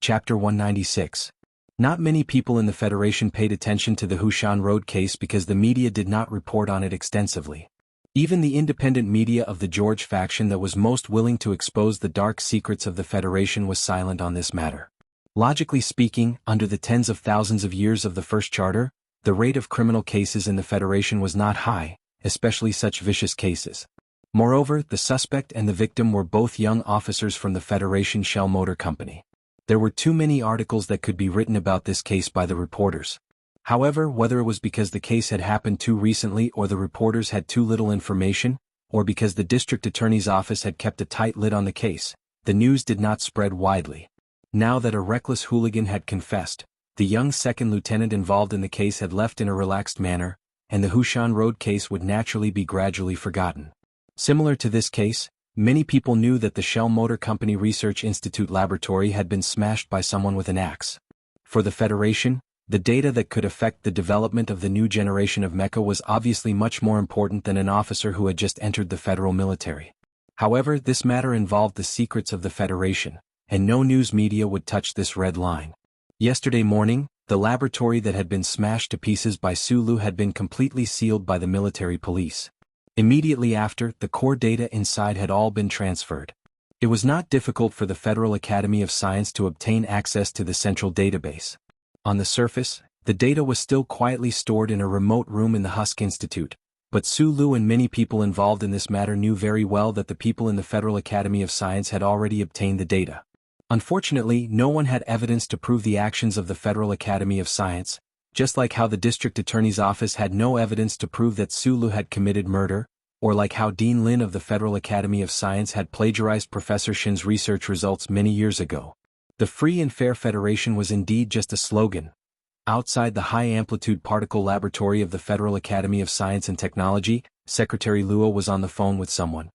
Chapter 196. Not many people in the Federation paid attention to the Hushan Road case because the media did not report on it extensively. Even the independent media of the George faction that was most willing to expose the dark secrets of the Federation was silent on this matter. Logically speaking, under the tens of thousands of years of the First Charter, the rate of criminal cases in the Federation was not high, especially such vicious cases. Moreover, the suspect and the victim were both young officers from the Federation Shell Motor Company. There were too many articles that could be written about this case by the reporters. However, whether it was because the case had happened too recently or the reporters had too little information, or because the district attorney's office had kept a tight lid on the case, the news did not spread widely. Now that a reckless hooligan had confessed, the young second lieutenant involved in the case had left in a relaxed manner, and the Hushan Road case would naturally be gradually forgotten. Similar to this case, many people knew that the Shell Motor Company Research Institute laboratory had been smashed by someone with an axe. For the Federation, the data that could affect the development of the new generation of mecha was obviously much more important than an officer who had just entered the federal military. However, this matter involved the secrets of the Federation, and no news media would touch this red line. Yesterday morning, the laboratory that had been smashed to pieces by Sulu had been completely sealed by the military police. Immediately after, the core data inside had all been transferred. It was not difficult for the Federal Academy of Science to obtain access to the central database. On the surface, the data was still quietly stored in a remote room in the Husk Institute, but Sulu and many people involved in this matter knew very well that the people in the Federal Academy of Science had already obtained the data. Unfortunately, no one had evidence to prove the actions of the Federal Academy of Science, just like how the district attorney's office had no evidence to prove that Sulu had committed murder, or like how Dean Lin of the Federal Academy of Science had plagiarized Professor Shin's research results many years ago. The Free and Fair Federation was indeed just a slogan. Outside the high-amplitude particle laboratory of the Federal Academy of Science and Technology, Secretary Luo was on the phone with someone.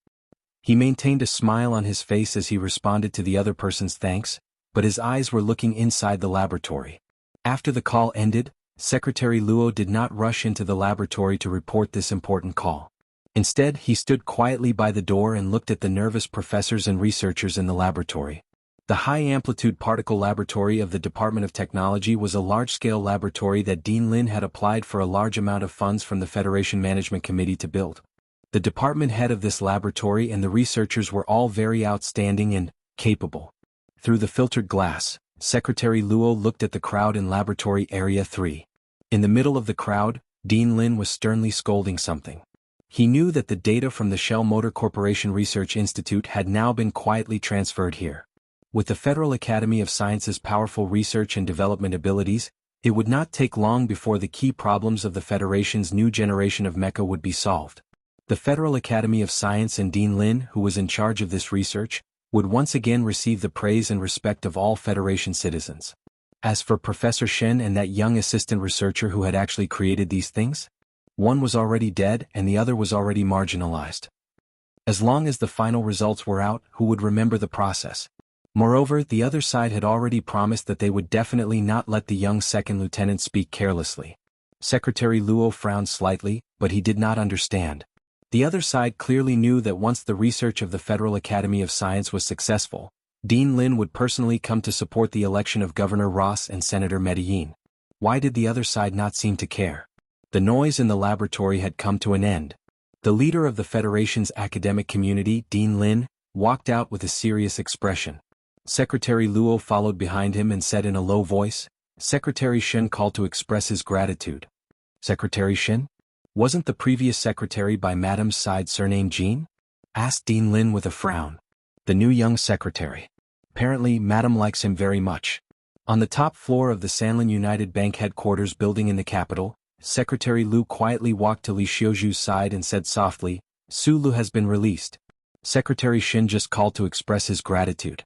He maintained a smile on his face as he responded to the other person's thanks, but his eyes were looking inside the laboratory. After the call ended, Secretary Luo did not rush into the laboratory to report this important call. Instead, he stood quietly by the door and looked at the nervous professors and researchers in the laboratory. The high-amplitude particle laboratory of the Department of Technology was a large-scale laboratory that Dean Lin had applied for a large amount of funds from the Federation Management Committee to build. The department head of this laboratory and the researchers were all very outstanding and capable. Through the filtered glass, Secretary Luo looked at the crowd in Laboratory Area 3. In the middle of the crowd, Dean Lin was sternly scolding something. He knew that the data from the Shell Motor Corporation Research Institute had now been quietly transferred here. With the Federal Academy of Science's powerful research and development abilities, it would not take long before the key problems of the Federation's new generation of mecha would be solved. The Federal Academy of Science and Dean Lin, who was in charge of this research, would once again receive the praise and respect of all Federation citizens. As for Professor Shen and that young assistant researcher who had actually created these things, one was already dead and the other was already marginalized. As long as the final results were out, who would remember the process? Moreover, the other side had already promised that they would definitely not let the young second lieutenant speak carelessly. Secretary Luo frowned slightly, but he did not understand. The other side clearly knew that once the research of the Federal Academy of Science was successful, Dean Lin would personally come to support the election of Governor Ross and Senator Medellin. Why did the other side not seem to care? The noise in the laboratory had come to an end. The leader of the Federation's academic community, Dean Lin, walked out with a serious expression. Secretary Luo followed behind him and said in a low voice, "Secretary Shen called to express his gratitude." Secretary Shen? Wasn't the previous secretary by Madam's side surnamed Jean? Asked Dean Lin with a frown. The new young secretary. Apparently, Madam likes him very much. On the top floor of the Sanlin United Bank headquarters building in the capital, Secretary Lu quietly walked to Li Xiuju's side and said softly, "Su Lu has been released." Secretary Shen just called to express his gratitude.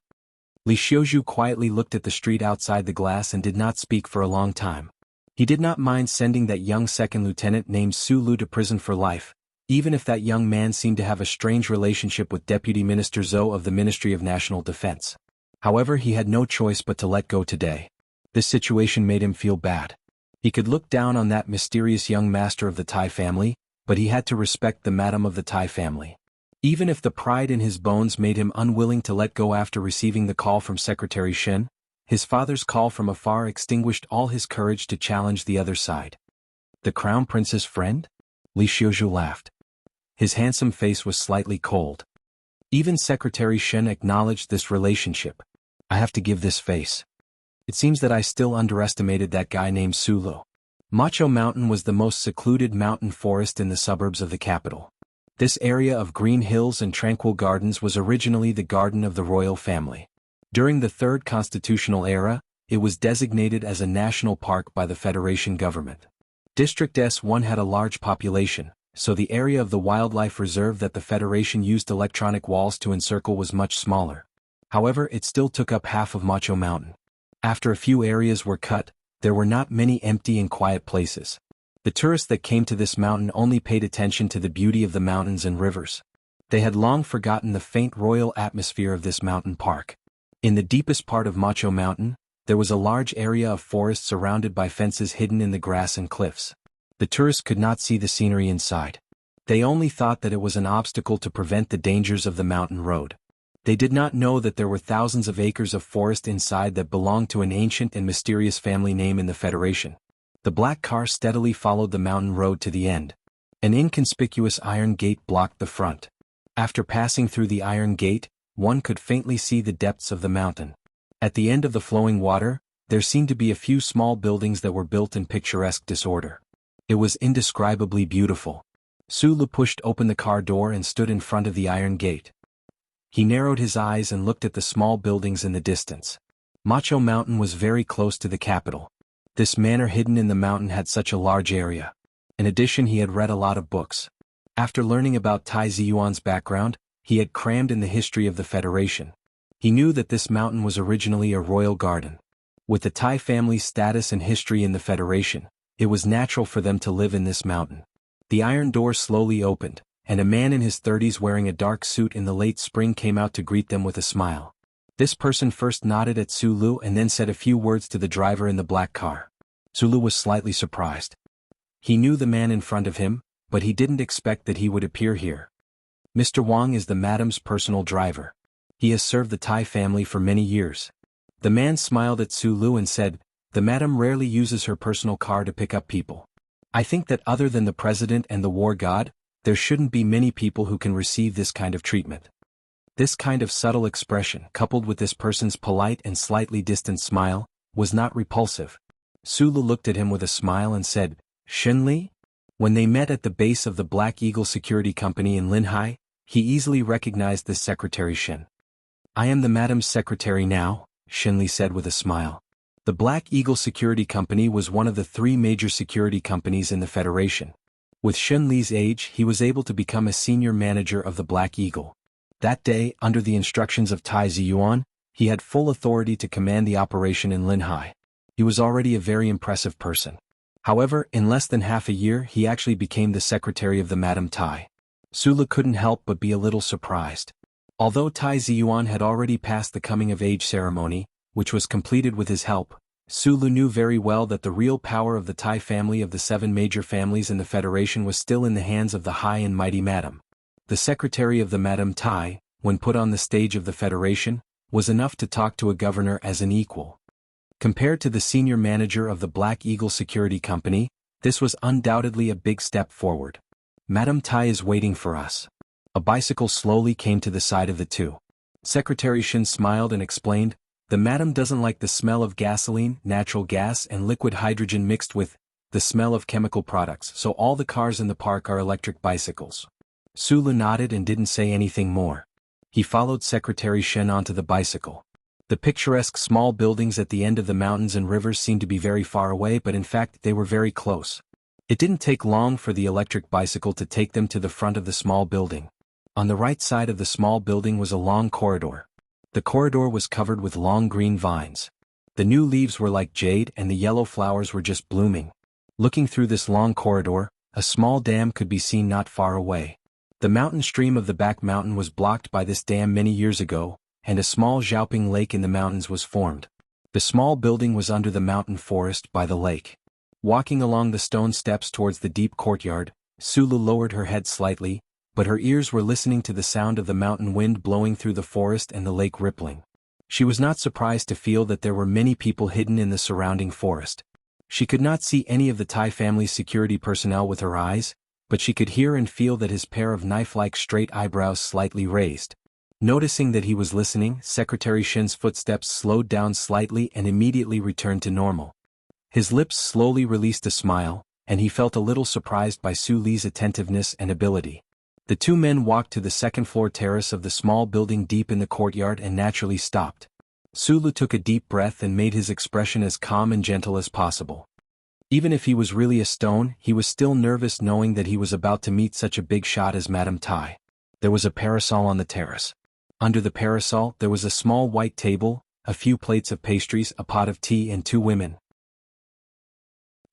Li Xiuju quietly looked at the street outside the glass and did not speak for a long time. He did not mind sending that young second lieutenant named Su Lu to prison for life, even if that young man seemed to have a strange relationship with Deputy Minister Zhou of the Ministry of National Defense. However, he had no choice but to let go today. This situation made him feel bad. He could look down on that mysterious young master of the Tai family, but he had to respect the madam of the Tai family. Even if the pride in his bones made him unwilling to let go after receiving the call from Secretary Shen, His father's call from afar extinguished all his courage to challenge the other side. The crown prince's friend? Li Xiuzhu laughed. His handsome face was slightly cold. Even Secretary Shen acknowledged this relationship. I have to give this face. It seems that I still underestimated that guy named Sulu. Macho Mountain was the most secluded mountain forest in the suburbs of the capital. This area of green hills and tranquil gardens was originally the garden of the royal family. During the Third Constitutional Era, it was designated as a national park by the Federation government. District S1 had a large population, so the area of the wildlife reserve that the Federation used electronic walls to encircle was much smaller. However, it still took up half of Macho Mountain. After a few areas were cut, there were not many empty and quiet places. The tourists that came to this mountain only paid attention to the beauty of the mountains and rivers. They had long forgotten the faint royal atmosphere of this mountain park. In the deepest part of Macho Mountain, there was a large area of forest surrounded by fences hidden in the grass and cliffs. The tourists could not see the scenery inside. They only thought that it was an obstacle to prevent the dangers of the mountain road. They did not know that there were thousands of acres of forest inside that belonged to an ancient and mysterious family name in the Federation. The black car steadily followed the mountain road to the end. An inconspicuous iron gate blocked the front. After passing through the iron gate, one could faintly see the depths of the mountain. At the end of the flowing water, there seemed to be a few small buildings that were built in picturesque disorder. It was indescribably beautiful. Sulu pushed open the car door and stood in front of the iron gate. He narrowed his eyes and looked at the small buildings in the distance. Macho Mountain was very close to the capital. This manor hidden in the mountain had such a large area. In addition, he had read a lot of books. After learning about Tai Ziyuan's background, he had crammed in the history of the Federation. He knew that this mountain was originally a royal garden. With the Tai family's status and history in the Federation, it was natural for them to live in this mountain. The iron door slowly opened, and a man in his 30s wearing a dark suit in the late spring came out to greet them with a smile. This person first nodded at Sulu and then said a few words to the driver in the black car. Sulu was slightly surprised. He knew the man in front of him, but he didn't expect that he would appear here. Mr. Wang is the madam's personal driver. He has served the Tai family for many years. The man smiled at Sulu and said, "The madam rarely uses her personal car to pick up people. I think that other than the president and the war god, there shouldn't be many people who can receive this kind of treatment." This kind of subtle expression, coupled with this person's polite and slightly distant smile, was not repulsive. Sulu looked at him with a smile and said, "Shen Li?" When they met at the base of the Black Eagle Security Company in Linhai, he easily recognized this Secretary Shen. "I am the madam's secretary now," Shen Li said with a smile. The Black Eagle Security Company was one of the 3 major security companies in the Federation. With Shen Li's age, he was able to become a senior manager of the Black Eagle. That day, under the instructions of Tai Ziyuan, he had full authority to command the operation in Linhai. He was already a very impressive person. However, in less than half a year he actually became the secretary of the Madame Tai. Sulu couldn't help but be a little surprised. Although Tai Ziyuan had already passed the coming-of-age ceremony, which was completed with his help, Sulu knew very well that the real power of the Tai family of the 7 major families in the Federation was still in the hands of the high and mighty Madame. The secretary of the Madame Tai, when put on the stage of the Federation, was enough to talk to a governor as an equal. Compared to the senior manager of the Black Eagle Security Company, this was undoubtedly a big step forward. "Madame Tai is waiting for us." A bicycle slowly came to the side of the two. Secretary Shen smiled and explained, "The madam doesn't like the smell of gasoline, natural gas and liquid hydrogen mixed with the smell of chemical products, so all the cars in the park are electric bicycles." Sulu nodded and didn't say anything more. He followed Secretary Shen onto the bicycle. The picturesque small buildings at the end of the mountains and rivers seemed to be very far away, but in fact they were very close. It didn't take long for the electric bicycle to take them to the front of the small building. On the right side of the small building was a long corridor. The corridor was covered with long green vines. The new leaves were like jade and the yellow flowers were just blooming. Looking through this long corridor, a small dam could be seen not far away. The mountain stream of the back mountain was blocked by this dam many years ago, and a small Xiaoping lake in the mountains was formed. The small building was under the mountain forest by the lake. Walking along the stone steps towards the deep courtyard, Sulu lowered her head slightly, but her ears were listening to the sound of the mountain wind blowing through the forest and the lake rippling. She was not surprised to feel that there were many people hidden in the surrounding forest. She could not see any of the Tai family's security personnel with her eyes, but she could hear and feel that his pair of knife-like straight eyebrows slightly raised. Noticing that he was listening, Secretary Shin's footsteps slowed down slightly and immediately returned to normal. His lips slowly released a smile, and he felt a little surprised by Su Li's attentiveness and ability. The two men walked to the second-floor terrace of the small building deep in the courtyard and naturally stopped. Su Li took a deep breath and made his expression as calm and gentle as possible. Even if he was really a stone, he was still nervous knowing that he was about to meet such a big shot as Madame Tai. There was a parasol on the terrace. Under the parasol, there was a small white table, a few plates of pastries, a pot of tea, and two women.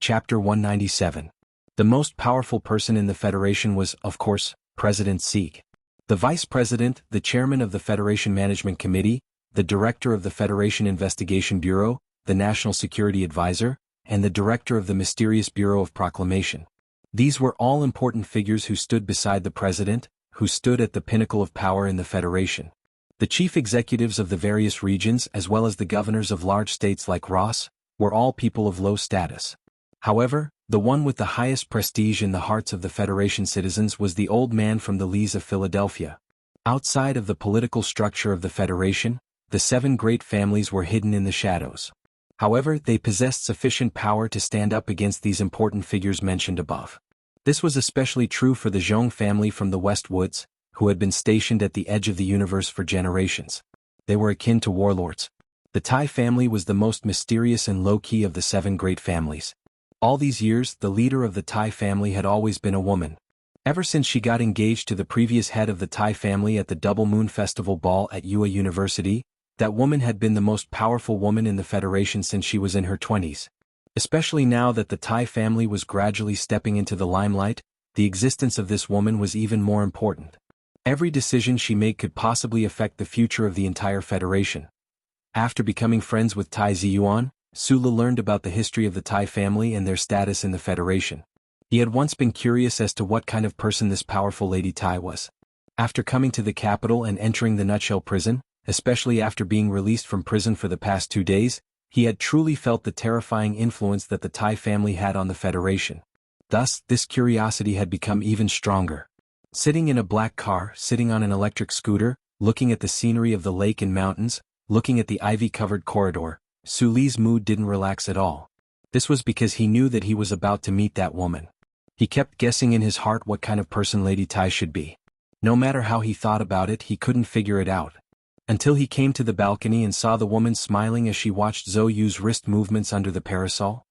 Chapter 197. The most powerful person in the Federation was, of course, President Sieg. The Vice President, the Chairman of the Federation Management Committee, the Director of the Federation Investigation Bureau, the National Security Advisor, and the Director of the Mysterious Bureau of Proclamation. These were all important figures who stood beside the President, who stood at the pinnacle of power in the Federation. The chief executives of the various regions as well as the governors of large states like Ross, were all people of low status. However, the one with the highest prestige in the hearts of the Federation citizens was the old man from the Lees of Philadelphia. Outside of the political structure of the Federation, the 7 great families were hidden in the shadows. However, they possessed sufficient power to stand up against these important figures mentioned above. This was especially true for the Zhong family from the West Woods, who had been stationed at the edge of the universe for generations. They were akin to warlords. The Tai family was the most mysterious and low-key of the 7 great families. All these years, the leader of the Tai family had always been a woman. Ever since she got engaged to the previous head of the Tai family at the Double Moon Festival Ball at UA University, that woman had been the most powerful woman in the Federation since she was in her 20s. Especially now that the Tai family was gradually stepping into the limelight, the existence of this woman was even more important. Every decision she made could possibly affect the future of the entire Federation. After becoming friends with Tai Ziyuan, Su Li learned about the history of the Tai family and their status in the Federation. He had once been curious as to what kind of person this powerful Lady Tai was. After coming to the capital and entering the Nutshell prison, especially after being released from prison for the past 2 days, he had truly felt the terrifying influence that the Tai family had on the Federation. Thus, this curiosity had become even stronger. Sitting in a black car, sitting on an electric scooter, looking at the scenery of the lake and mountains, looking at the ivy-covered corridor, Su Li's mood didn't relax at all. This was because he knew that he was about to meet that woman. He kept guessing in his heart what kind of person Lady Tai should be. No matter how he thought about it, he couldn't figure it out. Until he came to the balcony and saw the woman smiling as she watched Zhou Yu's wrist movements under the parasol.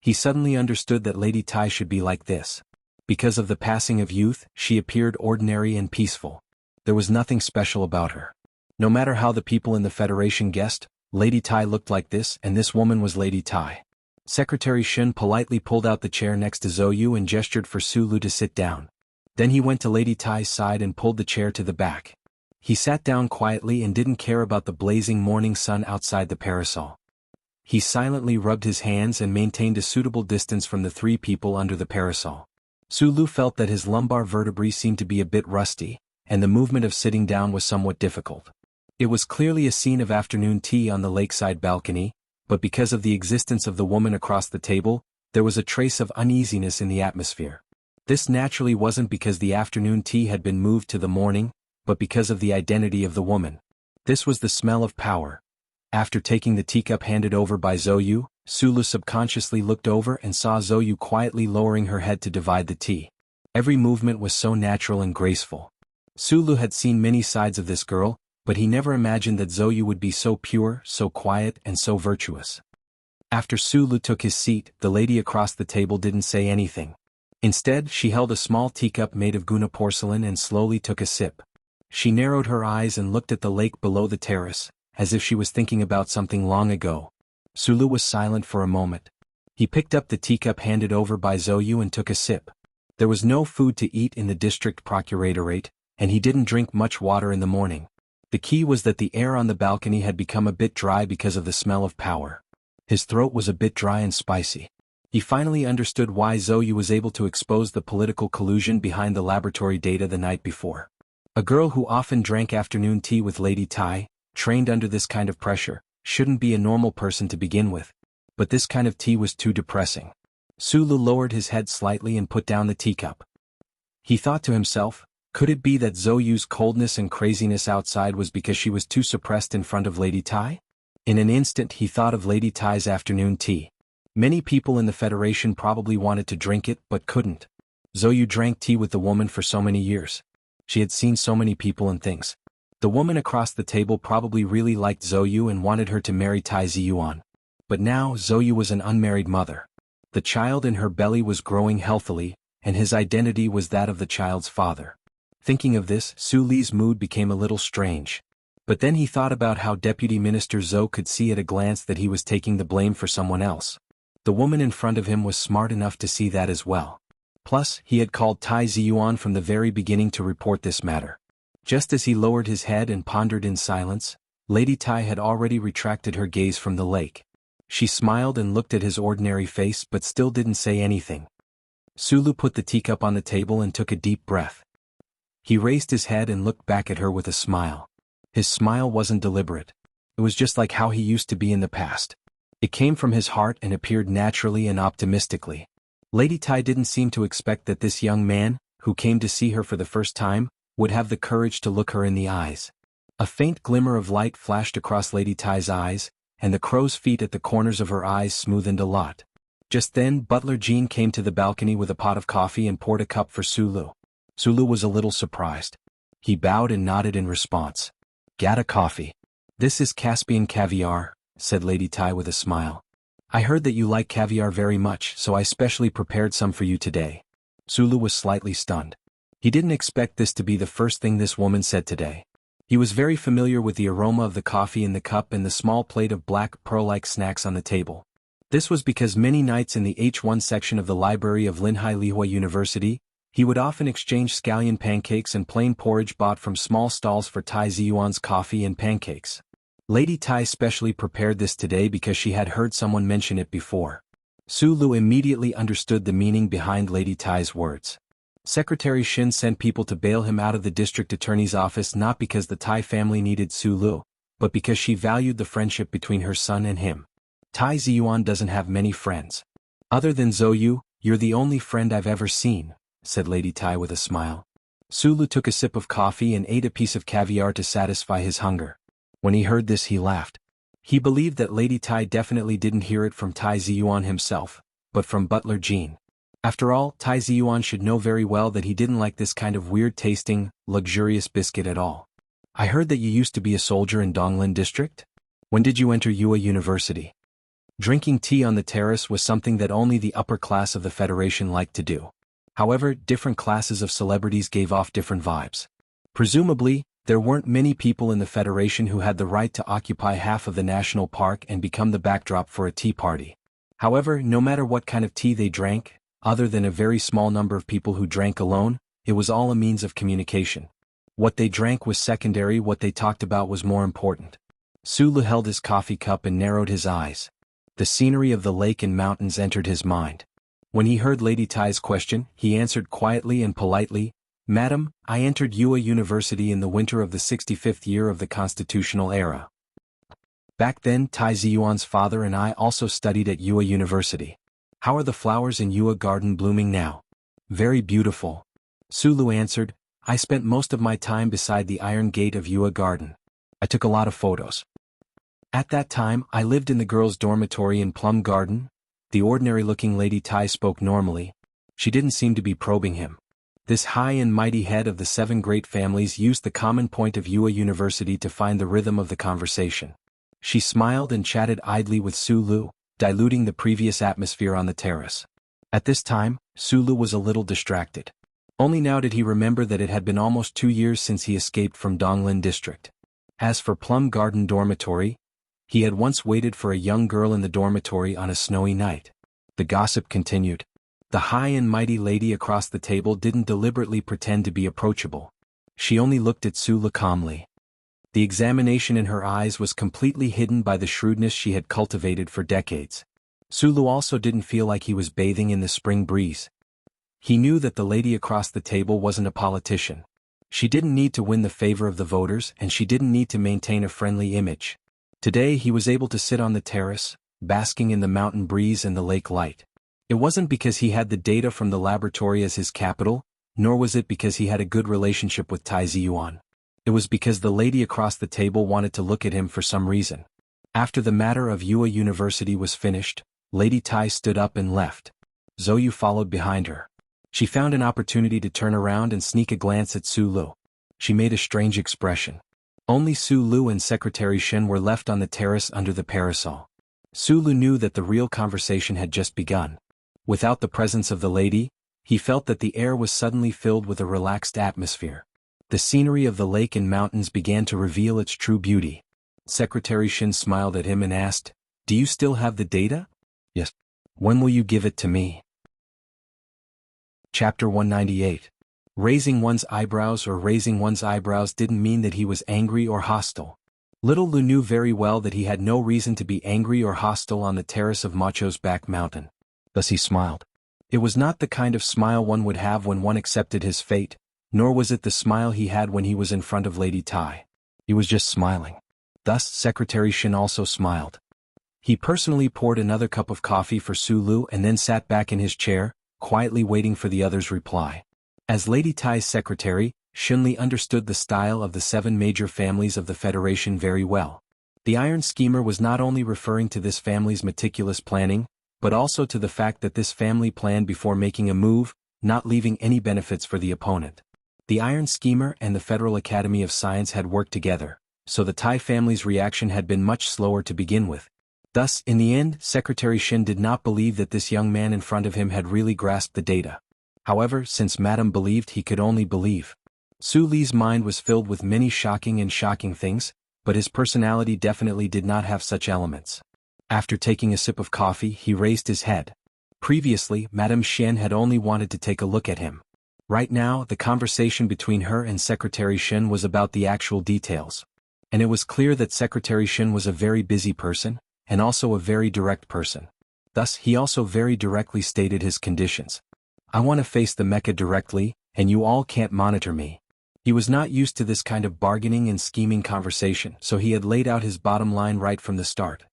He suddenly understood that Lady Tai should be like this. Because of the passing of youth, she appeared ordinary and peaceful. There was nothing special about her. No matter how the people in the Federation guessed, Lady Tai looked like this, and this woman was Lady Tai. Secretary Shin politely pulled out the chair next to Zhou Yu and gestured for Su Li to sit down. Then he went to Lady Tai's side and pulled the chair to the back. He sat down quietly and didn't care about the blazing morning sun outside the parasol. He silently rubbed his hands and maintained a suitable distance from the 3 people under the parasol. Su Li felt that his lumbar vertebrae seemed to be a bit rusty, and the movement of sitting down was somewhat difficult. It was clearly a scene of afternoon tea on the lakeside balcony, but because of the existence of the woman across the table, there was a trace of uneasiness in the atmosphere. This naturally wasn't because the afternoon tea had been moved to the morning, but because of the identity of the woman. This was the smell of power. After taking the teacup handed over by Zhou Yu, Su Li subconsciously looked over and saw Zhou Yu quietly lowering her head to divide the tea. Every movement was so natural and graceful. Su Li had seen many sides of this girl, but he never imagined that Zhou Yu would be so pure, so quiet, and so virtuous. After Su Li took his seat, the lady across the table didn't say anything. Instead, she held a small teacup made of Guna porcelain and slowly took a sip. She narrowed her eyes and looked at the lake below the terrace, as if she was thinking about something long ago. Su Li was silent for a moment. He picked up the teacup handed over by Zhou Yu and took a sip. There was no food to eat in the district procuratorate, and he didn't drink much water in the morning. The key was that the air on the balcony had become a bit dry because of the smell of power. His throat was a bit dry and spicy. He finally understood why Zhou Yu was able to expose the political collusion behind the laboratory data the night before. A girl who often drank afternoon tea with Lady Tai, trained under this kind of pressure, shouldn't be a normal person to begin with. But this kind of tea was too depressing. Sulu lowered his head slightly and put down the teacup. He thought to himself, could it be that Zoyu's coldness and craziness outside was because she was too suppressed in front of Lady Tai? In an instant he thought of Lady Tai's afternoon tea. Many people in the Federation probably wanted to drink it but couldn't. Zoyu drank tea with the woman for so many years. She had seen so many people and things. The woman across the table probably really liked Zoyu and wanted her to marry Tai Ziyuan. But now Zoyu was an unmarried mother. The child in her belly was growing healthily, and his identity was that of the child's father. Thinking of this, Su Li's mood became a little strange. But then he thought about how Deputy Minister Zhou could see at a glance that he was taking the blame for someone else. The woman in front of him was smart enough to see that as well. Plus, he had called Tai Ziyuan from the very beginning to report this matter. Just as he lowered his head and pondered in silence, Lady Tai had already retracted her gaze from the lake. She smiled and looked at his ordinary face but still didn't say anything. Sulu put the teacup on the table and took a deep breath. He raised his head and looked back at her with a smile. His smile wasn't deliberate. It was just like how he used to be in the past. It came from his heart and appeared naturally and optimistically. Lady Tai didn't seem to expect that this young man, who came to see her for the first time, would have the courage to look her in the eyes. A faint glimmer of light flashed across Lady Tai's eyes, and the crow's feet at the corners of her eyes smoothened a lot. Just then Butler Jean came to the balcony with a pot of coffee and poured a cup for Sulu. Sulu was a little surprised. He bowed and nodded in response. "Got a coffee. This is Caspian caviar," said Lady Tai with a smile. "I heard that you like caviar very much, so I specially prepared some for you today." Sulu was slightly stunned. He didn't expect this to be the first thing this woman said today. He was very familiar with the aroma of the coffee in the cup and the small plate of black pearl-like snacks on the table. This was because many nights in the H1 section of the library of Linhai Lihua University, he would often exchange scallion pancakes and plain porridge bought from small stalls for Tai Ziyuan's coffee and pancakes. Lady Tai specially prepared this today because she had heard someone mention it before. Sulu immediately understood the meaning behind Lady Tai's words. Secretary Shin sent people to bail him out of the district attorney's office not because the Tai family needed Sulu, but because she valued the friendship between her son and him. Tai Ziyuan doesn't have many friends. "Other than Zoyu, you're the only friend I've ever seen," said Lady Tai with a smile. Sulu took a sip of coffee and ate a piece of caviar to satisfy his hunger. When he heard this he laughed. He believed that Lady Tai definitely didn't hear it from Tai Ziyuan himself, but from Butler Jean. After all, Tai Ziyuan should know very well that he didn't like this kind of weird-tasting, luxurious biscuit at all. "I heard that you used to be a soldier in Donglin District? When did you enter Yua University?" Drinking tea on the terrace was something that only the upper class of the Federation liked to do. However, different classes of celebrities gave off different vibes. Presumably, there weren't many people in the Federation who had the right to occupy half of the national park and become the backdrop for a tea party. However, no matter what kind of tea they drank, other than a very small number of people who drank alone, it was all a means of communication. What they drank was secondary, what they talked about was more important. Sulu held his coffee cup and narrowed his eyes. The scenery of the lake and mountains entered his mind. When he heard Lady Tai's question, he answered quietly and politely, "Madam, I entered Yua University in the winter of the 65th year of the constitutional era. Back then Tai Ziyuan's father and I also studied at Yua University. How are the flowers in Yua Garden blooming now?" "Very beautiful," Sulu answered. "I spent most of my time beside the iron gate of Yua Garden. I took a lot of photos. At that time, I lived in the girls' dormitory in Plum Garden." The ordinary-looking Lady Tai spoke normally. She didn't seem to be probing him. This high and mighty head of the 7 great families used the common point of Yua University to find the rhythm of the conversation. She smiled and chatted idly with Sulu, diluting the previous atmosphere on the terrace. At this time, Sulu was a little distracted. Only now did he remember that it had been almost 2 years since he escaped from Donglin District. As for Plum Garden Dormitory, he had once waited for a young girl in the dormitory on a snowy night. The gossip continued. The high and mighty lady across the table didn't deliberately pretend to be approachable. She only looked at Sulu calmly. The examination in her eyes was completely hidden by the shrewdness she had cultivated for decades. Sulu also didn't feel like he was bathing in the spring breeze. He knew that the lady across the table wasn't a politician. She didn't need to win the favor of the voters, and she didn't need to maintain a friendly image. Today he was able to sit on the terrace, basking in the mountain breeze and the lake light. It wasn't because he had the data from the laboratory as his capital, nor was it because he had a good relationship with Tai Ziyuan. It was because the lady across the table wanted to look at him for some reason. After the matter of Yue University was finished, Lady Tai stood up and left. Zhou followed behind her. She found an opportunity to turn around and sneak a glance at Su Lu. She made a strange expression. Only Su Lu and Secretary Shen were left on the terrace under the parasol. Su Lu knew that the real conversation had just begun. Without the presence of the lady, he felt that the air was suddenly filled with a relaxed atmosphere. The scenery of the lake and mountains began to reveal its true beauty. Secretary Shen smiled at him and asked, "Do you still have the data?" "Yes." "When will you give it to me?" Chapter 198. Raising one's eyebrows or raising one's eyebrows didn't mean that he was angry or hostile. Little Lu knew very well that he had no reason to be angry or hostile on the terrace of Macho's back mountain. Thus he smiled. It was not the kind of smile one would have when one accepted his fate, nor was it the smile he had when he was in front of Lady Tai. He was just smiling. Thus Secretary Shen also smiled. He personally poured another cup of coffee for Su Lu and then sat back in his chair, quietly waiting for the other's reply. As Lady Tai's secretary, Shunli understood the style of the 7 major families of the Federation very well. The Iron Schemer was not only referring to this family's meticulous planning, but also to the fact that this family planned before making a move, not leaving any benefits for the opponent. The Iron Schemer and the Federal Academy of Science had worked together, so the Tai family's reaction had been much slower to begin with. Thus, in the end, Secretary Shen did not believe that this young man in front of him had really grasped the data. However, since Madame believed, he could only believe. Su Li's mind was filled with many shocking things, but his personality definitely did not have such elements. After taking a sip of coffee, he raised his head. Previously, Madame Xian had only wanted to take a look at him. Right now, the conversation between her and Secretary Shen was about the actual details. And it was clear that Secretary Shen was a very busy person, and also a very direct person. Thus, he also very directly stated his conditions. "I want to face the mecha directly, and you all can't monitor me." He was not used to this kind of bargaining and scheming conversation, so he had laid out his bottom line right from the start.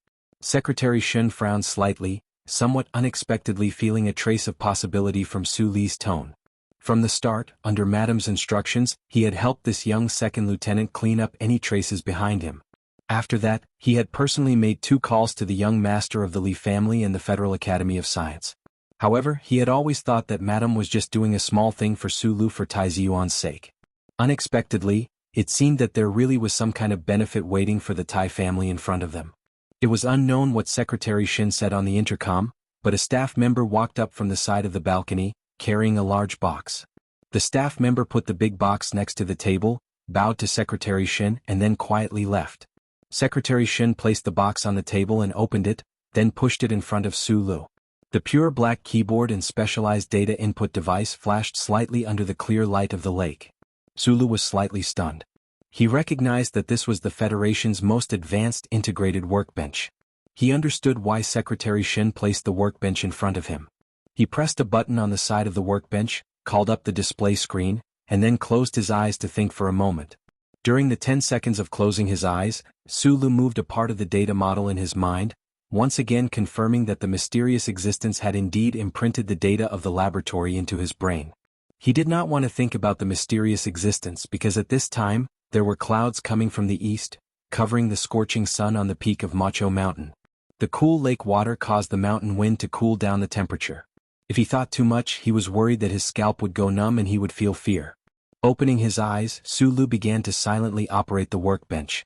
Secretary Shen frowned slightly, somewhat unexpectedly feeling a trace of possibility from Su Li's tone. From the start, under Madame's instructions, he had helped this young second lieutenant clean up any traces behind him. After that, he had personally made 2 calls to the young master of the Li family and the Federal Academy of Science. However, he had always thought that Madame was just doing a small thing for Su Lu for Tai Ziyuan's sake. Unexpectedly, it seemed that there really was some kind of benefit waiting for the Tai family in front of them. It was unknown what Secretary Shen said on the intercom, but a staff member walked up from the side of the balcony, carrying a large box. The staff member put the big box next to the table, bowed to Secretary Shen and then quietly left. Secretary Shen placed the box on the table and opened it, then pushed it in front of Su Lu. The pure black keyboard and specialized data input device flashed slightly under the clear light of the lake. Su Lu was slightly stunned. He recognized that this was the Federation's most advanced integrated workbench. He understood why Secretary Shen placed the workbench in front of him. He pressed a button on the side of the workbench, called up the display screen, and then closed his eyes to think for a moment. During the 10 seconds of closing his eyes, Su Lu moved a part of the data model in his mind, once again confirming that the mysterious existence had indeed imprinted the data of the laboratory into his brain. He did not want to think about the mysterious existence because at this time, there were clouds coming from the east, covering the scorching sun on the peak of Macho Mountain. The cool lake water caused the mountain wind to cool down the temperature. If he thought too much, he was worried that his scalp would go numb and he would feel fear. Opening his eyes, Su Lu began to silently operate the workbench.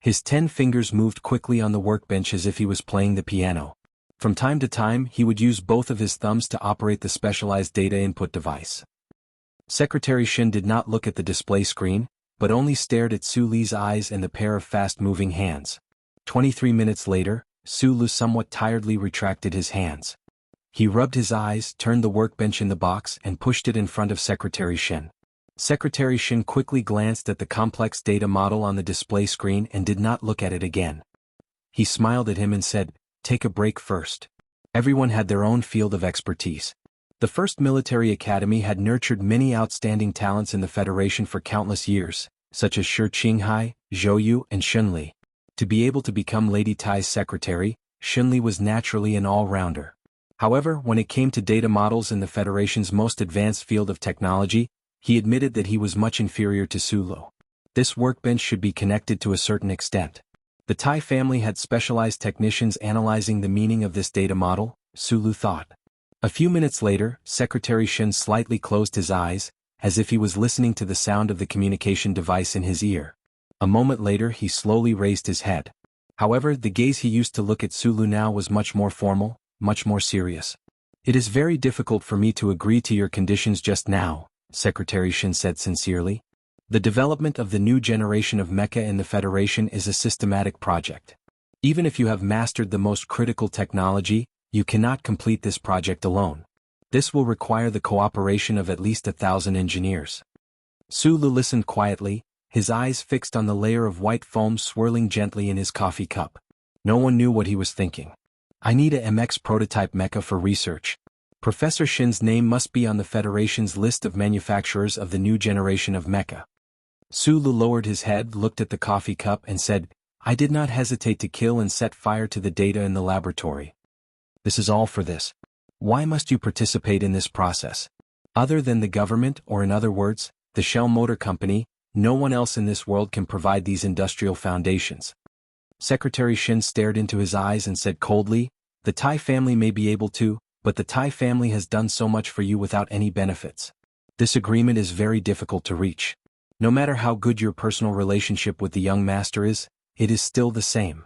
His 10 fingers moved quickly on the workbench as if he was playing the piano. From time to time, he would use both of his thumbs to operate the specialized data input device. Secretary Shen did not look at the display screen, but only stared at Su Li's eyes and the pair of fast-moving hands. 23 minutes later, Su Lu somewhat tiredly retracted his hands. He rubbed his eyes, turned the workbench in the box and pushed it in front of Secretary Shen. Secretary Shen quickly glanced at the complex data model on the display screen and did not look at it again. He smiled at him and said, "Take a break first. Everyone had their own field of expertise. The first military academy had nurtured many outstanding talents in the Federation for countless years, such as Shi Qinghai, Zhou Yu, and Shunli. To be able to become Lady Tai's secretary, Shunli was naturally an all-rounder. However, when it came to data models in the Federation's most advanced field of technology, he admitted that he was much inferior to Sulu. This workbench should be connected to a certain extent. The Tai family had specialized technicians analyzing the meaning of this data model, Sulu thought. A few minutes later, Secretary Shin slightly closed his eyes, as if he was listening to the sound of the communication device in his ear. A moment later he slowly raised his head. However, the gaze he used to look at Sulu now was much more formal, much more serious. "It is very difficult for me to agree to your conditions just now," Secretary Shin said sincerely. "The development of the new generation of mecha in the Federation is a systematic project. Even if you have mastered the most critical technology, you cannot complete this project alone. This will require the cooperation of at least 1,000 engineers." Sulu listened quietly, his eyes fixed on the layer of white foam swirling gently in his coffee cup. No one knew what he was thinking. "I need a MX prototype mecha for research. Professor Shin's name must be on the Federation's list of manufacturers of the new generation of mecha." Sulu lowered his head, looked at the coffee cup and said, "I did not hesitate to kill and set fire to the data in the laboratory. This is all for this. Why must you participate in this process? Other than the government, or in other words, the Shell Motor Company, no one else in this world can provide these industrial foundations." Secretary Shin stared into his eyes and said coldly, "The Tai family may be able to, but the Tai family has done so much for you without any benefits. This agreement is very difficult to reach. No matter how good your personal relationship with the young master is, it is still the same.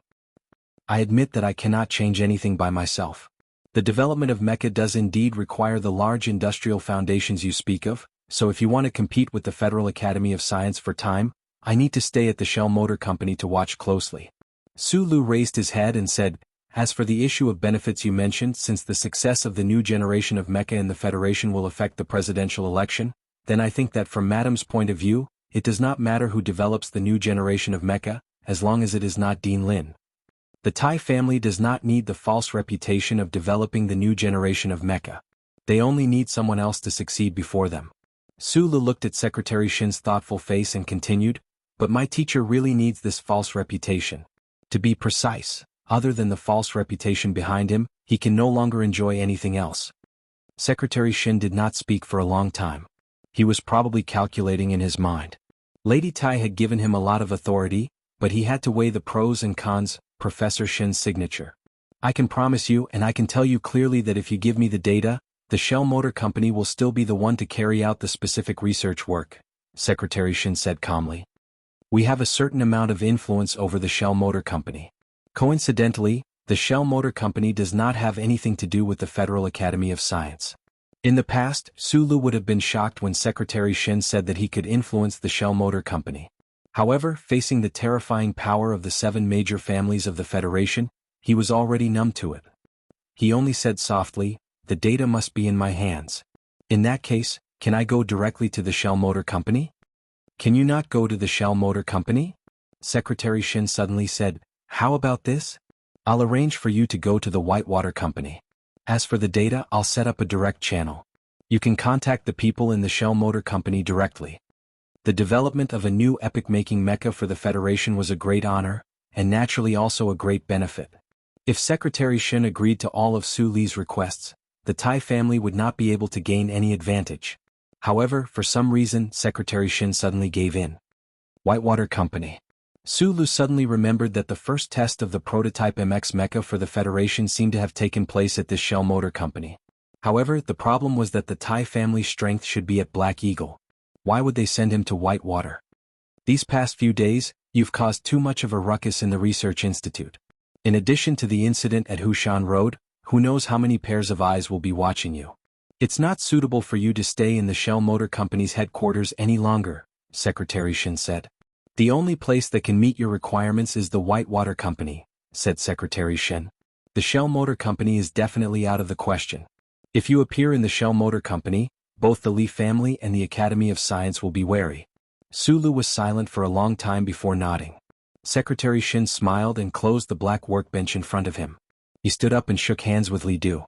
I admit that I cannot change anything by myself. The development of mecha does indeed require the large industrial foundations you speak of, so if you want to compete with the Federal Academy of Science for time, I need to stay at the Shell Motor Company to watch closely." Sulu raised his head and said, "As for the issue of benefits you mentioned, since the success of the new generation of mecha in the Federation will affect the presidential election, then I think that from Madam's point of view, it does not matter who develops the new generation of mecha, as long as it is not Dean Lin. The Tai family does not need the false reputation of developing the new generation of mecha. They only need someone else to succeed before them." Sulu looked at Secretary Shin's thoughtful face and continued, "But my teacher really needs this false reputation. To be precise, other than the false reputation behind him, he can no longer enjoy anything else." Secretary Shin did not speak for a long time. He was probably calculating in his mind. Lady Tai had given him a lot of authority, but he had to weigh the pros and cons. Professor Shin's signature. "I can promise you, and I can tell you clearly, that if you give me the data, the Shell Motor Company will still be the one to carry out the specific research work," Secretary Shin said calmly. "We have a certain amount of influence over the Shell Motor Company. Coincidentally, the Shell Motor Company does not have anything to do with the Federal Academy of Science." In the past, Sulu would have been shocked when Secretary Shin said that he could influence the Shell Motor Company. However, facing the terrifying power of the 7 major families of the Federation, he was already numb to it. He only said softly, "The data must be in my hands. In that case, can I go directly to the Shell Motor Company?" "Can you not go to the Shell Motor Company?" Secretary Shin suddenly said, "How about this? I'll arrange for you to go to the Whitewater Company. As for the data, I'll set up a direct channel. You can contact the people in the Shell Motor Company directly." The development of a new epic-making mecha for the Federation was a great honor, and naturally also a great benefit. If Secretary Shin agreed to all of Su Li's requests, the Tai family would not be able to gain any advantage. However, for some reason, Secretary Shin suddenly gave in. Whitewater Company. Sulu suddenly remembered that the first test of the prototype MX mecha for the Federation seemed to have taken place at this Shell Motor Company. However, the problem was that the Tai family's strength should be at Black Eagle. Why would they send him to Whitewater? "These past few days, you've caused too much of a ruckus in the Research Institute. In addition to the incident at Hushan Road, who knows how many pairs of eyes will be watching you. It's not suitable for you to stay in the Shell Motor Company's headquarters any longer," Secretary Shin said. "The only place that can meet your requirements is the Whitewater Company," said Secretary Shin. "The Shell Motor Company is definitely out of the question. If you appear in the Shell Motor Company, both the Li family and the Academy of Science will be wary." Sulu was silent for a long time before nodding. Secretary Shin smiled and closed the black workbench in front of him. He stood up and shook hands with Li Du.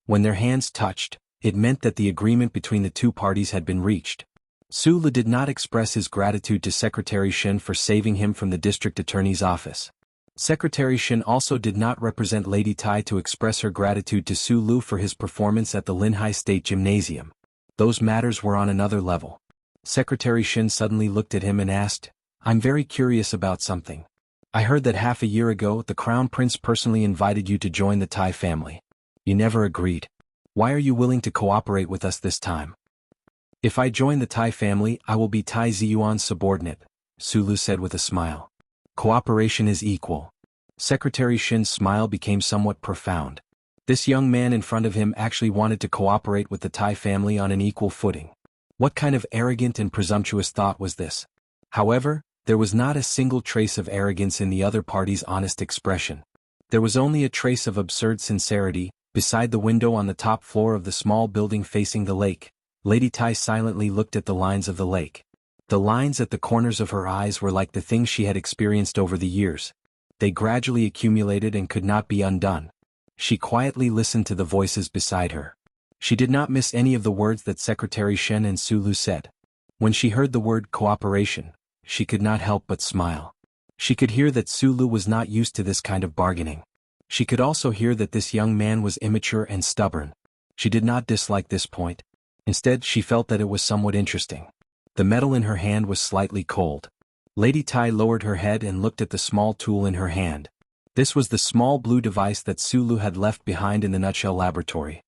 When their hands touched, It meant that the agreement between the two parties had been reached. Su Lu did not express his gratitude to Secretary Shen for saving him from the district attorney's office. Secretary Shen also did not represent Lady Tai to express her gratitude to Su Lu for his performance at the Linhai State Gymnasium. Those matters were on another level. Secretary Shen suddenly looked at him and asked, "I'm very curious about something. I heard that half a year ago the Crown Prince personally invited you to join the Tai family. You never agreed. Why are you willing to cooperate with us this time?" "If I join the Tai family, I will be Tai Ziyuan's subordinate," Su Lu said with a smile. "Cooperation is equal." Secretary Shen's smile became somewhat profound. This young man in front of him actually wanted to cooperate with the Tai family on an equal footing. What kind of arrogant and presumptuous thought was this? However, there was not a single trace of arrogance in the other party's honest expression. There was only a trace of absurd sincerity. Beside the window on the top floor of the small building facing the lake, Lady Tai silently looked at the lines of the lake. The lines at the corners of her eyes were like the things she had experienced over the years. They gradually accumulated and could not be undone. She quietly listened to the voices beside her. She did not miss any of the words that Secretary Shen and Su Lu said. When she heard the word cooperation, she could not help but smile. She could hear that Su Lu was not used to this kind of bargaining. She could also hear that this young man was immature and stubborn. She did not dislike this point. Instead, she felt that it was somewhat interesting. The metal in her hand was slightly cold. Lady Tai lowered her head and looked at the small tool in her hand. This was the small blue device that Su Lu had left behind in the Nutshell Laboratory.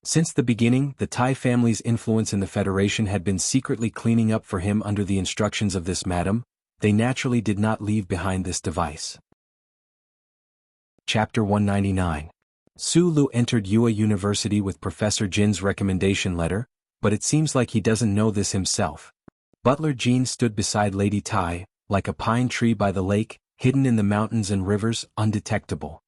Since the beginning, the Tai family's influence in the Federation had been secretly cleaning up for him under the instructions of this madam. They naturally did not leave behind this device. Chapter 199. Su Lu entered Yue University with Professor Jin's recommendation letter, but it seems like he doesn't know this himself. Butler Jin stood beside Lady Tai, like a pine tree by the lake, hidden in the mountains and rivers, undetectable.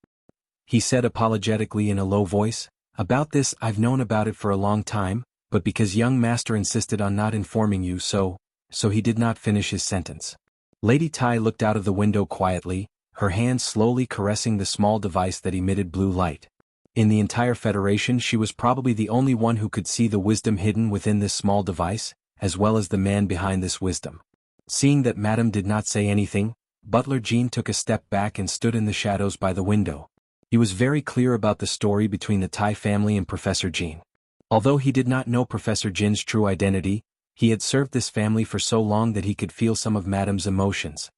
He said apologetically in a low voice, "About this I've known about it for a long time, but because young master insisted on not informing you so he did not finish his sentence." Lady Tai looked out of the window quietly, her hand slowly caressing the small device that emitted blue light. In the entire Federation she was probably the only one who could see the wisdom hidden within this small device, as well as the man behind this wisdom. Seeing that Madame did not say anything, Butler Jean took a step back and stood in the shadows by the window. He was very clear about the story between the Tai family and Professor Jean. Although he did not know Professor Jin's true identity, he had served this family for so long that he could feel some of Madame's emotions.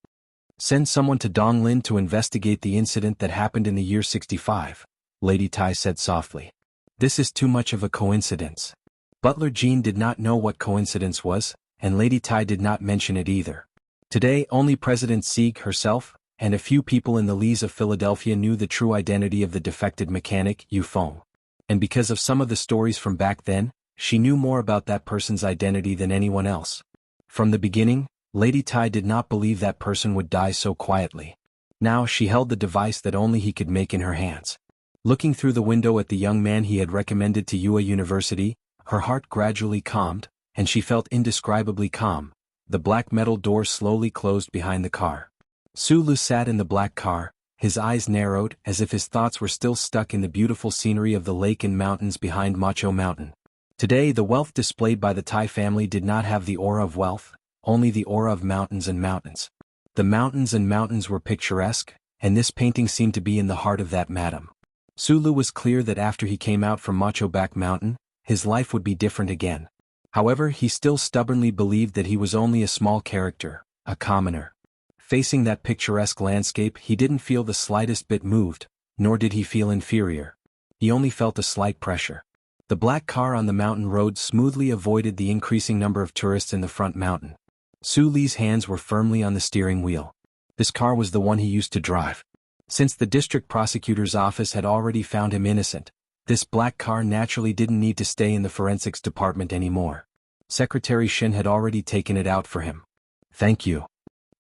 "Send someone to Donglin to investigate the incident that happened in the year 65, Lady Tai said softly. "This is too much of a coincidence." Butler Jean did not know what coincidence was, and Lady Tai did not mention it either. Today only President Sieg herself, and a few people in the Lees of Philadelphia knew the true identity of the defected mechanic, Yu Feng. And because of some of the stories from back then, she knew more about that person's identity than anyone else. From the beginning, Lady Tai did not believe that person would die so quietly. Now she held the device that only he could make in her hands. Looking through the window at the young man he had recommended to Yue University, her heart gradually calmed, and she felt indescribably calm. The black metal door slowly closed behind the car. Su Lu sat in the black car, his eyes narrowed as if his thoughts were still stuck in the beautiful scenery of the lake and mountains behind Macho Mountain. Today the wealth displayed by the Tai family did not have the aura of wealth, only the aura of mountains and mountains. The mountains and mountains were picturesque, and this painting seemed to be in the heart of that madam. Su Lu was clear that after he came out from Macho Back Mountain, his life would be different again. However, he still stubbornly believed that he was only a small character, a commoner. Facing that picturesque landscape, he didn't feel the slightest bit moved, nor did he feel inferior. He only felt a slight pressure. The black car on the mountain road smoothly avoided the increasing number of tourists in the front mountain. Su Li's hands were firmly on the steering wheel. This car was the one he used to drive. Since the district prosecutor's office had already found him innocent, this black car naturally didn't need to stay in the forensics department anymore. Secretary Shen had already taken it out for him. "Thank you."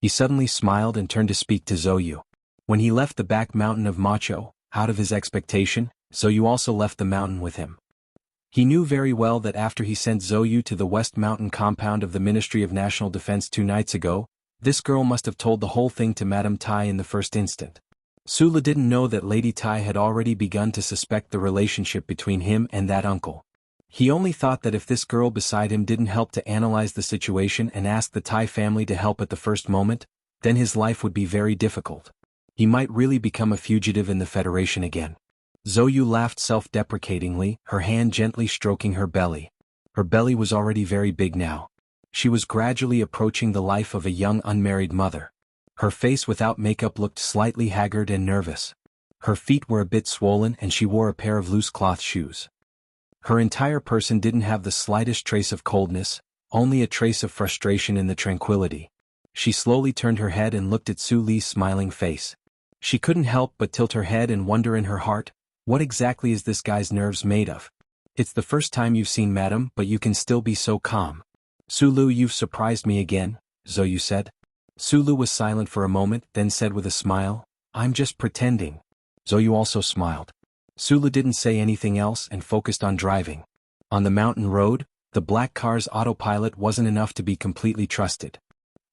He suddenly smiled and turned to speak to Zhou. When he left the back mountain of Macho, out of his expectation, Zhou also left the mountain with him. He knew very well that after he sent Zhou to the West Mountain compound of the Ministry of National Defense 2 nights ago, this girl must have told the whole thing to Madame Tai in the first instant. Su Lu didn't know that Lady Tai had already begun to suspect the relationship between him and that uncle. He only thought that if this girl beside him didn't help to analyze the situation and ask the Thai family to help at the first moment, then his life would be very difficult. He might really become a fugitive in the Federation again. Zhou laughed self-deprecatingly, her hand gently stroking her belly. Her belly was already very big now. She was gradually approaching the life of a young unmarried mother. Her face without makeup looked slightly haggard and nervous. Her feet were a bit swollen and she wore a pair of loose cloth shoes. Her entire person didn't have the slightest trace of coldness, only a trace of frustration in the tranquility. She slowly turned her head and looked at Su Li's smiling face. She couldn't help but tilt her head and wonder in her heart, what exactly is this guy's nerves made of? It's the first time you've seen Madam, but you can still be so calm. Su Lu, you've surprised me again, Zhou said. Su Lu was silent for a moment, then said with a smile, I'm just pretending. Zhou also smiled. Su Lu didn't say anything else and focused on driving. On the mountain road, the black car's autopilot wasn't enough to be completely trusted.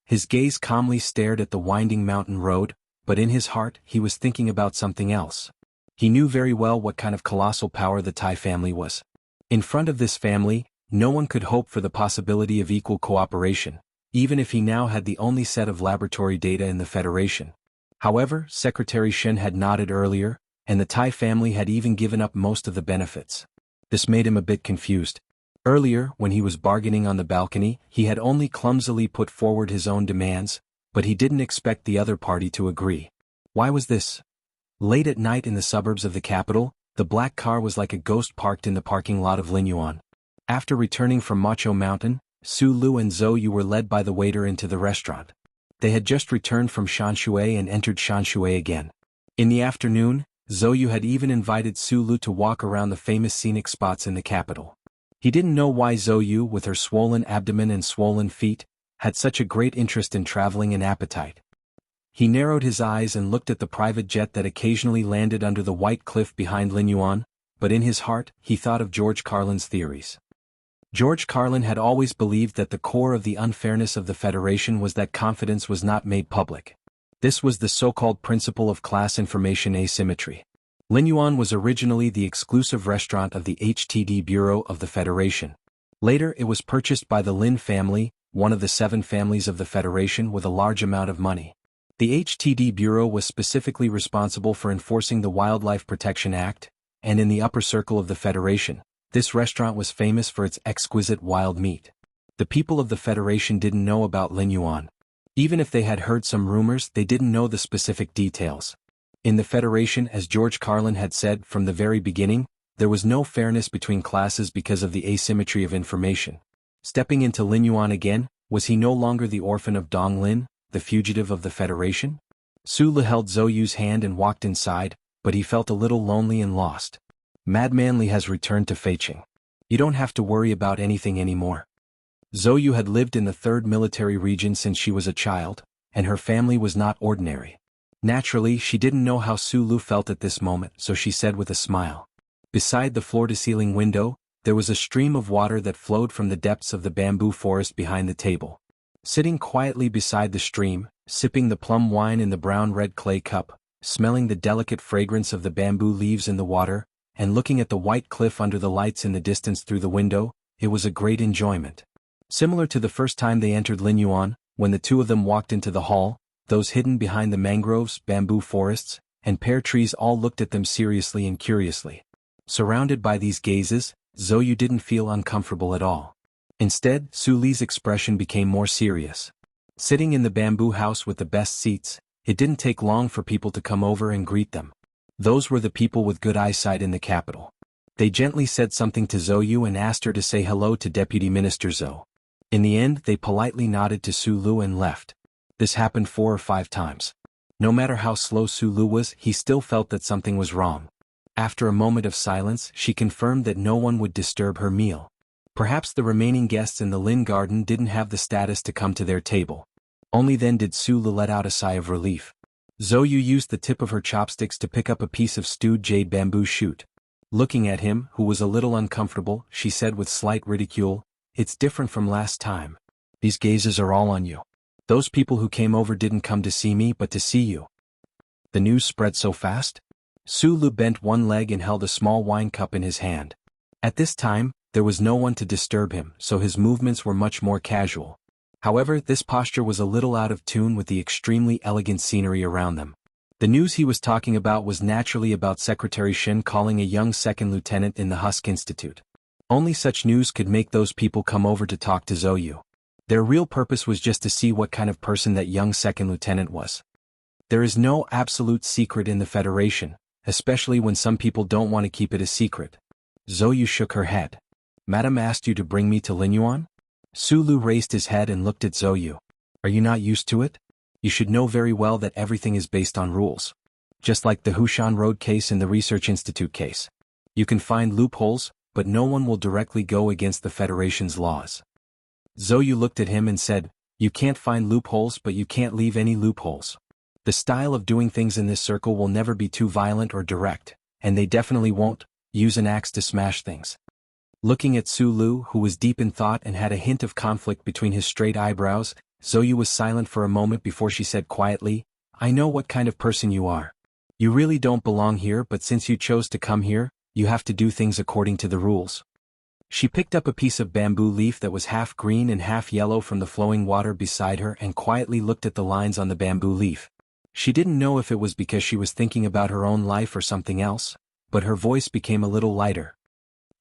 His gaze calmly stared at the winding mountain road, but in his heart he was thinking about something else. He knew very well what kind of colossal power the Thai family was. In front of this family, no one could hope for the possibility of equal cooperation, even if he now had the only set of laboratory data in the Federation. However, Secretary Shen had nodded earlier, and the Thai family had even given up most of the benefits. This made him a bit confused. Earlier, when he was bargaining on the balcony, he had only clumsily put forward his own demands, but he didn't expect the other party to agree. Why was this? Late at night in the suburbs of the capital, the black car was like a ghost parked in the parking lot of Linyuan. After returning from Macho Mountain, Su Lu and Zhou were led by the waiter into the restaurant. They had just returned from Shanshui and entered Shanshui again. In the afternoon, Zhou had even invited Su Lu to walk around the famous scenic spots in the capital. He didn't know why Zhou, with her swollen abdomen and swollen feet, had such a great interest in traveling and appetite. He narrowed his eyes and looked at the private jet that occasionally landed under the white cliff behind Linyuan, but in his heart, he thought of George Carlin's theories. George Carlin had always believed that the core of the unfairness of the Federation was that confidence was not made public. This was the so-called principle of class information asymmetry. Linyuan was originally the exclusive restaurant of the HTD Bureau of the Federation. Later it was purchased by the Lin family, one of the 7 families of the Federation with a large amount of money. The HTD Bureau was specifically responsible for enforcing the Wildlife Protection Act, and in the upper circle of the Federation, this restaurant was famous for its exquisite wild meat. The people of the Federation didn't know about Linyuan. Even if they had heard some rumors, they didn't know the specific details. In the Federation, as George Carlin had said from the very beginning, there was no fairness between classes because of the asymmetry of information. Stepping into Linyuan again, was he no longer the orphan of Dong Lin, the fugitive of the Federation? Su Lu held Zhou's hand and walked inside, but he felt a little lonely and lost. Mad Manly has returned to Feiqing. You don't have to worry about anything anymore. Zhou had lived in the 3rd military region since she was a child, and her family was not ordinary. Naturally, she didn't know how Su Lu felt at this moment, so she said with a smile. Beside the floor-to-ceiling window, there was a stream of water that flowed from the depths of the bamboo forest behind the table. Sitting quietly beside the stream, sipping the plum wine in the brown-red clay cup, smelling the delicate fragrance of the bamboo leaves in the water, and looking at the white cliff under the lights in the distance through the window, it was a great enjoyment. Similar to the first time they entered Linyuan, when the two of them walked into the hall, those hidden behind the mangroves, bamboo forests, and pear trees all looked at them seriously and curiously. Surrounded by these gazes, Zhou didn't feel uncomfortable at all. Instead, Su Li's expression became more serious. Sitting in the bamboo house with the best seats, it didn't take long for people to come over and greet them. Those were the people with good eyesight in the capital. They gently said something to Zhou and asked her to say hello to Deputy Minister Zhou. In the end, they politely nodded to Su Lu and left. This happened 4 or 5 times. No matter how slow Su Lu was, he still felt that something was wrong. After a moment of silence, she confirmed that no one would disturb her meal. Perhaps the remaining guests in the Lin garden didn't have the status to come to their table. Only then did Su Lu let out a sigh of relief. Zhou used the tip of her chopsticks to pick up a piece of stewed jade bamboo shoot. Looking at him, who was a little uncomfortable, she said with slight ridicule, "It's different from last time. These gazes are all on you. Those people who came over didn't come to see me but to see you." The news spread so fast? Su Lu bent one leg and held a small wine cup in his hand. At this time, There was no one to disturb him, so his movements were much more casual. However, this posture was a little out of tune with the extremely elegant scenery around them. The news he was talking about was naturally about Secretary Shin calling a young second lieutenant in the Husk Institute. Only such news could make those people come over to talk to Zhou. Their real purpose was just to see what kind of person that young second lieutenant was. There is no absolute secret in the Federation, especially when some people don't want to keep it a secret. Zhou shook her head. Madame asked you to bring me to Linyuan? Sulu raised his head and looked at Zhou. Are you not used to it? You should know very well that everything is based on rules. Just like the Hushan Road case and the Research Institute case. You can find loopholes, but no one will directly go against the Federation's laws. Zhou looked at him and said, you can't find loopholes but you can't leave any loopholes. The style of doing things in this circle will never be too violent or direct, and they definitely won't use an axe to smash things. Looking at Sulu, who was deep in thought and had a hint of conflict between his straight eyebrows, Zhou was silent for a moment before she said quietly, I know what kind of person you are. You really don't belong here, but since you chose to come here, you have to do things according to the rules. She picked up a piece of bamboo leaf that was half green and half yellow from the flowing water beside her and quietly looked at the lines on the bamboo leaf. She didn't know if it was because she was thinking about her own life or something else, but her voice became a little lighter.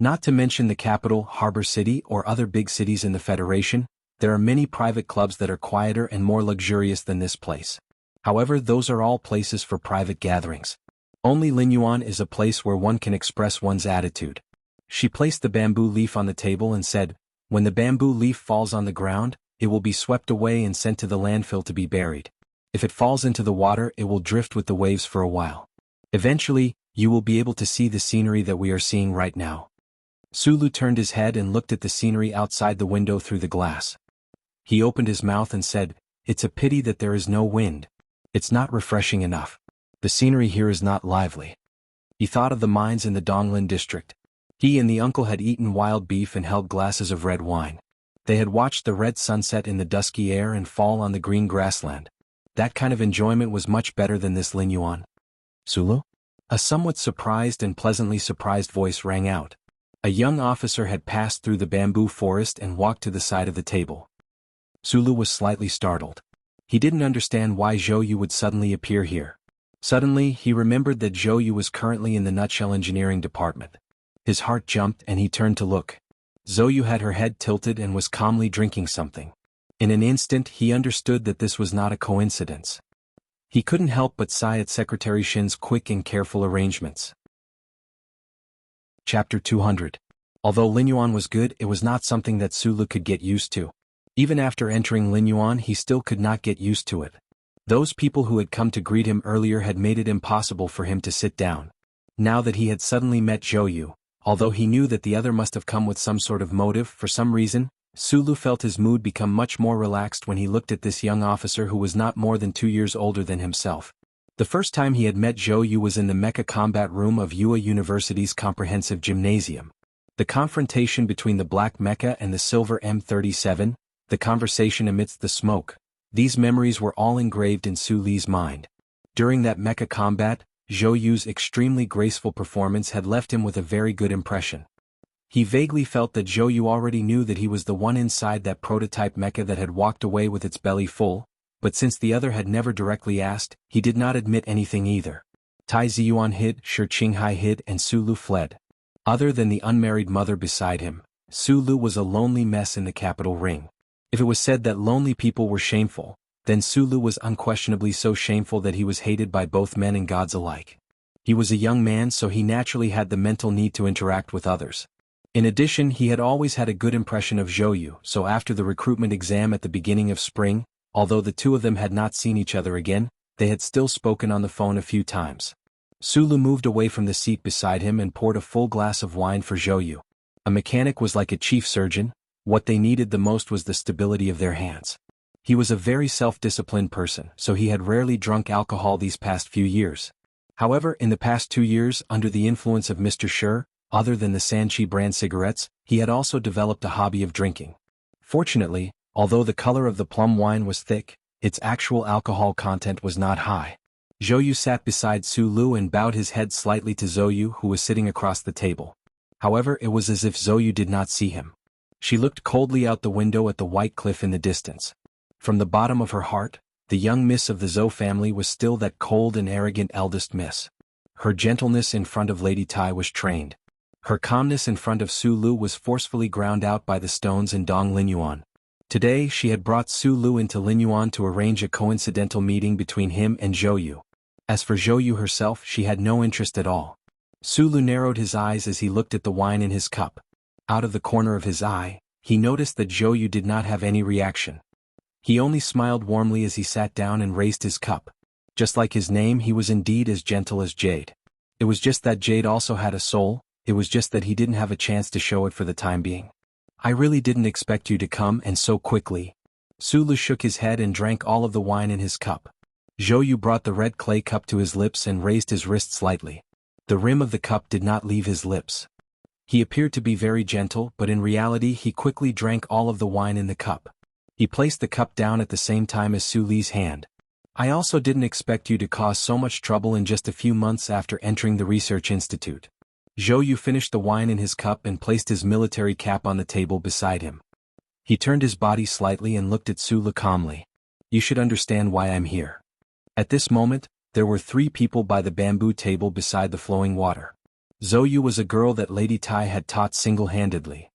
Not to mention the capital, Harbor City, or other big cities in the Federation, there are many private clubs that are quieter and more luxurious than this place. However, those are all places for private gatherings. Only Linyuan is a place where one can express one's attitude. She placed the bamboo leaf on the table and said, when the bamboo leaf falls on the ground, it will be swept away and sent to the landfill to be buried. If it falls into the water, it will drift with the waves for a while. Eventually, you will be able to see the scenery that we are seeing right now. Sulu turned his head and looked at the scenery outside the window through the glass. He opened his mouth and said, it's a pity that there is no wind. It's not refreshing enough. The scenery here is not lively. He thought of the mines in the Donglin district. He and the uncle had eaten wild beef and held glasses of red wine. They had watched the red sunset in the dusky air and fall on the green grassland. That kind of enjoyment was much better than this Linyuan. Sulu? A somewhat surprised and pleasantly surprised voice rang out. A young officer had passed through the bamboo forest and walked to the side of the table. Sulu was slightly startled. He didn't understand why Zhou would suddenly appear here. Suddenly, he remembered that Zhou was currently in the Nutshell Engineering Department. His heart jumped and he turned to look. Zhou had her head tilted and was calmly drinking something. In an instant, he understood that this was not a coincidence. He couldn't help but sigh at Secretary Shin's quick and careful arrangements. Chapter 200. Although Linyuan was good, it was not something that Sulu could get used to. Even after entering Linyuan, he still could not get used to it. Those people who had come to greet him earlier had made it impossible for him to sit down. Now that he had suddenly met Zhou, although he knew that the other must have come with some sort of motive for some reason, Sulu felt his mood become much more relaxed when he looked at this young officer who was not more than 2 years older than himself. The first time he had met Zhou was in the mecha combat room of Ua University's comprehensive gymnasium. The confrontation between the black mecha and the silver M37, the conversation amidst the smoke, these memories were all engraved in Su Li's mind. During that mecha combat, Zhou's extremely graceful performance had left him with a very good impression. He vaguely felt that Zhou already knew that he was the one inside that prototype mecha that had walked away with its belly full, but since the other had never directly asked, he did not admit anything either. Tai Ziyuan hid, Shi Qinghai hid, and Sulu fled. Other than the unmarried mother beside him, Sulu was a lonely mess in the capital ring. If it was said that lonely people were shameful, then Sulu was unquestionably so shameful that he was hated by both men and gods alike. He was a young man, so he naturally had the mental need to interact with others. In addition, he had always had a good impression of Zhou, so after the recruitment exam at the beginning of spring, although the two of them had not seen each other again, they had still spoken on the phone a few times. Sulu moved away from the seat beside him and poured a full glass of wine for Zhou. A mechanic was like a chief surgeon. What they needed the most was the stability of their hands. He was a very self-disciplined person, so he had rarely drunk alcohol these past few years. However, in the past 2 years, under the influence of Mr. Sher, other than the Sanchi brand cigarettes, he had also developed a hobby of drinking. Fortunately, although the color of the plum wine was thick, its actual alcohol content was not high. Zhou sat beside Su Lu and bowed his head slightly to Zhou, who was sitting across the table. However, it was as if Zhou did not see him. She looked coldly out the window at the white cliff in the distance. From the bottom of her heart, the young miss of the Zhou family was still that cold and arrogant eldest miss. Her gentleness in front of Lady Tai was trained. Her calmness in front of Su Lu was forcefully ground out by the stones in Dong Linyuan. Today she had brought Su Lu into Linyuan to arrange a coincidental meeting between him and Zhou Yu. As for Zhou Yu herself, she had no interest at all. Su Lu narrowed his eyes as he looked at the wine in his cup. Out of the corner of his eye, he noticed that Zhou Yu did not have any reaction. He only smiled warmly as he sat down and raised his cup. Just like his name, he was indeed as gentle as jade. It was just that jade also had a soul, it was just that he didn't have a chance to show it for the time being. I really didn't expect you to come and so quickly. Su Lu shook his head and drank all of the wine in his cup. Zhou Yu brought the red clay cup to his lips and raised his wrist slightly. The rim of the cup did not leave his lips. He appeared to be very gentle, but in reality he quickly drank all of the wine in the cup. He placed the cup down at the same time as Su Li's hand. I also didn't expect you to cause so much trouble in just a few months after entering the research institute. Zhou Yu finished the wine in his cup and placed his military cap on the table beside him. He turned his body slightly and looked at Su Lu calmly. You should understand why I'm here. At this moment, there were 3 people by the bamboo table beside the flowing water. Zhou Yu was a girl that Lady Tai had taught single-handedly.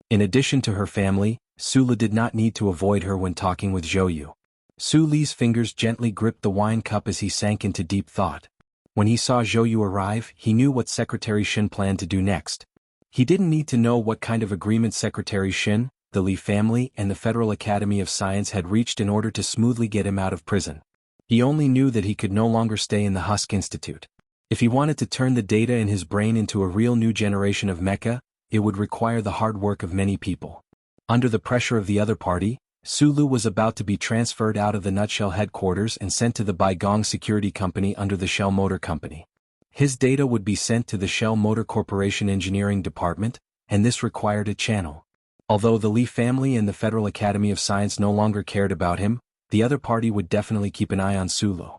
In addition to her family, Su Lu did not need to avoid her when talking with Zhou Yu. Su Li's fingers gently gripped the wine cup as he sank into deep thought. When he saw Zhou Yu arrive, he knew what Secretary Shin planned to do next. He didn't need to know what kind of agreement Secretary Shin, the Li family and the Federal Academy of Science had reached in order to smoothly get him out of prison. He only knew that he could no longer stay in the Husk Institute. If he wanted to turn the data in his brain into a real new generation of mecha, it would require the hard work of many people. Under the pressure of the other party, Su Lu was about to be transferred out of the Nutshell headquarters and sent to the Baigong Security Company under the Shell Motor Company. His data would be sent to the Shell Motor Corporation Engineering Department, and this required a channel. Although the Li family and the Federal Academy of Science no longer cared about him, the other party would definitely keep an eye on Su Lu.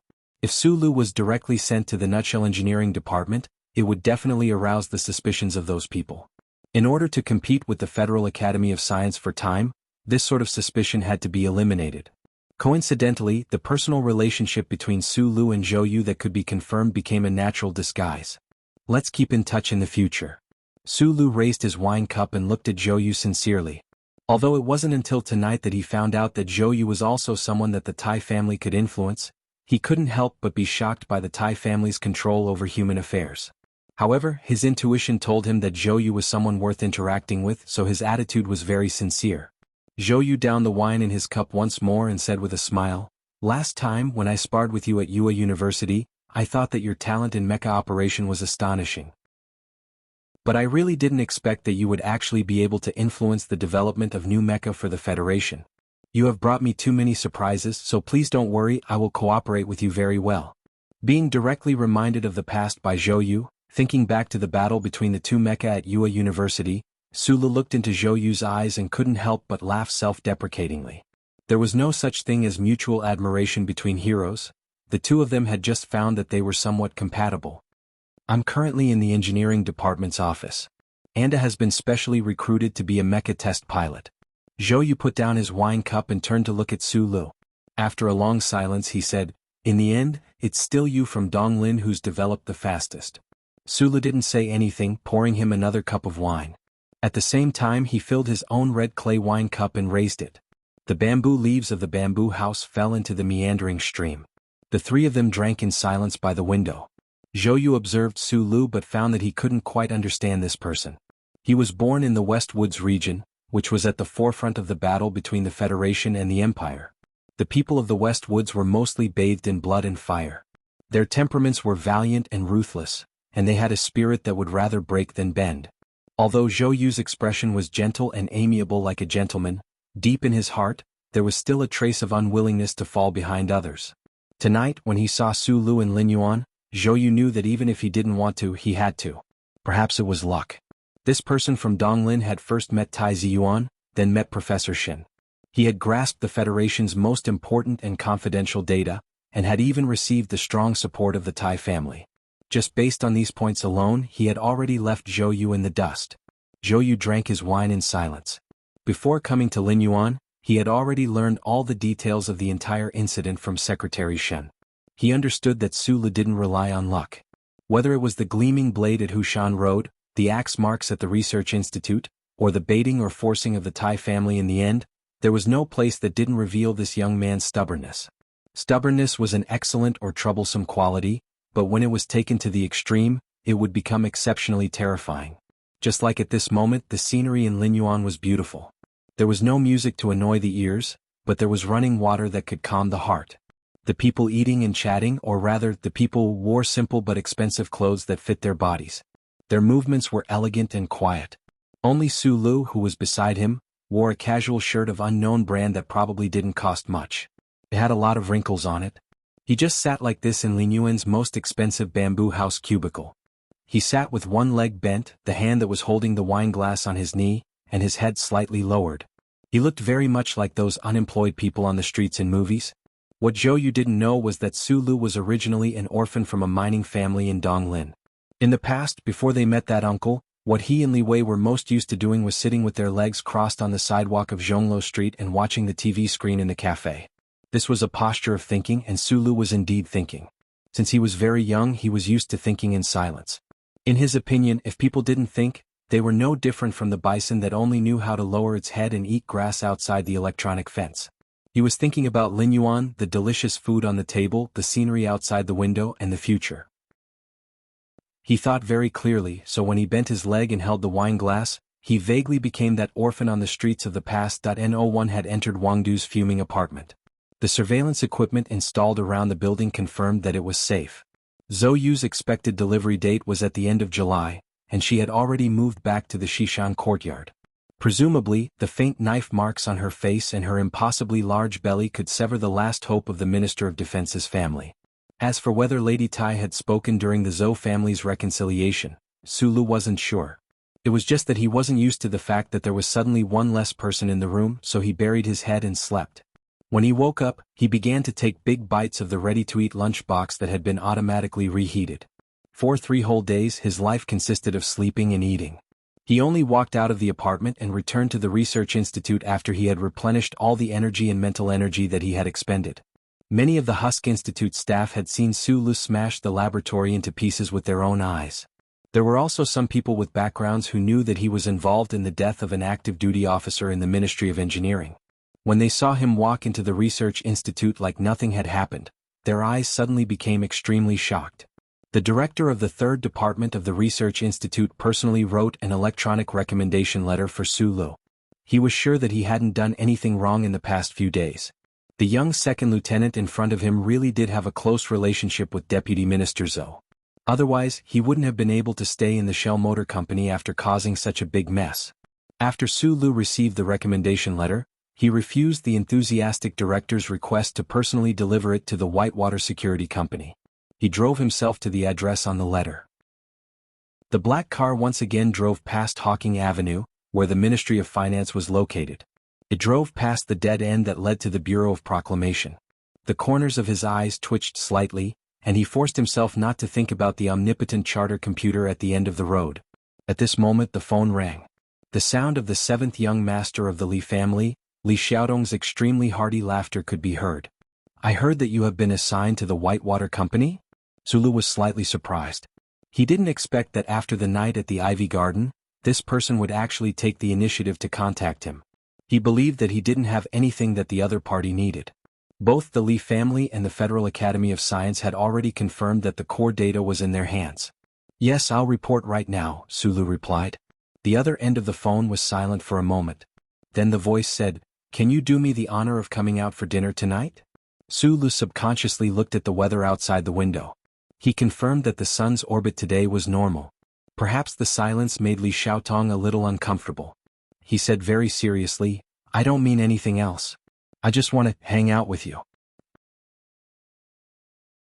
If Su Lu was directly sent to the Nutshell Engineering Department, it would definitely arouse the suspicions of those people. In order to compete with the Federal Academy of Science for time, this sort of suspicion had to be eliminated. Coincidentally, the personal relationship between Su Lu and Zhou Yu that could be confirmed became a natural disguise. Let's keep in touch in the future. Su Lu raised his wine cup and looked at Zhou Yu sincerely. Although it wasn't until tonight that he found out that Zhou Yu was also someone that the Tai family could influence, he couldn't help but be shocked by the Tai family's control over human affairs. However, his intuition told him that Zhou Yu was someone worth interacting with, so his attitude was very sincere. Zhou Yu downed the wine in his cup once more and said with a smile, "Last time when I sparred with you at Yue University, I thought that your talent in mecha operation was astonishing. But I really didn't expect that you would actually be able to influence the development of new mecha for the Federation. You have brought me too many surprises, so please don't worry, I will cooperate with you very well." Being directly reminded of the past by Zhou Yu, thinking back to the battle between the two mecha at Yue University, Su Lu looked into Zhou Yu's eyes and couldn't help but laugh self-deprecatingly. There was no such thing as mutual admiration between heroes. The two of them had just found that they were somewhat compatible. I'm currently in the engineering department's office. Anda has been specially recruited to be a mecha test pilot. Zhou Yu put down his wine cup and turned to look at Su Lu. After a long silence he said, "In the end, it's still you from Donglin who's developed the fastest." Su Lu didn't say anything, pouring him another cup of wine. At the same time he filled his own red clay wine cup and raised it. The bamboo leaves of the bamboo house fell into the meandering stream. The three of them drank in silence by the window. Zhou Yu observed Su Lu but found that he couldn't quite understand this person. He was born in the West Woods region, which was at the forefront of the battle between the Federation and the Empire. The people of the West Woods were mostly bathed in blood and fire. Their temperaments were valiant and ruthless, and they had a spirit that would rather break than bend. Although Zhou Yu's expression was gentle and amiable like a gentleman, deep in his heart, there was still a trace of unwillingness to fall behind others. Tonight, when he saw Su Lu and Lin Yuan, Zhou Yu knew that even if he didn't want to, he had to. Perhaps it was luck. This person from Donglin had first met Tai Ziyuan, then met Professor Shin. He had grasped the Federation's most important and confidential data, and had even received the strong support of the Tai family. Just based on these points alone, he had already left Zhou Yu in the dust. Zhou Yu drank his wine in silence. Before coming to Lin Yuan, he had already learned all the details of the entire incident from Secretary Shen. He understood that Su Le didn't rely on luck. Whether it was the gleaming blade at Hushan Road, the axe marks at the Research Institute, or the baiting or forcing of the Tai family in the end, there was no place that didn't reveal this young man's stubbornness. Stubbornness was an excellent or troublesome quality, but when it was taken to the extreme, it would become exceptionally terrifying. Just like at this moment, the scenery in Linyuan was beautiful. There was no music to annoy the ears, but there was running water that could calm the heart. The people eating and chatting, or rather, the people wore simple but expensive clothes that fit their bodies. Their movements were elegant and quiet. Only Su Lu, who was beside him, wore a casual shirt of unknown brand that probably didn't cost much. It had a lot of wrinkles on it. He just sat like this in Lin Yuan's most expensive bamboo house cubicle. He sat with one leg bent, the hand that was holding the wine glass on his knee, and his head slightly lowered. He looked very much like those unemployed people on the streets in movies. What Zhou Yu didn't know was that Su Lu was originally an orphan from a mining family in Donglin. In the past, before they met that uncle, what he and Li Wei were most used to doing was sitting with their legs crossed on the sidewalk of Zhonglo Street and watching the TV screen in the cafe. This was a posture of thinking, and Su Lu was indeed thinking. Since he was very young, he was used to thinking in silence. In his opinion, if people didn't think, they were no different from the bison that only knew how to lower its head and eat grass outside the electronic fence. He was thinking about Lin Yuan, the delicious food on the table, the scenery outside the window, and the future. He thought very clearly, so when he bent his leg and held the wine glass, he vaguely became that orphan on the streets of the past. No one had entered Wang Du's fuming apartment. The surveillance equipment installed around the building confirmed that it was safe. Zhou Yu's expected delivery date was at the end of July, and she had already moved back to the Shishan courtyard. Presumably, the faint knife marks on her face and her impossibly large belly could sever the last hope of the Minister of Defense's family. As for whether Lady Tai had spoken during the Zhou family's reconciliation, Su Lu wasn't sure. It was just that he wasn't used to the fact that there was suddenly one less person in the room, so he buried his head and slept. When he woke up, he began to take big bites of the ready-to-eat lunchbox that had been automatically reheated. For 3 whole days, his life consisted of sleeping and eating. He only walked out of the apartment and returned to the Research Institute after he had replenished all the energy and mental energy that he had expended. Many of the Husk Institute staff had seen Su Lu smash the laboratory into pieces with their own eyes. There were also some people with backgrounds who knew that he was involved in the death of an active duty officer in the Ministry of Engineering. When they saw him walk into the Research Institute like nothing had happened, their eyes suddenly became extremely shocked. The director of the 3rd Department of the Research Institute personally wrote an electronic recommendation letter for Su Lu. He was sure that he hadn't done anything wrong in the past few days. The young second lieutenant in front of him really did have a close relationship with Deputy Minister Zhou. Otherwise, he wouldn't have been able to stay in the Shell Motor Company after causing such a big mess. After Su Lu received the recommendation letter, he refused the enthusiastic director's request to personally deliver it to the Whitewater Security Company. He drove himself to the address on the letter. The black car once again drove past Hawking Avenue, where the Ministry of Finance was located. It drove past the dead end that led to the Bureau of Proclamation. The corners of his eyes twitched slightly, and he forced himself not to think about the omnipotent charter computer at the end of the road. At this moment the phone rang. The sound of the 7th young master of the Li family, Li Xiaodong's extremely hearty laughter could be heard. "I heard that you have been assigned to the Whitewater Company?" Su Lu was slightly surprised. He didn't expect that after the night at the Ivy Garden, this person would actually take the initiative to contact him. He believed that he didn't have anything that the other party needed. Both the Li family and the Federal Academy of Science had already confirmed that the core data was in their hands. "Yes, I'll report right now," Su Lu replied. The other end of the phone was silent for a moment. Then the voice said, "Can you do me the honor of coming out for dinner tonight?" Su Lu subconsciously looked at the weather outside the window. He confirmed that the sun's orbit today was normal. Perhaps the silence made Li Xiaotong a little uncomfortable. He said very seriously, "I don't mean anything else. I just want to hang out with you."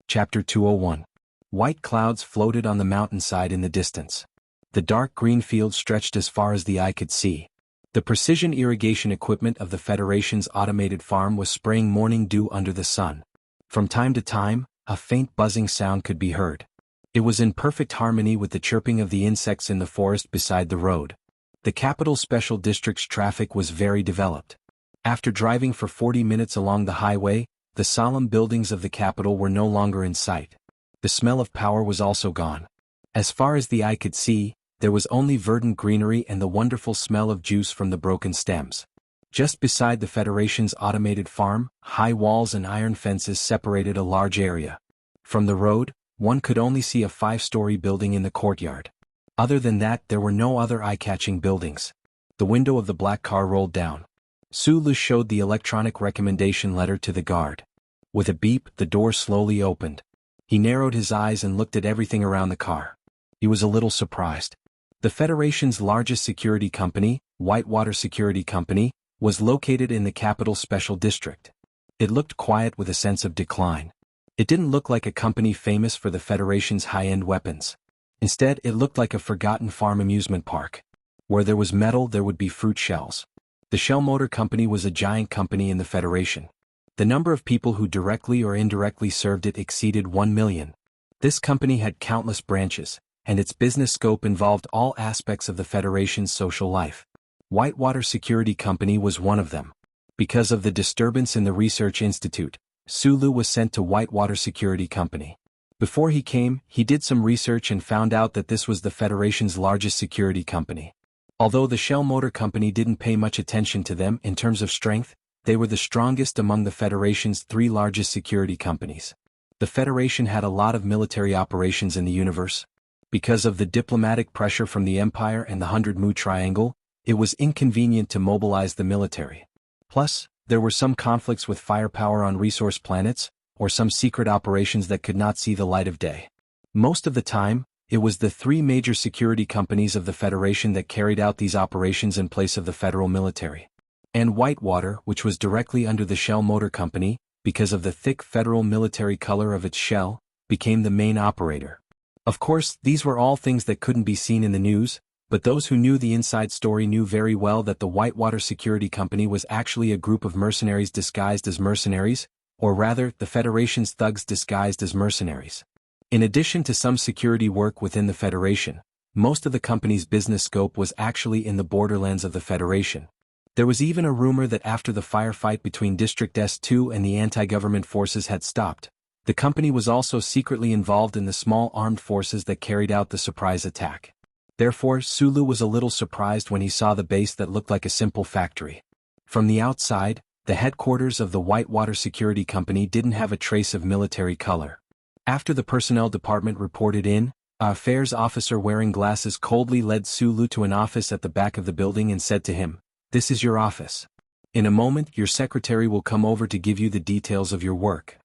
Chapter 201. White clouds floated on the mountainside in the distance. The dark green field stretched as far as the eye could see. The precision irrigation equipment of the Federation's automated farm was spraying morning dew under the sun. From time to time, a faint buzzing sound could be heard. It was in perfect harmony with the chirping of the insects in the forest beside the road. The capital special district's traffic was very developed. After driving for 40 minutes along the highway, the solemn buildings of the capital were no longer in sight. The smell of power was also gone. As far as the eye could see, there was only verdant greenery and the wonderful smell of juice from the broken stems. Just beside the Federation's automated farm, high walls and iron fences separated a large area. From the road, one could only see a 5-story building in the courtyard. Other than that, there were no other eye-catching buildings. The window of the black car rolled down. Sulu showed the electronic recommendation letter to the guard. With a beep, the door slowly opened. He narrowed his eyes and looked at everything around the car. He was a little surprised. The Federation's largest security company, Whitewater Security Company, was located in the capital special district. It looked quiet with a sense of decline. It didn't look like a company famous for the Federation's high-end weapons. Instead, it looked like a forgotten farm amusement park. Where there was metal, there would be fruit shells. The Shell Motor Company was a giant company in the Federation. The number of people who directly or indirectly served it exceeded 1 million. This company had countless branches, and its business scope involved all aspects of the Federation's social life. Whitewater Security Company was one of them. Because of the disturbance in the research institute, Sulu was sent to Whitewater Security Company. Before he came, he did some research and found out that this was the Federation's largest security company. Although the Shell Motor Company didn't pay much attention to them in terms of strength, they were the strongest among the Federation's 3 largest security companies. The Federation had a lot of military operations in the universe. Because of the diplomatic pressure from the Empire and the 100 Mu Triangle, it was inconvenient to mobilize the military. Plus, there were some conflicts with firepower on resource planets, or some secret operations that could not see the light of day. Most of the time, it was the 3 major security companies of the Federation that carried out these operations in place of the federal military. And Whitewater, which was directly under the Shell Motor Company, because of the thick federal military color of its shell, became the main operator. Of course, these were all things that couldn't be seen in the news, but those who knew the inside story knew very well that the Whitewater Security Company was actually a group of mercenaries disguised as mercenaries, or rather, the Federation's thugs disguised as mercenaries. In addition to some security work within the Federation, most of the company's business scope was actually in the borderlands of the Federation. There was even a rumor that after the firefight between District S2 and the anti-government forces had stopped, the company was also secretly involved in the small armed forces that carried out the surprise attack. Therefore, Sulu was a little surprised when he saw the base that looked like a simple factory. From the outside, the headquarters of the Whitewater Security Company didn't have a trace of military color. After the personnel department reported in, an affairs officer wearing glasses coldly led Sulu to an office at the back of the building and said to him, "This is your office. In a moment, your secretary will come over to give you the details of your work."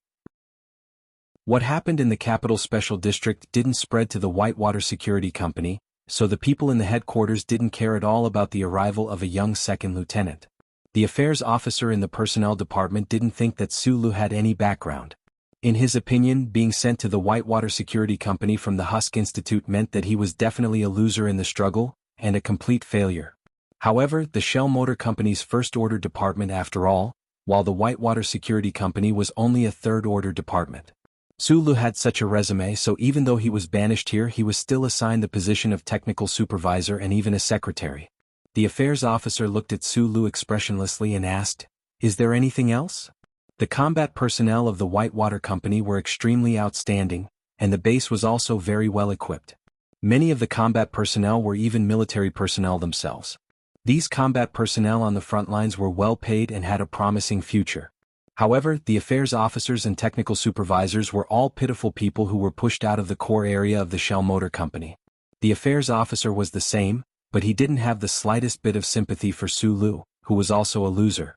What happened in the Capital Special District didn't spread to the Whitewater Security Company, so the people in the headquarters didn't care at all about the arrival of a young second lieutenant. The affairs officer in the personnel department didn't think that Sulu had any background. In his opinion, being sent to the Whitewater Security Company from the Husk Institute meant that he was definitely a loser in the struggle, and a complete failure. However, the Shell Motor Company's first-order department after all, while the Whitewater Security Company was only a third-order department. Sulu had such a resume, so even though he was banished here, he was still assigned the position of technical supervisor and even a secretary. The affairs officer looked at Sulu expressionlessly and asked, "Is there anything else?" The combat personnel of the Whitewater Company were extremely outstanding, and the base was also very well equipped. Many of the combat personnel were even military personnel themselves. These combat personnel on the front lines were well paid and had a promising future. However, the affairs officers and technical supervisors were all pitiful people who were pushed out of the core area of the Shell Motor Company. The affairs officer was the same, but he didn't have the slightest bit of sympathy for Sulu, who was also a loser.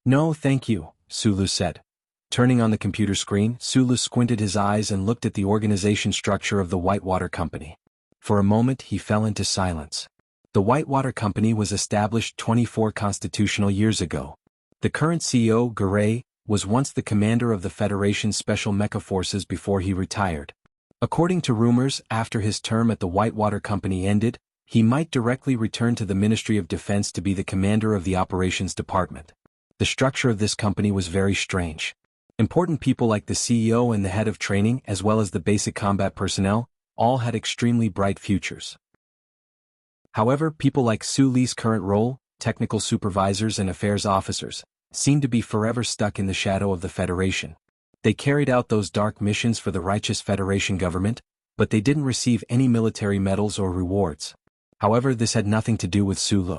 "No, thank you," Sulu said. Turning on the computer screen, Sulu squinted his eyes and looked at the organization structure of the Whitewater Company. For a moment he fell into silence. The Whitewater Company was established 24 constitutional years ago. The current CEO, Garay, was once the commander of the Federation's Special Mecha Forces before he retired. According to rumors, after his term at the Whitewater Company ended, he might directly return to the Ministry of Defense to be the commander of the Operations Department. The structure of this company was very strange. Important people like the CEO and the head of training, as well as the basic combat personnel, all had extremely bright futures. However, people like Su Li's current role, technical supervisors and affairs officers, seemed to be forever stuck in the shadow of the Federation. They carried out those dark missions for the righteous Federation government, but they didn't receive any military medals or rewards. However, this had nothing to do with Su Li.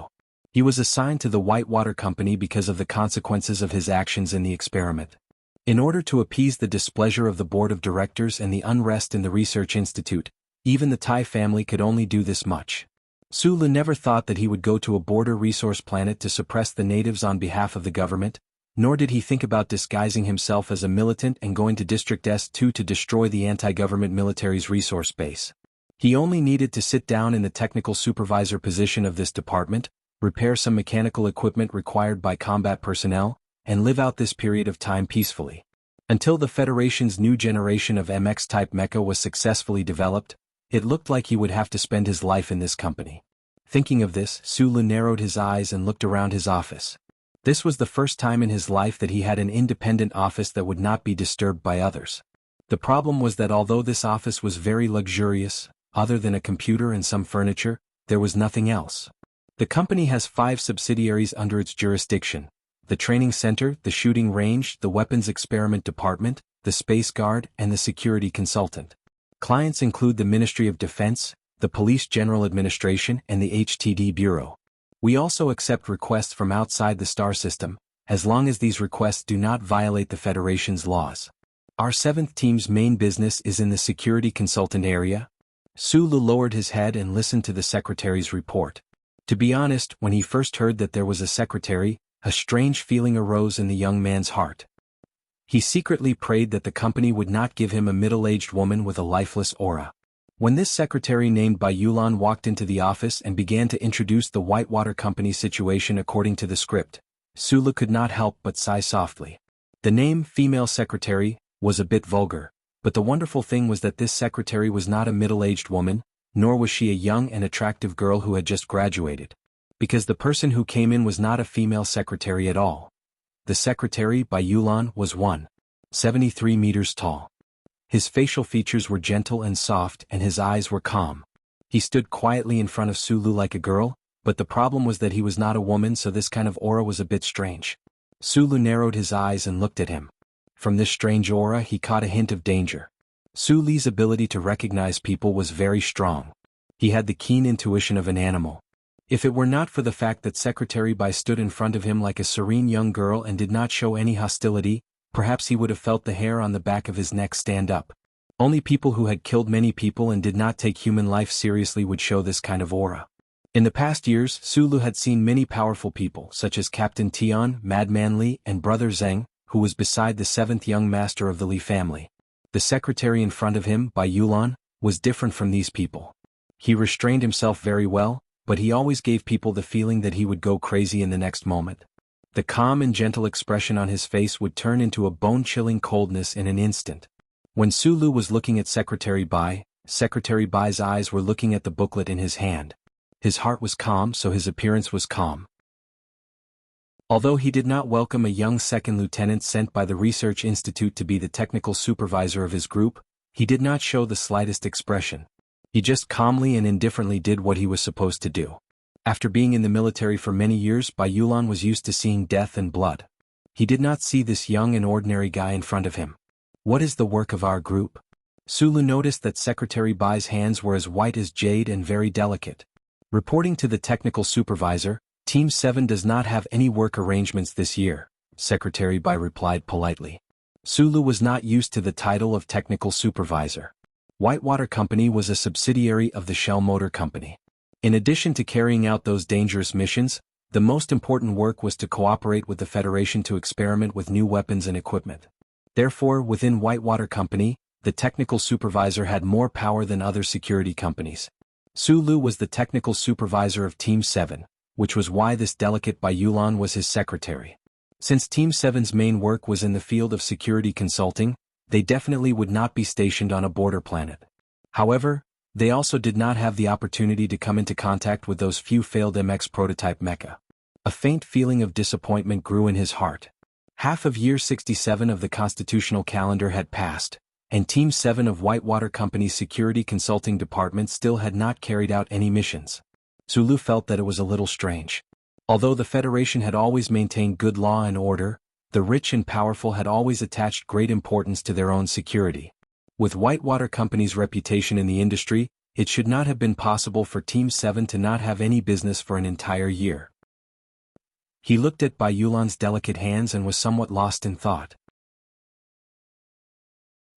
He was assigned to the Whitewater Company because of the consequences of his actions in the experiment. In order to appease the displeasure of the board of directors and the unrest in the research institute, even the Tai family could only do this much. Su Li never thought that he would go to a border resource planet to suppress the natives on behalf of the government, nor did he think about disguising himself as a militant and going to District S2 to destroy the anti-government military's resource base. He only needed to sit down in the technical supervisor position of this department, repair some mechanical equipment required by combat personnel, and live out this period of time peacefully. Until the Federation's new generation of MX-type mecha was successfully developed, it looked like he would have to spend his life in this company. Thinking of this, Su Li narrowed his eyes and looked around his office. This was the first time in his life that he had an independent office that would not be disturbed by others. The problem was that although this office was very luxurious, other than a computer and some furniture, there was nothing else. The company has 5 subsidiaries under its jurisdiction: the training center, the shooting range, the weapons experiment department, the space guard, and the security consultant. Clients include the Ministry of Defense, the Police General Administration, and the HTD Bureau. We also accept requests from outside the star system, as long as these requests do not violate the Federation's laws. Our 7th team's main business is in the security consultant area. Su Li lowered his head and listened to the secretary's report. To be honest, when he first heard that there was a secretary, a strange feeling arose in the young man's heart. He secretly prayed that the company would not give him a middle-aged woman with a lifeless aura. When this secretary named Bai Yulan walked into the office and began to introduce the Whitewater Company's situation according to the script, Su Li could not help but sigh softly. The name, female secretary, was a bit vulgar, but the wonderful thing was that this secretary was not a middle-aged woman, nor was she a young and attractive girl who had just graduated. Because the person who came in was not a female secretary at all. The secretary, Bai Yulan, was 1.73 meters tall. His facial features were gentle and soft and his eyes were calm. He stood quietly in front of Su Li like a girl, but the problem was that he was not a woman, so this kind of aura was a bit strange. Su Li narrowed his eyes and looked at him. From this strange aura he caught a hint of danger. Su Li's ability to recognize people was very strong. He had the keen intuition of an animal. If it were not for the fact that Secretary Bai stood in front of him like a serene young girl and did not show any hostility, perhaps he would have felt the hair on the back of his neck stand up. Only people who had killed many people and did not take human life seriously would show this kind of aura. In the past years, Su Li had seen many powerful people such as Captain Tian, Madman Li, and Brother Zheng, who was beside the 7th young master of the Li family. The secretary in front of him, Bai Yulan, was different from these people. He restrained himself very well, but he always gave people the feeling that he would go crazy in the next moment. The calm and gentle expression on his face would turn into a bone-chilling coldness in an instant. When Su Li was looking at Secretary Bai's eyes were looking at the booklet in his hand. His heart was calm, so his appearance was calm. Although he did not welcome a young second lieutenant sent by the Research Institute to be the technical supervisor of his group, he did not show the slightest expression. He just calmly and indifferently did what he was supposed to do. After being in the military for many years, Bai Yulan was used to seeing death and blood. He did not see this young and ordinary guy in front of him. What is the work of our group? Su Li noticed that Secretary Bai's hands were as white as jade and very delicate. Reporting to the technical supervisor, Team 7 does not have any work arrangements this year, Secretary Bai replied politely. Su Li was not used to the title of technical supervisor. Whitewater Company was a subsidiary of the Shell Motor Company. In addition to carrying out those dangerous missions, the most important work was to cooperate with the Federation to experiment with new weapons and equipment. Therefore, within Whitewater Company, the technical supervisor had more power than other security companies. Su Li was the technical supervisor of Team 7, which was why this delicate Bai Yulan was his secretary. Since Team 7's main work was in the field of security consulting, they definitely would not be stationed on a border planet. However, they also did not have the opportunity to come into contact with those few failed MX prototype mecha. A faint feeling of disappointment grew in his heart. Half of year 67 of the constitutional calendar had passed, and Team 7 of Whitewater Company's security consulting department still had not carried out any missions. Sulu felt that it was a little strange. Although the Federation had always maintained good law and order, the rich and powerful had always attached great importance to their own security. With Whitewater Company's reputation in the industry, it should not have been possible for Team 7 to not have any business for an entire year. He looked at Bai Yulan's delicate hands and was somewhat lost in thought.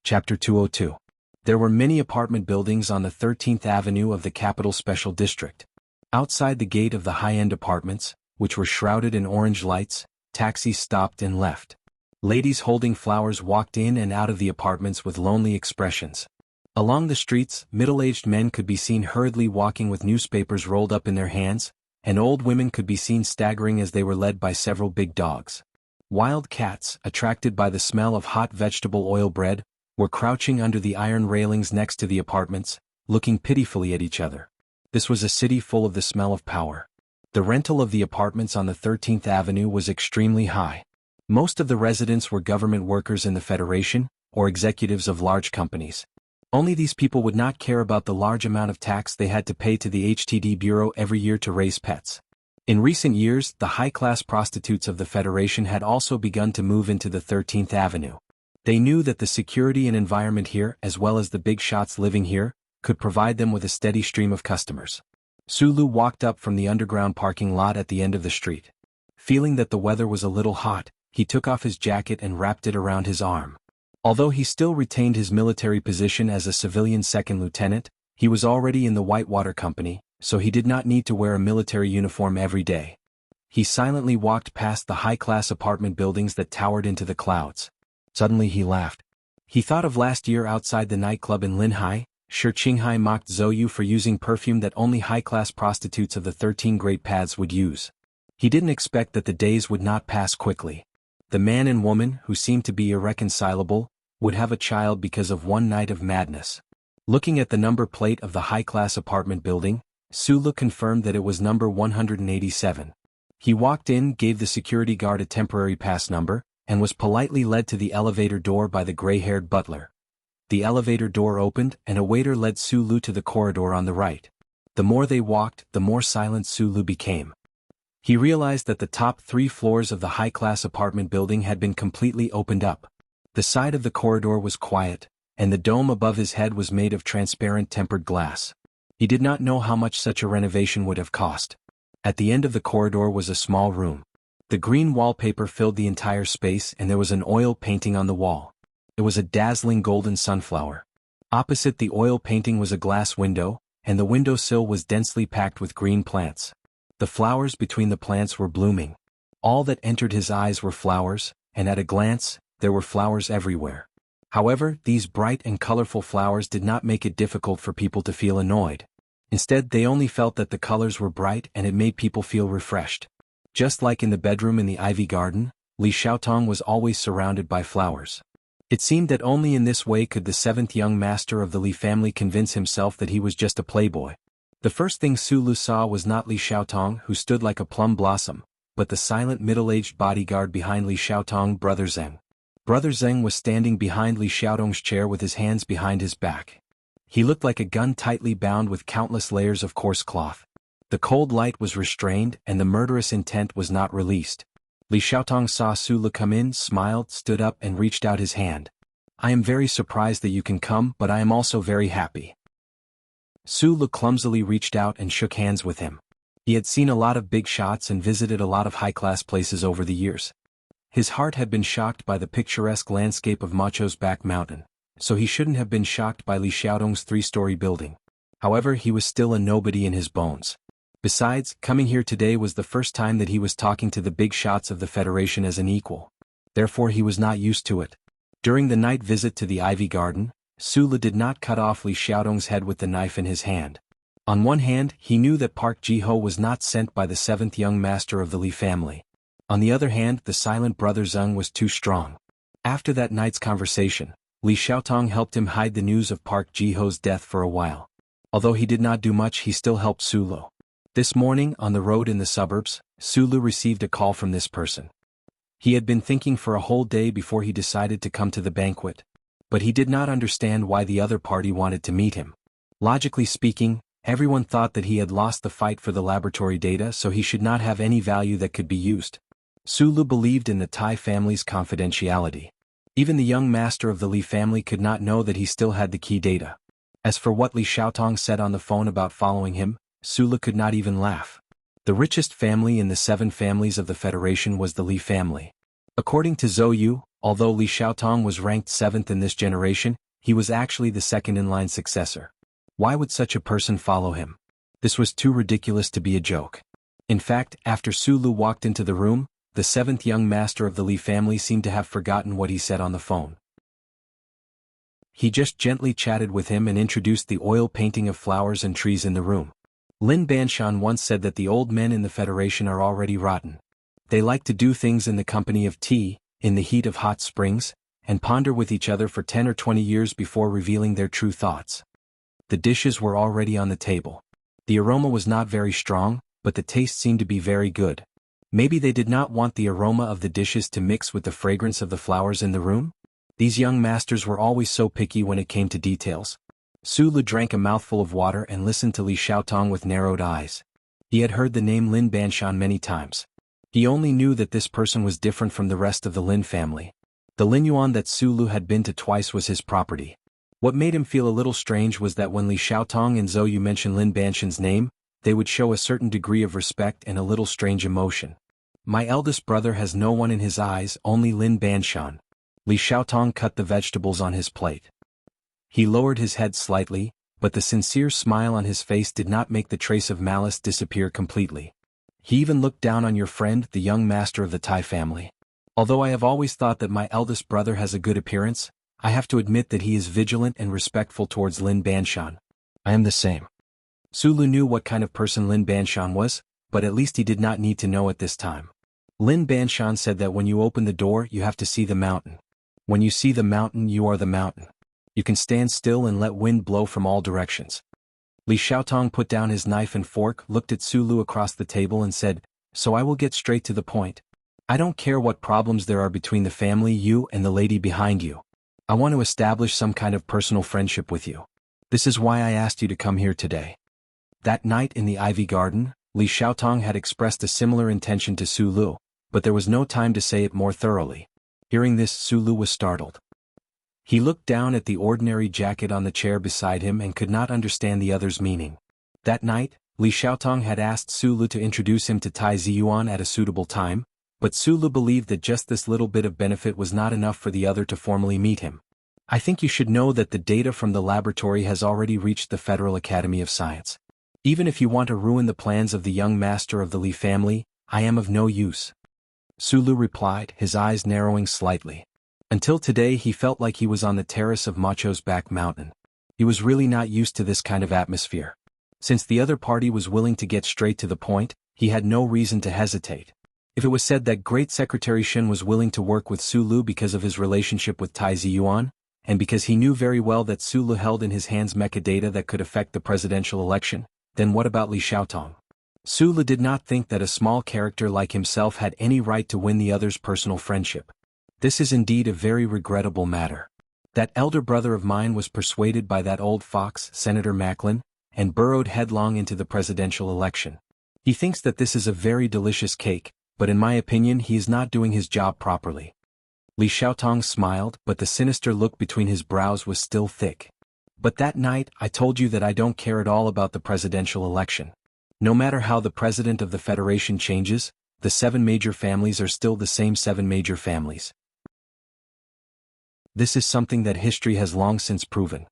Chapter 202. There were many apartment buildings on the 13th Avenue of the Capital Special District. Outside the gate of the high-end apartments, which were shrouded in orange lights, taxis stopped and left. Ladies holding flowers walked in and out of the apartments with lonely expressions. Along the streets, middle-aged men could be seen hurriedly walking with newspapers rolled up in their hands, and old women could be seen staggering as they were led by several big dogs. Wild cats, attracted by the smell of hot vegetable oil bread, were crouching under the iron railings next to the apartments, looking pitifully at each other. This was a city full of the smell of power. The rental of the apartments on the 13th Avenue was extremely high. Most of the residents were government workers in the Federation, or executives of large companies. Only these people would not care about the large amount of tax they had to pay to the HTD Bureau every year to raise pets. In recent years, the high-class prostitutes of the Federation had also begun to move into the 13th Avenue. They knew that the security and environment here, as well as the big shots living here, could provide them with a steady stream of customers. Sulu walked up from the underground parking lot at the end of the street. Feeling that the weather was a little hot, he took off his jacket and wrapped it around his arm. Although he still retained his military position as a civilian second lieutenant, he was already in the Whitewater Company, so he did not need to wear a military uniform every day. He silently walked past the high-class apartment buildings that towered into the clouds. Suddenly he laughed. He thought of last year outside the nightclub in Linhai. Sure, Qinghai mocked Zhou for using perfume that only high-class prostitutes of the 13 Great Paths would use. He didn't expect that the days would not pass quickly. The man and woman, who seemed to be irreconcilable, would have a child because of one night of madness. Looking at the number plate of the high-class apartment building, Sulu confirmed that it was number 187. He walked in, gave the security guard a temporary pass number, and was politely led to the elevator door by the gray-haired butler. The elevator door opened, and a waiter led Sulu to the corridor on the right. The more they walked, the more silent Sulu became. He realized that the top 3 floors of the high-class apartment building had been completely opened up. The side of the corridor was quiet, and the dome above his head was made of transparent tempered glass. He did not know how much such a renovation would have cost. At the end of the corridor was a small room. The green wallpaper filled the entire space, and there was an oil painting on the wall. It was a dazzling golden sunflower. Opposite the oil painting was a glass window, and the windowsill was densely packed with green plants. The flowers between the plants were blooming. All that entered his eyes were flowers, and at a glance, there were flowers everywhere. However, these bright and colorful flowers did not make it difficult for people to feel annoyed. Instead, they only felt that the colors were bright and it made people feel refreshed. Just like in the bedroom in the ivy garden, Li Xiaotong was always surrounded by flowers. It seemed that only in this way could the 7th young master of the Li family convince himself that he was just a playboy. The first thing Sulu saw was not Li Xiaotong, who stood like a plum blossom, but the silent middle-aged bodyguard behind Li Xiaotong, Brother Zheng. Brother Zheng was standing behind Li Xiaotong's chair with his hands behind his back. He looked like a gun tightly bound with countless layers of coarse cloth. The cold light was restrained and the murderous intent was not released. Li Xiaotong saw Sulu come in, smiled, stood up and reached out his hand. "I am very surprised that you can come, but I am also very happy." Sulu clumsily reached out and shook hands with him. He had seen a lot of big shots and visited a lot of high-class places over the years. His heart had been shocked by the picturesque landscape of Macho's Back Mountain, so he shouldn't have been shocked by Li Xiaotong's 3-story building. However, he was still a nobody in his bones. Besides, coming here today was the first time that he was talking to the big shots of the Federation as an equal. Therefore he was not used to it. During the night visit to the Ivy Garden, Sulu did not cut off Li Xiaotong's head with the knife in his hand. On one hand, he knew that Park Ji-ho was not sent by the 7th young master of the Li family. On the other hand, the silent Brother Zheng was too strong. After that night's conversation, Li Xiaotong helped him hide the news of Park Ji-ho's death for a while. Although he did not do much, he still helped Sulu. This morning, on the road in the suburbs, Sulu received a call from this person. He had been thinking for a whole day before he decided to come to the banquet. but he did not understand why the other party wanted to meet him. Logically speaking, everyone thought that he had lost the fight for the laboratory data, so he should not have any value that could be used. Sulu believed in the Tai family's confidentiality. Even the young master of the Li family could not know that he still had the key data. As for what Li Xiaotong said on the phone about following him, Sulu could not even laugh. The richest family in the 7 families of the Federation was the Li family. According to Zhou Yu, although Li Xiaotong was ranked 7th in this generation, he was actually the second-in-line successor. Why would such a person follow him? This was too ridiculous to be a joke. In fact, after Sulu walked into the room, the 7th young master of the Li family seemed to have forgotten what he said on the phone. He just gently chatted with him and introduced the oil painting of flowers and trees in the room. Lin Banshan once said that the old men in the Federation are already rotten. They like to do things in the company of tea, in the heat of hot springs, and ponder with each other for 10 or 20 years before revealing their true thoughts. The dishes were already on the table. The aroma was not very strong, but the taste seemed to be very good. Maybe they did not want the aroma of the dishes to mix with the fragrance of the flowers in the room? These young masters were always so picky when it came to details. Sulu drank a mouthful of water and listened to Li Xiaotong with narrowed eyes. He had heard the name Lin Banshan many times. He only knew that this person was different from the rest of the Lin family. The Lin Yuan that Sulu had been to twice was his property. What made him feel a little strange was that when Li Xiaotong and Zhou Yu mentioned Lin Banshan's name, they would show a certain degree of respect and a little strange emotion. My eldest brother has no one in his eyes, only Lin Banshan. Li Xiaotong cut the vegetables on his plate. He lowered his head slightly, but the sincere smile on his face did not make the trace of malice disappear completely. He even looked down on your friend, the young master of the Tai family. Although I have always thought that my eldest brother has a good appearance, I have to admit that he is vigilant and respectful towards Lin Banshan. I am the same. Sulu knew what kind of person Lin Banshan was, but at least he did not need to know at this time. Lin Banshan said that when you open the door you have to see the mountain. When you see the mountain you are the mountain. You can stand still and let wind blow from all directions. Li Xiaotong put down his knife and fork, looked at Sulu across the table and said, "So I will get straight to the point. I don't care what problems there are between the family, you and the lady behind you. I want to establish some kind of personal friendship with you. This is why I asked you to come here today." That night in the Ivy Garden, Li Xiaotong had expressed a similar intention to Sulu, but there was no time to say it more thoroughly. Hearing this, Sulu was startled. He looked down at the ordinary jacket on the chair beside him and could not understand the other's meaning. That night, Li Xiaotong had asked Sulu to introduce him to Tai Ziyuan at a suitable time, but Sulu believed that just this little bit of benefit was not enough for the other to formally meet him. "I think you should know that the data from the laboratory has already reached the Federal Academy of Science. Even if you want to ruin the plans of the young master of the Li family, I am of no use." Sulu replied, his eyes narrowing slightly. Until today he felt like he was on the terrace of Macho's back mountain. He was really not used to this kind of atmosphere. Since the other party was willing to get straight to the point, he had no reason to hesitate. If it was said that Great Secretary Shen was willing to work with Sulu because of his relationship with Tai Ziyuan, and because he knew very well that Sulu held in his hands mecha data that could affect the presidential election, then what about Li Xiaotong? Sulu did not think that a small character like himself had any right to win the other's personal friendship. This is indeed a very regrettable matter. That elder brother of mine was persuaded by that old fox, Senator Macklin, and burrowed headlong into the presidential election. He thinks that this is a very delicious cake, but in my opinion he is not doing his job properly. Li Xiaotong smiled, but the sinister look between his brows was still thick. But that night I told you that I don't care at all about the presidential election. No matter how the president of the Federation changes, the 7 major families are still the same 7 major families. This is something that history has long since proven.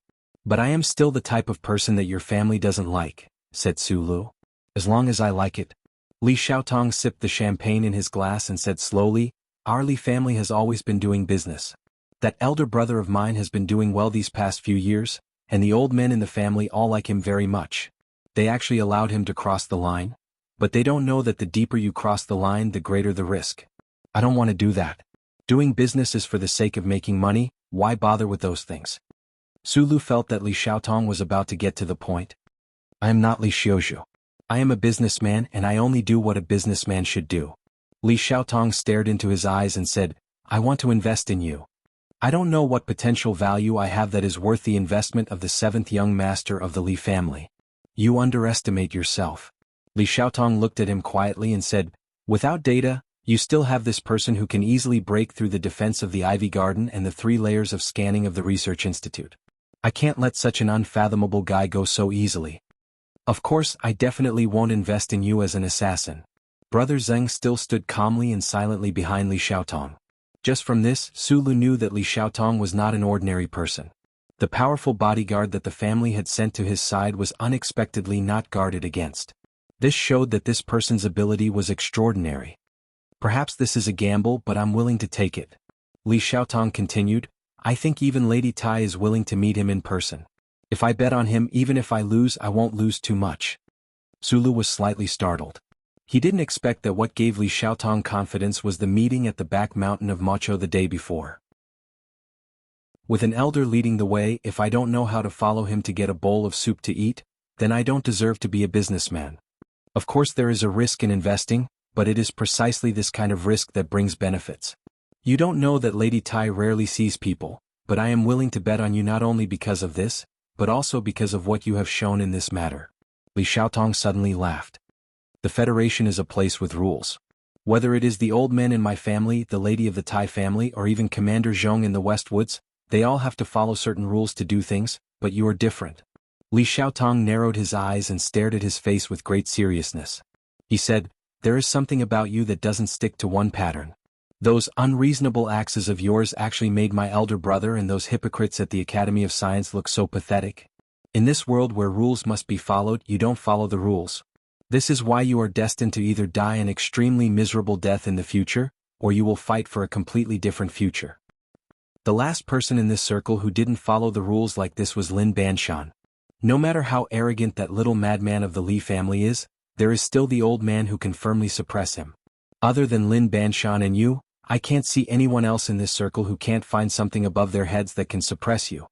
But I am still the type of person that your family doesn't like, said Sulu. As long as I like it. Li Xiaotong sipped the champagne in his glass and said slowly, "Our Li family has always been doing business. That elder brother of mine has been doing well these past few years, and the old men in the family all like him very much. They actually allowed him to cross the line, but they don't know that the deeper you cross the line the greater the risk. I don't want to do that. Doing business is for the sake of making money, why bother with those things?" Sulu felt that Li Xiaotong was about to get to the point. "I am not Li Xiaozhu. I am a businessman and I only do what a businessman should do." Li Xiaotong stared into his eyes and said, "I want to invest in you. I don't know what potential value I have that is worth the investment of the seventh young master of the Li family. You underestimate yourself. Li Xiaotong looked at him quietly and said, without data, you still have this person who can easily break through the defense of the Ivy Garden and the 3 layers of scanning of the Research Institute. I can't let such an unfathomable guy go so easily. Of course, I definitely won't invest in you as an assassin. Brother Zheng still stood calmly and silently behind Li Xiaotong. Just from this, Su Lu knew that Li Xiaotong was not an ordinary person. The powerful bodyguard that the family had sent to his side was unexpectedly not guarded against. This showed that this person's ability was extraordinary. Perhaps this is a gamble, but I'm willing to take it. Li Xiaotong continued, I think even Lady Tai is willing to meet him in person. If I bet on him, even if I lose, I won't lose too much. Su Lu was slightly startled. He didn't expect that what gave Li Xiaotong confidence was the meeting at the back mountain of Macho the day before. With an elder leading the way, if I don't know how to follow him to get a bowl of soup to eat, then I don't deserve to be a businessman. Of course there is a risk in investing, but it is precisely this kind of risk that brings benefits. You don't know that Lady Tai rarely sees people, but I am willing to bet on you not only because of this, but also because of what you have shown in this matter. Li Xiaotong suddenly laughed. The Federation is a place with rules. Whether it is the old men in my family, the lady of the Tai family, or even Commander Zhong in the West Woods, they all have to follow certain rules to do things, but you are different. Li Xiaotong narrowed his eyes and stared at his face with great seriousness. He said, there is something about you that doesn't stick to one pattern. Those unreasonable axes of yours actually made my elder brother and those hypocrites at the Academy of Science look so pathetic. In this world where rules must be followed, you don't follow the rules. This is why you are destined to either die an extremely miserable death in the future, or you will fight for a completely different future. The last person in this circle who didn't follow the rules like this was Lin Banshan. No matter how arrogant that little madman of the Li family is, there is still the old man who can firmly suppress him. Other than Lin Banshan and you, I can't see anyone else in this circle who can't find something above their heads that can suppress you.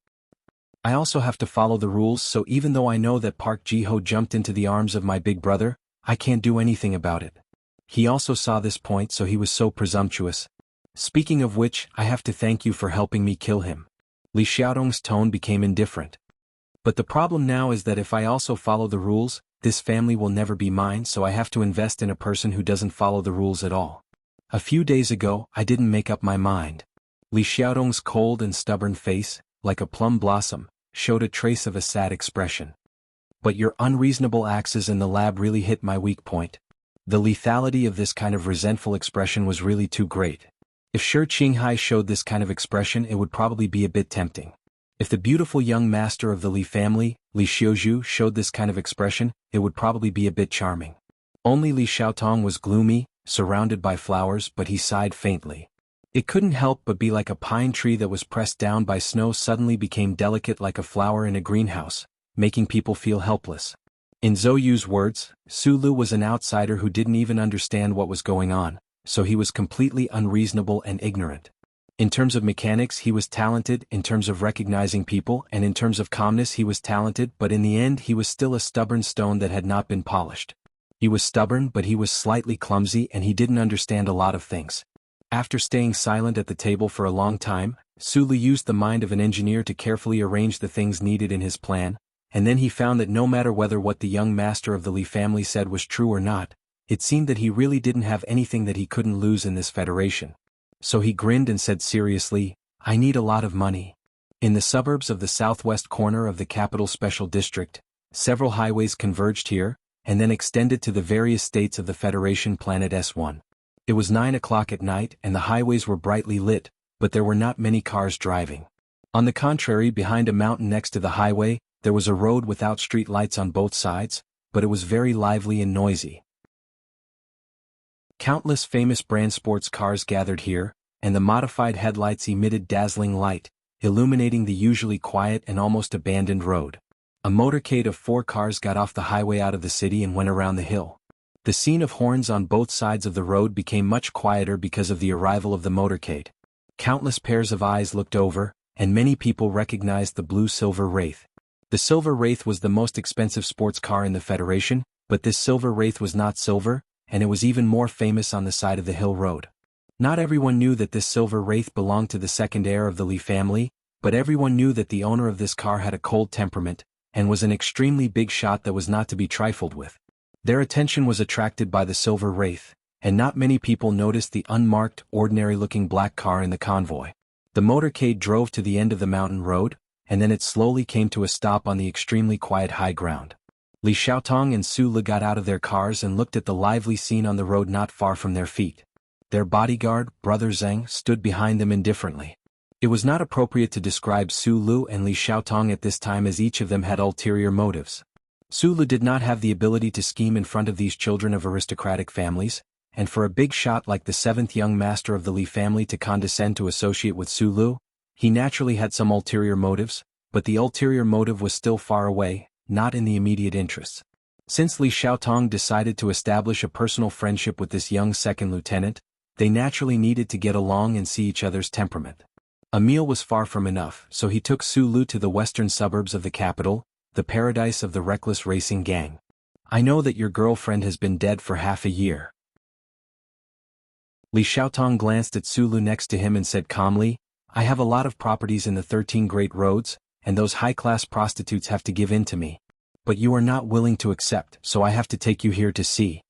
I also have to follow the rules, so even though I know that Park Ji-ho jumped into the arms of my big brother, I can't do anything about it. He also saw this point, so he was so presumptuous. Speaking of which, I have to thank you for helping me kill him. Li Xiaotong's tone became indifferent. But the problem now is that if I also follow the rules, this family will never be mine, so I have to invest in a person who doesn't follow the rules at all. A few days ago, I didn't make up my mind. Li Xiaotong's cold and stubborn face, like a plum blossom, showed a trace of a sad expression. But your unreasonable axes in the lab really hit my weak point. The lethality of this kind of resentful expression was really too great. If Shi Qinghai showed this kind of expression, it would probably be a bit tempting. If the beautiful young master of the Li family, Li Xiaozhu, showed this kind of expression, it would probably be a bit charming. Only Li Xiaotong was gloomy, surrounded by flowers, but he sighed faintly. It couldn't help but be like a pine tree that was pressed down by snow suddenly became delicate like a flower in a greenhouse, making people feel helpless. In Zhou Yu's words, Su Lu was an outsider who didn't even understand what was going on, so he was completely unreasonable and ignorant. In terms of mechanics he was talented, in terms of recognizing people and in terms of calmness he was talented, but in the end he was still a stubborn stone that had not been polished. He was stubborn, but he was slightly clumsy and he didn't understand a lot of things. After staying silent at the table for a long time, Su Lu used the mind of an engineer to carefully arrange the things needed in his plan, and then he found that no matter whether what the young master of the Li family said was true or not, it seemed that he really didn't have anything that he couldn't lose in this federation. So he grinned and said seriously, I need a lot of money. In the suburbs of the southwest corner of the capital special district, several highways converged here, and then extended to the various states of the Federation planet S1. It was 9 o'clock at night and the highways were brightly lit, but there were not many cars driving. On the contrary, behind a mountain next to the highway, there was a road without street lights on both sides, but it was very lively and noisy. Countless famous brand sports cars gathered here, and the modified headlights emitted dazzling light, illuminating the usually quiet and almost abandoned road. A motorcade of 4 cars got off the highway out of the city and went around the hill. The scene of horns on both sides of the road became much quieter because of the arrival of the motorcade. Countless pairs of eyes looked over, and many people recognized the blue Silver Wraith. The Silver Wraith was the most expensive sports car in the Federation, but this Silver Wraith was not silver, and it was even more famous on the side of the hill road. Not everyone knew that this silver wraith belonged to the second heir of the Li family, but everyone knew that the owner of this car had a cold temperament, and was an extremely big shot that was not to be trifled with. Their attention was attracted by the silver wraith, and not many people noticed the unmarked, ordinary-looking black car in the convoy. The motorcade drove to the end of the mountain road, and then it slowly came to a stop on the extremely quiet high ground. Li Xiaotong and Su Le got out of their cars and looked at the lively scene on the road not far from their feet. Their bodyguard, Brother Zheng, stood behind them indifferently. It was not appropriate to describe Su Lu and Li Xiaotong at this time, as each of them had ulterior motives. Su Lu did not have the ability to scheme in front of these children of aristocratic families, and for a big shot like the seventh young master of the Li family to condescend to associate with Su Lu, he naturally had some ulterior motives, but the ulterior motive was still far away, not in the immediate interests. Since Li Xiaotong decided to establish a personal friendship with this young second lieutenant, they naturally needed to get along and see each other's temperament. A meal was far from enough, so he took Su Lu to the western suburbs of the capital, the paradise of the reckless racing gang. I know that your girlfriend has been dead for half a year. Li Xiaotong glanced at Su Lu next to him and said calmly, I have a lot of properties in the 13 great roads, and those high-class prostitutes have to give in to me. But you are not willing to accept, so I have to take you here to see.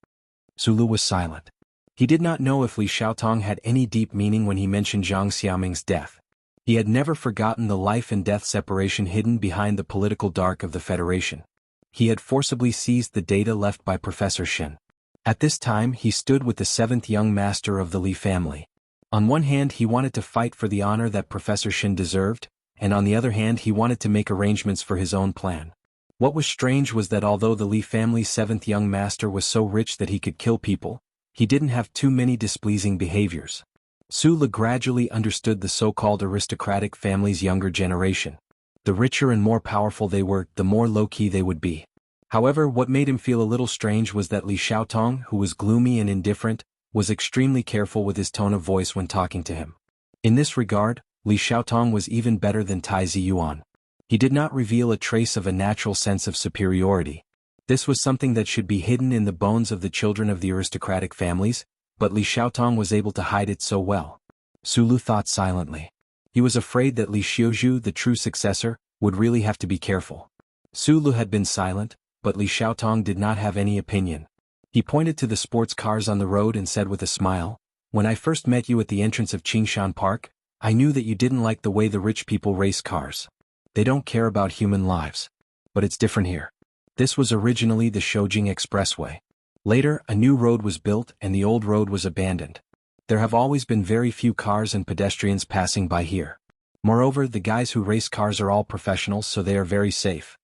Su Lu was silent. He did not know if Li Xiaotong had any deep meaning when he mentioned Zhang Xiaoming's death. He had never forgotten the life and death separation hidden behind the political dark of the Federation. He had forcibly seized the data left by Professor Shen. At this time he stood with the seventh young master of the Li family. On one hand he wanted to fight for the honor that Professor Shen deserved, and on the other hand he wanted to make arrangements for his own plan. What was strange was that although the Li family's seventh young master was so rich that he could kill people, he didn't have too many displeasing behaviors. Su Le gradually understood the so-called aristocratic family's younger generation. The richer and more powerful they were, the more low-key they would be. However, what made him feel a little strange was that Li Xiaotong, who was gloomy and indifferent, was extremely careful with his tone of voice when talking to him. In this regard, Li Xiaotong was even better than Tai Ziyuan. He did not reveal a trace of a natural sense of superiority. This was something that should be hidden in the bones of the children of the aristocratic families, but Li Xiaotong was able to hide it so well. Su Lu thought silently. He was afraid that Li Xiuzhu, the true successor, would really have to be careful. Su Lu had been silent, but Li Xiaotong did not have any opinion. He pointed to the sports cars on the road and said with a smile, When I first met you at the entrance of Qingshan Park, I knew that you didn't like the way the rich people race cars. They don't care about human lives. But it's different here. This was originally the Shoujing Expressway. Later, a new road was built and the old road was abandoned. There have always been very few cars and pedestrians passing by here. Moreover, the guys who race cars are all professionals, so they are very safe.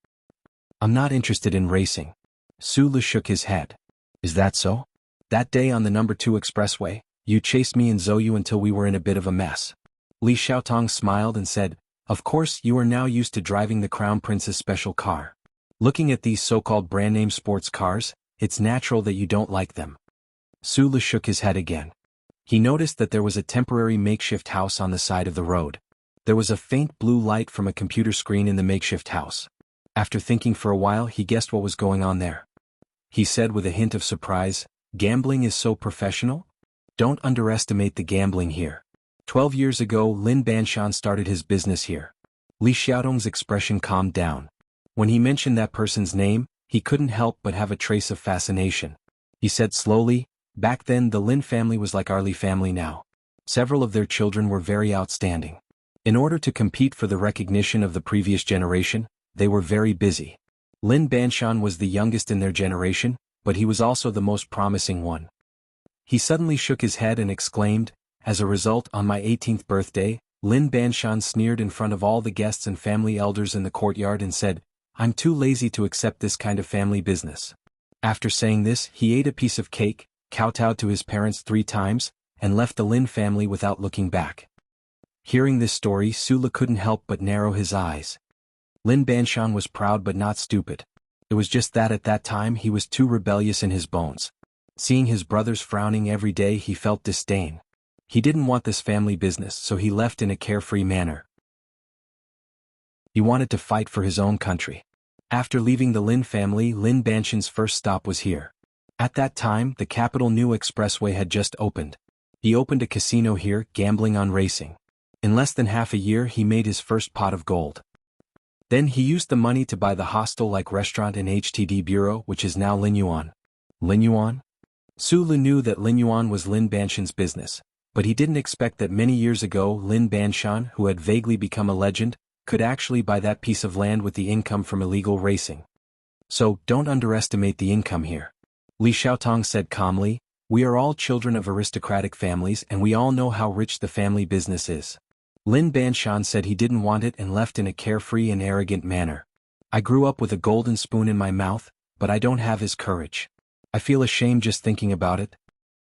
I'm not interested in racing. Su Le shook his head. Is that so? That day on the number 2 expressway, you chased me and Zhou Yu until we were in a bit of a mess. Li Xiaotong smiled and said, Of course you are now used to driving the Crown Prince's special car. Looking at these so-called brand-name sports cars, it's natural that you don't like them. Su Le shook his head again. He noticed that there was a temporary makeshift house on the side of the road. There was a faint blue light from a computer screen in the makeshift house. After thinking for a while, he guessed what was going on there. He said with a hint of surprise, Gambling is so professional? Don't underestimate the gambling here. 12 years ago, Lin Banshan started his business here. Li Xiaotong's expression calmed down. When he mentioned that person's name, he couldn't help but have a trace of fascination. He said slowly, Back then the Lin family was like our Li family now. Several of their children were very outstanding. In order to compete for the recognition of the previous generation, they were very busy. Lin Banshan was the youngest in their generation, but he was also the most promising one. He suddenly shook his head and exclaimed, As a result, on my 18th birthday, Lin Banshan sneered in front of all the guests and family elders in the courtyard and said, I'm too lazy to accept this kind of family business. After saying this, he ate a piece of cake, kowtowed to his parents 3 times, and left the Lin family without looking back. Hearing this story, Su Le couldn't help but narrow his eyes. Lin Banshan was proud but not stupid. It was just that at that time he was too rebellious in his bones. Seeing his brothers frowning every day, he felt disdain. He didn't want this family business, so he left in a carefree manner. He wanted to fight for his own country. After leaving the Lin family, Lin Banshan's first stop was here. At that time, the capital new expressway had just opened. He opened a casino here, gambling on racing. In less than half a year he made his first pot of gold. Then he used the money to buy the hostel-like restaurant in HTD Bureau, which is now Lin Yuan. Lin Yuan? Su Lu knew that Lin Yuan was Lin Banshan's business, but he didn't expect that many years ago Lin Banshan, who had vaguely become a legend, could actually buy that piece of land with the income from illegal racing. So, don't underestimate the income here. Li Xiaotong said calmly, we are all children of aristocratic families and we all know how rich the family business is. Lin Banshan said he didn't want it and left in a carefree and arrogant manner. I grew up with a golden spoon in my mouth, but I don't have his courage. I feel ashamed just thinking about it.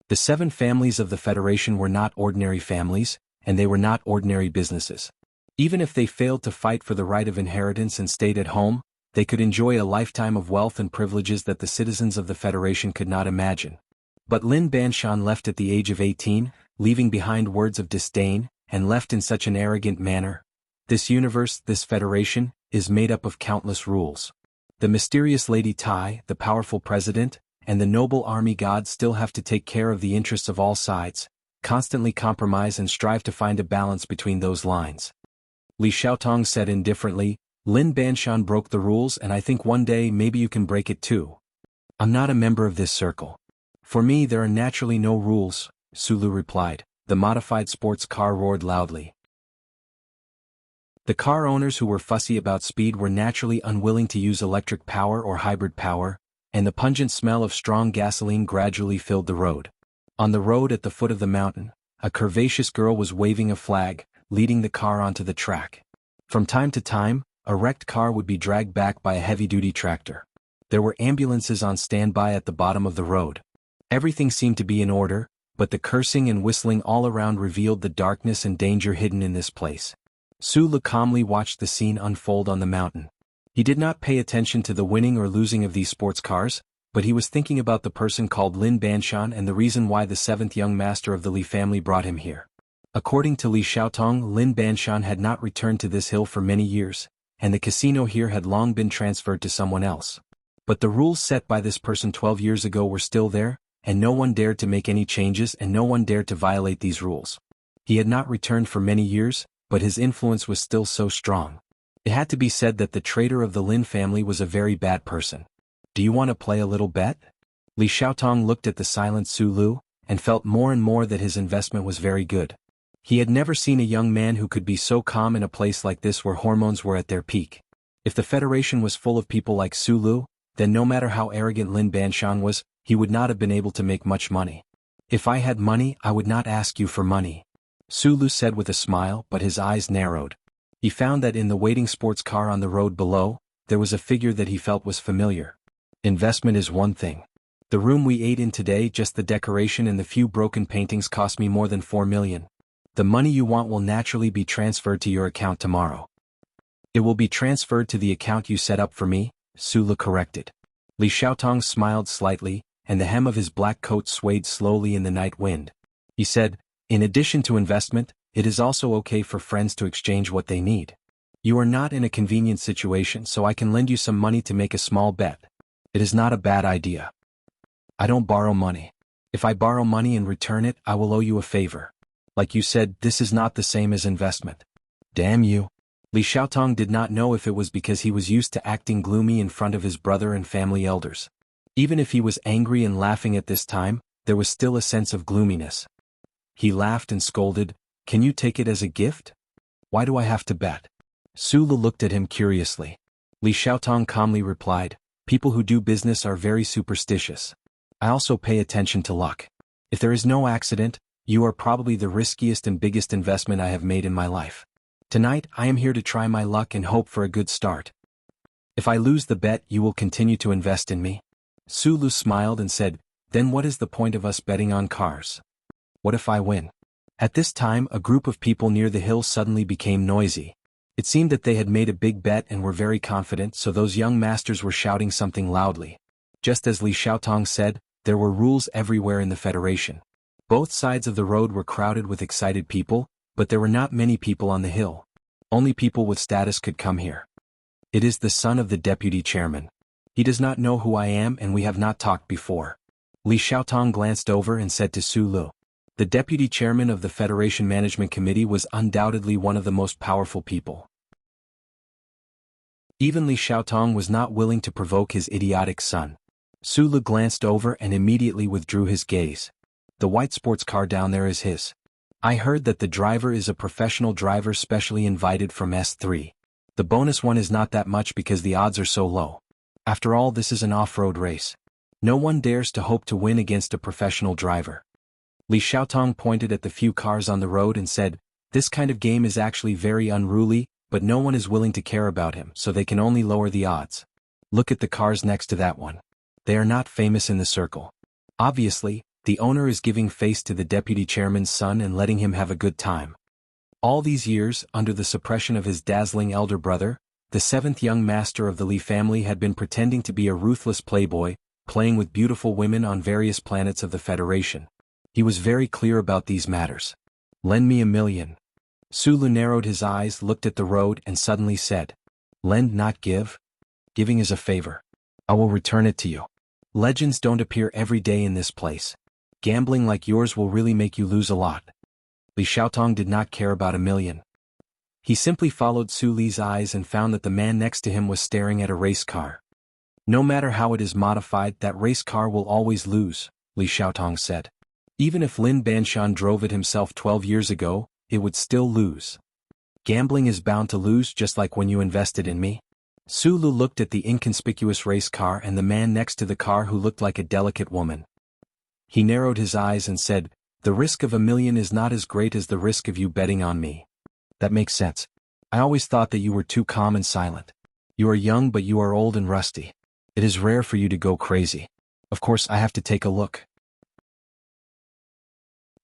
The 7 families of the Federation were not ordinary families, and they were not ordinary businesses. Even if they failed to fight for the right of inheritance and stayed at home, they could enjoy a lifetime of wealth and privileges that the citizens of the Federation could not imagine. But Lin Banshan left at the age of 18, leaving behind words of disdain, and left in such an arrogant manner. This universe, this Federation, is made up of countless rules. The mysterious Lady Tai, the powerful president, and the noble army god still have to take care of the interests of all sides, constantly compromise and strive to find a balance between those lines. Li Xiaotong said indifferently, Lin Banshan broke the rules and I think one day maybe you can break it too. I'm not a member of this circle. For me there are naturally no rules, Su Lu replied. The modified sports car roared loudly. The car owners who were fussy about speed were naturally unwilling to use electric power or hybrid power, and the pungent smell of strong gasoline gradually filled the road. On the road at the foot of the mountain, a curvaceous girl was waving a flag, leading the car onto the track. From time to time, a wrecked car would be dragged back by a heavy-duty tractor. There were ambulances on standby at the bottom of the road. Everything seemed to be in order, but the cursing and whistling all around revealed the darkness and danger hidden in this place. Su Lu calmly watched the scene unfold on the mountain. He did not pay attention to the winning or losing of these sports cars, but he was thinking about the person called Lin Banshan and the reason why the 7th young master of the Li family brought him here. According to Li Xiaotong, Lin Banshan had not returned to this hill for many years, and the casino here had long been transferred to someone else. But the rules set by this person 12 years ago were still there, and no one dared to make any changes and no one dared to violate these rules. He had not returned for many years, but his influence was still so strong. It had to be said that the traitor of the Lin family was a very bad person. Do you want to play a little bet? Li Xiaotong looked at the silent Su Lu, and felt more and more that his investment was very good. He had never seen a young man who could be so calm in a place like this where hormones were at their peak. If the Federation was full of people like Su Lu, then no matter how arrogant Lin Banshan was, he would not have been able to make much money. If I had money, I would not ask you for money, Su Lu said with a smile, but his eyes narrowed. He found that in the waiting sports car on the road below, there was a figure that he felt was familiar. Investment is one thing. The room we ate in today, just the decoration and the few broken paintings cost me more than 4 million. The money you want will naturally be transferred to your account tomorrow. It will be transferred to the account you set up for me, Su Lu corrected. Li Xiaotong smiled slightly, and the hem of his black coat swayed slowly in the night wind. He said, in addition to investment, it is also okay for friends to exchange what they need. You are not in a convenient situation, so I can lend you some money to make a small bet. It is not a bad idea. I don't borrow money. If I borrow money and return it, I will owe you a favor. Like you said, this is not the same as investment. Damn you. Li Xiaotong did not know if it was because he was used to acting gloomy in front of his brother and family elders. Even if he was angry and laughing at this time, there was still a sense of gloominess. He laughed and scolded, can you take it as a gift? Why do I have to bet? Su Lu looked at him curiously. Li Xiaotong calmly replied, people who do business are very superstitious. I also pay attention to luck. If there is no accident, you are probably the riskiest and biggest investment I have made in my life. Tonight, I am here to try my luck and hope for a good start. If I lose the bet, you will continue to invest in me? Su Lu smiled and said, then what is the point of us betting on cars? What if I win? At this time, a group of people near the hill suddenly became noisy. It seemed that they had made a big bet and were very confident, so those young masters were shouting something loudly. Just as Li Xiaotong said, there were rules everywhere in the Federation. Both sides of the road were crowded with excited people, but there were not many people on the hill. Only people with status could come here. It is the son of the deputy chairman. He does not know who I am and we have not talked before. Li Xiaotong glanced over and said to Su Lu. The deputy chairman of the Federation Management Committee was undoubtedly one of the most powerful people. Even Li Xiaotong was not willing to provoke his idiotic son. Su Lu glanced over and immediately withdrew his gaze. The white sports car down there is his. I heard that the driver is a professional driver specially invited from S3. The bonus one is not that much because the odds are so low. After all, this is an off-road race. No one dares to hope to win against a professional driver. Li Xiaotong pointed at the few cars on the road and said, "This kind of game is actually very unruly, but no one is willing to care about him, so they can only lower the odds. Look at the cars next to that one. They are not famous in the circle. Obviously, the owner is giving face to the deputy chairman's son and letting him have a good time." All these years, under the suppression of his dazzling elder brother, the seventh young master of the Li family had been pretending to be a ruthless playboy, playing with beautiful women on various planets of the Federation. He was very clear about these matters. "Lend me $1 million. Su Lu narrowed his eyes, looked at the road and suddenly said, "Lend, not give? Giving is a favor. I will return it to you. Legends don't appear every day in this place. Gambling like yours will really make you lose a lot." Li Xiaotong did not care about $1 million. He simply followed Su Li's eyes and found that the man next to him was staring at a race car. "No matter how it is modified, that race car will always lose," Li Xiaotong said. "Even if Lin Banshan drove it himself 12 years ago, it would still lose. Gambling is bound to lose just like when you invested in me." Su Lu looked at the inconspicuous race car and the man next to the car who looked like a delicate woman. He narrowed his eyes and said, "The risk of $1 million is not as great as the risk of you betting on me." "That makes sense. I always thought that you were too calm and silent. You are young but you are old and rusty. It is rare for you to go crazy. Of course I have to take a look."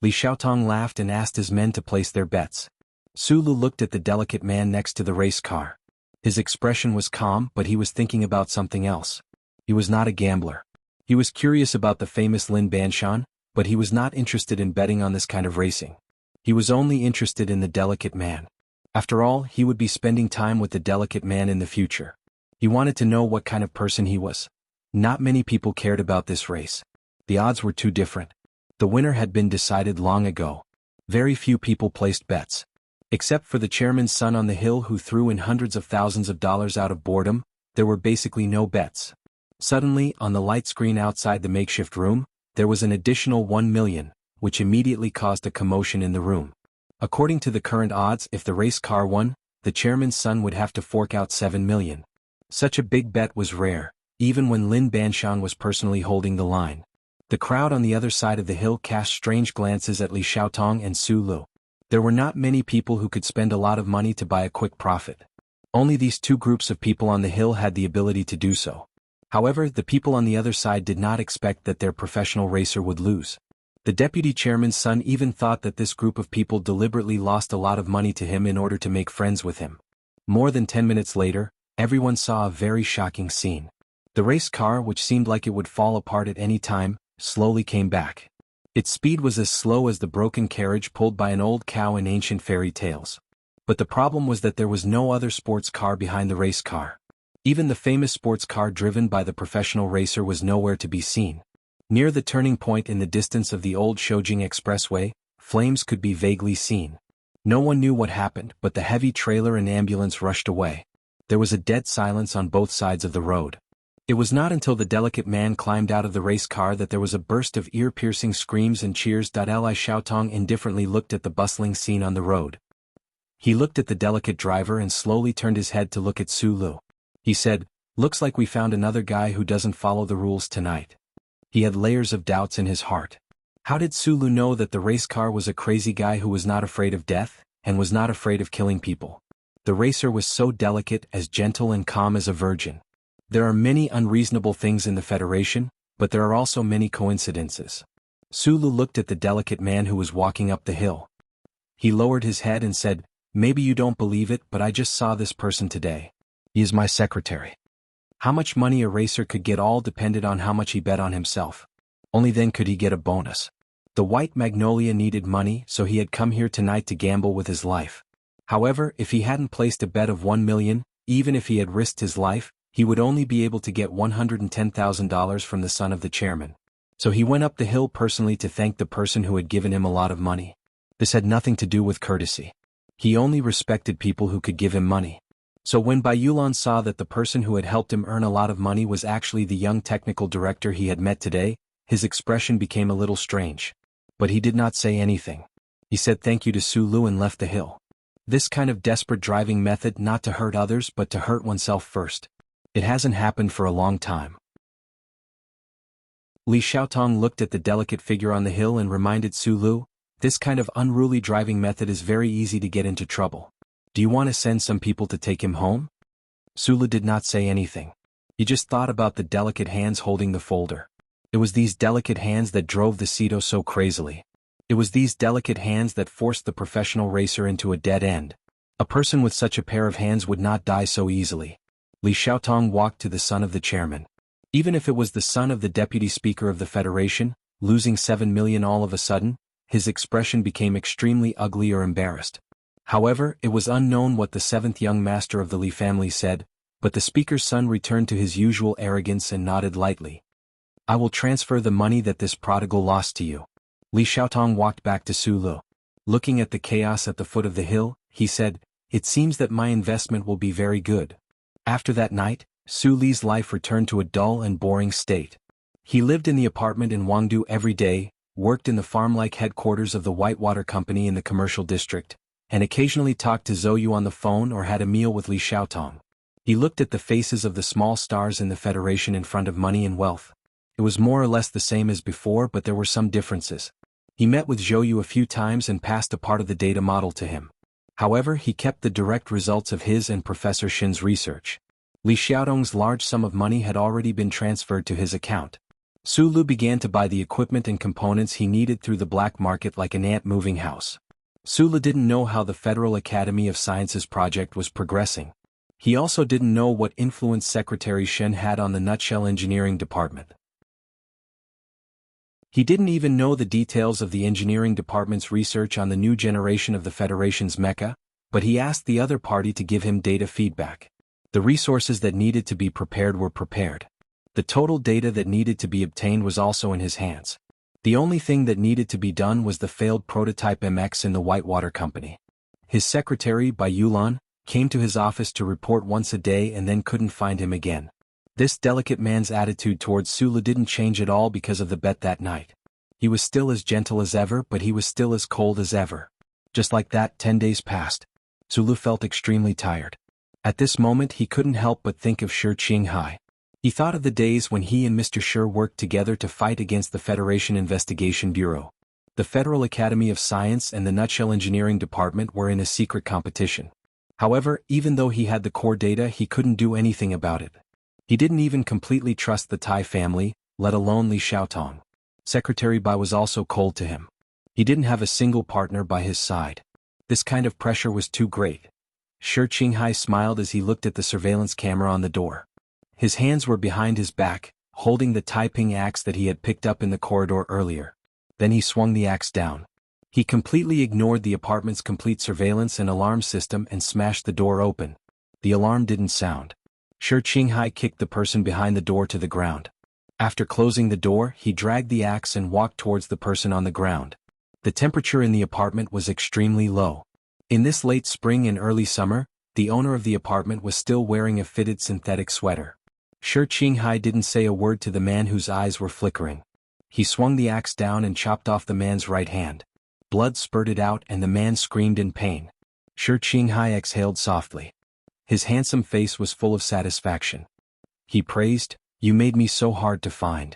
Li Xiaotong laughed and asked his men to place their bets. Su Lu looked at the delicate man next to the race car. His expression was calm, but he was thinking about something else. He was not a gambler. He was curious about the famous Lin Banshan, but he was not interested in betting on this kind of racing. He was only interested in the delicate man. After all, he would be spending time with the delicate man in the future. He wanted to know what kind of person he was. Not many people cared about this race. The odds were too different. The winner had been decided long ago. Very few people placed bets. Except for the chairman's son on the hill who threw in hundreds of thousands of dollars out of boredom, there were basically no bets. Suddenly, on the light screen outside the makeshift room, there was an additional $1 million, which immediately caused a commotion in the room. According to the current odds, if the race car won, the chairman's son would have to fork out $7 million. Such a big bet was rare, even when Lin Banshan was personally holding the line. The crowd on the other side of the hill cast strange glances at Li Xiaotong and Su Lu. There were not many people who could spend a lot of money to buy a quick profit. Only these two groups of people on the hill had the ability to do so. However, the people on the other side did not expect that their professional racer would lose. The deputy chairman's son even thought that this group of people deliberately lost a lot of money to him in order to make friends with him. More than 10 minutes later, everyone saw a very shocking scene. The race car, which seemed like it would fall apart at any time, slowly came back. Its speed was as slow as the broken carriage pulled by an old cow in ancient fairy tales. But the problem was that there was no other sports car behind the race car. Even the famous sports car driven by the professional racer was nowhere to be seen. Near the turning point in the distance of the old Shoujing Expressway, flames could be vaguely seen. No one knew what happened, but the heavy trailer and ambulance rushed away. There was a dead silence on both sides of the road. It was not until the delicate man climbed out of the race car that there was a burst of ear-piercing screams and cheers. Li Xiaotong indifferently looked at the bustling scene on the road. He looked at the delicate driver and slowly turned his head to look at Su Lu. He said, "Looks like we found another guy who doesn't follow the rules tonight." He had layers of doubts in his heart. How did Su Lu know that the race car was a crazy guy who was not afraid of death, and was not afraid of killing people? The racer was so delicate, as gentle and calm as a virgin. There are many unreasonable things in the Federation, but there are also many coincidences. Su Lu looked at the delicate man who was walking up the hill. He lowered his head and said, "Maybe you don't believe it, but I just saw this person today. He is my secretary." How much money a racer could get all depended on how much he bet on himself. Only then could he get a bonus. The White Magnolia needed money, so he had come here tonight to gamble with his life. However, if he hadn't placed a bet of $1 million, even if he had risked his life, he would only be able to get $110,000 from the son of the chairman. So he went up the hill personally to thank the person who had given him a lot of money. This had nothing to do with courtesy. He only respected people who could give him money. So when Bai Yulan saw that the person who had helped him earn a lot of money was actually the young technical director he had met today, his expression became a little strange. But he did not say anything. He said thank you to Su Lu and left the hill. This kind of desperate driving method, not to hurt others but to hurt oneself first. It hasn't happened for a long time. Li Xiaotong looked at the delicate figure on the hill and reminded Su Lu, this kind of unruly driving method is very easy to get into trouble. Do you want to send some people to take him home? Su Lu did not say anything. He just thought about the delicate hands holding the folder. It was these delicate hands that drove the Ceto so crazily. It was these delicate hands that forced the professional racer into a dead end. A person with such a pair of hands would not die so easily. Li Xiaotong walked to the son of the chairman. Even if it was the son of the deputy speaker of the Federation, losing 7 million all of a sudden, his expression became extremely ugly or embarrassed. However, it was unknown what the seventh young master of the Li family said, but the speaker's son returned to his usual arrogance and nodded lightly. I will transfer the money that this prodigal lost to you. Li Xiaotong walked back to Su Lu. Looking at the chaos at the foot of the hill, he said, it seems that my investment will be very good. After that night, Su Li's life returned to a dull and boring state. He lived in the apartment in Wangdu every day, worked in the farm-like headquarters of the Whitewater Company in the commercial district, and occasionally talked to Zhou Yu on the phone or had a meal with Li Xiaotong. He looked at the faces of the small stars in the Federation in front of money and wealth. It was more or less the same as before, but there were some differences. He met with Zhou Yu a few times and passed a part of the data model to him. However, he kept the direct results of his and Professor Shin's research. Li Xiaotong's large sum of money had already been transferred to his account. Su Lu began to buy the equipment and components he needed through the black market like an ant-moving house. Su Lu didn't know how the Federal Academy of Sciences project was progressing. He also didn't know what influence Secretary Shen had on the Nutshell Engineering Department. He didn't even know the details of the engineering department's research on the new generation of the Federation's mecha, but he asked the other party to give him data feedback. The resources that needed to be prepared were prepared. The total data that needed to be obtained was also in his hands. The only thing that needed to be done was the failed prototype MX in the Whitewater Company. His secretary, Bai Yulan, came to his office to report once a day and then couldn't find him again. This delicate man's attitude towards Su Lu didn't change at all because of the bet that night. He was still as gentle as ever, but he was still as cold as ever. Just like that, 10 days passed. Su Lu felt extremely tired. At this moment he couldn't help but think of Shi Qinghai. He thought of the days when he and Mr. Shi worked together to fight against the Federation Investigation Bureau. The Federal Academy of Science and the Nutshell Engineering Department were in a secret competition. However, even though he had the core data, he couldn't do anything about it. He didn't even completely trust the Tai family, let alone Li Xiaotong. Secretary Bai was also cold to him. He didn't have a single partner by his side. This kind of pressure was too great. Shi Qinghai smiled as he looked at the surveillance camera on the door. His hands were behind his back, holding the Taiping axe that he had picked up in the corridor earlier. Then he swung the axe down. He completely ignored the apartment's complete surveillance and alarm system and smashed the door open. The alarm didn't sound. Shi Qinghai kicked the person behind the door to the ground. After closing the door, he dragged the axe and walked towards the person on the ground. The temperature in the apartment was extremely low. In this late spring and early summer, the owner of the apartment was still wearing a fitted synthetic sweater. Shi Qinghai didn't say a word to the man whose eyes were flickering. He swung the axe down and chopped off the man's right hand. Blood spurted out and the man screamed in pain. Shi Qinghai exhaled softly. His handsome face was full of satisfaction. He praised, "You made me so hard to find."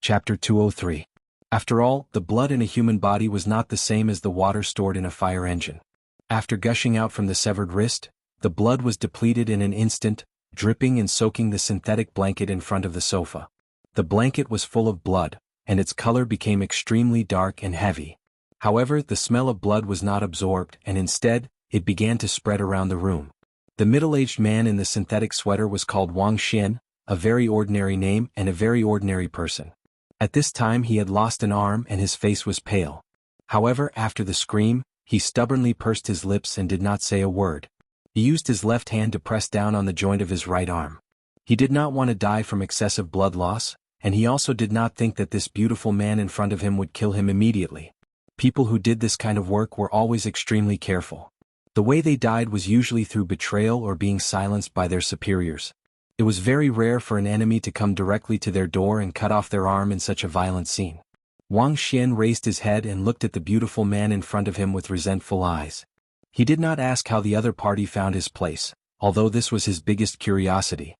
Chapter 203. After all, the blood in a human body was not the same as the water stored in a fire engine. After gushing out from the severed wrist, the blood was depleted in an instant, dripping and soaking the synthetic blanket in front of the sofa. The blanket was full of blood, and its color became extremely dark and heavy. However, the smell of blood was not absorbed, and instead, it began to spread around the room. The middle-aged man in the synthetic sweater was called Wang Xian, a very ordinary name and a very ordinary person. At this time he had lost an arm and his face was pale. However, after the scream, he stubbornly pursed his lips and did not say a word. He used his left hand to press down on the joint of his right arm. He did not want to die from excessive blood loss, and he also did not think that this beautiful man in front of him would kill him immediately. People who did this kind of work were always extremely careful. The way they died was usually through betrayal or being silenced by their superiors. It was very rare for an enemy to come directly to their door and cut off their arm in such a violent scene. Wang Xian raised his head and looked at the beautiful man in front of him with resentful eyes. He did not ask how the other party found his place, although this was his biggest curiosity.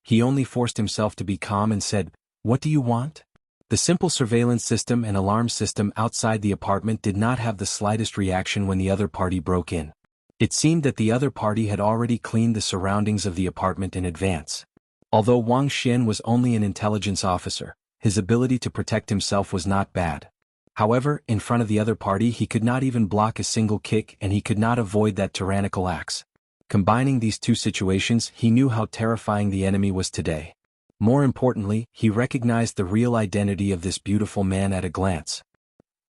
He only forced himself to be calm and said, "What do you want?" The simple surveillance system and alarm system outside the apartment did not have the slightest reaction when the other party broke in. It seemed that the other party had already cleaned the surroundings of the apartment in advance. Although Wang Xian was only an intelligence officer, his ability to protect himself was not bad. However, in front of the other party he could not even block a single kick and he could not avoid that tyrannical axe. Combining these two situations, he knew how terrifying the enemy was today. More importantly, he recognized the real identity of this beautiful man at a glance.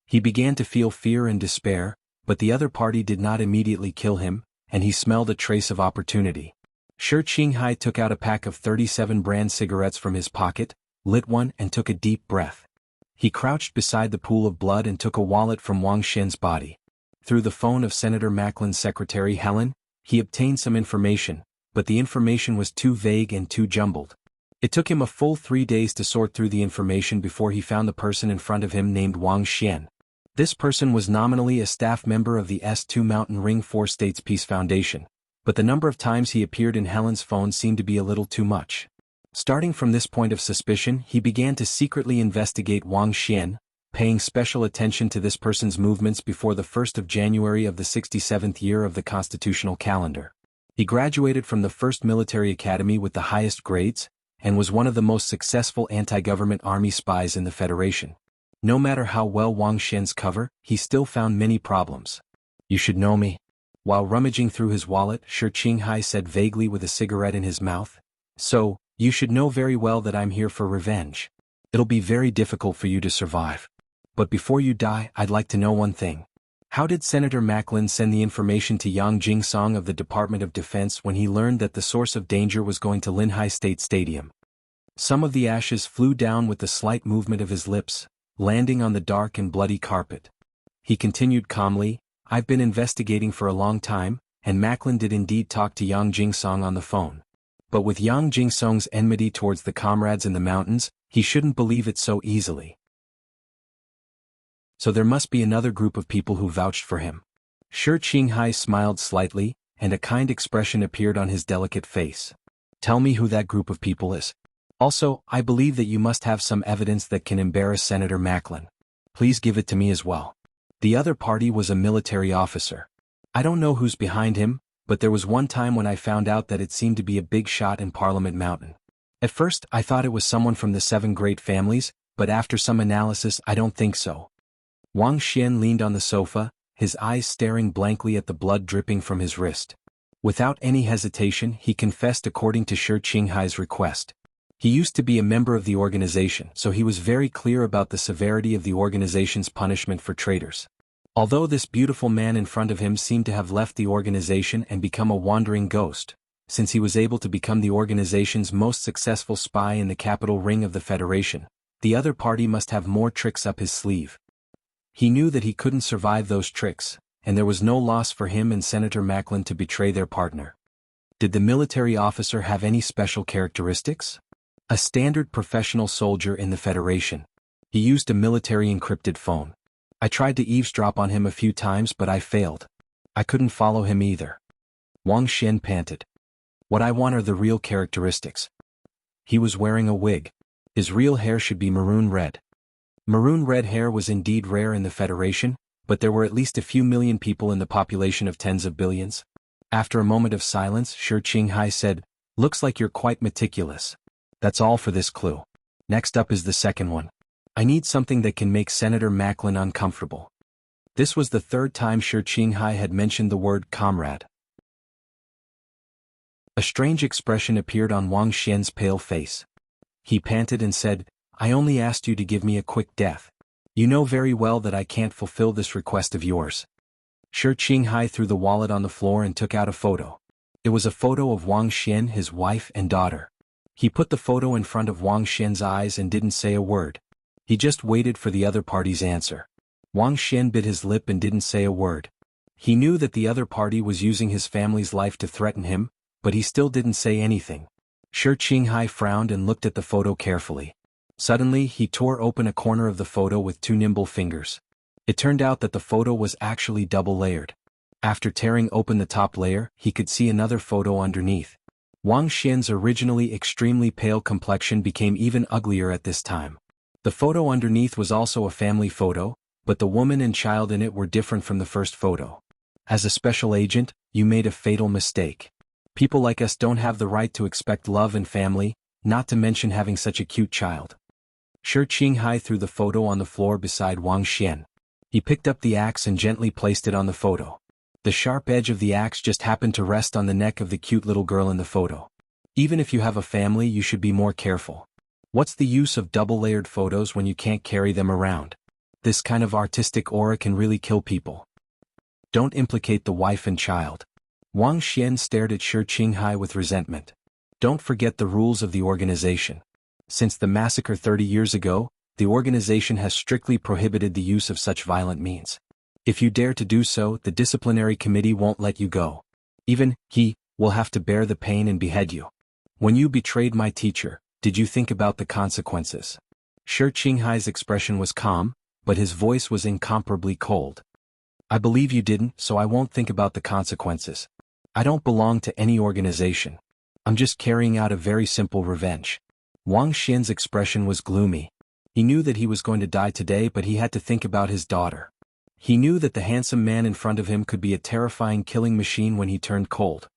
He began to feel fear and despair, but the other party did not immediately kill him, and he smelled a trace of opportunity. Shi Qinghai took out a pack of 37 brand cigarettes from his pocket, lit one and took a deep breath. He crouched beside the pool of blood and took a wallet from Wang Xian's body. Through the phone of Senator Macklin's secretary Helen, he obtained some information, but the information was too vague and too jumbled. It took him a full 3 days to sort through the information before he found the person in front of him named Wang Xian. This person was nominally a staff member of the S2 Mountain Ring 4 States Peace Foundation, but the number of times he appeared in Helen's phone seemed to be a little too much. Starting from this point of suspicion, he began to secretly investigate Wang Xian, paying special attention to this person's movements before the 1st of January of the 67th year of the constitutional calendar. He graduated from the 1st Military Academy with the highest grades, and was one of the most successful anti-government army spies in the Federation. No matter how well Wang Xian's cover, he still found many problems. "You should know me." While rummaging through his wallet, Shi Qinghai said vaguely with a cigarette in his mouth, "So, you should know very well that I'm here for revenge. It'll be very difficult for you to survive. But before you die, I'd like to know one thing. How did Senator Macklin send the information to Yang Jingsong of the Department of Defense when he learned that the source of danger was going to Linhai State Stadium?" Some of the ashes flew down with the slight movement of his lips, landing on the dark and bloody carpet. He continued calmly, "I've been investigating for a long time, and Macklin did indeed talk to Yang Jingsong on the phone. But with Yang Jingsong's enmity towards the comrades in the mountains, he shouldn't believe it so easily. So there must be another group of people who vouched for him." Shi Qinghai smiled slightly, and a kind expression appeared on his delicate face. "Tell me who that group of people is. Also, I believe that you must have some evidence that can embarrass Senator Macklin. Please give it to me as well." The other party was a military officer. "I don't know who's behind him, but there was one time when I found out that it seemed to be a big shot in Parliament Mountain. At first, I thought it was someone from the 7 great families, but after some analysis I don't think so." Wang Xian leaned on the sofa, his eyes staring blankly at the blood dripping from his wrist. Without any hesitation, he confessed according to Shi Qinghai's request. He used to be a member of the organization, so he was very clear about the severity of the organization's punishment for traitors. Although this beautiful man in front of him seemed to have left the organization and become a wandering ghost, since he was able to become the organization's most successful spy in the capital ring of the Federation, the other party must have more tricks up his sleeve. He knew that he couldn't survive those tricks, and there was no loss for him and Senator Macklin to betray their partner. Did the military officer have any special characteristics? A standard professional soldier in the Federation. He used a military encrypted phone. I tried to eavesdrop on him a few times but I failed. I couldn't follow him either. Wang Xian panted. "What I want are the real characteristics." He was wearing a wig. His real hair should be maroon red. Maroon red hair was indeed rare in the Federation, but there were at least a few million people in the population of tens of billions. After a moment of silence, Shi Qinghai said, "Looks like you're quite meticulous. That's all for this clue. Next up is the second one. I need something that can make Senator Macklin uncomfortable." This was the 3rd time Shi Qinghai had mentioned the word comrade. A strange expression appeared on Wang Xian's pale face. He panted and said, "I only asked you to give me a quick death. You know very well that I can't fulfill this request of yours." Shi Qinghai threw the wallet on the floor and took out a photo. It was a photo of Wang Xian, his wife and daughter. He put the photo in front of Wang Xian's eyes and didn't say a word. He just waited for the other party's answer. Wang Xian bit his lip and didn't say a word. He knew that the other party was using his family's life to threaten him, but he still didn't say anything. Shi Qinghai frowned and looked at the photo carefully. Suddenly, he tore open a corner of the photo with two nimble fingers. It turned out that the photo was actually double-layered. After tearing open the top layer, he could see another photo underneath. Wang Xian's originally extremely pale complexion became even uglier at this time. The photo underneath was also a family photo, but the woman and child in it were different from the first photo. As a special agent, you made a fatal mistake. People like us don't have the right to expect love and family, not to mention having such a cute child. Shi Qinghai threw the photo on the floor beside Wang Xian. He picked up the axe and gently placed it on the photo. The sharp edge of the axe just happened to rest on the neck of the cute little girl in the photo. Even if you have a family, you should be more careful. What's the use of double-layered photos when you can't carry them around? This kind of artistic aura can really kill people. Don't implicate the wife and child. Wang Xian stared at Shi Qinghai with resentment. Don't forget the rules of the organization. Since the massacre 30 years ago, the organization has strictly prohibited the use of such violent means. If you dare to do so, the disciplinary committee won't let you go. Even he will have to bear the pain and behead you. When you betrayed my teacher, did you think about the consequences? Shi Qinghai's expression was calm, but his voice was incomparably cold. I believe you didn't, so I won't think about the consequences. I don't belong to any organization. I'm just carrying out a very simple revenge. Wang Xian's expression was gloomy. He knew that he was going to die today, but he had to think about his daughter. He knew that the handsome man in front of him could be a terrifying killing machine when he turned cold.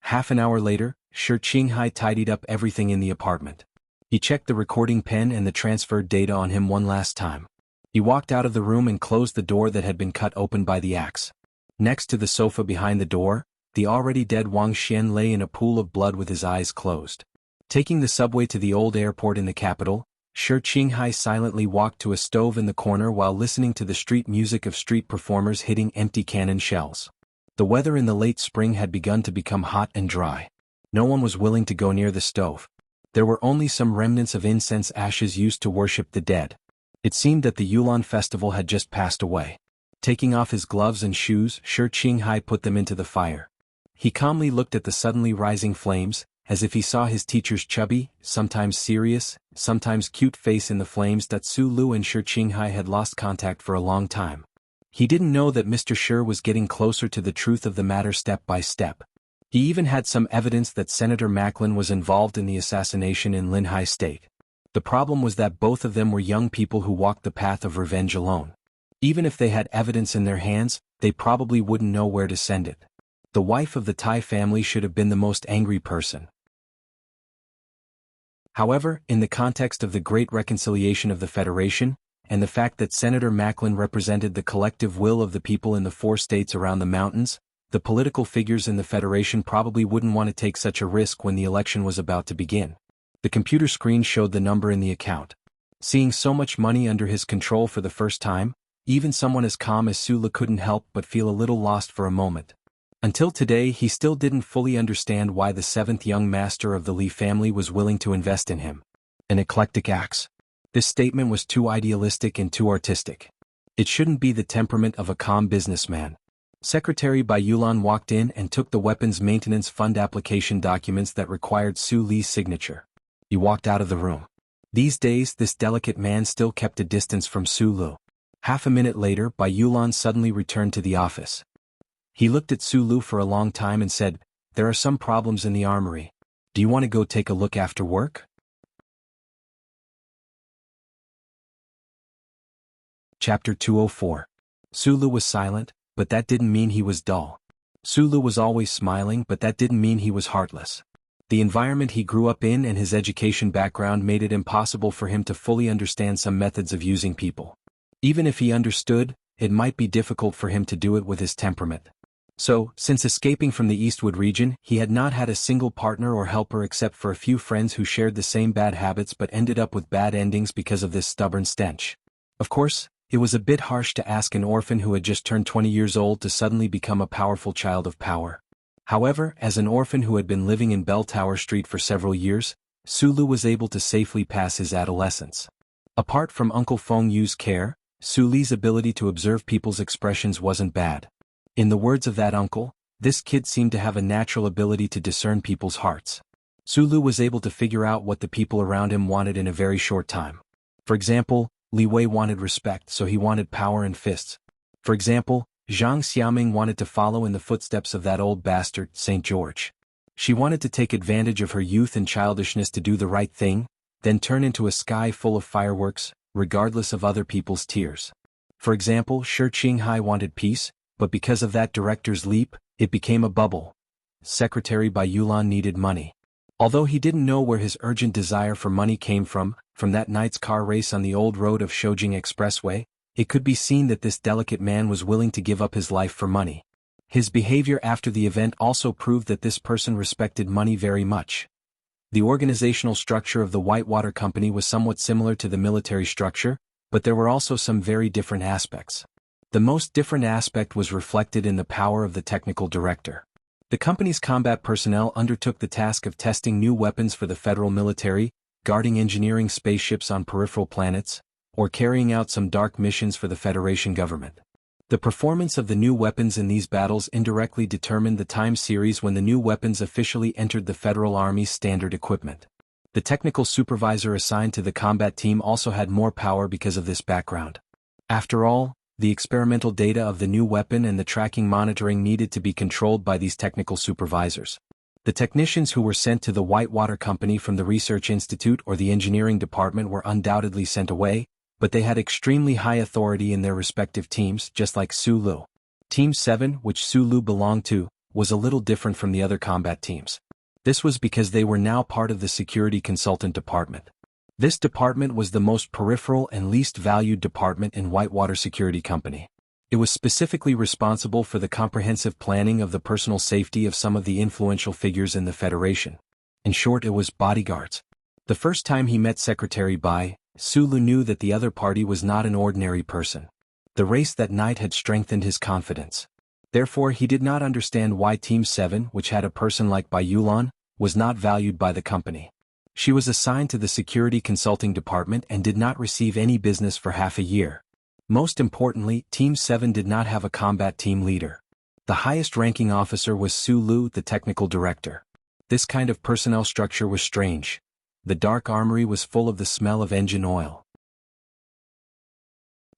Half an hour later, Shi Qinghai tidied up everything in the apartment. He checked the recording pen and the transferred data on him one last time. He walked out of the room and closed the door that had been cut open by the axe. Next to the sofa behind the door, the already dead Wang Xian lay in a pool of blood with his eyes closed. Taking the subway to the old airport in the capital, Shi Qinghai silently walked to a stove in the corner while listening to the street music of street performers hitting empty cannon shells. The weather in the late spring had begun to become hot and dry. No one was willing to go near the stove. There were only some remnants of incense ashes used to worship the dead. It seemed that the Yulan festival had just passed away. Taking off his gloves and shoes, Shi Qinghai put them into the fire. He calmly looked at the suddenly rising flames, as if he saw his teacher's chubby, sometimes serious, sometimes cute face in the flames. That Su Lu and Shi Qinghai had lost contact for a long time. He didn't know that Mr. Shi was getting closer to the truth of the matter step by step. He even had some evidence that Senator Macklin was involved in the assassination in Linhai State. The problem was that both of them were young people who walked the path of revenge alone. Even if they had evidence in their hands, they probably wouldn't know where to send it. The wife of the Tai family should have been the most angry person. However, in the context of the great reconciliation of the Federation, and the fact that Senator Macklin represented the collective will of the people in the 4 states around the mountains, the political figures in the Federation probably wouldn't want to take such a risk when the election was about to begin. The computer screen showed the number in the account. Seeing so much money under his control for the first time, even someone as calm as Su Lu couldn't help but feel a little lost for a moment. Until today, he still didn't fully understand why the 7th young master of the Li family was willing to invest in him. An eclectic axe. This statement was too idealistic and too artistic. It shouldn't be the temperament of a calm businessman. Secretary Bai Yulan walked in and took the weapons maintenance fund application documents that required Su Li's signature. He walked out of the room. These days, this delicate man still kept a distance from Su Lu. Half a minute later, Bai Yulan suddenly returned to the office. He looked at Su Lu for a long time and said, "There are some problems in the armory. Do you want to go take a look after work?" Chapter 204. Su Lu was silent, but that didn't mean he was dull. Su Lu was always smiling, but that didn't mean he was heartless. The environment he grew up in and his education background made it impossible for him to fully understand some methods of using people. Even if he understood, it might be difficult for him to do it with his temperament. So, since escaping from the Eastwood region, he had not had a single partner or helper except for a few friends who shared the same bad habits but ended up with bad endings because of this stubborn stench. Of course, it was a bit harsh to ask an orphan who had just turned 20 years old to suddenly become a powerful child of power. However, as an orphan who had been living in Bell Tower Street for several years, Sulu was able to safely pass his adolescence. Apart from Uncle Feng Yu's care, Suli's ability to observe people's expressions wasn't bad. In the words of that uncle, this kid seemed to have a natural ability to discern people's hearts. Sulu was able to figure out what the people around him wanted in a very short time. For example, Li Wei wanted respect, so he wanted power and fists. For example, Zhang Xiaoming wanted to follow in the footsteps of that old bastard, St. George. She wanted to take advantage of her youth and childishness to do the right thing, then turn into a sky full of fireworks, regardless of other people's tears. For example, Shi Qinghai wanted peace, but because of that director's leap, it became a bubble. Secretary Bai Yulan needed money. Although he didn't know where his urgent desire for money came from that night's car race on the old road of Shoujing Expressway, it could be seen that this delicate man was willing to give up his life for money. His behavior after the event also proved that this person respected money very much. The organizational structure of the Whitewater Company was somewhat similar to the military structure, but there were also some very different aspects. The most different aspect was reflected in the power of the technical director. The company's combat personnel undertook the task of testing new weapons for the federal military, guarding engineering spaceships on peripheral planets, or carrying out some dark missions for the Federation government. The performance of the new weapons in these battles indirectly determined the time series when the new weapons officially entered the Federal Army's standard equipment. The technical supervisor assigned to the combat team also had more power because of this background. After all, the experimental data of the new weapon and the tracking monitoring needed to be controlled by these technical supervisors. The technicians who were sent to the Whitewater Company from the Research Institute or the Engineering Department were undoubtedly sent away, but they had extremely high authority in their respective teams, just like Sulu. Team 7, which Sulu belonged to, was a little different from the other combat teams. This was because they were now part of the Security Consultant Department. This department was the most peripheral and least valued department in Whitewater Security Company. It was specifically responsible for the comprehensive planning of the personal safety of some of the influential figures in the Federation. In short, it was bodyguards. The first time he met Secretary Bai, Sulu knew that the other party was not an ordinary person. The race that night had strengthened his confidence. Therefore he did not understand why Team 7, which had a person like Bai Yulan, was not valued by the company. She was assigned to the Security Consulting Department and did not receive any business for half a year. Most importantly, Team 7 did not have a combat team leader. The highest ranking officer was Sulu, the technical director. This kind of personnel structure was strange. The dark armory was full of the smell of engine oil.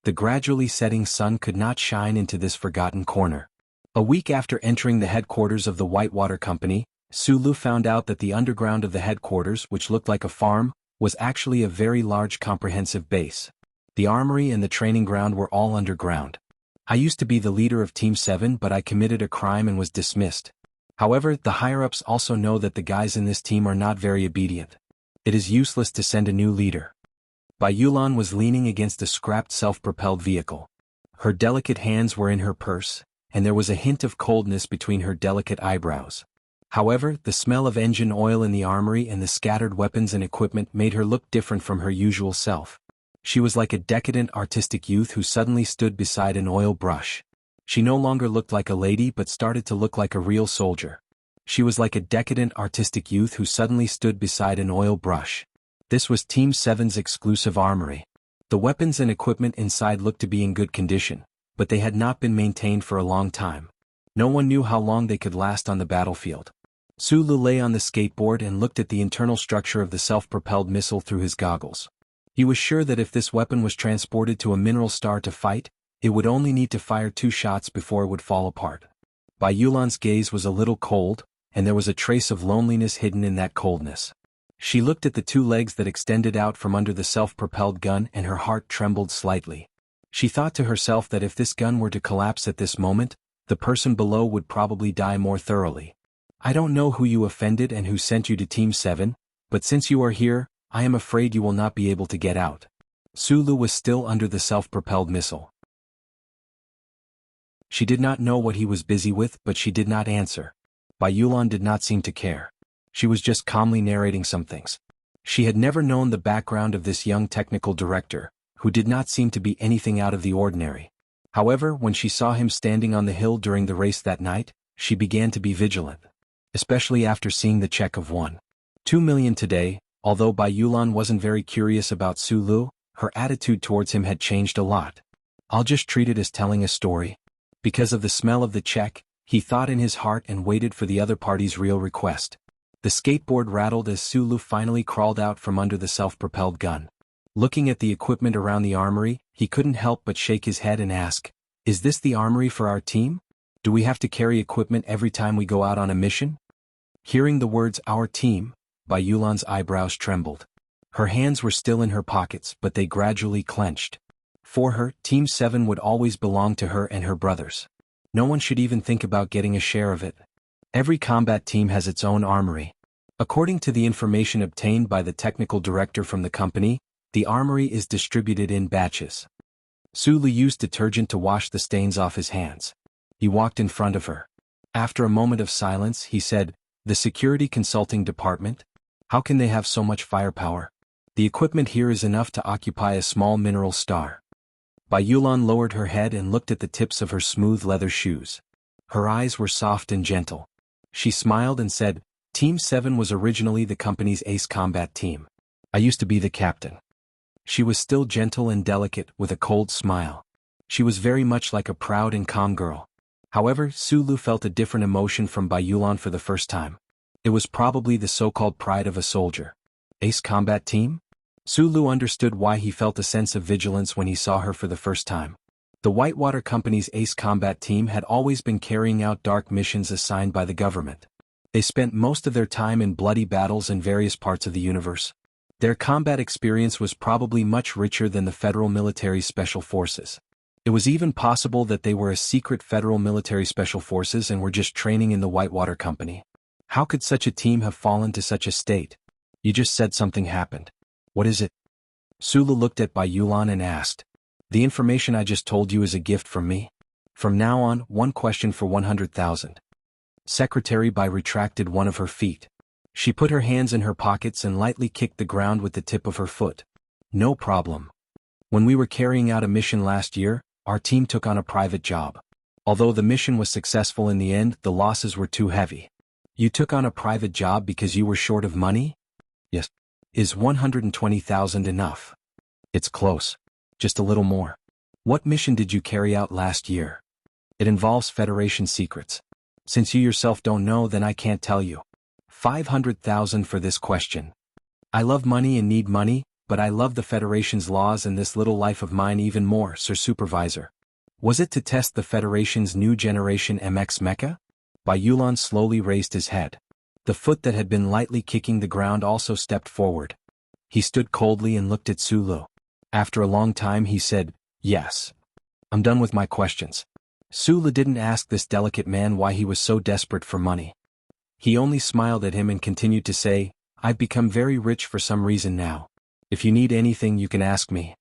The gradually setting sun could not shine into this forgotten corner. A week after entering the headquarters of the Whitewater Company, Sulu found out that the underground of the headquarters, which looked like a farm, was actually a very large comprehensive base. The armory and the training ground were all underground. I used to be the leader of Team 7, but I committed a crime and was dismissed. However, the higher-ups also know that the guys in this team are not very obedient. It is useless to send a new leader. Bai Yulan was leaning against a scrapped self-propelled vehicle. Her delicate hands were in her purse, and there was a hint of coldness between her delicate eyebrows. However, the smell of engine oil in the armory and the scattered weapons and equipment made her look different from her usual self. She was like a decadent artistic youth who suddenly stood beside an oil brush. She no longer looked like a lady but started to look like a real soldier. She was like a decadent artistic youth who suddenly stood beside an oil brush. This was Team 7's exclusive armory. The weapons and equipment inside looked to be in good condition, but they had not been maintained for a long time. No one knew how long they could last on the battlefield. Sulu lay on the skateboard and looked at the internal structure of the self-propelled missile through his goggles. He was sure that if this weapon was transported to a mineral star to fight, it would only need to fire 2 shots before it would fall apart. Bai Yulan's gaze was a little cold, and there was a trace of loneliness hidden in that coldness. She looked at the 2 legs that extended out from under the self-propelled gun and her heart trembled slightly. She thought to herself that if this gun were to collapse at this moment, the person below would probably die more thoroughly. I don't know who you offended and who sent you to Team 7, but since you are here, I am afraid you will not be able to get out. Sulu was still under the self-propelled missile. She did not know what he was busy with, but she did not answer. Bai Yulan did not seem to care. She was just calmly narrating some things. She had never known the background of this young technical director, who did not seem to be anything out of the ordinary. However, when she saw him standing on the hill during the race that night, she began to be vigilant. Especially after seeing the check of 1.2 million today, Although Bai Yulan wasn't very curious about Su Lu, her attitude towards him had changed a lot. I'll just treat it as telling a story. Because of the smell of the check, he thought in his heart and waited for the other party's real request. The skateboard rattled as Su Lu finally crawled out from under the self-propelled gun. Looking at the equipment around the armory, he couldn't help but shake his head and ask, "Is this the armory for our team? Do we have to carry equipment every time we go out on a mission?" Hearing the words "our team," Bai Yulan's eyebrows trembled. Her hands were still in her pockets, but they gradually clenched. For her, Team 7 would always belong to her and her brothers. No one should even think about getting a share of it. Every combat team has its own armory. According to the information obtained by the technical director from the company, the armory is distributed in batches. Su Lu used detergent to wash the stains off his hands. He walked in front of her. After a moment of silence, he said, "The security consulting department? How can they have so much firepower? The equipment here is enough to occupy a small mineral star." Bai Yulan lowered her head and looked at the tips of her smooth leather shoes. Her eyes were soft and gentle. She smiled and said, "Team 7 was originally the company's ace combat team. I used to be the captain." She was still gentle and delicate, with a cold smile. She was very much like a proud and calm girl. However, Su Lu felt a different emotion from Bai Yulan for the first time. It was probably the so-called pride of a soldier. Ace combat team? Su Lu understood why he felt a sense of vigilance when he saw her for the first time. The Whitewater Company's ace combat team had always been carrying out dark missions assigned by the government. They spent most of their time in bloody battles in various parts of the universe. Their combat experience was probably much richer than the federal military special forces. It was even possible that they were a secret federal military special forces and were just training in the Whitewater Company. How could such a team have fallen to such a state? You just said something happened. What is it? Su Lu looked at Bai Yulan and asked, "The information I just told you is a gift from me? From now on, one question for 100,000. Secretary Bai retracted one of her feet. She put her hands in her pockets and lightly kicked the ground with the tip of her foot. "No problem. When we were carrying out a mission last year, our team took on a private job. Although the mission was successful in the end, the losses were too heavy." "You took on a private job because you were short of money?" "Yes." "Is 120,000 enough?" "It's close. Just a little more." "What mission did you carry out last year?" "It involves Federation secrets. Since you yourself don't know, then I can't tell you." 500,000 for this question. "I love money and need money, but I love the Federation's laws and this little life of mine even more, Sir Supervisor." "Was it to test the Federation's new generation MX mecha?" Bai Yulan slowly raised his head. The foot that had been lightly kicking the ground also stepped forward. He stood coldly and looked at Su Lu. After a long time he said, "Yes. I'm done with my questions." Su Lu didn't ask this delicate man why he was so desperate for money. He only smiled at him and continued to say, "I've become very rich for some reason now. If you need anything you can ask me.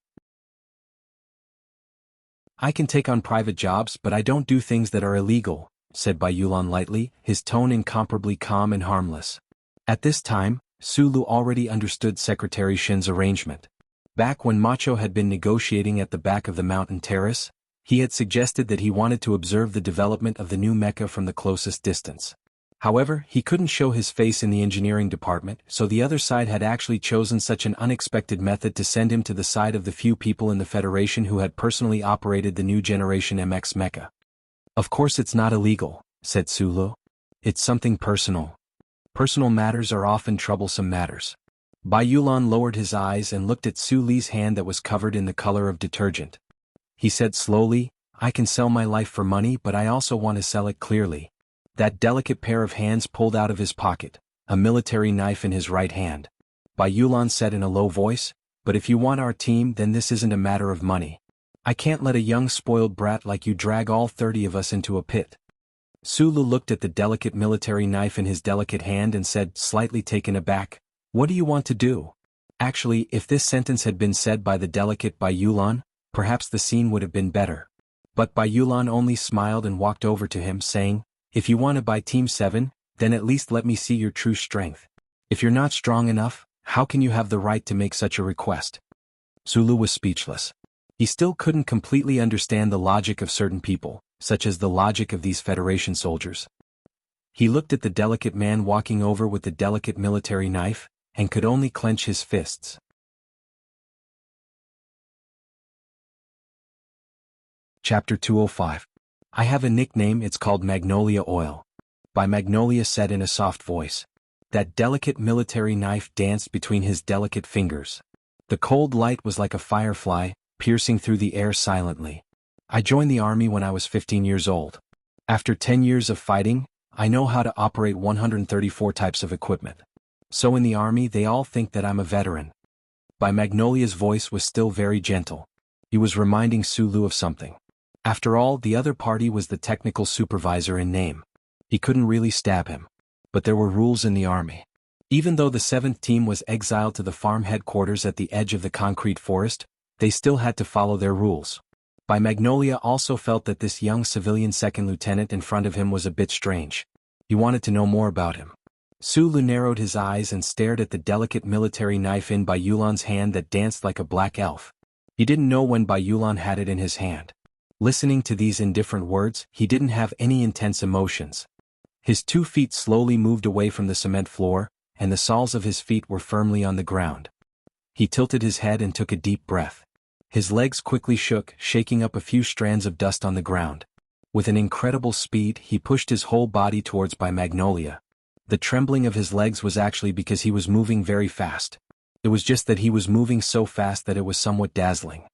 I can take on private jobs, but I don't do things that are illegal," said Bai Yulan lightly, his tone incomparably calm and harmless. At this time, Su Lu already understood Secretary Shin's arrangement. Back when Macho had been negotiating at the back of the mountain terrace, he had suggested that he wanted to observe the development of the new mecha from the closest distance. However, he couldn't show his face in the engineering department, so the other side had actually chosen such an unexpected method to send him to the side of the few people in the Federation who had personally operated the new generation MX mecha. "Of course it's not illegal," said Su Lu. "It's something personal. Personal matters are often troublesome matters." Bai Yulan lowered his eyes and looked at Su Li's hand that was covered in the color of detergent. He said slowly, "I can sell my life for money, but I also want to sell it clearly." That delicate pair of hands pulled out of his pocket, a military knife in his right hand. Bai Yulan said in a low voice, "But if you want our team, then this isn't a matter of money. I can't let a young spoiled brat like you drag all 30 of us into a pit." Su Lu looked at the delicate military knife in his delicate hand and said, slightly taken aback, "What do you want to do?" Actually, if this sentence had been said by the delicate Bai Yulan, perhaps the scene would have been better. But Bai Yulan only smiled and walked over to him, saying, "If you want to buy Team 7, then at least let me see your true strength. If you're not strong enough, how can you have the right to make such a request?" Su Lu was speechless. He still couldn't completely understand the logic of certain people, such as the logic of these Federation soldiers. He looked at the delicate man walking over with the delicate military knife, and could only clench his fists. Chapter 205. I have a nickname, it's called Magnolia Oil. By Magnolia said in a soft voice. That delicate military knife danced between his delicate fingers. The cold light was like a firefly, piercing through the air silently. I joined the army when I was 15 years old. After 10 years of fighting, I know how to operate 134 types of equipment. So in the army they all think that I'm a veteran. By Magnolia's voice was still very gentle. He was reminding Sulu of something. After all, the other party was the technical supervisor in name. He couldn't really stab him. But there were rules in the army. Even though the 7th team was exiled to the farm headquarters at the edge of the concrete forest, they still had to follow their rules. By Magnolia also felt that this young civilian second lieutenant in front of him was a bit strange. He wanted to know more about him. Sulu narrowed his eyes and stared at the delicate military knife in Bai Yulan's hand that danced like a black elf. He didn't know when Bai Yulan had it in his hand. Listening to these indifferent words, he didn't have any intense emotions. His 2 feet slowly moved away from the cement floor, and the soles of his feet were firmly on the ground. He tilted his head and took a deep breath. His legs quickly shook, shaking up a few strands of dust on the ground. With an incredible speed, he pushed his whole body towards Bai Magnolia. The trembling of his legs was actually because he was moving very fast. It was just that he was moving so fast that it was somewhat dazzling.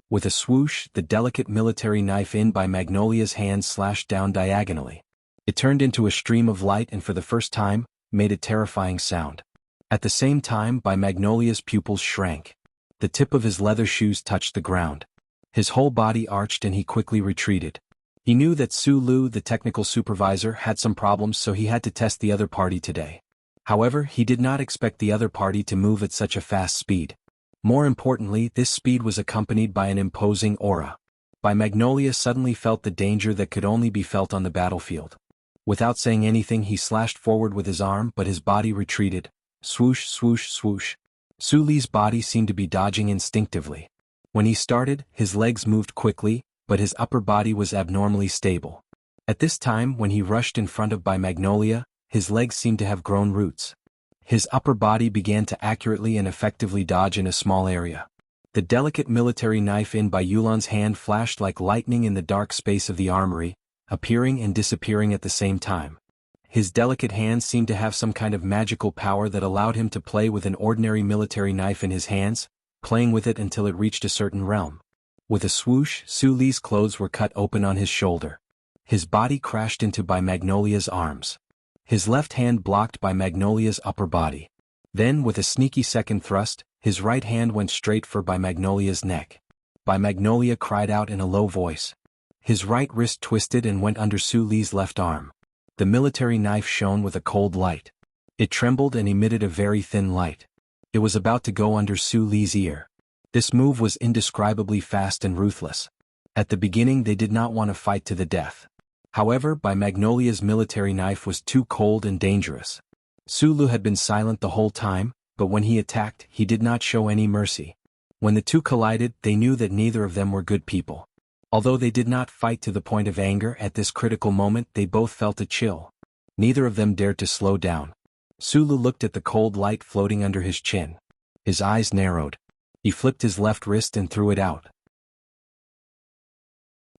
With a swoosh, the delicate military knife in Bai Magnolia's hand slashed down diagonally. It turned into a stream of light and for the first time, made a terrifying sound. At the same time, Bai Magnolia's pupils shrank. The tip of his leather shoes touched the ground. His whole body arched and he quickly retreated. He knew that Sulu, the technical supervisor, had some problems, so he had to test the other party today. However, he did not expect the other party to move at such a fast speed. More importantly, this speed was accompanied by an imposing aura. Bai Magnolia suddenly felt the danger that could only be felt on the battlefield. Without saying anything, he slashed forward with his arm, but his body retreated. Swoosh, swoosh, swoosh. Suli's body seemed to be dodging instinctively. When he started, his legs moved quickly, but his upper body was abnormally stable. At this time, when he rushed in front of Bai Magnolia, his legs seemed to have grown roots. His upper body began to accurately and effectively dodge in a small area. The delicate military knife in Bai Yulan's hand flashed like lightning in the dark space of the armory, appearing and disappearing at the same time. His delicate hands seemed to have some kind of magical power that allowed him to play with an ordinary military knife in his hands, playing with it until it reached a certain realm. With a swoosh, Suli's clothes were cut open on his shoulder. His body crashed into Bai Magnolia's arms. His left hand blocked Bai Magnolia's upper body. Then, with a sneaky second thrust, his right hand went straight for Bai Magnolia's neck. Bai Magnolia cried out in a low voice. His right wrist twisted and went under Suli's left arm. The military knife shone with a cold light. It trembled and emitted a very thin light. It was about to go under Suli's ear. This move was indescribably fast and ruthless. At the beginning they did not want to fight to the death. However, Bai Magnolia's military knife was too cold and dangerous. Sulu had been silent the whole time, but when he attacked, he did not show any mercy. When the two collided, they knew that neither of them were good people. Although they did not fight to the point of anger at this critical moment, they both felt a chill. Neither of them dared to slow down. Sulu looked at the cold light floating under his chin. His eyes narrowed. He flipped his left wrist and threw it out.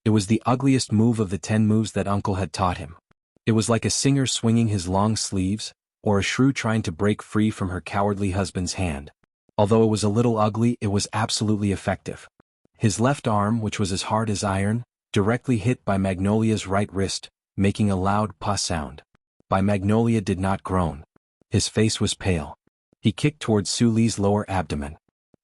It was the ugliest move of the 10 moves that Uncle had taught him. It was like a singer swinging his long sleeves, or a shrew trying to break free from her cowardly husband's hand. Although it was a little ugly, it was absolutely effective. His left arm, which was as hard as iron, directly hit Bai Magnolia's right wrist, making a loud "pa" sound. Bai Magnolia did not groan. His face was pale. He kicked towards Suli's lower abdomen.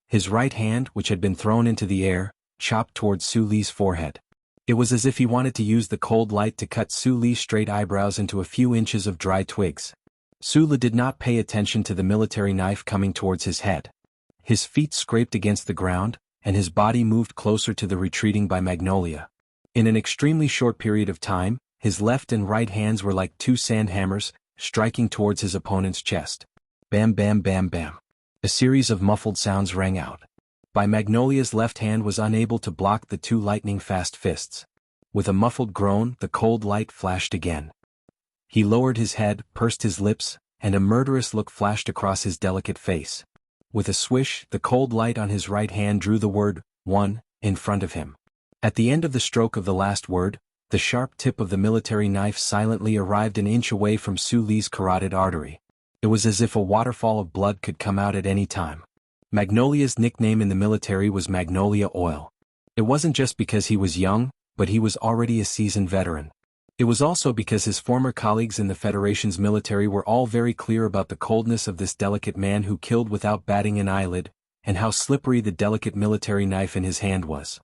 His right hand, which had been thrown into the air, chopped towards Suli's forehead. It was as if he wanted to use the cold light to cut Suli's straight eyebrows into a few inches of dry twigs. Sulu did not pay attention to the military knife coming towards his head. His feet scraped against the ground, and his body moved closer to the retreating Bai Magnolia. In an extremely short period of time, his left and right hands were like 2 sand hammers, striking towards his opponent's chest. Bam, bam, bam, bam. A series of muffled sounds rang out. Bai Magnolia's left hand was unable to block the 2 lightning-fast fists. With a muffled groan, the cold light flashed again. He lowered his head, pursed his lips, and a murderous look flashed across his delicate face. With a swish, the cold light on his right hand drew the word, 1, in front of him. At the end of the stroke of the last word, the sharp tip of the military knife silently arrived an inch away from Su Li's carotid artery. It was as if a waterfall of blood could come out at any time. Magnolia's nickname in the military was Magnolia Oil. It wasn't just because he was young, but he was already a seasoned veteran. It was also because his former colleagues in the Federation's military were all very clear about the coldness of this delicate man who killed without batting an eyelid, and how slippery the delicate military knife in his hand was.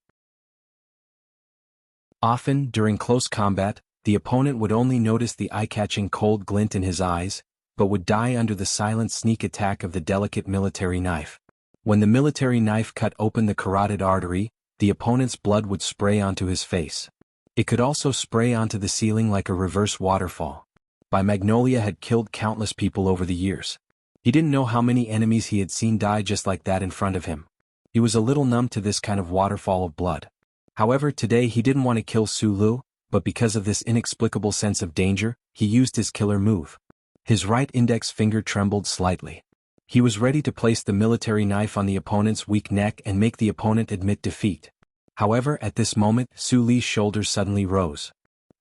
Often, during close combat, the opponent would only notice the eye-catching cold glint in his eyes, but would die under the silent sneak attack of the delicate military knife. When the military knife cut open the carotid artery, the opponent's blood would spray onto his face. It could also spray onto the ceiling like a reverse waterfall. Magnolia had killed countless people over the years. He didn't know how many enemies he had seen die just like that in front of him. He was a little numb to this kind of waterfall of blood. However, today he didn't want to kill Su Lu, but because of this inexplicable sense of danger, he used his killer move. His right index finger trembled slightly. He was ready to place the military knife on the opponent's weak neck and make the opponent admit defeat. However, at this moment, Su Li's shoulders suddenly rose.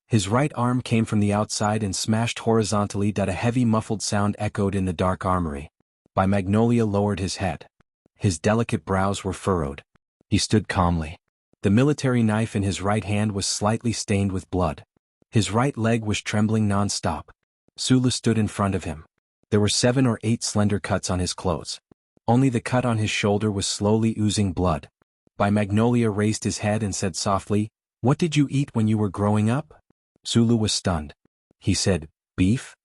His right arm came from the outside and smashed horizontally. A heavy muffled sound echoed in the dark armory. Magnolia lowered his head. His delicate brows were furrowed. He stood calmly. The military knife in his right hand was slightly stained with blood. His right leg was trembling non-stop. Su Lu stood in front of him. There were 7 or 8 slender cuts on his clothes. Only the cut on his shoulder was slowly oozing blood. Magnolia raised his head and said softly, "What did you eat when you were growing up?" Su Lu was stunned. He said, "Beef?"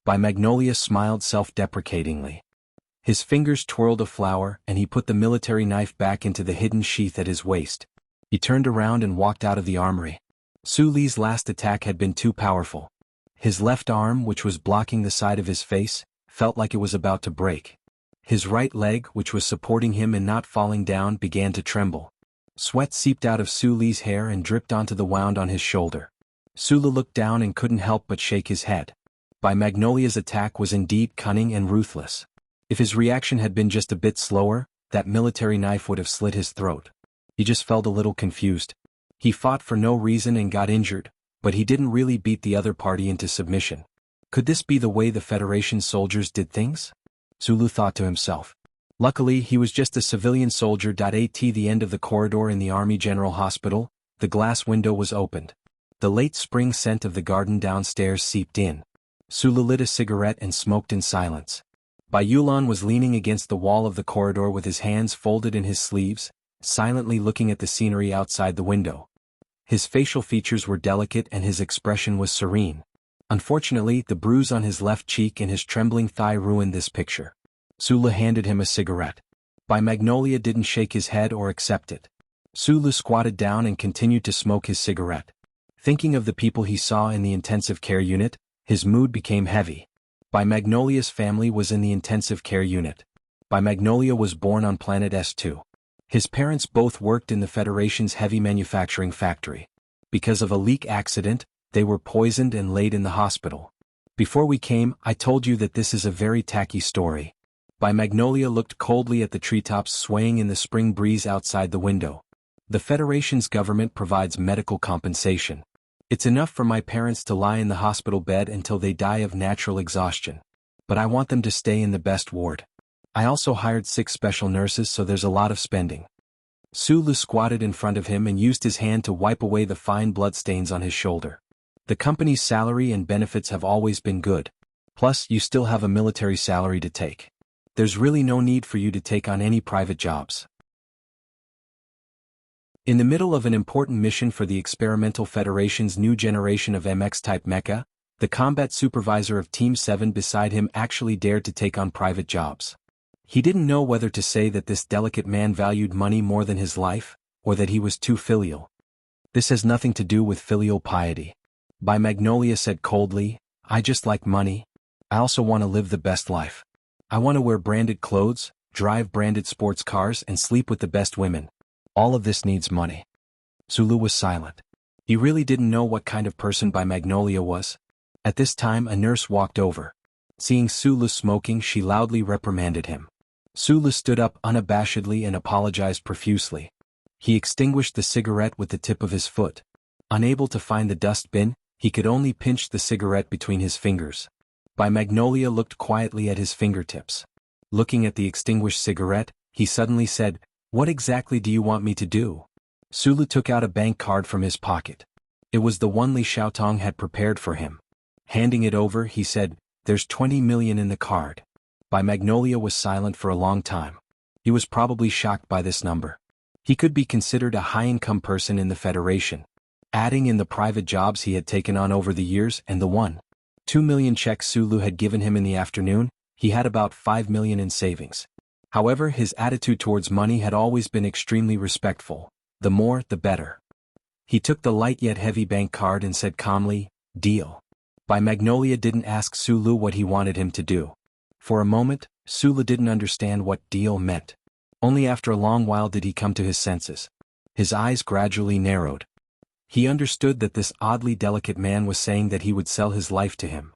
Magnolia smiled self-deprecatingly. His fingers twirled a flower and he put the military knife back into the hidden sheath at his waist. He turned around and walked out of the armory. Su Li's last attack had been too powerful. His left arm, which was blocking the side of his face, felt like it was about to break. His right leg, which was supporting him and not falling down, began to tremble. Sweat seeped out of Su Li's hair and dripped onto the wound on his shoulder. Su Li looked down and couldn't help but shake his head. Magnolia's attack was indeed cunning and ruthless. If his reaction had been just a bit slower, that military knife would have slit his throat. He just felt a little confused. He fought for no reason and got injured, but he didn't really beat the other party into submission. Could this be the way the Federation soldiers did things? Su Lu thought to himself. Luckily, he was just a civilian soldier. At the end of the corridor in the Army General Hospital, the glass window was opened. The late spring scent of the garden downstairs seeped in. Su Lu lit a cigarette and smoked in silence. Yulan was leaning against the wall of the corridor with his hands folded in his sleeves, silently looking at the scenery outside the window. His facial features were delicate and his expression was serene. Unfortunately, the bruise on his left cheek and his trembling thigh ruined this picture. Su Lu handed him a cigarette. Magnolia didn't shake his head or accept it. Su Lu squatted down and continued to smoke his cigarette. Thinking of the people he saw in the intensive care unit, his mood became heavy. Magnolia's family was in the intensive care unit. Magnolia was born on planet S2. His parents both worked in the Federation's heavy manufacturing factory. Because of a leak accident, they were poisoned and laid in the hospital. Before we came, I told you that this is a very tacky story. Magnolia looked coldly at the treetops swaying in the spring breeze outside the window. The Federation's government provides medical compensation. It's enough for my parents to lie in the hospital bed until they die of natural exhaustion. But I want them to stay in the best ward. I also hired 6 special nurses, so there's a lot of spending. Su Lu squatted in front of him and used his hand to wipe away the fine bloodstains on his shoulder. The company's salary and benefits have always been good. Plus, you still have a military salary to take. There's really no need for you to take on any private jobs. In the middle of an important mission for the Experimental Federation's new generation of MX-type mecha, the combat supervisor of Team 7 beside him actually dared to take on private jobs. He didn't know whether to say that this delicate man valued money more than his life, or that he was too filial. This has nothing to do with filial piety. Magnolia said coldly, I just like money. I also want to live the best life. I want to wear branded clothes, drive branded sports cars and sleep with the best women. All of this needs money. Su Lu was silent. He really didn't know what kind of person Magnolia was. At this time a nurse walked over. Seeing Sulu smoking, she loudly reprimanded him. Sulu stood up unabashedly and apologized profusely. He extinguished the cigarette with the tip of his foot. Unable to find the dustbin, he could only pinch the cigarette between his fingers. Magnolia looked quietly at his fingertips. Looking at the extinguished cigarette, he suddenly said, "What exactly do you want me to do?" Sulu took out a bank card from his pocket. It was the one Li Xiaotong had prepared for him. Handing it over, he said, "There's 20 million in the card." Magnolia was silent for a long time. He was probably shocked by this number. He could be considered a high-income person in the Federation. Adding in the private jobs he had taken on over the years and the 1.2 million check Sulu had given him in the afternoon, he had about 5 million in savings. However, his attitude towards money had always been extremely respectful. The more, the better. He took the light yet heavy bank card and said calmly, "Deal." Magnolia didn't ask Sulu what he wanted him to do. For a moment, Sulu didn't understand what deal meant. Only after a long while did he come to his senses. His eyes gradually narrowed. He understood that this oddly delicate man was saying that he would sell his life to him.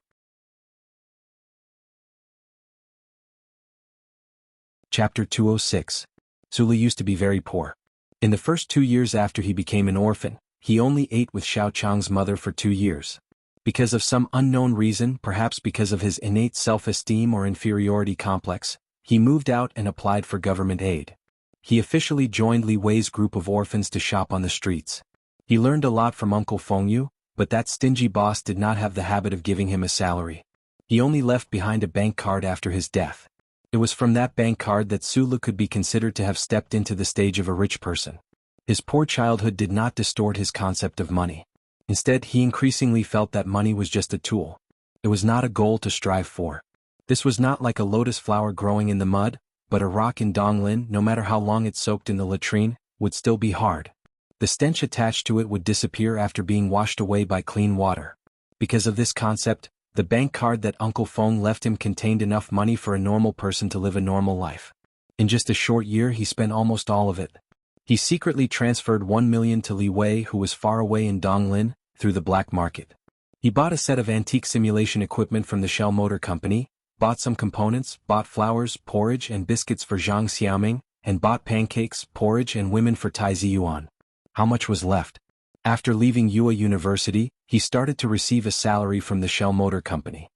Chapter 206. Sulu used to be very poor. In the first 2 years after he became an orphan, he only ate with Xiao Chang's mother for 2 years. Because of some unknown reason, perhaps because of his innate self-esteem or inferiority complex, he moved out and applied for government aid. He officially joined Li Wei's group of orphans to shop on the streets. He learned a lot from Uncle Fengyu, but that stingy boss did not have the habit of giving him a salary. He only left behind a bank card after his death. It was from that bank card that Sulu could be considered to have stepped into the stage of a rich person. His poor childhood did not distort his concept of money. Instead, he increasingly felt that money was just a tool. It was not a goal to strive for. This was not like a lotus flower growing in the mud, but a rock in Donglin, no matter how long it soaked in the latrine, would still be hard. The stench attached to it would disappear after being washed away by clean water. Because of this concept, the bank card that Uncle Feng left him contained enough money for a normal person to live a normal life. In just a short year, he spent almost all of it. He secretly transferred 1 million to Li Wei, who was far away in Donglin, through the black market. He bought a set of antique simulation equipment from the Shell Motor Company, bought some components, bought flowers, porridge and biscuits for Zhang Xiaoming, and bought pancakes, porridge and women for Tai Ziyuan. How much was left? After leaving Yue University, he started to receive a salary from the Shell Motor Company.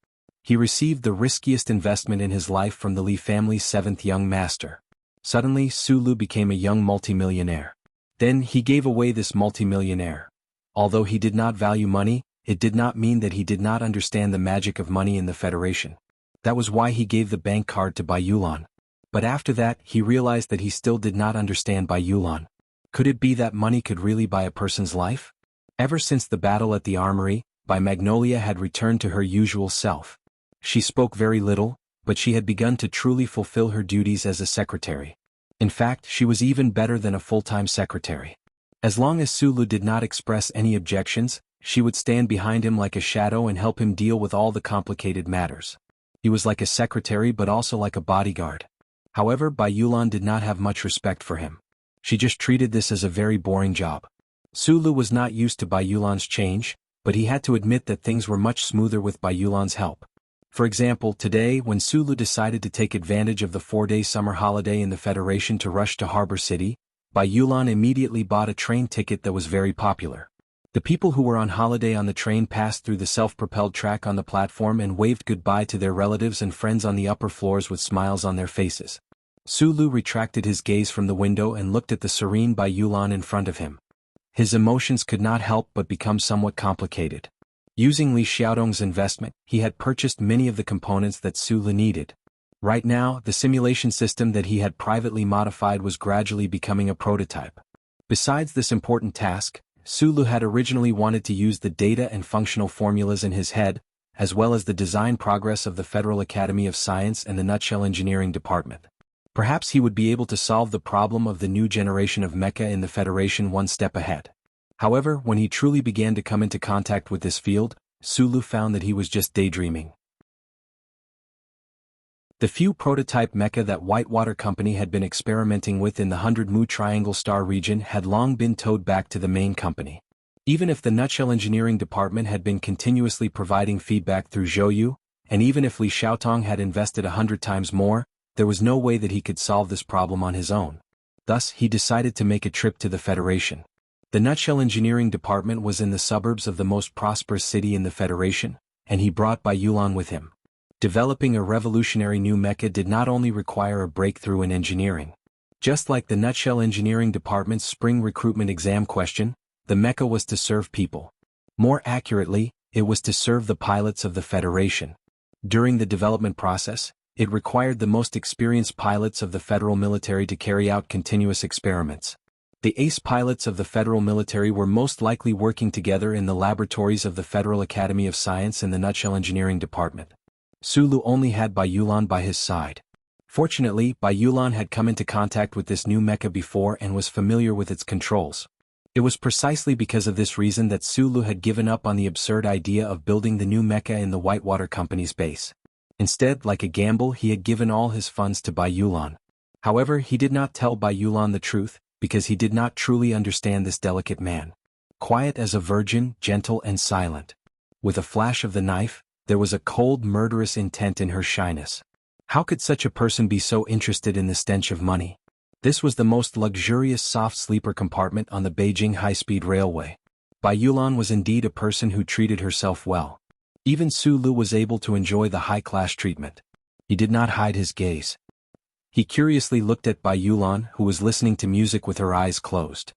He received the riskiest investment in his life from the Li family's 7th young master. Suddenly, Sulu became a young multimillionaire. Then he gave away this multimillionaire. Although he did not value money, it did not mean that he did not understand the magic of money in the Federation. That was why he gave the bank card to Bai Yulan. But after that, he realized that he still did not understand Bai Yulan. Could it be that money could really buy a person's life? Ever since the battle at the armory, Magnolia had returned to her usual self. She spoke very little, but she had begun to truly fulfill her duties as a secretary. In fact, she was even better than a full-time secretary. As long as Sulu did not express any objections, she would stand behind him like a shadow and help him deal with all the complicated matters. He was like a secretary but also like a bodyguard. However, Bai Yulan did not have much respect for him. She just treated this as a very boring job. Sulu was not used to Bai Yulan's change, but he had to admit that things were much smoother with Bai Yulan's help. For example, today when Sulu decided to take advantage of the 4-day summer holiday in the Federation to rush to Harbor City, Bai Yulan immediately bought a train ticket that was very popular. The people who were on holiday on the train passed through the self-propelled track on the platform and waved goodbye to their relatives and friends on the upper floors with smiles on their faces. Sulu retracted his gaze from the window and looked at the serene Bai Yulan in front of him. His emotions could not help but become somewhat complicated. Using Li Xiaodong's investment, he had purchased many of the components that Sulu needed. Right now, the simulation system that he had privately modified was gradually becoming a prototype. Besides this important task, Sulu had originally wanted to use the data and functional formulas in his head, as well as the design progress of the Federal Academy of Science and the Nutshell Engineering Department. Perhaps he would be able to solve the problem of the new generation of mecha in the Federation one step ahead. However, when he truly began to come into contact with this field, Sulu found that he was just daydreaming. The few prototype mecha that Whitewater Company had been experimenting with in the 100 Mu Triangle Star region had long been towed back to the main company. Even if the Nutshell Engineering Department had been continuously providing feedback through Zhouyu, and even if Li Xiaotong had invested 100 times more, there was no way that he could solve this problem on his own. Thus, he decided to make a trip to the Federation. The Nutshell Engineering Department was in the suburbs of the most prosperous city in the Federation, and he brought Bai Yulan with him. Developing a revolutionary new mecha did not only require a breakthrough in engineering. Just like the Nutshell Engineering Department's spring recruitment exam question, the mecha was to serve people. More accurately, it was to serve the pilots of the Federation. During the development process, it required the most experienced pilots of the federal military to carry out continuous experiments. The ace pilots of the federal military were most likely working together in the laboratories of the Federal Academy of Science and the Nutshell Engineering Department. Sulu only had Bai Yulan by his side. Fortunately, Bai Yulan had come into contact with this new mecha before and was familiar with its controls. It was precisely because of this reason that Sulu had given up on the absurd idea of building the new mecha in the Whitewater Company's base. Instead, like a gamble, he had given all his funds to Bai Yulan. However, he did not tell Bai Yulan the truth, because he did not truly understand this delicate man. Quiet as a virgin, gentle and silent. With a flash of the knife, there was a cold, murderous intent in her shyness. How could such a person be so interested in the stench of money? This was the most luxurious soft sleeper compartment on the Beijing high-speed railway. Bai Yulan was indeed a person who treated herself well. Even Sulu was able to enjoy the high-class treatment. He did not hide his gaze. He curiously looked at Bai Yulan, who was listening to music with her eyes closed.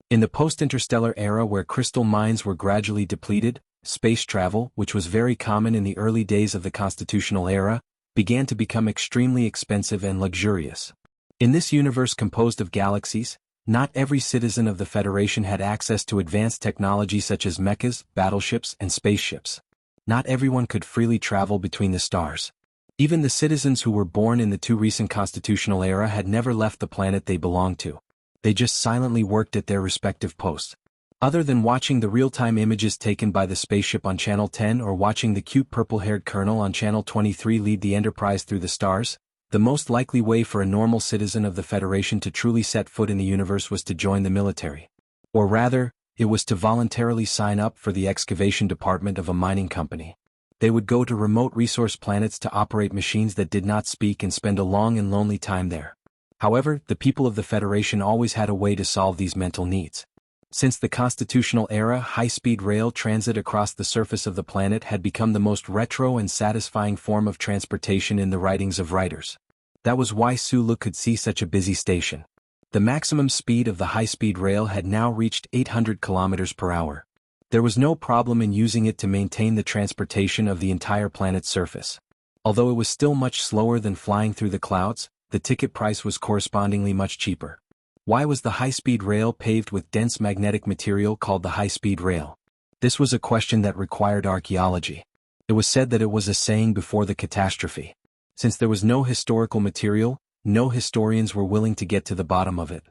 In the post-interstellar era where crystal mines were gradually depleted, space travel, which was very common in the early days of the constitutional era, began to become extremely expensive and luxurious. In this universe composed of galaxies, not every citizen of the Federation had access to advanced technology such as mechas, battleships, and spaceships. Not everyone could freely travel between the stars. Even the citizens who were born in the too recent constitutional era had never left the planet they belonged to. They just silently worked at their respective posts. Other than watching the real-time images taken by the spaceship on Channel 10 or watching the cute purple-haired colonel on Channel 23 lead the Enterprise through the stars, the most likely way for a normal citizen of the Federation to truly set foot in the universe was to join the military. Or rather, it was to voluntarily sign up for the excavation department of a mining company. They would go to remote resource planets to operate machines that did not speak and spend a long and lonely time there. However, the people of the Federation always had a way to solve these mental needs. Since the constitutional era, high-speed rail transit across the surface of the planet had become the most retro and satisfying form of transportation in the writings of writers. That was why Sulu could see such a busy station. The maximum speed of the high-speed rail had now reached 800 kilometers per hour. There was no problem in using it to maintain the transportation of the entire planet's surface. Although it was still much slower than flying through the clouds, the ticket price was correspondingly much cheaper. Why was the high-speed rail paved with dense magnetic material called the high-speed rail? This was a question that required archaeology. It was said that it was a saying before the catastrophe. Since there was no historical material, no historians were willing to get to the bottom of it.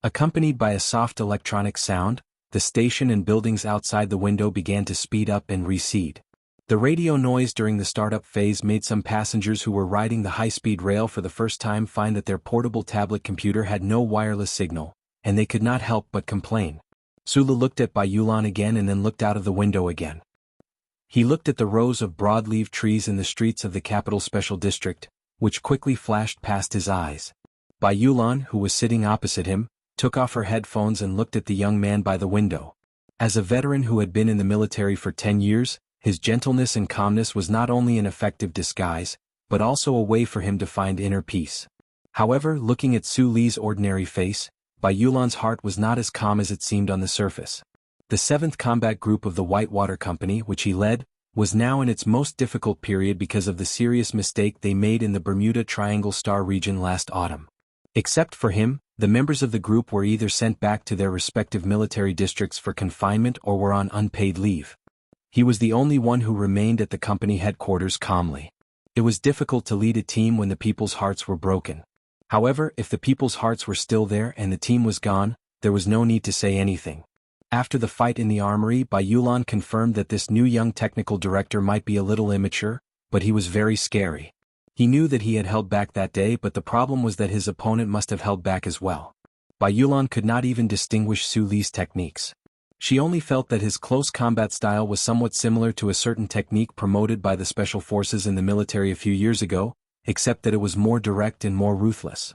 Accompanied by a soft electronic sound, the station and buildings outside the window began to speed up and recede. The radio noise during the startup phase made some passengers who were riding the high-speed rail for the first time find that their portable tablet computer had no wireless signal, and they could not help but complain. Sulu looked at Bai Yulan again and then looked out of the window again. He looked at the rows of broad-leaved trees in the streets of the capital special district, which quickly flashed past his eyes. Bai Yulan, who was sitting opposite him, took off her headphones and looked at the young man by the window. As a veteran who had been in the military for 10 years, his gentleness and calmness was not only an effective disguise, but also a way for him to find inner peace. However, looking at Su Li's ordinary face, Bai Yulan's heart was not as calm as it seemed on the surface. The 7th Combat Group of the Whitewater Company, which he led, was now in its most difficult period because of the serious mistake they made in the Bermuda Triangle Star region last autumn. Except for him, the members of the group were either sent back to their respective military districts for confinement or were on unpaid leave. He was the only one who remained at the company headquarters calmly. It was difficult to lead a team when the people's hearts were broken. However, if the people's hearts were still there and the team was gone, there was no need to say anything. After the fight in the armory, Bai Yulan confirmed that this new young technical director might be a little immature, but he was very scary. He knew that he had held back that day, but the problem was that his opponent must have held back as well. Bai Yulan could not even distinguish Su Li's techniques. She only felt that his close combat style was somewhat similar to a certain technique promoted by the special forces in the military a few years ago, except that it was more direct and more ruthless.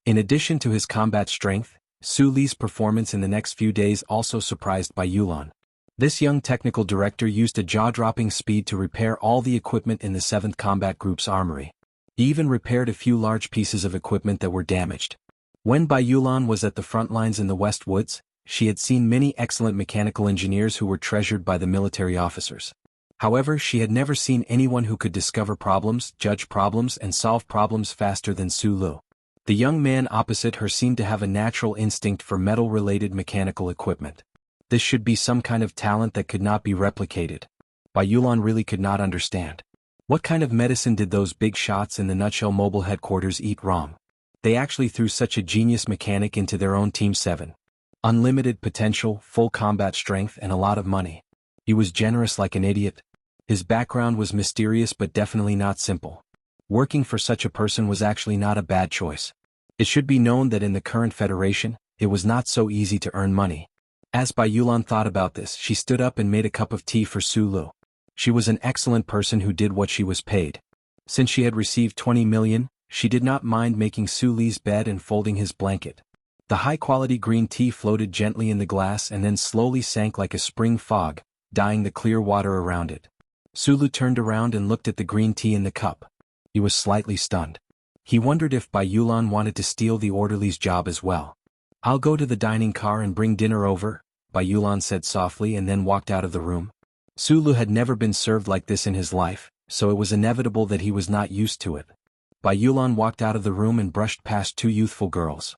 In addition to his combat strength, Su Li's performance in the next few days also surprised Bai Yulan. This young technical director used a jaw-dropping speed to repair all the equipment in the 7th Combat Group's armory. He even repaired a few large pieces of equipment that were damaged. When Bai Yulan was at the front lines in the West Woods, she had seen many excellent mechanical engineers who were treasured by the military officers. However, she had never seen anyone who could discover problems, judge problems and solve problems faster than Su Lu. The young man opposite her seemed to have a natural instinct for metal-related mechanical equipment. This should be some kind of talent that could not be replicated. Bai Yulan really could not understand. What kind of medicine did those big shots in the Nutshell Mobile headquarters eat wrong? They actually threw such a genius mechanic into their own Team 7. Unlimited potential, full combat strength and a lot of money. He was generous like an idiot. His background was mysterious but definitely not simple. Working for such a person was actually not a bad choice. It should be known that in the current Federation, it was not so easy to earn money. As Bai Yulan thought about this, she stood up and made a cup of tea for Su Lu. She was an excellent person who did what she was paid. Since she had received 20 million, she did not mind making Su Li's bed and folding his blanket. The high-quality green tea floated gently in the glass and then slowly sank like a spring fog, dyeing the clear water around it. Su Lu turned around and looked at the green tea in the cup. He was slightly stunned. He wondered if Bai Yulan wanted to steal the orderly's job as well. "I'll go to the dining car and bring dinner over," Bai Yulan said softly and then walked out of the room. Su Lu had never been served like this in his life, so it was inevitable that he was not used to it. Bai Yulan walked out of the room and brushed past two youthful girls.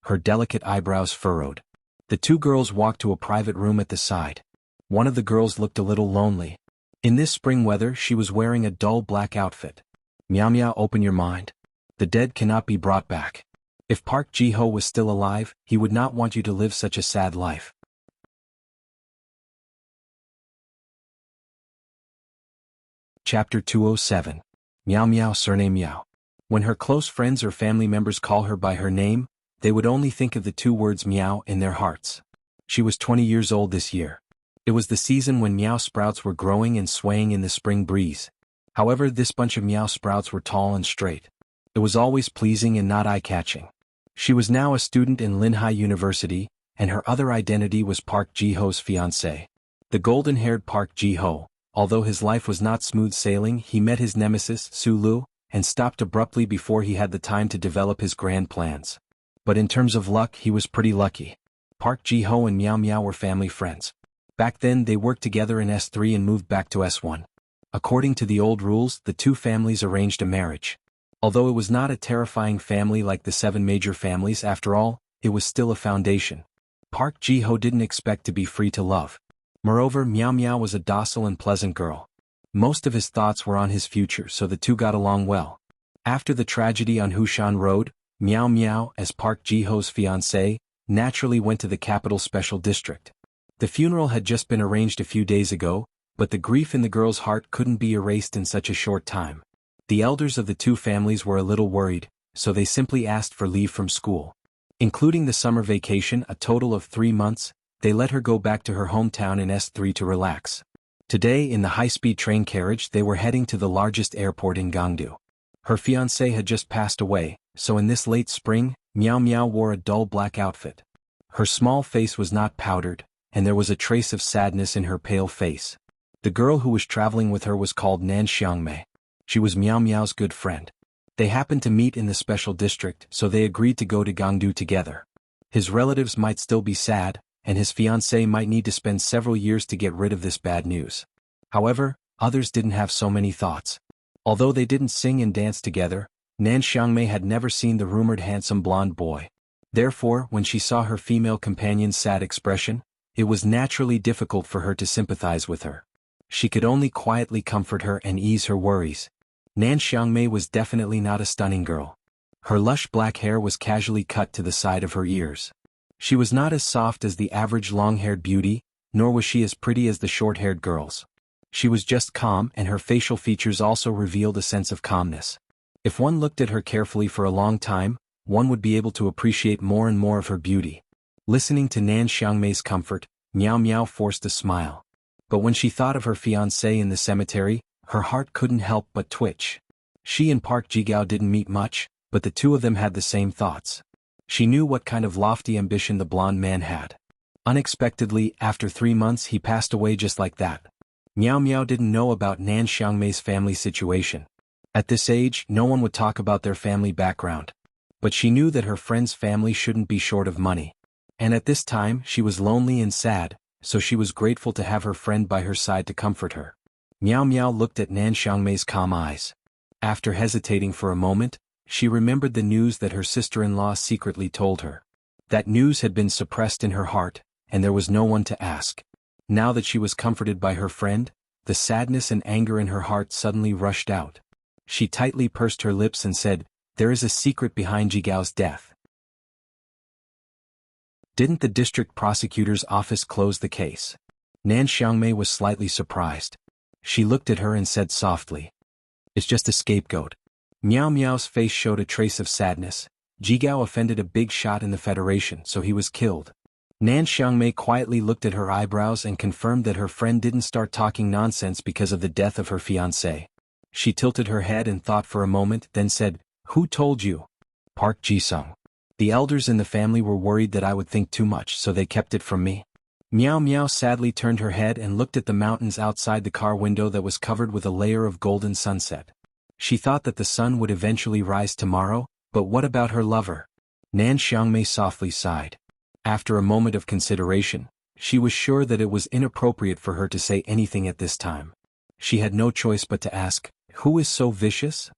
Her delicate eyebrows furrowed. The two girls walked to a private room at the side. One of the girls looked a little lonely. In this spring weather she was wearing a dull black outfit. "Meow meow, open your mind. The dead cannot be brought back. If Park Ji-ho was still alive, he would not want you to live such a sad life." Chapter 207. Meow Meow, surname Meow. When her close friends or family members call her by her name, they would only think of the two words meow in their hearts. She was 20 years old this year. It was the season when meow sprouts were growing and swaying in the spring breeze. However, this bunch of meow sprouts were tall and straight. It was always pleasing and not eye-catching. She was now a student in Linhai University, and her other identity was Park Ji-ho's fiancé. The golden-haired Park Ji-ho, although his life was not smooth sailing, he met his nemesis, Su Lu, and stopped abruptly before he had the time to develop his grand plans. But in terms of luck, he was pretty lucky. Park Ji-ho and Meow Meow were family friends. Back then they worked together in S3 and moved back to S1. According to the old rules, the two families arranged a marriage. Although it was not a terrifying family like the 7 major families, after all, it was still a foundation. Park Ji-ho didn't expect to be free to love. Moreover, Meow Meow was a docile and pleasant girl. Most of his thoughts were on his future, so the two got along well. After the tragedy on Hushan Road, Meow Meow, as Park Ji-ho's fiancé, naturally went to the capital special district. The funeral had just been arranged a few days ago, but the grief in the girl's heart couldn't be erased in such a short time. The elders of the two families were a little worried, so they simply asked for leave from school. Including the summer vacation, a total of 3 months, they let her go back to her hometown in S3 to relax. Today, in the high-speed train carriage, they were heading to the largest airport in Gangdu. Her fiancé had just passed away, so in this late spring, Meow Meow wore a dull black outfit. Her small face was not powdered, and there was a trace of sadness in her pale face. The girl who was traveling with her was called Nan Xiangmei. She was Meow Meow's good friend. They happened to meet in the special district, so they agreed to go to Gangdu together. His relatives might still be sad, and his fiancée might need to spend several years to get rid of this bad news. However, others didn't have so many thoughts. Although they didn't sing and dance together, Nan Xiangmei had never seen the rumored handsome blonde boy. Therefore, when she saw her female companion's sad expression, it was naturally difficult for her to sympathize with her. She could only quietly comfort her and ease her worries. Nan Xiangmei was definitely not a stunning girl. Her lush black hair was casually cut to the side of her ears. She was not as soft as the average long-haired beauty, nor was she as pretty as the short-haired girls. She was just calm, and her facial features also revealed a sense of calmness. If one looked at her carefully for a long time, one would be able to appreciate more and more of her beauty. Listening to Nan Xiangmei's comfort, Miao Miao forced a smile. But when she thought of her fiancé in the cemetery, her heart couldn't help but twitch. She and Park Ji-gao didn't meet much, but the two of them had the same thoughts. She knew what kind of lofty ambition the blonde man had. Unexpectedly, after 3 months he passed away just like that. Miao Miao didn't know about Nan Xiangmei's family situation. At this age, no one would talk about their family background. But she knew that her friend's family shouldn't be short of money. And at this time, she was lonely and sad, so she was grateful to have her friend by her side to comfort her. Miao Miao looked at Nan Xiangmei's calm eyes. After hesitating for a moment, she remembered the news that her sister-in-law secretly told her. That news had been suppressed in her heart, and there was no one to ask. Now that she was comforted by her friend, the sadness and anger in her heart suddenly rushed out. She tightly pursed her lips and said, "There is a secret behind Jigao's death." Didn't the district prosecutor's office close the case? Nan Xiangmei was slightly surprised. She looked at her and said softly, "It's just a scapegoat." Miao Miao's face showed a trace of sadness. Jigao offended a big shot in the Federation, so he was killed. Nan Xiangmei quietly looked at her eyebrows and confirmed that her friend didn't start talking nonsense because of the death of her fiancé. She tilted her head and thought for a moment, then said, "Who told you?" "Park Ji-sung. The elders in the family were worried that I would think too much, so they kept it from me." Miao Miao sadly turned her head and looked at the mountains outside the car window that was covered with a layer of golden sunset. She thought that the sun would eventually rise tomorrow, but what about her lover? Nan Xiangmei softly sighed. After a moment of consideration, she was sure that it was inappropriate for her to say anything at this time. She had no choice but to ask, "Who is so vicious?"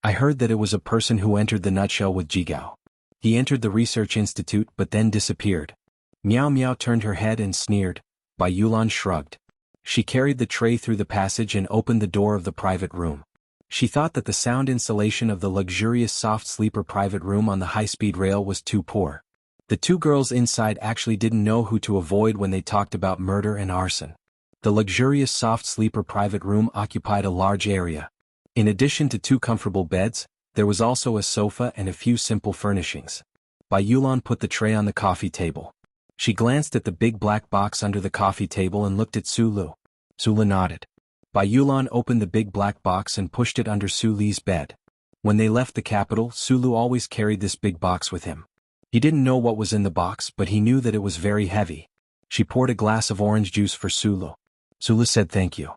"I heard that it was a person who entered the nutshell with Jigao. He entered the research institute but then disappeared." Miao Miao turned her head and sneered. Bai Yulan shrugged. She carried the tray through the passage and opened the door of the private room. She thought that the sound insulation of the luxurious soft sleeper private room on the high-speed rail was too poor. The two girls inside actually didn't know who to avoid when they talked about murder and arson. The luxurious soft sleeper private room occupied a large area. In addition to 2 comfortable beds, there was also a sofa and a few simple furnishings. Bai Yulan put the tray on the coffee table. She glanced at the big black box under the coffee table and looked at Su Lu. Su Lu nodded. Bai Yulan opened the big black box and pushed it under Su Li's bed. When they left the capital, Su Lu always carried this big box with him. He didn't know what was in the box, but he knew that it was very heavy. She poured a glass of orange juice for Su Lu. Su Lu said thank you.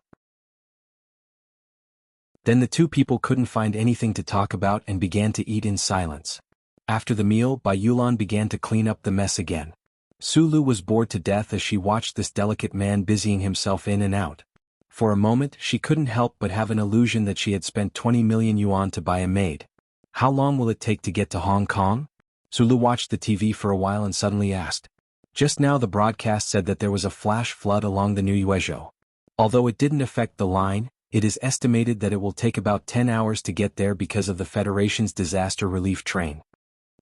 Then the two people couldn't find anything to talk about and began to eat in silence. After the meal, Bai Yulan began to clean up the mess again. Su Lu was bored to death as she watched this delicate man busying himself in and out. For a moment, she couldn't help but have an illusion that she had spent 20 million yuan to buy a maid. How long will it take to get to Hong Kong? Su Lu watched the TV for a while and suddenly asked. Just now the broadcast said that there was a flash flood along the New Yuezhou. Although it didn't affect the line, it is estimated that it will take about 10 hours to get there because of the Federation's disaster relief train.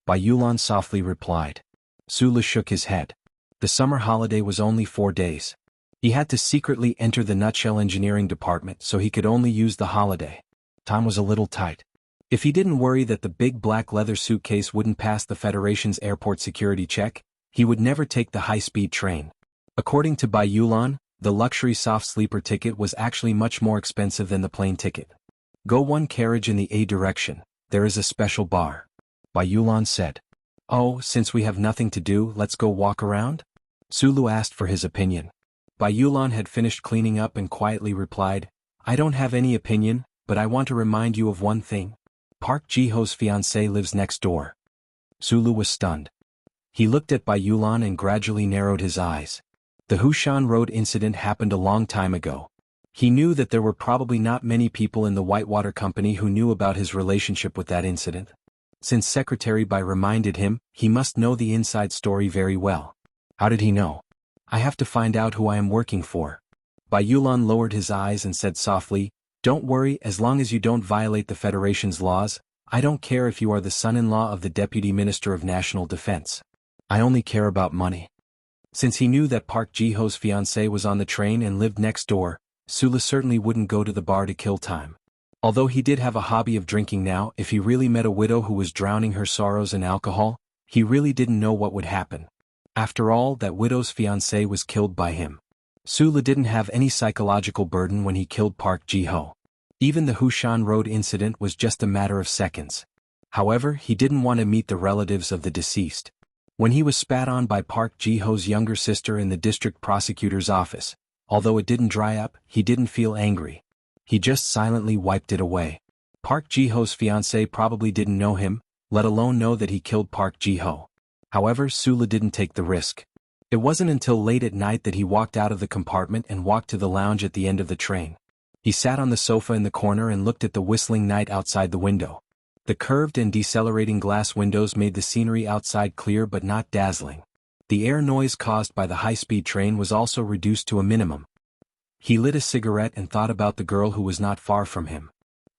Bai Yulan softly replied. Su Lu shook his head. The summer holiday was only 4 days. He had to secretly enter the Nutshell Engineering Department so he could only use the holiday. Time was a little tight. If he didn't worry that the big black leather suitcase wouldn't pass the Federation's airport security check, he would never take the high-speed train. According to Bai Yulan, the luxury soft sleeper ticket was actually much more expensive than the plane ticket. Go one carriage in the A direction, there is a special bar. Bai Yulan said. Oh, since we have nothing to do, let's go walk around? Su Lu asked for his opinion. Bai Yulan had finished cleaning up and quietly replied, I don't have any opinion, but I want to remind you of one thing. Park Ji-ho's fiancé lives next door. Su Lu was stunned. He looked at Bai Yulan and gradually narrowed his eyes. The Hushan Road incident happened a long time ago. He knew that there were probably not many people in the Whitewater Company who knew about his relationship with that incident. Since Secretary Bai reminded him, he must know the inside story very well. How did he know? I have to find out who I am working for. Bai Yulan lowered his eyes and said softly, Don't worry, as long as you don't violate the Federation's laws, I don't care if you are the son-in-law of the Deputy Minister of National Defense. I only care about money. Since he knew that Park Ji-ho's fiancé was on the train and lived next door, Su Lu certainly wouldn't go to the bar to kill time. Although he did have a hobby of drinking now, if he really met a widow who was drowning her sorrows in alcohol, he really didn't know what would happen. After all, that widow's fiancé was killed by him. Sulu didn't have any psychological burden when he killed Park Ji-ho. Even the Hushan Road incident was just a matter of seconds. However, he didn't want to meet the relatives of the deceased. When he was spat on by Park Ji-ho's younger sister in the district prosecutor's office, although it didn't dry up, he didn't feel angry. He just silently wiped it away. Park Ji-ho's fiancé probably didn't know him, let alone know that he killed Park Ji-ho. However, Sulu didn't take the risk. It wasn't until late at night that he walked out of the compartment and walked to the lounge at the end of the train. He sat on the sofa in the corner and looked at the whistling night outside the window. The curved and decelerating glass windows made the scenery outside clear but not dazzling. The air noise caused by the high-speed train was also reduced to a minimum. He lit a cigarette and thought about the girl who was not far from him.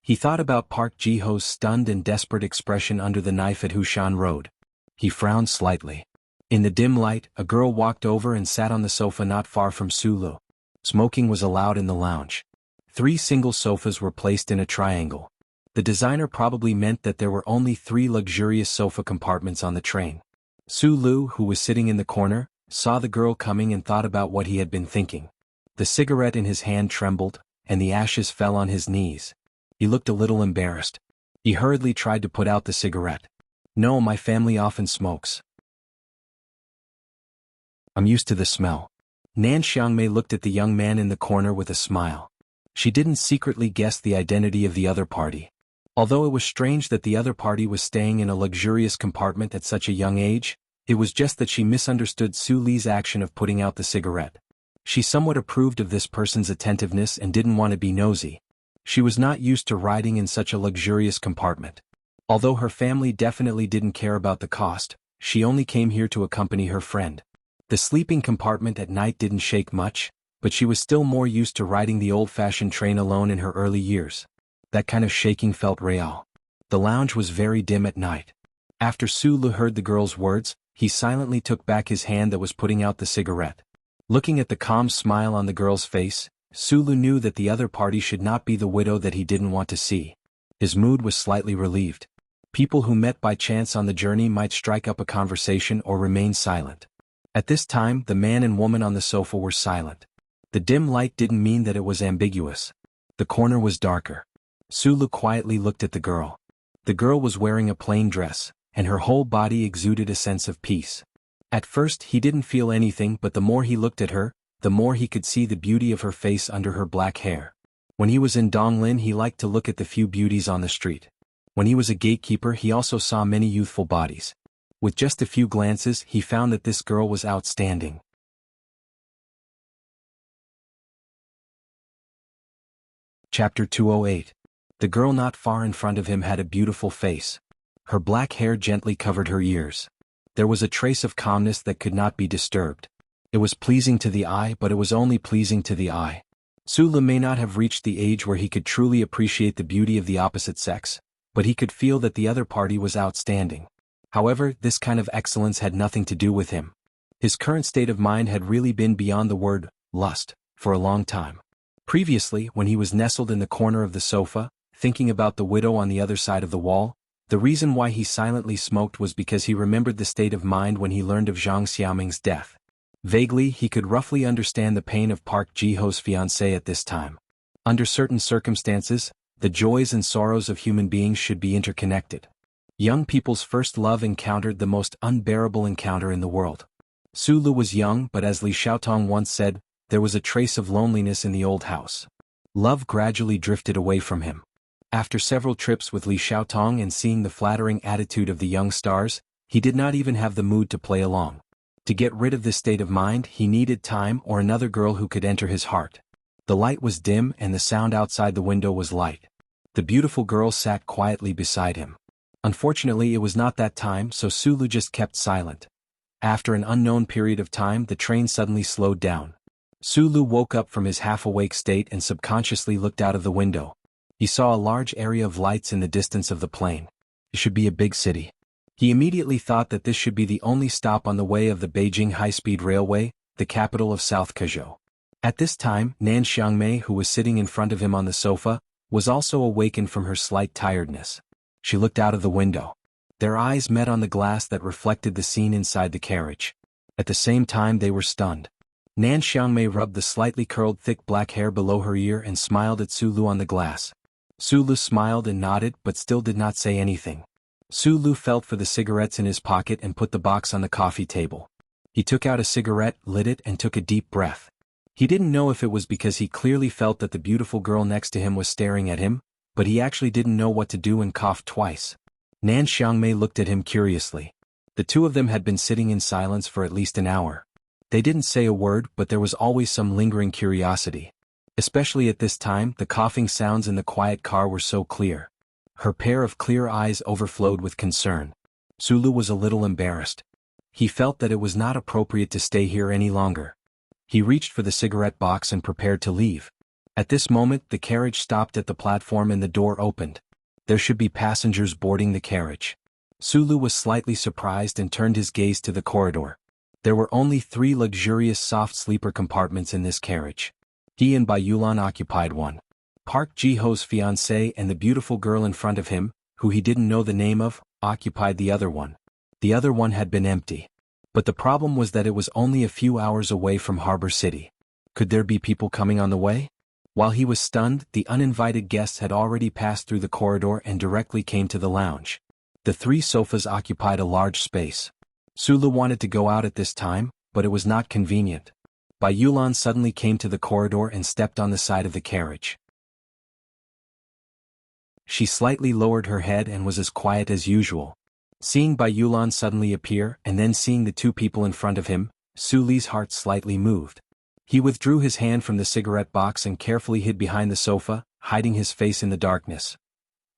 He thought about Park Ji-ho's stunned and desperate expression under the knife at Hushan Road. He frowned slightly. In the dim light, a girl walked over and sat on the sofa not far from Sulu. Smoking was allowed in the lounge. 3 single sofas were placed in a triangle. The designer probably meant that there were only 3 luxurious sofa compartments on the train. Sulu, who was sitting in the corner, saw the girl coming and thought about what he had been thinking. The cigarette in his hand trembled, and the ashes fell on his knees. He looked a little embarrassed. He hurriedly tried to put out the cigarette. "No, my family often smokes. I'm used to the smell." Nan Xiangmei looked at the young man in the corner with a smile. She didn't secretly guess the identity of the other party. Although it was strange that the other party was staying in a luxurious compartment at such a young age, it was just that she misunderstood Su Li's action of putting out the cigarette. She somewhat approved of this person's attentiveness and didn't want to be nosy. She was not used to riding in such a luxurious compartment. Although her family definitely didn't care about the cost, she only came here to accompany her friend. The sleeping compartment at night didn't shake much, but she was still more used to riding the old-fashioned train alone in her early years. That kind of shaking felt real. The lounge was very dim at night. After Sulu heard the girl's words, he silently took back his hand that was putting out the cigarette. Looking at the calm smile on the girl's face, Sulu knew that the other party should not be the widow that he didn't want to see. His mood was slightly relieved. People who met by chance on the journey might strike up a conversation or remain silent. At this time, the man and woman on the sofa were silent. The dim light didn't mean that it was ambiguous. The corner was darker. Sulu quietly looked at the girl. The girl was wearing a plain dress, and her whole body exuded a sense of peace. At first he didn't feel anything, but the more he looked at her, the more he could see the beauty of her face under her black hair. When he was in Donglin, he liked to look at the few beauties on the street. When he was a gatekeeper, he also saw many youthful bodies. With just a few glances, he found that this girl was outstanding. Chapter 208. The girl not far in front of him had a beautiful face. Her black hair gently covered her ears. There was a trace of calmness that could not be disturbed. It was pleasing to the eye, but it was only pleasing to the eye. Sulu may not have reached the age where he could truly appreciate the beauty of the opposite sex, but he could feel that the other party was outstanding. However, this kind of excellence had nothing to do with him. His current state of mind had really been beyond the word lust for a long time. Previously, when he was nestled in the corner of the sofa, thinking about the widow on the other side of the wall, the reason why he silently smoked was because he remembered the state of mind when he learned of Zhang Xiaoming's death. Vaguely, he could roughly understand the pain of Park Ji-ho's fiancée at this time. Under certain circumstances, the joys and sorrows of human beings should be interconnected. Young people's first love encountered the most unbearable encounter in the world. Sulu was young, but as Li Xiaotong once said, there was a trace of loneliness in the old house. Love gradually drifted away from him. After several trips with Li Xiaotong and seeing the flattering attitude of the young stars, he did not even have the mood to play along. To get rid of this state of mind, he needed time or another girl who could enter his heart. The light was dim and the sound outside the window was light. The beautiful girl sat quietly beside him. Unfortunately, it was not that time, so Sulu just kept silent. After an unknown period of time, the train suddenly slowed down. Sulu woke up from his half-awake state and subconsciously looked out of the window. He saw a large area of lights in the distance of the plain. It should be a big city. He immediately thought that this should be the only stop on the way of the Beijing High-Speed Railway, the capital of South Kazhou. At this time, Nan Xiangmei, who was sitting in front of him on the sofa, was also awakened from her slight tiredness. She looked out of the window. Their eyes met on the glass that reflected the scene inside the carriage. At the same time they were stunned. Nan Xiangmei rubbed the slightly curled thick black hair below her ear and smiled at Su Lu on the glass. Su Lu smiled and nodded but still did not say anything. Su Lu felt for the cigarettes in his pocket and put the box on the coffee table. He took out a cigarette, lit it and took a deep breath. He didn't know if it was because he clearly felt that the beautiful girl next to him was staring at him, but he actually didn't know what to do and coughed twice. Nan Xiangmei looked at him curiously. The two of them had been sitting in silence for at least an hour. They didn't say a word, but there was always some lingering curiosity. Especially at this time, the coughing sounds in the quiet car were so clear. Her pair of clear eyes overflowed with concern. Su Lu was a little embarrassed. He felt that it was not appropriate to stay here any longer. He reached for the cigarette box and prepared to leave. At this moment the carriage stopped at the platform and the door opened. There should be passengers boarding the carriage. Su Lu was slightly surprised and turned his gaze to the corridor. There were only 3 luxurious soft sleeper compartments in this carriage. He and Bai Yulan occupied one. Park Ji-ho's fiancée and the beautiful girl in front of him, who he didn't know the name of, occupied the other one. The other one had been empty. But the problem was that it was only a few hours away from Harbor City. Could there be people coming on the way? While he was stunned, the uninvited guests had already passed through the corridor and directly came to the lounge. The 3 sofas occupied a large space. Su Lu wanted to go out at this time, but it was not convenient. Bai Yulan suddenly came to the corridor and stepped on the side of the carriage. She slightly lowered her head and was as quiet as usual. Seeing Bai Yulan suddenly appear and then seeing the 2 people in front of him, Su Li's heart slightly moved. He withdrew his hand from the cigarette box and carefully hid behind the sofa, hiding his face in the darkness.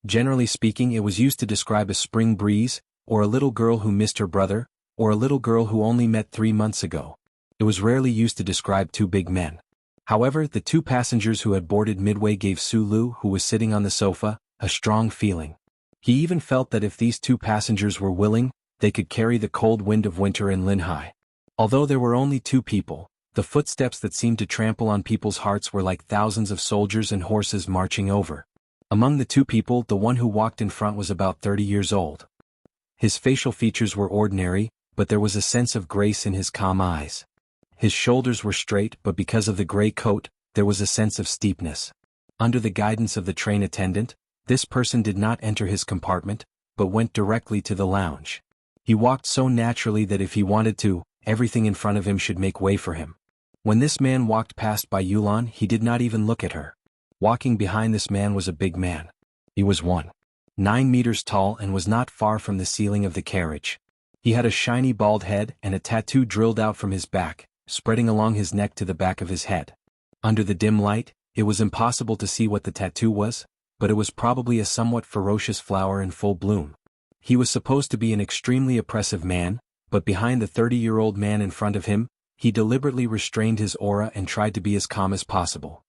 Generally speaking, it was used to describe a spring breeze, or a little girl who missed her brother, or a little girl who only met 3 months ago. It was rarely used to describe 2 big men. However, the 2 passengers who had boarded midway gave Su Lu, who was sitting on the sofa, a strong feeling. He even felt that if these 2 passengers were willing, they could carry the cold wind of winter in Linhai. Although there were only 2 people, the footsteps that seemed to trample on people's hearts were like thousands of soldiers and horses marching over. Among the 2 people, the one who walked in front was about 30 years old. His facial features were ordinary, but there was a sense of grace in his calm eyes. His shoulders were straight, but because of the gray coat, there was a sense of steepness. Under the guidance of the train attendant, this person did not enter his compartment, but went directly to the lounge. He walked so naturally that if he wanted to, everything in front of him should make way for him. When this man walked past Bai Yulan, he did not even look at her. Walking behind this man was a big man. He was 1.9 meters tall and was not far from the ceiling of the carriage. He had a shiny bald head and a tattoo drilled out from his back, spreading along his neck to the back of his head. Under the dim light, it was impossible to see what the tattoo was, but it was probably a somewhat ferocious flower in full bloom. He was supposed to be an extremely oppressive man, but behind the 30-year-old man in front of him, he deliberately restrained his aura and tried to be as calm as possible.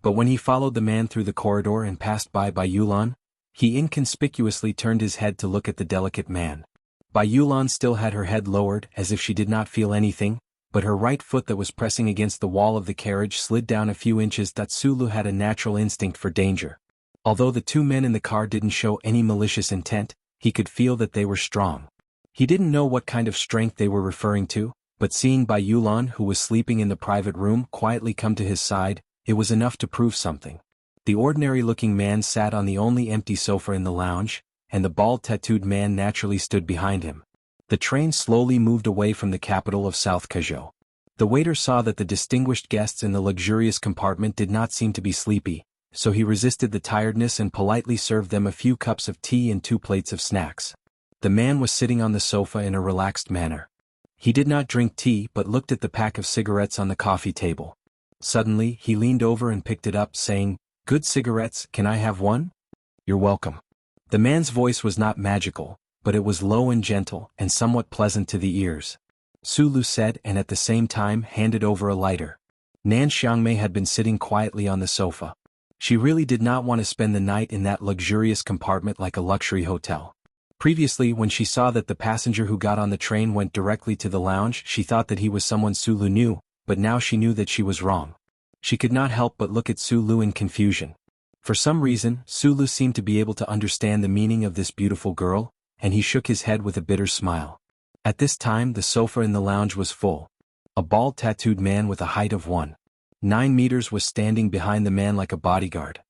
But when he followed the man through the corridor and passed by Bai Yulan, he inconspicuously turned his head to look at the delicate man. Bai Yulan still had her head lowered as if she did not feel anything, but her right foot that was pressing against the wall of the carriage slid down a few inches. Su Lu had a natural instinct for danger. Although the 2 men in the car didn't show any malicious intent, he could feel that they were strong. He didn't know what kind of strength they were referring to, but seeing Bai Yulan, who was sleeping in the private room, quietly come to his side, it was enough to prove something. The ordinary-looking man sat on the only empty sofa in the lounge, and the bald tattooed man naturally stood behind him. The train slowly moved away from the capital of South Kazhou. The waiter saw that the distinguished guests in the luxurious compartment did not seem to be sleepy, so he resisted the tiredness and politely served them a few cups of tea and 2 plates of snacks. The man was sitting on the sofa in a relaxed manner. He did not drink tea but looked at the pack of cigarettes on the coffee table. Suddenly, he leaned over and picked it up, saying, "Good cigarettes, can I have one?" "You're welcome." The man's voice was not magical, but it was low and gentle and somewhat pleasant to the ears. Su Lu said and at the same time handed over a lighter. Nan Xiangmei had been sitting quietly on the sofa. She really did not want to spend the night in that luxurious compartment like a luxury hotel. Previously, when she saw that the passenger who got on the train went directly to the lounge, she thought that he was someone Su Lu knew, but now she knew that she was wrong. She could not help but look at Sulu in confusion. For some reason, Sulu seemed to be able to understand the meaning of this beautiful girl, and he shook his head with a bitter smile. At this time the sofa in the lounge was full. A bald tattooed man with a height of 1.9 meters was standing behind the man like a bodyguard.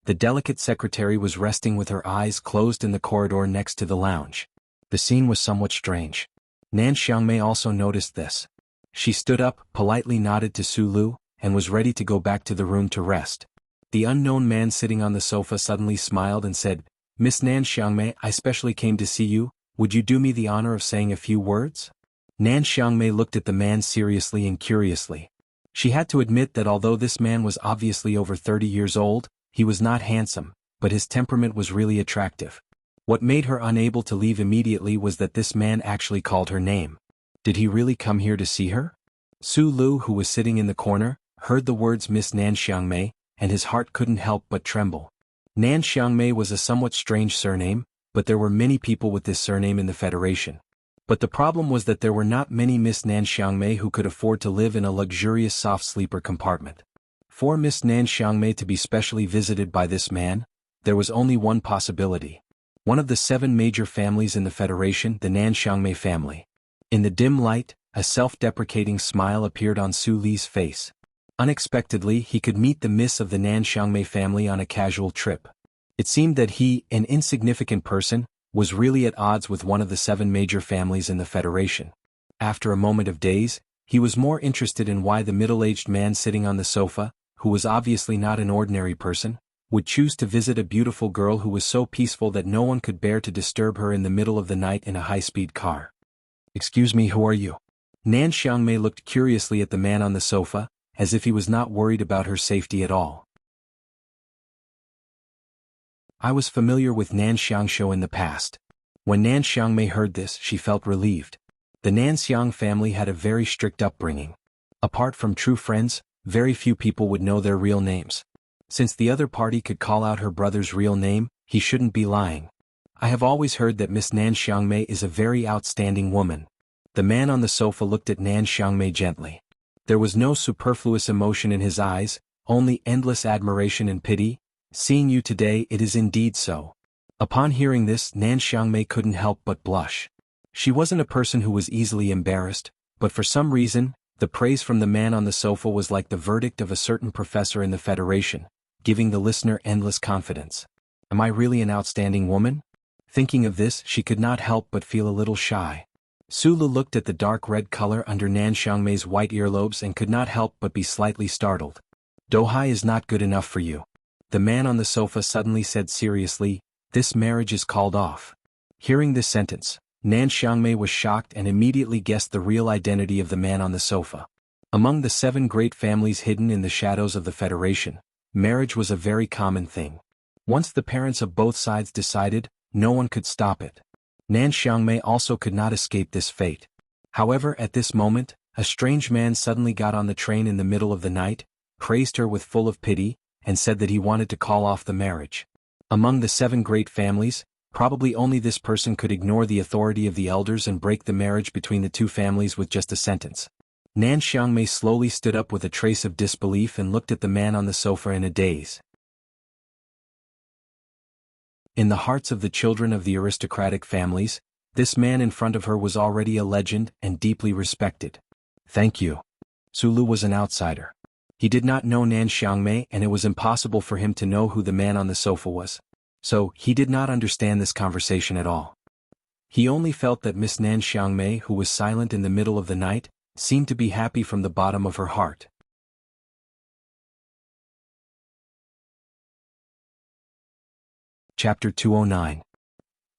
The delicate secretary was resting with her eyes closed in the corridor next to the lounge. The scene was somewhat strange. Nan Xiangmei also noticed this. She stood up, politely nodded to Sulu, and was ready to go back to the room to rest. The unknown man sitting on the sofa suddenly smiled and said, "Miss Nan Xiangmei, I specially came to see you. Would you do me the honor of saying a few words?" Nan Xiangmei looked at the man seriously and curiously. She had to admit that although this man was obviously over 30 years old, he was not handsome, but his temperament was really attractive. What made her unable to leave immediately was that this man actually called her name. Did he really come here to see her? Sulu, who was sitting in the corner, heard the words Miss Nan Xiangmei, and his heart couldn't help but tremble. Nan Xiangmei was a somewhat strange surname, but there were many people with this surname in the Federation. But the problem was that there were not many Miss Nan Xiangmei who could afford to live in a luxurious soft sleeper compartment. For Miss Nan Xiangmei to be specially visited by this man, there was only one possibility. One of the 7 major families in the Federation, the Nan Xiangmei family. In the dim light, a self-deprecating smile appeared on Su Li's face. Unexpectedly, he could meet the miss of the Nan Xiangmei family on a casual trip. It seemed that he, an insignificant person, was really at odds with one of the 7 major families in the Federation. After a moment of daze, he was more interested in why the middle-aged man sitting on the sofa, who was obviously not an ordinary person, would choose to visit a beautiful girl who was so peaceful that no one could bear to disturb her in the middle of the night in a high-speed car. "Excuse me, who are you?" Nan Xiangmei looked curiously at the man on the sofa, as if he was not worried about her safety at all. I was familiar with Nan Xiangshou in the past. When Nan Xiangmei heard this, she felt relieved. The Nan Xiang family had a very strict upbringing. Apart from true friends, very few people would know their real names. Since the other party could call out her brother's real name, he shouldn't be lying. I have always heard that Miss Nan Xiangmei is a very outstanding woman. The man on the sofa looked at Nan Xiangmei gently. There was no superfluous emotion in his eyes, only endless admiration and pity. "Seeing you today, it is indeed so." Upon hearing this, Nan Xiangmei couldn't help but blush. She wasn't a person who was easily embarrassed, but for some reason, the praise from the man on the sofa was like the verdict of a certain professor in the Federation, giving the listener endless confidence. Am I really an outstanding woman? Thinking of this, she could not help but feel a little shy. Sulu looked at the dark red color under Nan Xiangmei's white earlobes and could not help but be slightly startled. "Dohai is not good enough for you." The man on the sofa suddenly said seriously, "This marriage is called off." Hearing this sentence, Nan Xiangmei was shocked and immediately guessed the real identity of the man on the sofa. Among the 7 great families hidden in the shadows of the Federation, marriage was a very common thing. Once the parents of both sides decided, no one could stop it. Nan Xiangmei also could not escape this fate. However, at this moment, a strange man suddenly got on the train in the middle of the night, praised her with full of pity, and said that he wanted to call off the marriage. Among the 7 great families, probably only this person could ignore the authority of the elders and break the marriage between the 2 families with just a sentence. Nan Xiangmei slowly stood up with a trace of disbelief and looked at the man on the sofa in a daze. In the hearts of the children of the aristocratic families, this man in front of her was already a legend and deeply respected. "Thank you." Sulu was an outsider. He did not know Nan Xiangmei and it was impossible for him to know who the man on the sofa was. So, he did not understand this conversation at all. He only felt that Miss Nan Xiangmei, who was silent in the middle of the night, seemed to be happy from the bottom of her heart. Chapter 209.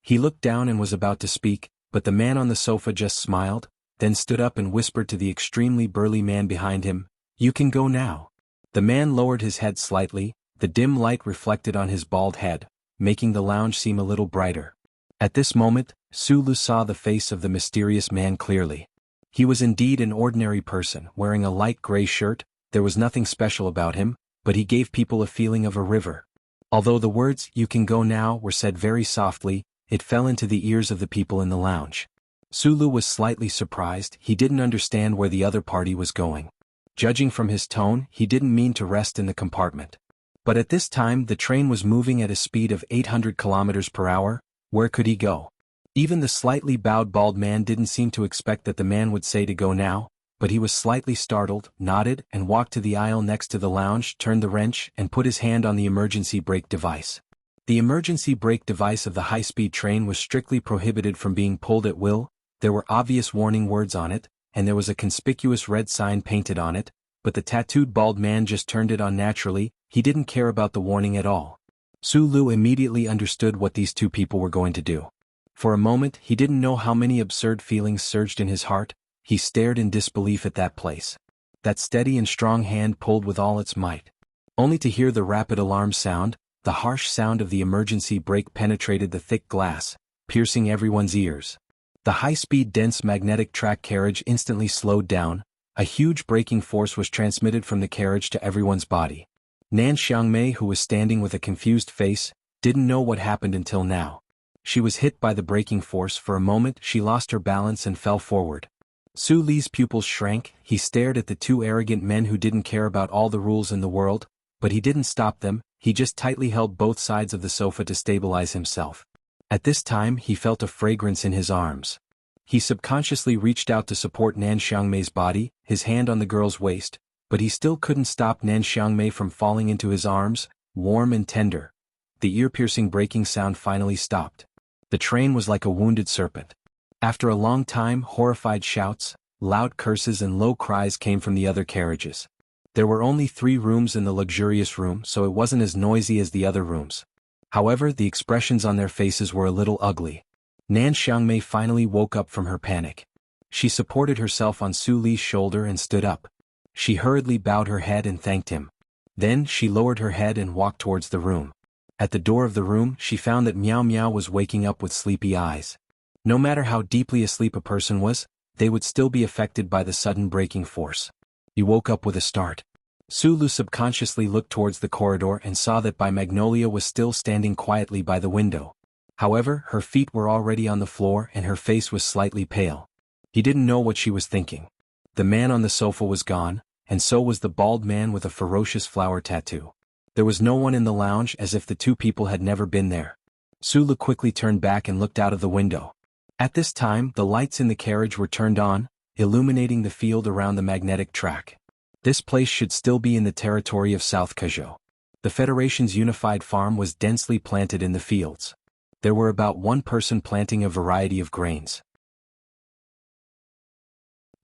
He looked down and was about to speak, but the man on the sofa just smiled, then stood up and whispered to the extremely burly man behind him, "You can go now." The man lowered his head slightly, the dim light reflected on his bald head, making the lounge seem a little brighter. At this moment, Sulu saw the face of the mysterious man clearly. He was indeed an ordinary person, wearing a light gray shirt. There was nothing special about him, but he gave people a feeling of a river. Although the words, "You can go now," were said very softly, it fell into the ears of the people in the lounge. Sulu was slightly surprised. He didn't understand where the other party was going. Judging from his tone, he didn't mean to rest in the compartment. But at this time the train was moving at a speed of 800 kilometers per hour. Where could he go? Even the slightly bowed bald man didn't seem to expect that the man would say to go now, but he was slightly startled, nodded, and walked to the aisle next to the lounge, turned the wrench, and put his hand on the emergency brake device. The emergency brake device of the high-speed train was strictly prohibited from being pulled at will. There were obvious warning words on it, and there was a conspicuous red sign painted on it, but the tattooed bald man just turned it on naturally. He didn't care about the warning at all. Su Lu immediately understood what these two people were going to do. For a moment he didn't know how many absurd feelings surged in his heart. He stared in disbelief at that place. That steady and strong hand pulled with all its might. Only to hear the rapid alarm sound. The harsh sound of the emergency brake penetrated the thick glass, piercing everyone's ears. The high-speed dense magnetic track carriage instantly slowed down. A huge braking force was transmitted from the carriage to everyone's body. Nan Xiangmei, who was standing with a confused face, didn't know what happened until now. She was hit by the braking force. For a moment she lost her balance and fell forward. Su Li's pupils shrank. He stared at the two arrogant men who didn't care about all the rules in the world, but he didn't stop them. He just tightly held both sides of the sofa to stabilize himself. At this time he felt a fragrance in his arms. He subconsciously reached out to support Nan Xiangmei's body, his hand on the girl's waist, but he still couldn't stop Nan Xiangmei from falling into his arms, warm and tender. The ear-piercing braking sound finally stopped. The train was like a wounded serpent. After a long time, horrified shouts, loud curses and low cries came from the other carriages. There were only 3 rooms in the luxurious room, so it wasn't as noisy as the other rooms. However, the expressions on their faces were a little ugly. Nan Xiangmei finally woke up from her panic. She supported herself on Su Li's shoulder and stood up. She hurriedly bowed her head and thanked him. Then she lowered her head and walked towards the room. At the door of the room she found that Miao Miao was waking up with sleepy eyes. No matter how deeply asleep a person was, they would still be affected by the sudden braking force. He woke up with a start. Su Lu subconsciously looked towards the corridor and saw that Magnolia was still standing quietly by the window. However, her feet were already on the floor and her face was slightly pale. He didn't know what she was thinking. The man on the sofa was gone, and so was the bald man with a ferocious flower tattoo. There was no one in the lounge, as if the two people had never been there. Su Lu quickly turned back and looked out of the window. At this time, the lights in the carriage were turned on, illuminating the field around the magnetic track. This place should still be in the territory of South Kazhou. The Federation's unified farm was densely planted in the fields. There were about 1 person planting a variety of grains.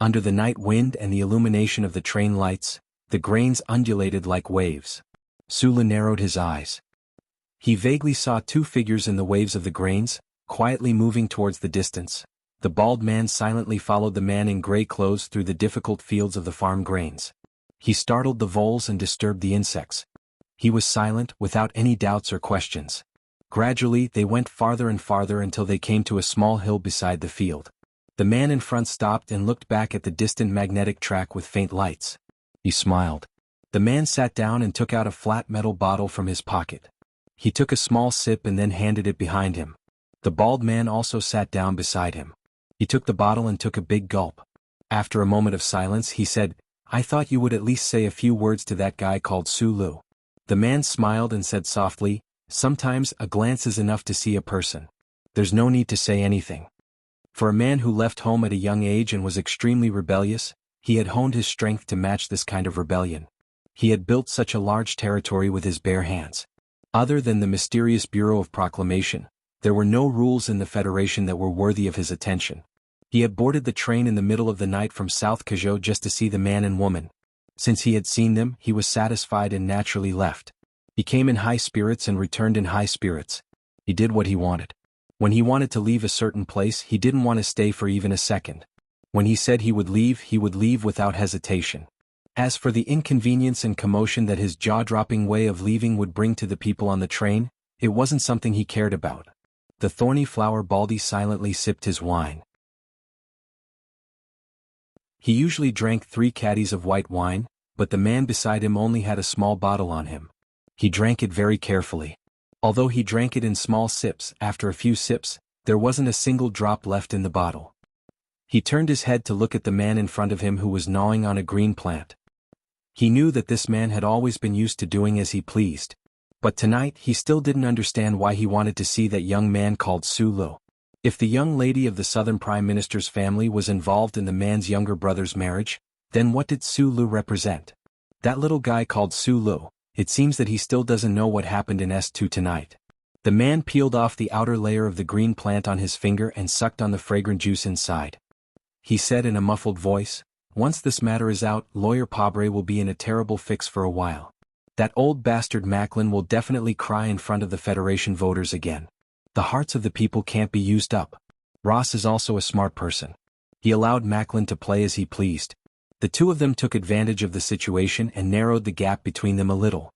Under the night wind and the illumination of the train lights, the grains undulated like waves. Su Lu narrowed his eyes. He vaguely saw 2 figures in the waves of the grains, quietly moving towards the distance. The bald man silently followed the man in gray clothes through the difficult fields of the farm grains. He startled the voles and disturbed the insects. He was silent, without any doubts or questions. Gradually they went farther and farther until they came to a small hill beside the field. The man in front stopped and looked back at the distant magnetic track with faint lights. He smiled. The man sat down and took out a flat metal bottle from his pocket. He took a small sip and then handed it behind him. The bald man also sat down beside him. He took the bottle and took a big gulp. After a moment of silence he said, "I thought you would at least say a few words to that guy called Su Lu." The man smiled and said softly, "Sometimes a glance is enough to see a person. There's no need to say anything." For a man who left home at a young age and was extremely rebellious, he had honed his strength to match this kind of rebellion. He had built such a large territory with his bare hands. Other than the mysterious Bureau of Proclamation, there were no rules in the Federation that were worthy of his attention. He had boarded the train in the middle of the night from South Kazhou just to see the man and woman. Since he had seen them, he was satisfied and naturally left. He came in high spirits and returned in high spirits. He did what he wanted. When he wanted to leave a certain place, he didn't want to stay for even a second. When he said he would leave without hesitation. As for the inconvenience and commotion that his jaw-dropping way of leaving would bring to the people on the train, it wasn't something he cared about. The thorny flower Baldy silently sipped his wine. He usually drank 3 caddies of white wine, but the man beside him only had a small bottle on him. He drank it very carefully. Although he drank it in small sips, after a few sips, there wasn't a single drop left in the bottle. He turned his head to look at the man in front of him who was gnawing on a green plant. He knew that this man had always been used to doing as he pleased. But tonight he still didn't understand why he wanted to see that young man called Su Lu. If the young lady of the Southern Prime Minister's family was involved in the man's younger brother's marriage, then what did Su Lu represent? That little guy called Su Lu, it seems that he still doesn't know what happened in S2 tonight. The man peeled off the outer layer of the green plant on his finger and sucked on the fragrant juice inside. He said in a muffled voice, "Once this matter is out, Lawyer Pabre will be in a terrible fix for a while. That old bastard Macklin will definitely cry in front of the Federation voters again. The hearts of the people can't be used up." Ross is also a smart person. He allowed Macklin to play as he pleased. The two of them took advantage of the situation and narrowed the gap between them a little.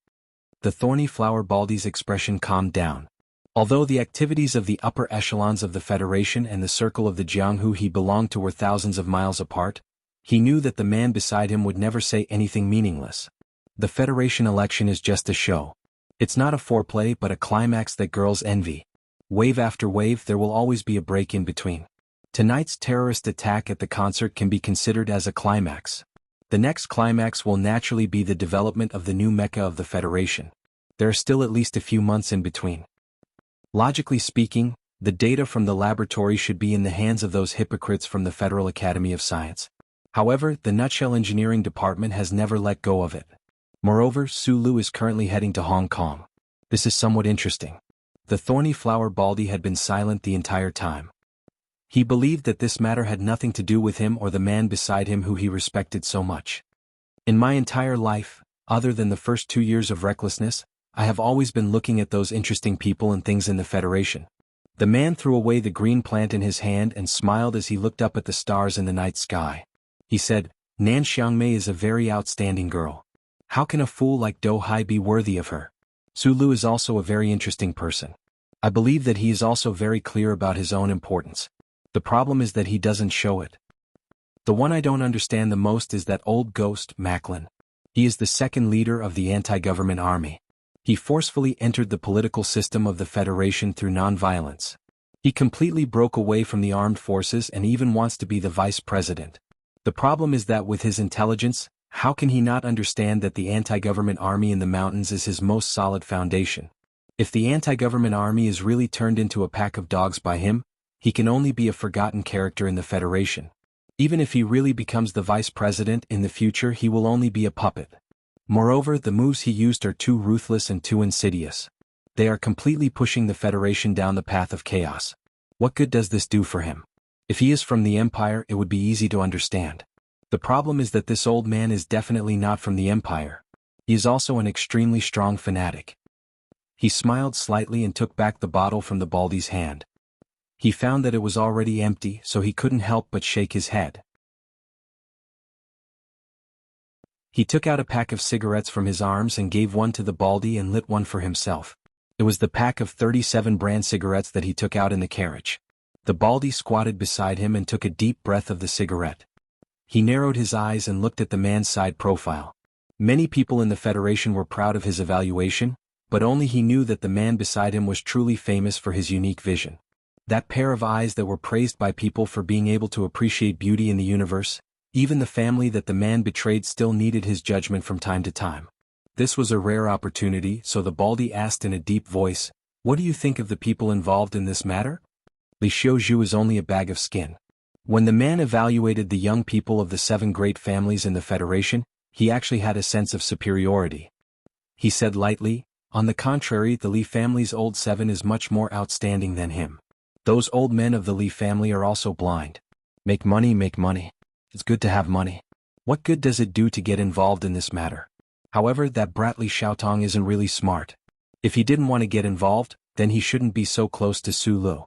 The thorny flower Baldy's expression calmed down. Although the activities of the upper echelons of the Federation and the circle of the Jianghu he belonged to were thousands of miles apart, he knew that the man beside him would never say anything meaningless. The Federation election is just a show. It's not a foreplay but a climax that girls envy. Wave after wave there will always be a break in between. Tonight's terrorist attack at the concert can be considered as a climax. The next climax will naturally be the development of the new Mecca of the Federation. There are still at least a few months in between. Logically speaking, the data from the laboratory should be in the hands of those hypocrites from the Federal Academy of Science. However, the Nutshell Engineering Department has never let go of it. Moreover, Su Lu is currently heading to Hong Kong. This is somewhat interesting. The thorny flower Baldy had been silent the entire time. He believed that this matter had nothing to do with him or the man beside him who he respected so much. In my entire life, other than the first 2 years of recklessness, I have always been looking at those interesting people and things in the Federation. The man threw away the green plant in his hand and smiled as he looked up at the stars in the night sky. He said, "Nan Xiangmei is a very outstanding girl. How can a fool like Do Hai be worthy of her?" Su Lu is also a very interesting person. I believe that he is also very clear about his own importance. The problem is that he doesn't show it. The one I don't understand the most is that old ghost, Macklin. He is the second leader of the anti-government army. He forcefully entered the political system of the Federation through non-violence. He completely broke away from the armed forces and even wants to be the vice president. The problem is that with his intelligence, how can he not understand that the anti-government army in the mountains is his most solid foundation? If the anti-government army is really turned into a pack of dogs by him, he can only be a forgotten character in the Federation. Even if he really becomes the vice president in the future, he will only be a puppet. Moreover, the moves he used are too ruthless and too insidious. They are completely pushing the Federation down the path of chaos. What good does this do for him? If he is from the Empire, it would be easy to understand. The problem is that this old man is definitely not from the Empire. He is also an extremely strong fanatic. He smiled slightly and took back the bottle from the Baldy's hand. He found that it was already empty, so he couldn't help but shake his head. He took out a pack of cigarettes from his arms and gave one to the Baldy and lit one for himself. It was the pack of 37 brand cigarettes that he took out in the carriage. The Baldy squatted beside him and took a deep breath of the cigarette. He narrowed his eyes and looked at the man's side profile. Many people in the Federation were proud of his evaluation, but only he knew that the man beside him was truly famous for his unique vision. That pair of eyes that were praised by people for being able to appreciate beauty in the universe, even the family that the man betrayed still needed his judgment from time to time. This was a rare opportunity, so the Baldy asked in a deep voice, "What do you think of the people involved in this matter?" Li Xiuzhu is only a bag of skin. When the man evaluated the young people of the 7 great families in the Federation, he actually had a sense of superiority. He said lightly, "On the contrary, the Li family's old 7 is much more outstanding than him. Those old men of the Li family are also blind. Make money, make money. It's good to have money. What good does it do to get involved in this matter? However, that brat Li Xiaotong isn't really smart. If he didn't want to get involved, then he shouldn't be so close to Su Lu."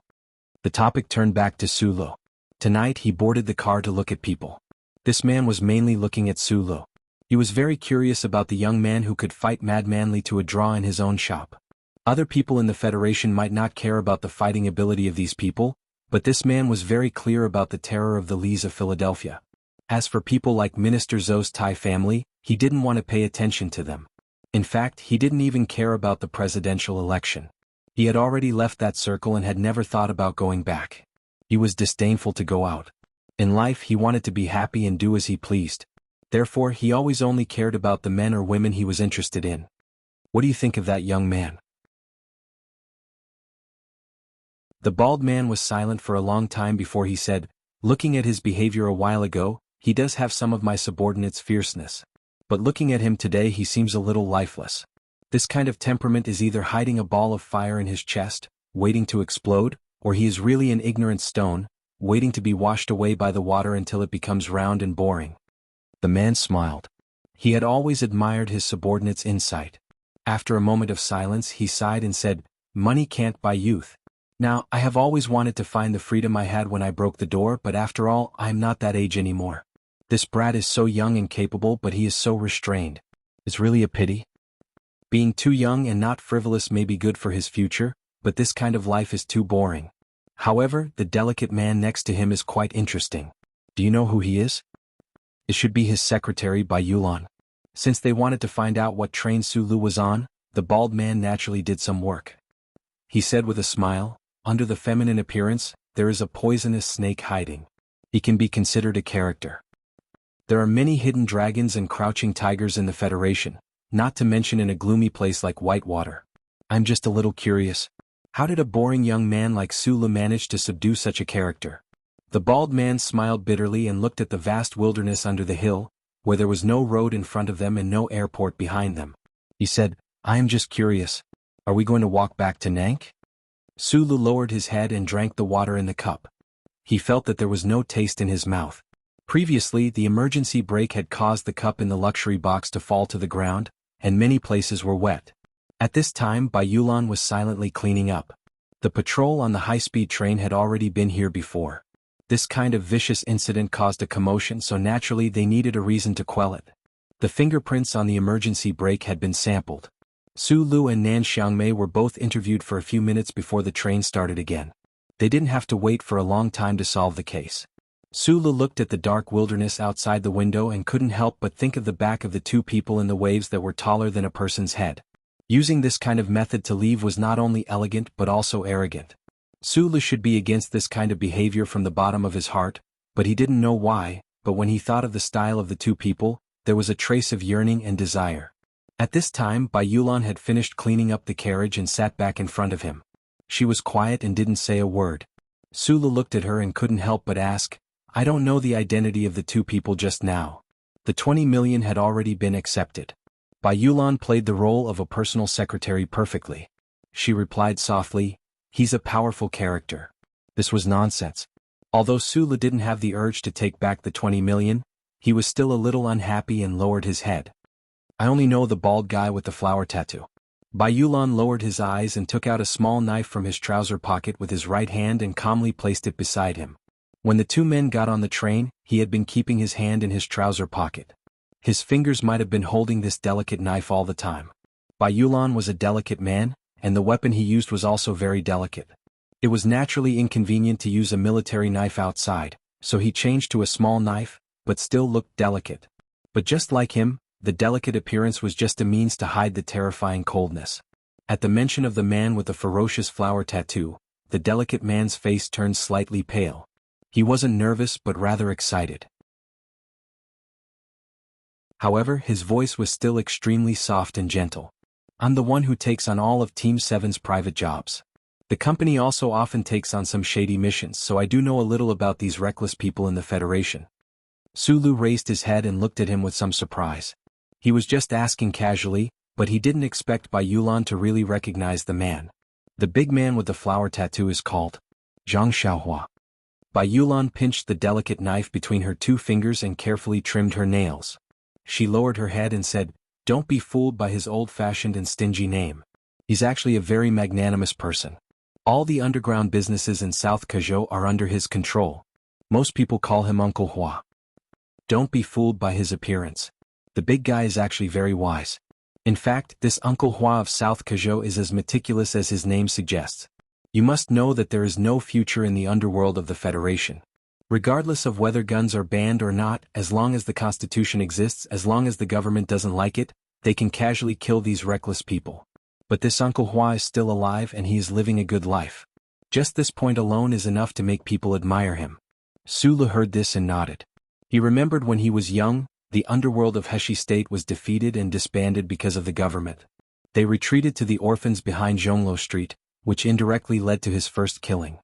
The topic turned back to Su Lu. Tonight he boarded the car to look at people. This man was mainly looking at Su Lu. He was very curious about the young man who could fight madmanly to a draw in his own shop. Other people in the Federation might not care about the fighting ability of these people, but this man was very clear about the terror of the Lees of Philadelphia. As for people like Minister Zhou's Thai family, he didn't want to pay attention to them. In fact, he didn't even care about the presidential election. He had already left that circle and had never thought about going back. He was disdainful to go out. In life he wanted to be happy and do as he pleased. Therefore, he always only cared about the men or women he was interested in. What do you think of that young man? The bald man was silent for a long time before he said, looking at his behavior a while ago, he does have some of my subordinates' fierceness. But looking at him today he seems a little lifeless. This kind of temperament is either hiding a ball of fire in his chest, waiting to explode, or he is really an ignorant stone, waiting to be washed away by the water until it becomes round and boring. The man smiled. He had always admired his subordinate's insight. After a moment of silence he sighed and said, money can't buy youth. Now, I have always wanted to find the freedom I had when I broke the door, but after all, I am not that age anymore. This brat is so young and capable, but he is so restrained. It's really a pity. Being too young and not frivolous may be good for his future, but this kind of life is too boring. However, the delicate man next to him is quite interesting. Do you know who he is? It should be his secretary Bai Yulan. Since they wanted to find out what train Sulu was on, the bald man naturally did some work. He said with a smile, under the feminine appearance, there is a poisonous snake hiding. He can be considered a character. There are many hidden dragons and crouching tigers in the Federation, not to mention in a gloomy place like Whitewater. I'm just a little curious. How did a boring young man like Sulu manage to subdue such a character? The bald man smiled bitterly and looked at the vast wilderness under the hill, where there was no road in front of them and no airport behind them. He said, I am just curious. Are we going to walk back to Nank? Sulu lowered his head and drank the water in the cup. He felt that there was no taste in his mouth. Previously, the emergency brake had caused the cup in the luxury box to fall to the ground, and many places were wet. At this time, Bai Yulan was silently cleaning up. The patrol on the high-speed train had already been here before. This kind of vicious incident caused a commotion, so naturally they needed a reason to quell it. The fingerprints on the emergency brake had been sampled. Sulu and Nan Xiangmei were both interviewed for a few minutes before the train started again. They didn't have to wait for a long time to solve the case. Sulu looked at the dark wilderness outside the window and couldn't help but think of the back of the two people in the waves that were taller than a person's head. Using this kind of method to leave was not only elegant but also arrogant. Sulu should be against this kind of behavior from the bottom of his heart, but he didn't know why, but when he thought of the style of the two people, there was a trace of yearning and desire. At this time, Bai Yulan had finished cleaning up the carriage and sat back in front of him. She was quiet and didn't say a word. Sulu looked at her and couldn't help but ask, I don't know the identity of the two people just now. The 20 million had already been accepted. Bai Yulan played the role of a personal secretary perfectly. She replied softly, he's a powerful character. This was nonsense. Although Sulu didn't have the urge to take back the 20 million, he was still a little unhappy and lowered his head. I only know the bald guy with the flower tattoo. Bai Yulan lowered his eyes and took out a small knife from his trouser pocket with his right hand and calmly placed it beside him. When the two men got on the train, he had been keeping his hand in his trouser pocket. His fingers might have been holding this delicate knife all the time. Bai Yulan was a delicate man, and the weapon he used was also very delicate. It was naturally inconvenient to use a military knife outside, so he changed to a small knife, but still looked delicate. But just like him, the delicate appearance was just a means to hide the terrifying coldness. At the mention of the man with the ferocious flower tattoo, the delicate man's face turned slightly pale. He wasn't nervous but rather excited. However, his voice was still extremely soft and gentle. I'm the one who takes on all of Team 7's private jobs. The company also often takes on some shady missions, so I do know a little about these reckless people in the Federation. Sulu raised his head and looked at him with some surprise. He was just asking casually, but he didn't expect Bai Yulan to really recognize the man. The big man with the flower tattoo is called Zhang Xiaohua. Bai Yulan pinched the delicate knife between her two fingers and carefully trimmed her nails. She lowered her head and said, Don't be fooled by his old-fashioned and stingy name. He's actually a very magnanimous person. All the underground businesses in South Kazhou are under his control. Most people call him Uncle Hua. Don't be fooled by his appearance. The big guy is actually very wise. In fact, this Uncle Hua of South Kazhou is as meticulous as his name suggests. You must know that there is no future in the underworld of the Federation. Regardless of whether guns are banned or not, as long as the Constitution exists, as long as the government doesn't like it, they can casually kill these reckless people. But this Uncle Hua is still alive and he is living a good life. Just this point alone is enough to make people admire him. Sulu heard this and nodded. He remembered when he was young, The underworld of Heshi State was defeated and disbanded because of the government. They retreated to the orphans behind Zhonglo Street, which indirectly led to his first killing.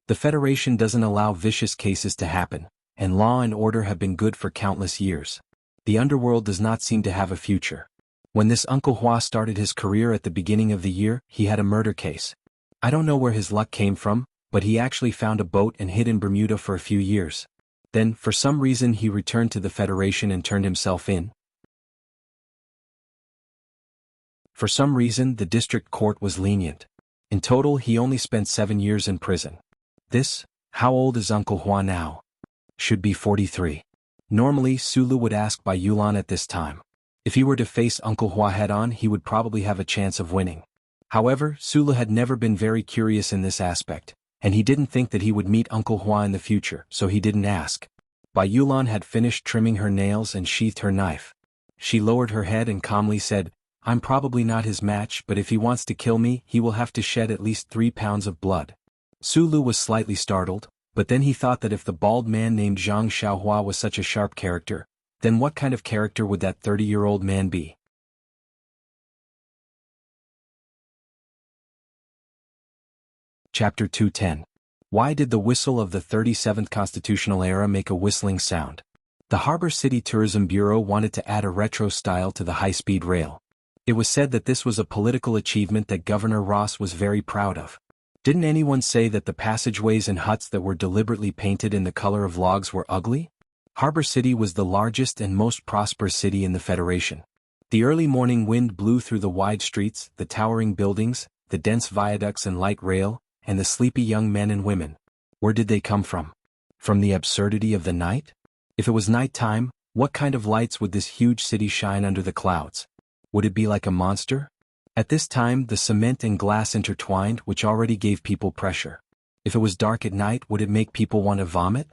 The Federation doesn't allow vicious cases to happen, and law and order have been good for countless years. The underworld does not seem to have a future. When this Uncle Hua started his career at the beginning of the year, he had a murder case. I don't know where his luck came from, but he actually found a boat and hid in Bermuda for a few years. Then, for some reason, he returned to the Federation and turned himself in. For some reason, the district court was lenient. In total, he only spent 7 years in prison. How old is Uncle Hua now? Should be 43. Normally, Sulu would ask Bai Yulan at this time. If he were to face Uncle Hua head-on, he would probably have a chance of winning. However, Sulu had never been very curious in this aspect, and he didn't think that he would meet Uncle Hua in the future, so he didn't ask. Bai Yulan had finished trimming her nails and sheathed her knife. She lowered her head and calmly said, "I'm probably not his match, but if he wants to kill me, he will have to shed at least 3 pounds of blood." Sulu was slightly startled, but then he thought that if the bald man named Zhang Xiaohua was such a sharp character, then what kind of character would that 30-year-old man be? Chapter 210. Why did the whistle of the 37th Constitutional Era make a whistling sound? The Harbor City Tourism Bureau wanted to add a retro style to the high-speed rail. It was said that this was a political achievement that Governor Ross was very proud of. Didn't anyone say that the passageways and huts that were deliberately painted in the color of logs were ugly? Harbor City was the largest and most prosperous city in the Federation. The early morning wind blew through the wide streets, the towering buildings, the dense viaducts and light rail, and the sleepy young men and women. Where did they come from? From the absurdity of the night? If it was nighttime, what kind of lights would this huge city shine under the clouds? Would it be like a monster? At this time, the cement and glass intertwined, which already gave people pressure. If it was dark at night, would it make people want to vomit?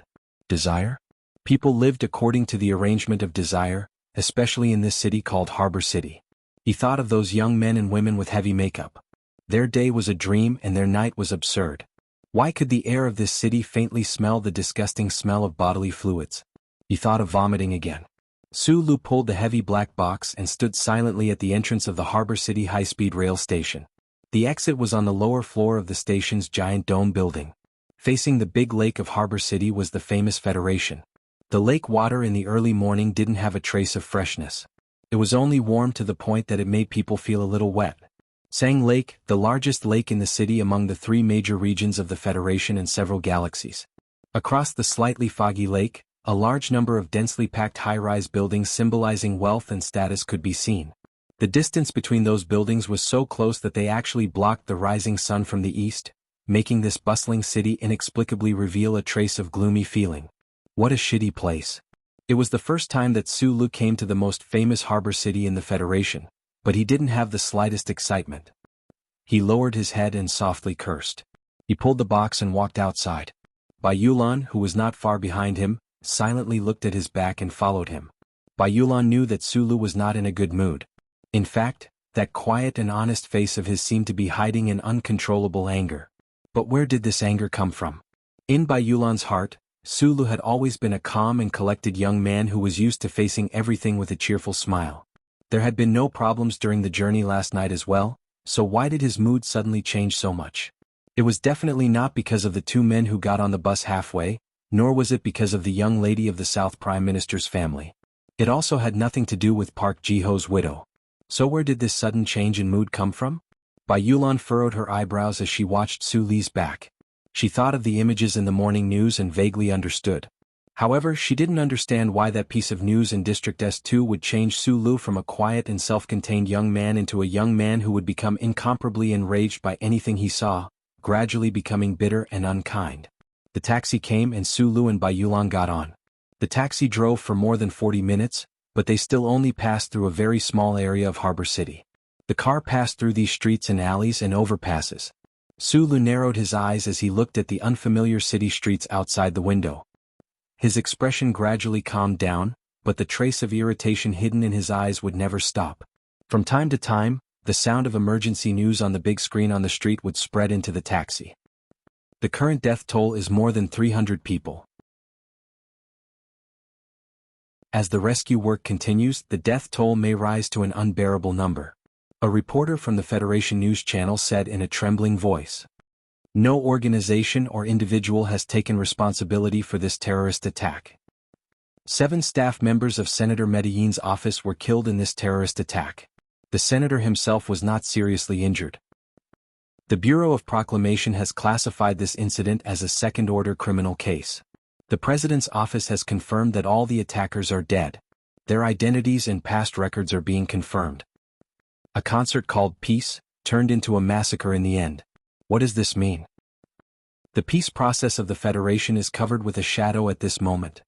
Desire? People lived according to the arrangement of desire, especially in this city called Harbor City. He thought of those young men and women with heavy makeup. Their day was a dream and their night was absurd. Why could the air of this city faintly smell the disgusting smell of bodily fluids? He thought of vomiting again. Sulu pulled the heavy black box and stood silently at the entrance of the Harbor City high-speed rail station. The exit was on the lower floor of the station's giant dome building. Facing the big lake of Harbor City was the famous Federation. The lake water in the early morning didn't have a trace of freshness. It was only warm to the point that it made people feel a little wet. Sang Lake, the largest lake in the city among the 3 major regions of the Federation and several galaxies. Across the slightly foggy lake, a large number of densely packed high-rise buildings symbolizing wealth and status could be seen. The distance between those buildings was so close that they actually blocked the rising sun from the east, making this bustling city inexplicably reveal a trace of gloomy feeling. What a shitty place. It was the first time that Sulu came to the most famous harbor city in the Federation, but he didn't have the slightest excitement. He lowered his head and softly cursed. He pulled the box and walked outside. Bai Yulan, who was not far behind him, silently looked at his back and followed him. Bai Yulan knew that Sulu was not in a good mood. In fact, that quiet and honest face of his seemed to be hiding an uncontrollable anger. But where did this anger come from? In Bai Yulan's heart, Sulu had always been a calm and collected young man who was used to facing everything with a cheerful smile. There had been no problems during the journey last night as well, so why did his mood suddenly change so much? It was definitely not because of the 2 men who got on the bus halfway, nor was it because of the young lady of the South Prime Minister's family. It also had nothing to do with Park Ji-ho's widow. So where did this sudden change in mood come from? Bai Yulan furrowed her eyebrows as she watched Suli's back. She thought of the images in the morning news and vaguely understood. However, she didn't understand why that piece of news in District S2 would change Sulu from a quiet and self-contained young man into a young man who would become incomparably enraged by anything he saw, gradually becoming bitter and unkind. The taxi came and Sulu and Bai Yulan got on. The taxi drove for more than 40 minutes, but they still only passed through a very small area of Harbor City. The car passed through these streets and alleys and overpasses. Sulu narrowed his eyes as he looked at the unfamiliar city streets outside the window. His expression gradually calmed down, but the trace of irritation hidden in his eyes would never stop. From time to time, the sound of emergency news on the big screen on the street would spread into the taxi. The current death toll is more than 300 people. As the rescue work continues, the death toll may rise to an unbearable number. A reporter from the Federation News Channel said in a trembling voice. No organization or individual has taken responsibility for this terrorist attack. 7 staff members of Senator Medellin's office were killed in this terrorist attack. The senator himself was not seriously injured. The Bureau of Proclamation has classified this incident as a second-order criminal case. The President's office has confirmed that all the attackers are dead. Their identities and past records are being confirmed. A concert called Peace turned into a massacre in the end. What does this mean? The peace process of the Federation is covered with a shadow at this moment.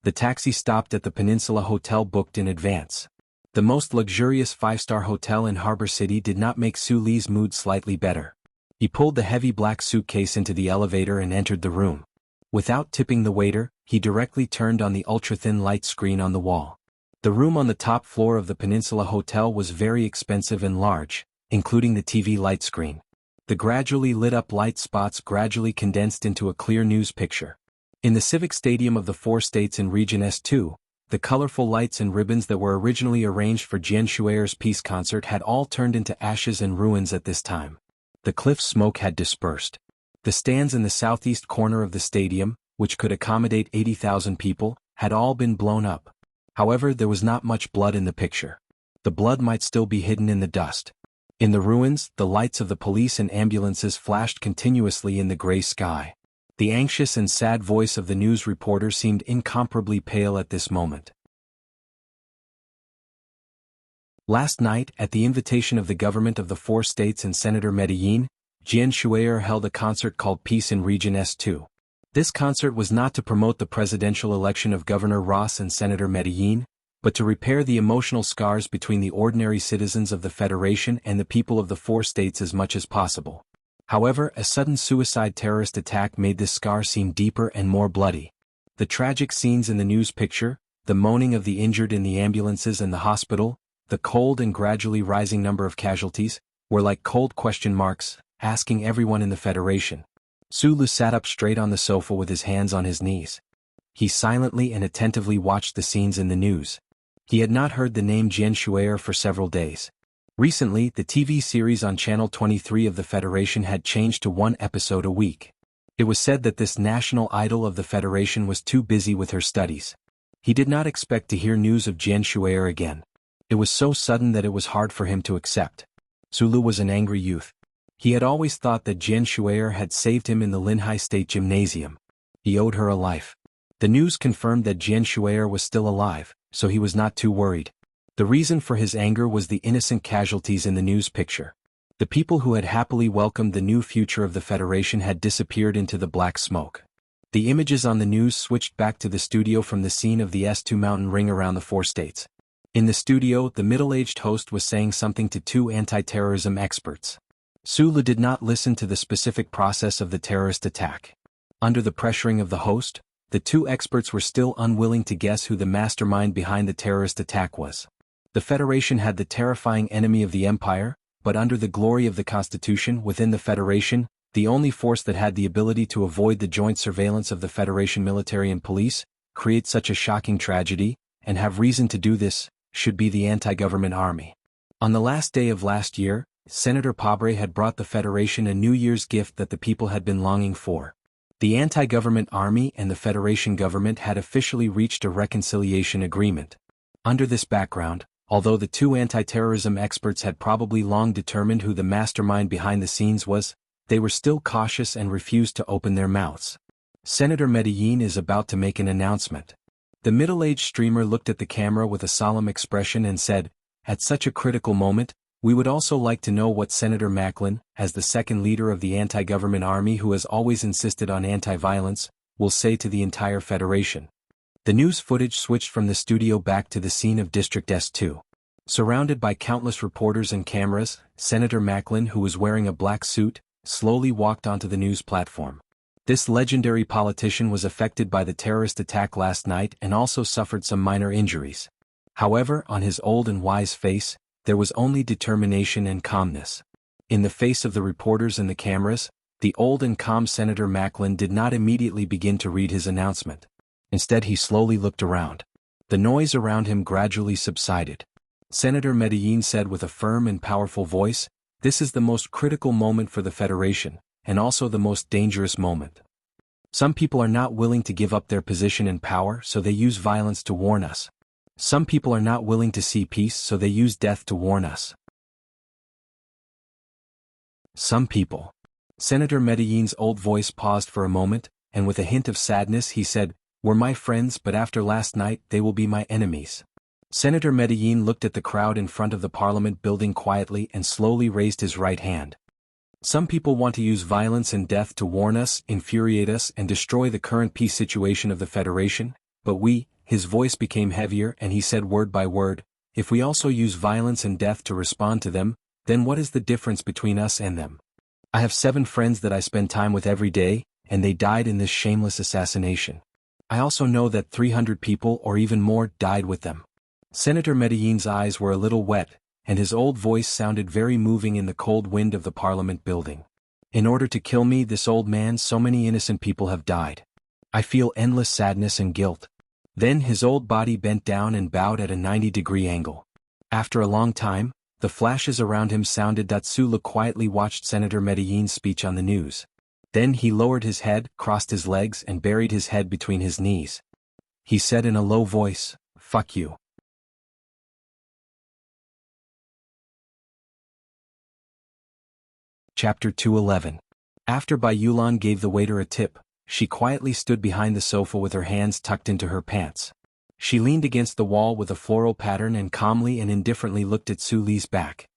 The taxi stopped at the Peninsula Hotel booked in advance. The most luxurious 5-star hotel in Harbor City did not make Su Li's mood slightly better. He pulled the heavy black suitcase into the elevator and entered the room. Without tipping the waiter, he directly turned on the ultra-thin light screen on the wall. The room on the top floor of the Peninsula Hotel was very expensive and large, including the TV light screen. The gradually lit-up light spots gradually condensed into a clear news picture. In the Civic Stadium of the 4 states in Region S2, the colorful lights and ribbons that were originally arranged for Jian Shui'er's peace concert had all turned into ashes and ruins at this time. The cliff smoke had dispersed. The stands in the southeast corner of the stadium, which could accommodate 80,000 people, had all been blown up. However, there was not much blood in the picture. The blood might still be hidden in the dust. In the ruins, the lights of the police and ambulances flashed continuously in the gray sky. The anxious and sad voice of the news reporter seemed incomparably pale at this moment. Last night, at the invitation of the government of the 4 states and Senator Medellin, Jian Shui'er held a concert called Peace in Region S2. This concert was not to promote the presidential election of Governor Ross and Senator Medellin, but to repair the emotional scars between the ordinary citizens of the Federation and the people of the 4 states as much as possible. However, a sudden suicide terrorist attack made this scar seem deeper and more bloody. The tragic scenes in the news picture, the moaning of the injured in the ambulances and the hospital, the cold and gradually rising number of casualties, were like cold question marks, asking everyone in the Federation. Su Lu sat up straight on the sofa with his hands on his knees. He silently and attentively watched the scenes in the news. He had not heard the name Jian Shui'er for several days. Recently, the TV series on Channel 23 of the Federation had changed to 1 episode a week. It was said that this national idol of the Federation was too busy with her studies. He did not expect to hear news of Jian Shui'er again. It was so sudden that it was hard for him to accept. Su Lu was an angry youth. He had always thought that Jian Shui'er had saved him in the Linhai State Gymnasium. He owed her a life. The news confirmed that Jian Shui'er was still alive, so he was not too worried. The reason for his anger was the innocent casualties in the news picture. The people who had happily welcomed the new future of the Federation had disappeared into the black smoke. The images on the news switched back to the studio from the scene of the S2 mountain ring around the 4 states. In the studio, the middle-aged host was saying something to 2 anti-terrorism experts. Su Lu did not listen to the specific process of the terrorist attack. Under the pressuring of the host, the 2 experts were still unwilling to guess who the mastermind behind the terrorist attack was. The Federation had the terrifying enemy of the Empire, but under the glory of the Constitution within the Federation, the only force that had the ability to avoid the joint surveillance of the Federation military and police, create such a shocking tragedy, and have reason to do this, should be the anti-government army. On the last day of last year, Senator Pabre had brought the Federation a New Year's gift that the people had been longing for. The anti-government army and the Federation government had officially reached a reconciliation agreement. Under this background, although the 2 anti-terrorism experts had probably long determined who the mastermind behind the scenes was, they were still cautious and refused to open their mouths. Senator Medellin is about to make an announcement. The middle-aged streamer looked at the camera with a solemn expression and said, "At such a critical moment, we would also like to know what Senator Macklin, as the second leader of the anti-government army who has always insisted on anti-violence, will say to the entire Federation." The news footage switched from the studio back to the scene of District S2. Surrounded by countless reporters and cameras, Senator Macklin, who was wearing a black suit, slowly walked onto the news platform. This legendary politician was affected by the terrorist attack last night and also suffered some minor injuries. However, on his old and wise face, there was only determination and calmness. In the face of the reporters and the cameras, the old and calm Senator Macklin did not immediately begin to read his announcement. Instead, he slowly looked around. The noise around him gradually subsided. Senator Medellin said with a firm and powerful voice, "This is the most critical moment for the Federation, and also the most dangerous moment. Some people are not willing to give up their position and power, so they use violence to warn us. Some people are not willing to see peace, so they use death to warn us. Some people." Senator Medellin's old voice paused for a moment, and with a hint of sadness he said, "Were my friends, but after last night they will be my enemies." Senator Medellin looked at the crowd in front of the Parliament building quietly and slowly raised his right hand. "Some people want to use violence and death to warn us, infuriate us, and destroy the current peace situation of the Federation, but we," his voice became heavier and he said word by word, "if we also use violence and death to respond to them, then what is the difference between us and them? I have 7 friends that I spend time with every day, and they died in this shameless assassination. I also know that 300 people or even more died with them." Senator Medellin's eyes were a little wet, and his old voice sounded very moving in the cold wind of the Parliament building. "In order to kill me, this old man, so many innocent people have died. I feel endless sadness and guilt." Then his old body bent down and bowed at a 90-degree angle. After a long time, the flashes around him sounded. Sulu quietly watched Senator Medellin's speech on the news. Then he lowered his head, crossed his legs and buried his head between his knees. He said in a low voice, "Fuck you." Chapter 211. After Bai Yulan gave the waiter a tip, she quietly stood behind the sofa with her hands tucked into her pants. She leaned against the wall with a floral pattern and calmly and indifferently looked at Su Li's back.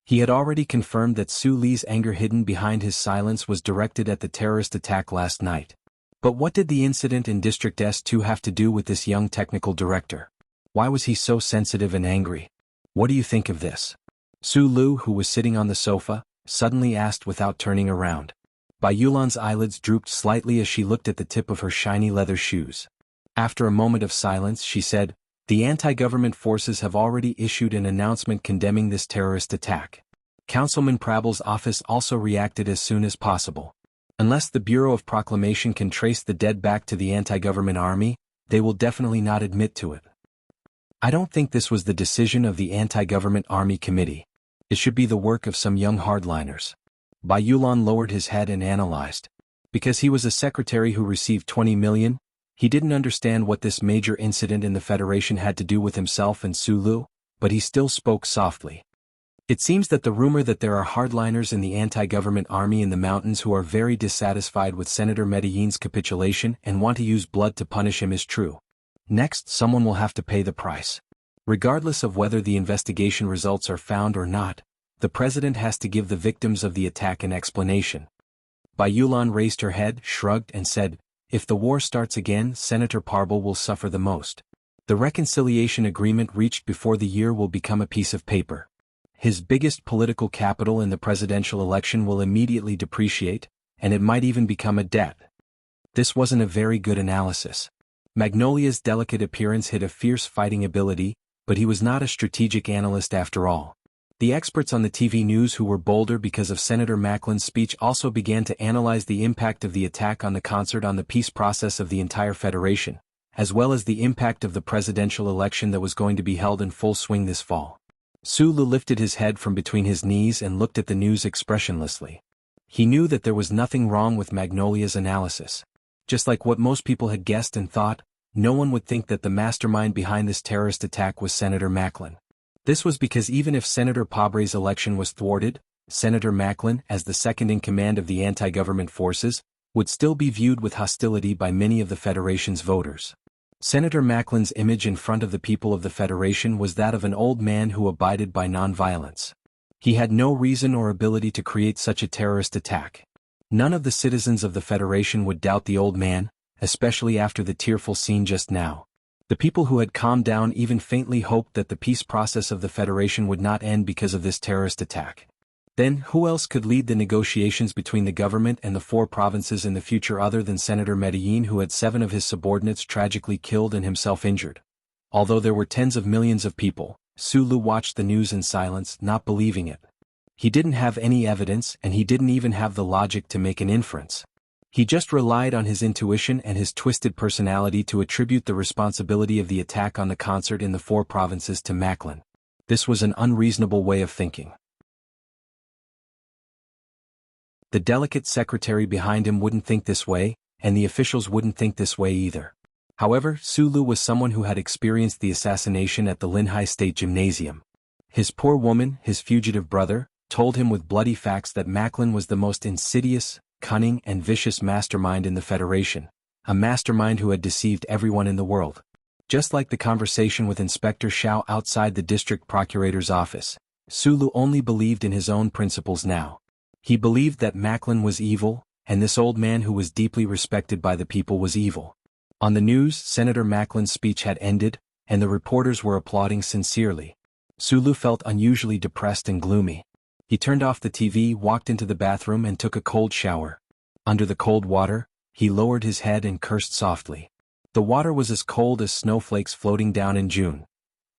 He had already confirmed that Su Li's anger hidden behind his silence was directed at the terrorist attack last night. But what did the incident in District S2 have to do with this young technical director? Why was he so sensitive and angry? What do you think of this? Su Lu, who was sitting on the sofa, suddenly asked without turning around. Bai Yulan's eyelids drooped slightly as she looked at the tip of her shiny leather shoes. After a moment of silence she said, "The anti-government forces have already issued an announcement condemning this terrorist attack. Councilman Prabel's office also reacted as soon as possible. Unless the Bureau of Proclamation can trace the dead back to the anti-government army, they will definitely not admit to it. I don't think this was the decision of the anti-government army committee. It should be the work of some young hardliners." Bai Yulan lowered his head and analyzed. Because he was a secretary who received 20 million, he didn't understand what this major incident in the Federation had to do with himself and Su Lu, but he still spoke softly. "It seems that the rumor that there are hardliners in the anti-government army in the mountains who are very dissatisfied with Senator Medellin's capitulation and want to use blood to punish him is true. Next, someone will have to pay the price. Regardless of whether the investigation results are found or not, the president has to give the victims of the attack an explanation." Bai Yulan raised her head, shrugged and said, "If the war starts again, Senator Parbel will suffer the most. The reconciliation agreement reached before the year will become a piece of paper. His biggest political capital in the presidential election will immediately depreciate, and it might even become a debt." This wasn't a very good analysis. Magnolia's delicate appearance hid a fierce fighting ability, but he was not a strategic analyst after all. The experts on the TV news who were bolder because of Senator Macklin's speech also began to analyze the impact of the attack on the concert on the peace process of the entire Federation, as well as the impact of the presidential election that was going to be held in full swing this fall. Su Lu lifted his head from between his knees and looked at the news expressionlessly. He knew that there was nothing wrong with Magnolia's analysis. Just like what most people had guessed and thought, no one would think that the mastermind behind this terrorist attack was Senator Macklin. This was because even if Senator Pabre's election was thwarted, Senator Macklin, as the second in command of the anti-government forces, would still be viewed with hostility by many of the Federation's voters. Senator Macklin's image in front of the people of the Federation was that of an old man who abided by nonviolence. He had no reason or ability to create such a terrorist attack. None of the citizens of the Federation would doubt the old man, especially after the tearful scene just now. The people who had calmed down even faintly hoped that the peace process of the Federation would not end because of this terrorist attack. Then, who else could lead the negotiations between the government and the 4 provinces in the future other than Senator Medellin, who had 7 of his subordinates tragically killed and himself injured? Although there were tens of millions of people, Su Lu watched the news in silence, not believing it. He didn't have any evidence and he didn't even have the logic to make an inference. He just relied on his intuition and his twisted personality to attribute the responsibility of the attack on the concert in the 4 provinces to Macklin. This was an unreasonable way of thinking. The delicate secretary behind him wouldn't think this way, and the officials wouldn't think this way either. However, Sulu was someone who had experienced the assassination at the Linhai State Gymnasium. His poor woman, his fugitive brother, told him with bloody facts that Macklin was the most insidious, cunning and vicious mastermind in the Federation, a mastermind who had deceived everyone in the world. Just like the conversation with Inspector Xiao outside the district procurator's office, Sulu only believed in his own principles now. He believed that Macklin was evil, and this old man who was deeply respected by the people was evil. On the news, Senator Macklin's speech had ended, and the reporters were applauding sincerely. Sulu felt unusually depressed and gloomy. He turned off the TV, walked into the bathroom and took a cold shower. Under the cold water, he lowered his head and cursed softly. The water was as cold as snowflakes floating down in June.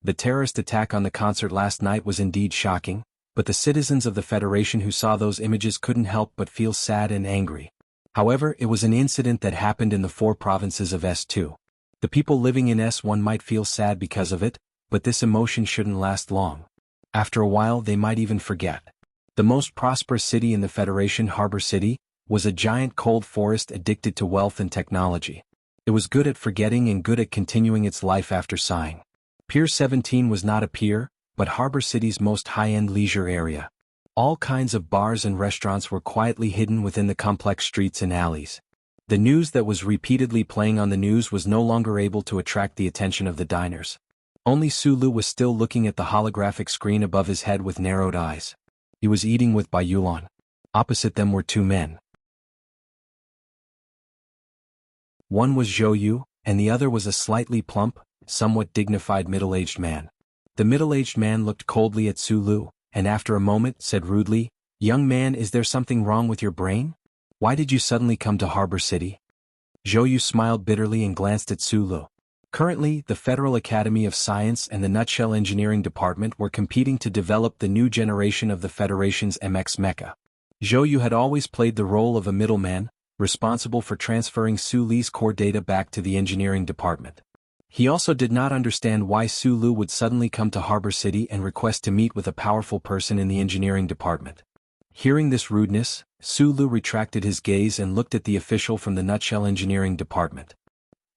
The terrorist attack on the concert last night was indeed shocking, but the citizens of the Federation who saw those images couldn't help but feel sad and angry. However, it was an incident that happened in the 4 provinces of S2. The people living in S1 might feel sad because of it, but this emotion shouldn't last long. After a while they might even forget. The most prosperous city in the Federation, Harbor City, was a giant cold forest addicted to wealth and technology. It was good at forgetting and good at continuing its life after sighing. Pier 17 was not a pier, but Harbor City's most high-end leisure area. All kinds of bars and restaurants were quietly hidden within the complex streets and alleys. The news that was repeatedly playing on the news was no longer able to attract the attention of the diners. Only Sulu was still looking at the holographic screen above his head with narrowed eyes. He was eating with Bai Yulan. Opposite them were 2 men. One was Zhou Yu, and the other was a slightly plump, somewhat dignified middle-aged man. The middle-aged man looked coldly at Sulu, and after a moment said rudely, "Young man, is there something wrong with your brain? Why did you suddenly come to Harbor City?" Zhou Yu smiled bitterly and glanced at Sulu. Currently, the Federal Academy of Science and the Nutshell Engineering Department were competing to develop the new generation of the Federation's MX Mecha. Zhou Yu had always played the role of a middleman, responsible for transferring Suli's core data back to the engineering department. He also did not understand why Sulu would suddenly come to Harbor City and request to meet with a powerful person in the engineering department. Hearing this rudeness, Sulu retracted his gaze and looked at the official from the Nutshell Engineering Department.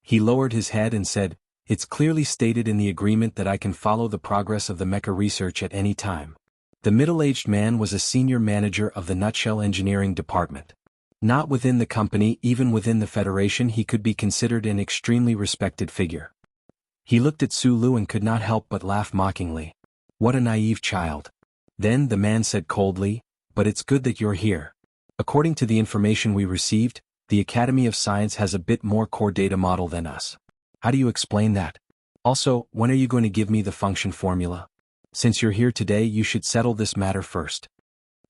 He lowered his head and said, "It's clearly stated in the agreement that I can follow the progress of the mecha research at any time." The middle-aged man was a senior manager of the Nutshell Engineering Department. Not within the company, even within the Federation, he could be considered an extremely respected figure. He looked at Sulu and could not help but laugh mockingly. What a naive child. Then the man said coldly, "But it's good that you're here. According to the information we received, the Academy of Science has a bit more core data model than us. How do you explain that? Also, when are you going to give me the function formula? Since you're here today, you should settle this matter first."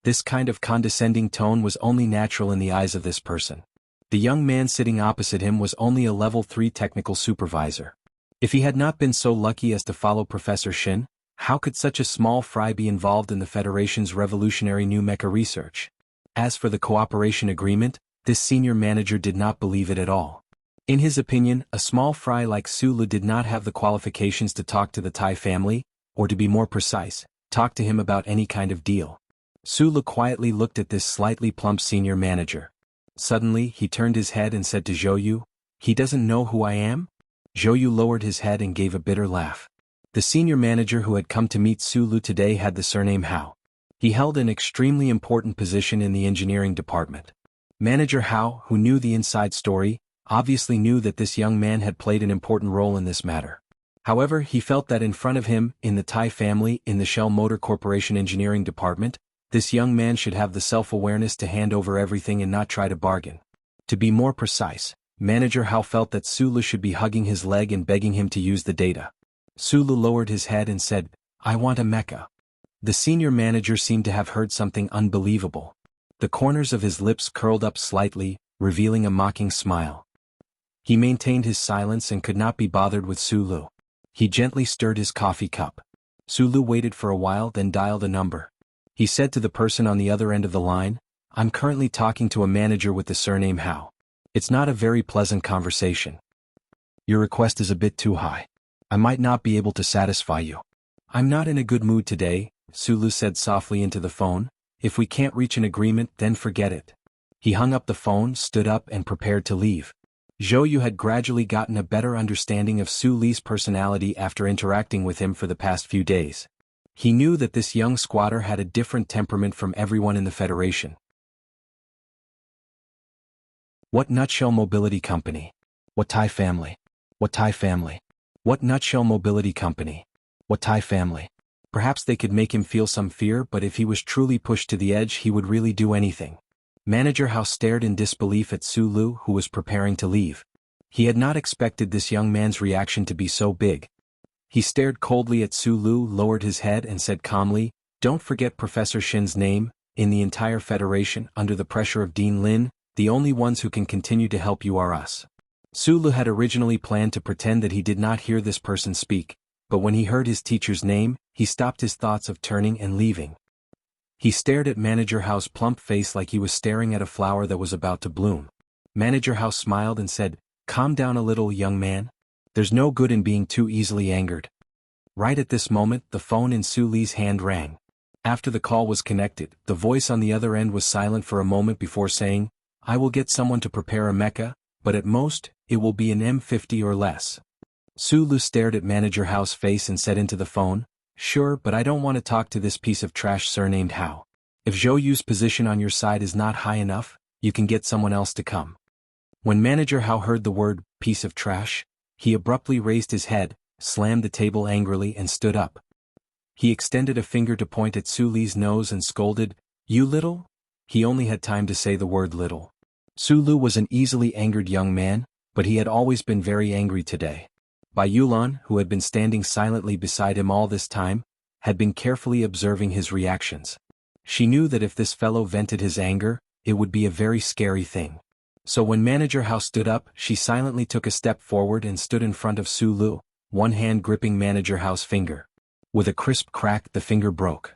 This kind of condescending tone was only natural in the eyes of this person. The young man sitting opposite him was only a level 3 technical supervisor. If he had not been so lucky as to follow Professor Shin, how could such a small fry be involved in the Federation's revolutionary new mecha research? As for the cooperation agreement, this senior manager did not believe it at all. In his opinion, a small fry like Sulu did not have the qualifications to talk to the Tai family, or to be more precise, talk to him about any kind of deal. Sulu quietly looked at this slightly plump senior manager. Suddenly, he turned his head and said to Zhou Yu, "He doesn't know who I am?" Zhou Yu lowered his head and gave a bitter laugh. The senior manager who had come to meet Sulu today had the surname Hao. He held an extremely important position in the engineering department. Manager Hao, who knew the inside story, obviously knew that this young man had played an important role in this matter. However, he felt that in front of him, in the Tai family, in the Shell Motor Corporation engineering department, this young man should have the self-awareness to hand over everything and not try to bargain. To be more precise, Manager Hao felt that Sulu should be hugging his leg and begging him to use the data. Sulu lowered his head and said, "I want a mecha." The senior manager seemed to have heard something unbelievable. The corners of his lips curled up slightly, revealing a mocking smile. He maintained his silence and could not be bothered with Sulu. He gently stirred his coffee cup. Sulu waited for a while, then dialed a number. He said to the person on the other end of the line, "I'm currently talking to a manager with the surname Hao. It's not a very pleasant conversation. Your request is a bit too high. I might not be able to satisfy you. I'm not in a good mood today, Sulu said softly into the phone. If we can't reach an agreement, then forget it. He hung up the phone, stood up and prepared to leave. Zhou Yu had gradually gotten a better understanding of Su Li's personality after interacting with him for the past few days. He knew that this young squatter had a different temperament from everyone in the Federation. What nutshell mobility company? What Thai family? What Thai family? What nutshell mobility company? What Thai family? Perhaps they could make him feel some fear, but if he was truly pushed to the edge, he would really do anything. Manager Hao stared in disbelief at Su Lu, who was preparing to leave. He had not expected this young man's reaction to be so big. He stared coldly at Su Lu, lowered his head and said calmly, "Don't forget Professor Shin's name. In the entire Federation, under the pressure of Dean Lin, the only ones who can continue to help you are us." Su Lu had originally planned to pretend that he did not hear this person speak, but when he heard his teacher's name, he stopped his thoughts of turning and leaving. He stared at Manager Hao's plump face like he was staring at a flower that was about to bloom. Manager Hao smiled and said, "Calm down a little, young man. There's no good in being too easily angered." Right at this moment, the phone in Su Li's hand rang. After the call was connected, the voice on the other end was silent for a moment before saying, "I will get someone to prepare a mecha, but at most, it will be an M50 or less." Su Lu stared at Manager Hao's face and said into the phone, "Sure, but I don't want to talk to this piece of trash surnamed Hao. If Zhou Yu's position on your side is not high enough, you can get someone else to come." When Manager Hao heard the word, piece of trash, he abruptly raised his head, slammed the table angrily and stood up. He extended a finger to point at Su Li's nose and scolded, "You little?" He only had time to say the word little. Su Lu was an easily angered young man, but he had always been very angry today. Bai Yulan, who had been standing silently beside him all this time, had been carefully observing his reactions. She knew that if this fellow vented his anger, it would be a very scary thing. So when Manager Hao stood up, she silently took a step forward and stood in front of Su Lu, one hand gripping Manager Hao's finger. With a crisp crack, the finger broke.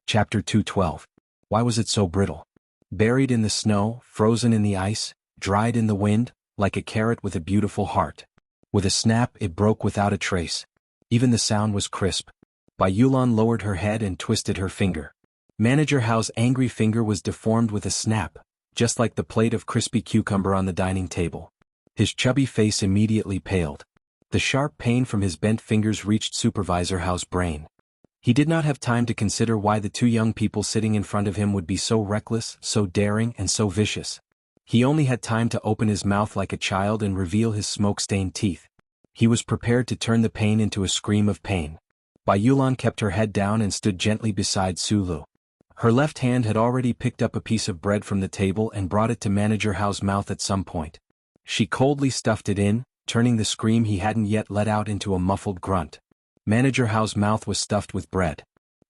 Chapter 212. Why was it so brittle? Buried in the snow, frozen in the ice, dried in the wind, like a carrot with a beautiful heart. With a snap, it broke without a trace. Even the sound was crisp. Bai Yulan lowered her head and twisted her finger. Manager Hao's angry finger was deformed with a snap, just like the plate of crispy cucumber on the dining table. His chubby face immediately paled. The sharp pain from his bent fingers reached Supervisor Hao's brain. He did not have time to consider why the two young people sitting in front of him would be so reckless, so daring and so vicious. He only had time to open his mouth like a child and reveal his smoke-stained teeth. He was prepared to turn the pain into a scream of pain. Bai Yulan kept her head down and stood gently beside Su Lu. Her left hand had already picked up a piece of bread from the table and brought it to Manager Hao's mouth at some point. She coldly stuffed it in, turning the scream he hadn't yet let out into a muffled grunt. Manager Hao's mouth was stuffed with bread.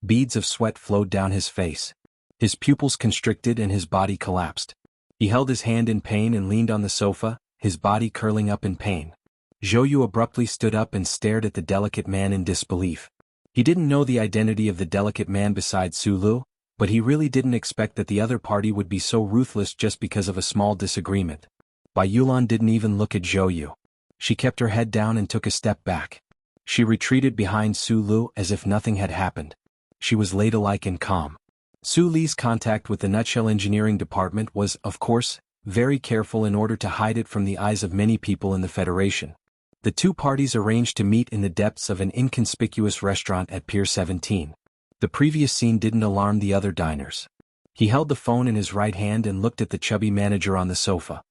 Beads of sweat flowed down his face. His pupils constricted and his body collapsed. He held his hand in pain and leaned on the sofa, his body curling up in pain. Zhou Yu abruptly stood up and stared at the delicate man in disbelief. He didn't know the identity of the delicate man beside Su Lu, but he really didn't expect that the other party would be so ruthless just because of a small disagreement. Bai Yulan didn't even look at Zhou Yu. She kept her head down and took a step back. She retreated behind Su Lu as if nothing had happened. She was ladylike and calm. Su Li's contact with the Nutshell Engineering Department was, of course, very careful in order to hide it from the eyes of many people in the Federation. The two parties arranged to meet in the depths of an inconspicuous restaurant at Pier 17. The previous scene didn't alarm the other diners. He held the phone in his right hand and looked at the chubby manager on the sofa.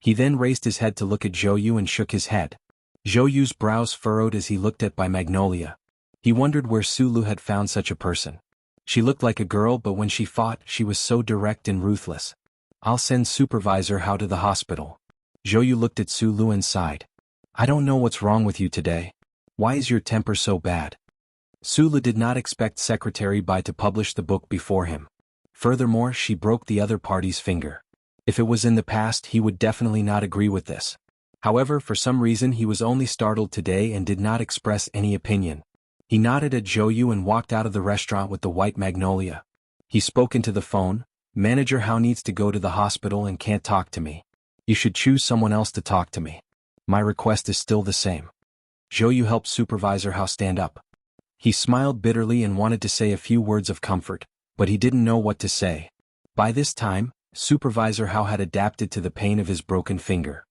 He then raised his head to look at Zhou Yu and shook his head. Zhou Yu's brows furrowed as he looked at Bai Magnolia. He wondered where Su Lu had found such a person. She looked like a girl, but when she fought, she was so direct and ruthless. "I'll send Supervisor Hao to the hospital." Zhou Yu looked at Su Lu and sighed. "I don't know what's wrong with you today. Why is your temper so bad?" Su Lu did not expect Secretary Bai to publish the book before him. Furthermore, she broke the other party's finger. If it was in the past, he would definitely not agree with this. However, for some reason he was only startled today and did not express any opinion. He nodded at Zhou and walked out of the restaurant with the white magnolia. He spoke into the phone. Manager Hao needs to go to the hospital and can't talk to me. You should choose someone else to talk to me. My request is still the same. Zhou helped Supervisor Hao stand up. He smiled bitterly and wanted to say a few words of comfort, but he didn't know what to say. By this time, Supervisor Hao had adapted to the pain of his broken finger.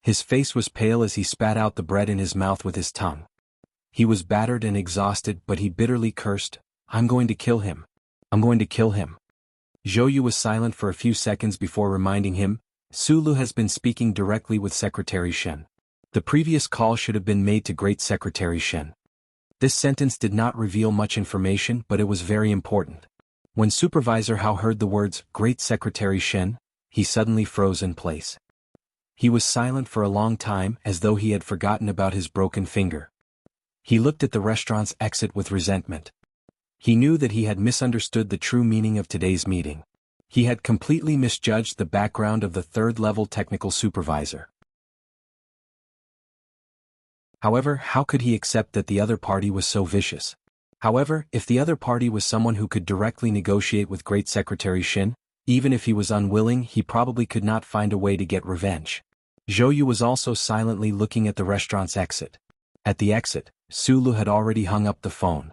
His face was pale as he spat out the bread in his mouth with his tongue. He was battered and exhausted, but he bitterly cursed, "I'm going to kill him. I'm going to kill him." Zhou was silent for a few seconds before reminding him, "Sulu has been speaking directly with Secretary Shen. The previous call should have been made to Great Secretary Shen." This sentence did not reveal much information, but it was very important. When Supervisor Hao heard the words, "Great Secretary Shen," he suddenly froze in place. He was silent for a long time, as though he had forgotten about his broken finger. He looked at the restaurant's exit with resentment. He knew that he had misunderstood the true meaning of today's meeting. He had completely misjudged the background of the third-level technical supervisor. However, how could he accept that the other party was so vicious? However, if the other party was someone who could directly negotiate with Great Secretary Shen, even if he was unwilling, he probably could not find a way to get revenge. Zhou was also silently looking at the restaurant's exit. At the exit, Sulu had already hung up the phone.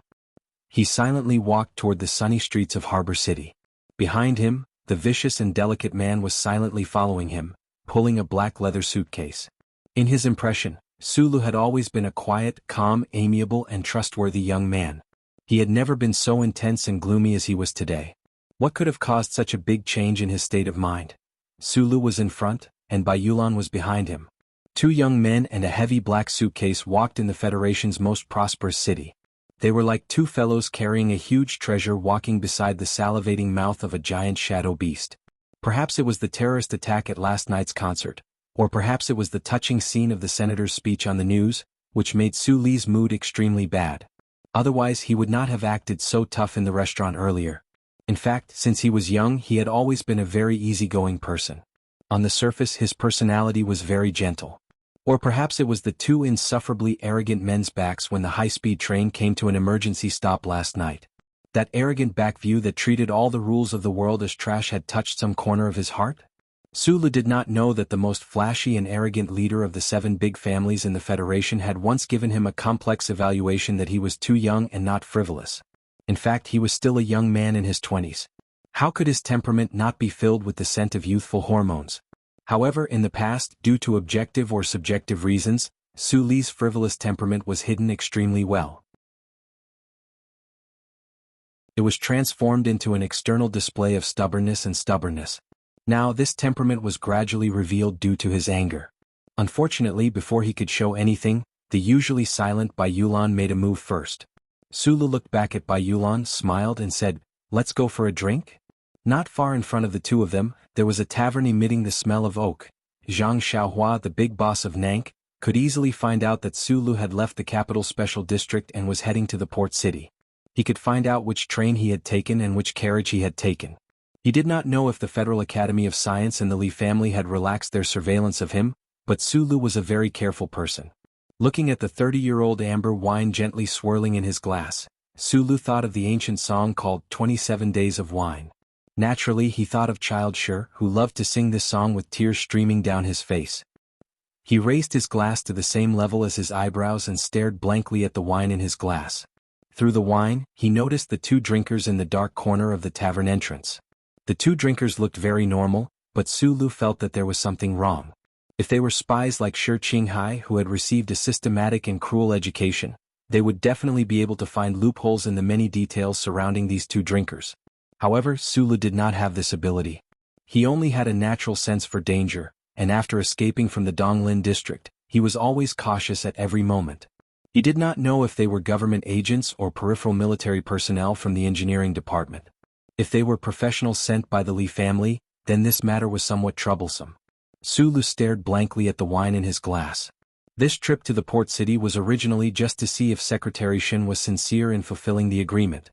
He silently walked toward the sunny streets of Harbor City. Behind him, the vicious and delicate man was silently following him, pulling a black leather suitcase. In his impression, Sulu had always been a quiet, calm, amiable and trustworthy young man. He had never been so intense and gloomy as he was today. What could have caused such a big change in his state of mind? Sulu was in front, and Bai Yulan was behind him. Two young men and a heavy black suitcase walked in the Federation's most prosperous city. They were like two fellows carrying a huge treasure walking beside the salivating mouth of a giant shadow beast. Perhaps it was the terrorist attack at last night's concert, or perhaps it was the touching scene of the senator's speech on the news, which made Su Li's mood extremely bad. Otherwise he would not have acted so tough in the restaurant earlier. In fact, since he was young he had always been a very easygoing person. On the surface his personality was very gentle. Or perhaps it was the two insufferably arrogant men's backs when the high-speed train came to an emergency stop last night. That arrogant back view that treated all the rules of the world as trash had touched some corner of his heart? Sulu did not know that the most flashy and arrogant leader of the 7 big families in the Federation had once given him a complex evaluation that he was too young and not frivolous. In fact, he was still a young man in his 20s. How could his temperament not be filled with the scent of youthful hormones? However, in the past, due to objective or subjective reasons, Su Li's frivolous temperament was hidden extremely well. It was transformed into an external display of stubbornness. Now this temperament was gradually revealed due to his anger. Unfortunately, before he could show anything, the usually silent Bai Yulan made a move first. Sulu looked back at Bai Yulan, smiled and said, "Let's go for a drink?" Not far in front of the two of them, there was a tavern emitting the smell of oak. Zhang Xiaohua, the big boss of Nank, could easily find out that Sulu had left the capital special district and was heading to the port city. He could find out which train he had taken and which carriage he had taken. He did not know if the Federal Academy of Science and the Li family had relaxed their surveillance of him, but Sulu was a very careful person. Looking at the 30-year-old amber wine gently swirling in his glass, Sulu thought of the ancient song called 27 Days of Wine. Naturally, he thought of Child Sher, who loved to sing this song with tears streaming down his face. He raised his glass to the same level as his eyebrows and stared blankly at the wine in his glass. Through the wine, he noticed the two drinkers in the dark corner of the tavern entrance. The two drinkers looked very normal, but Sulu felt that there was something wrong. If they were spies like Shi Qinghai who had received a systematic and cruel education, they would definitely be able to find loopholes in the many details surrounding these two drinkers. However, Sulu did not have this ability. He only had a natural sense for danger, and after escaping from the Donglin district, he was always cautious at every moment. He did not know if they were government agents or peripheral military personnel from the engineering department. If they were professionals sent by the Li family, then this matter was somewhat troublesome. Sulu stared blankly at the wine in his glass. This trip to the port city was originally just to see if Secretary Shen was sincere in fulfilling the agreement.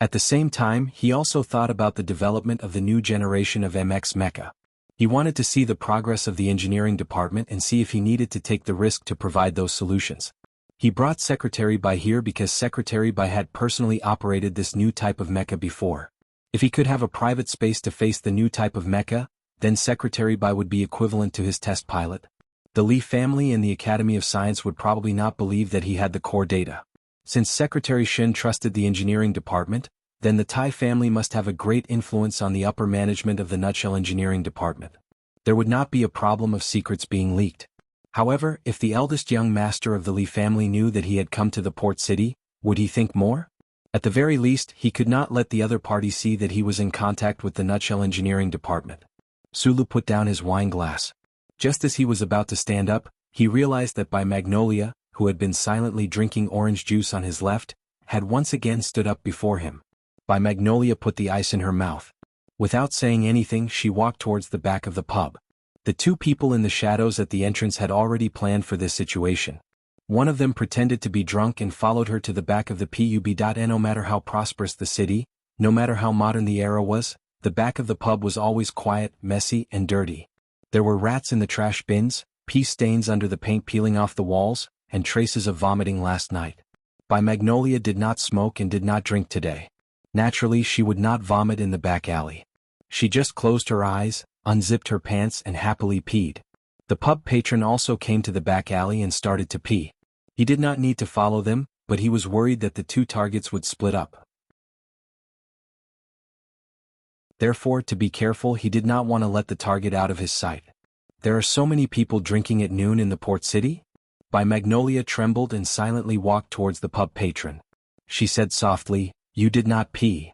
At the same time, he also thought about the development of the new generation of MX Mecha. He wanted to see the progress of the engineering department and see if he needed to take the risk to provide those solutions. He brought Secretary Bai here because Secretary Bai had personally operated this new type of mecha before. If he could have a private space to face the new type of mecha, then Secretary Bai would be equivalent to his test pilot. The Li family and the Academy of Science would probably not believe that he had the core data. Since Secretary Shin trusted the engineering department, then the Tai family must have a great influence on the upper management of the Nutshell engineering department. There would not be a problem of secrets being leaked. However, if the eldest young master of the Li family knew that he had come to the port city, would he think more? At the very least, he could not let the other party see that he was in contact with the Nutshell engineering department. Sulu put down his wine glass. Just as he was about to stand up, he realized that Bai Magnolia, who had been silently drinking orange juice on his left, had once again stood up before him. Bai Magnolia put the ice in her mouth. Without saying anything, she walked towards the back of the pub. The two people in the shadows at the entrance had already planned for this situation. One of them pretended to be drunk and followed her to the back of the pub. No matter how prosperous the city, no matter how modern the era was, the back of the pub was always quiet, messy, and dirty. There were rats in the trash bins, pee stains under the paint peeling off the walls, and traces of vomiting last night. Bai Magnolia did not smoke and did not drink today. Naturally, she would not vomit in the back alley. She just closed her eyes, unzipped her pants and happily peed. The pub patron also came to the back alley and started to pee. He did not need to follow them, but he was worried that the two targets would split up. Therefore, to be careful, he did not want to let the target out of his sight. There are so many people drinking at noon in the port city? Bai Magnolia trembled and silently walked towards the pub patron. She said softly, "You did not pee.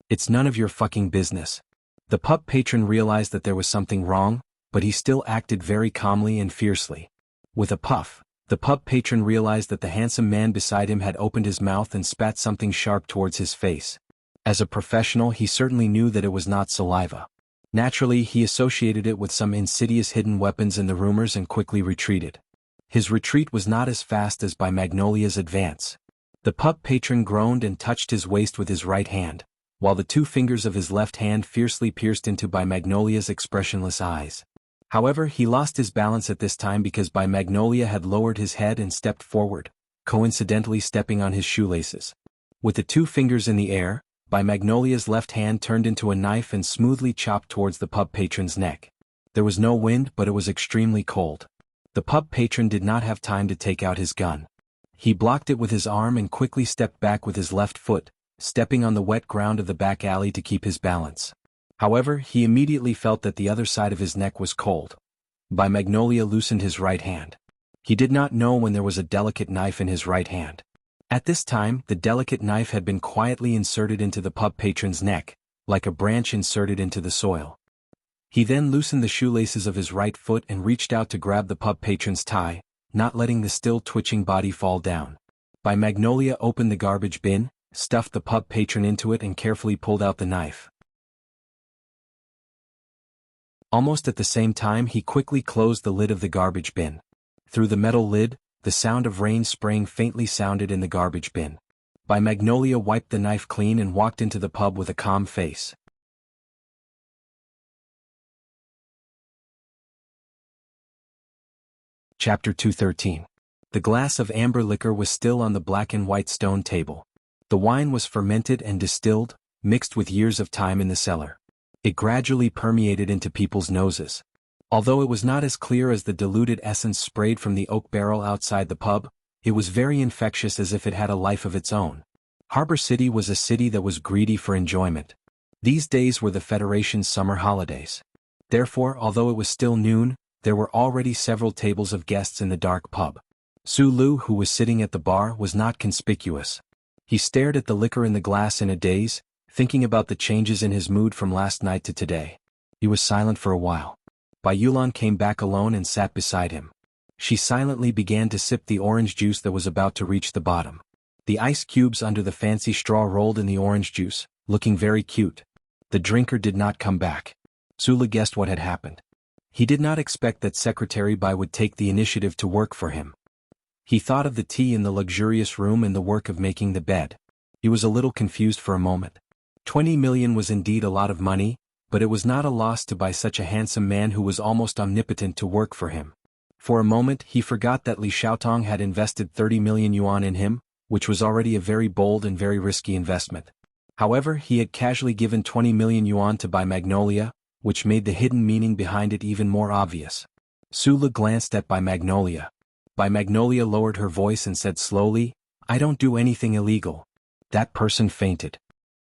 It's none of your fucking business." The pub patron realized that there was something wrong, but he still acted very calmly and fiercely. With a puff, the pub patron realized that the handsome man beside him had opened his mouth and spat something sharp towards his face. As a professional, he certainly knew that it was not saliva. Naturally, he associated it with some insidious hidden weapons in the rumors and quickly retreated. His retreat was not as fast as Bai Magnolia's advance. The pub patron groaned and touched his waist with his right hand, while the two fingers of his left hand fiercely pierced into Bai Magnolia's expressionless eyes. However, he lost his balance at this time because Bai Magnolia had lowered his head and stepped forward, coincidentally stepping on his shoelaces. With the two fingers in the air, Bai Magnolia's left hand turned into a knife and smoothly chopped towards the pub patron's neck. There was no wind, but it was extremely cold. The pub patron did not have time to take out his gun. He blocked it with his arm and quickly stepped back with his left foot, stepping on the wet ground of the back alley to keep his balance. However, he immediately felt that the other side of his neck was cold. Bai Magnolia loosened his right hand. He did not know when there was a delicate knife in his right hand. At this time, the delicate knife had been quietly inserted into the pub patron's neck, like a branch inserted into the soil. He then loosened the shoelaces of his right foot and reached out to grab the pub patron's tie, not letting the still twitching body fall down. Bai Magnolia opened the garbage bin, stuffed the pub patron into it and carefully pulled out the knife. Almost at the same time, he quickly closed the lid of the garbage bin. Through the metal lid, the sound of rain spraying faintly sounded in the garbage bin. Bai Magnolia wiped the knife clean and walked into the pub with a calm face. Chapter 213. The glass of amber liquor was still on the black and white stone table. The wine was fermented and distilled, mixed with years of time in the cellar. It gradually permeated into people's noses. Although it was not as clear as the diluted essence sprayed from the oak barrel outside the pub, it was very infectious, as if it had a life of its own. Harbor City was a city that was greedy for enjoyment. These days were the Federation's summer holidays. Therefore, although it was still noon, there were already several tables of guests in the dark pub. Su Lu, who was sitting at the bar, was not conspicuous. He stared at the liquor in the glass in a daze, thinking about the changes in his mood from last night to today. He was silent for a while. Bai Yulan came back alone and sat beside him. She silently began to sip the orange juice that was about to reach the bottom. The ice cubes under the fancy straw rolled in the orange juice, looking very cute. The drinker did not come back. Sula guessed what had happened. He did not expect that Secretary Bai would take the initiative to work for him. He thought of the tea in the luxurious room and the work of making the bed. He was a little confused for a moment. 20 million was indeed a lot of money, but it was not a loss to buy such a handsome man who was almost omnipotent to work for him. For a moment he forgot that Li Xiaotong had invested 30 million yuan in him, which was already a very bold and very risky investment. However, he had casually given 20 million yuan to buy Magnolia, which made the hidden meaning behind it even more obvious. Sulu glanced at Bai Magnolia. Bai Magnolia lowered her voice and said slowly, "I don't do anything illegal." That person fainted.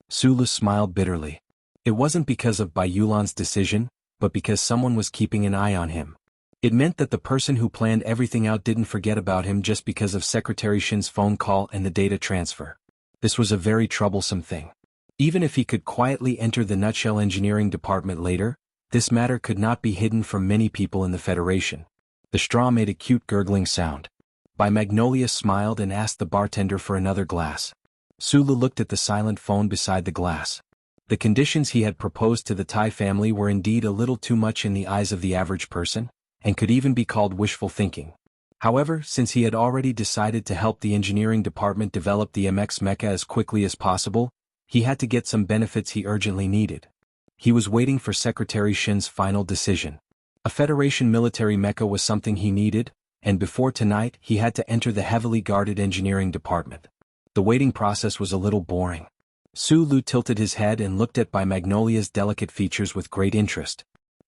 Sulu smiled bitterly. It wasn't because of Bai Yulan's decision, but because someone was keeping an eye on him. It meant that the person who planned everything out didn't forget about him just because of Secretary Shin's phone call and the data transfer. This was a very troublesome thing. Even if he could quietly enter the Nutshell Engineering Department later, this matter could not be hidden from many people in the Federation. The straw made a cute gurgling sound. Bai Magnolia smiled and asked the bartender for another glass. Sulu looked at the silent phone beside the glass. The conditions he had proposed to the Tai family were indeed a little too much in the eyes of the average person, and could even be called wishful thinking. However, since he had already decided to help the engineering department develop the MX mecha as quickly as possible, he had to get some benefits he urgently needed. He was waiting for Secretary Shin's final decision. A Federation military mecha was something he needed, and before tonight he had to enter the heavily guarded engineering department. The waiting process was a little boring. Sulu tilted his head and looked at Bai Magnolia's delicate features with great interest.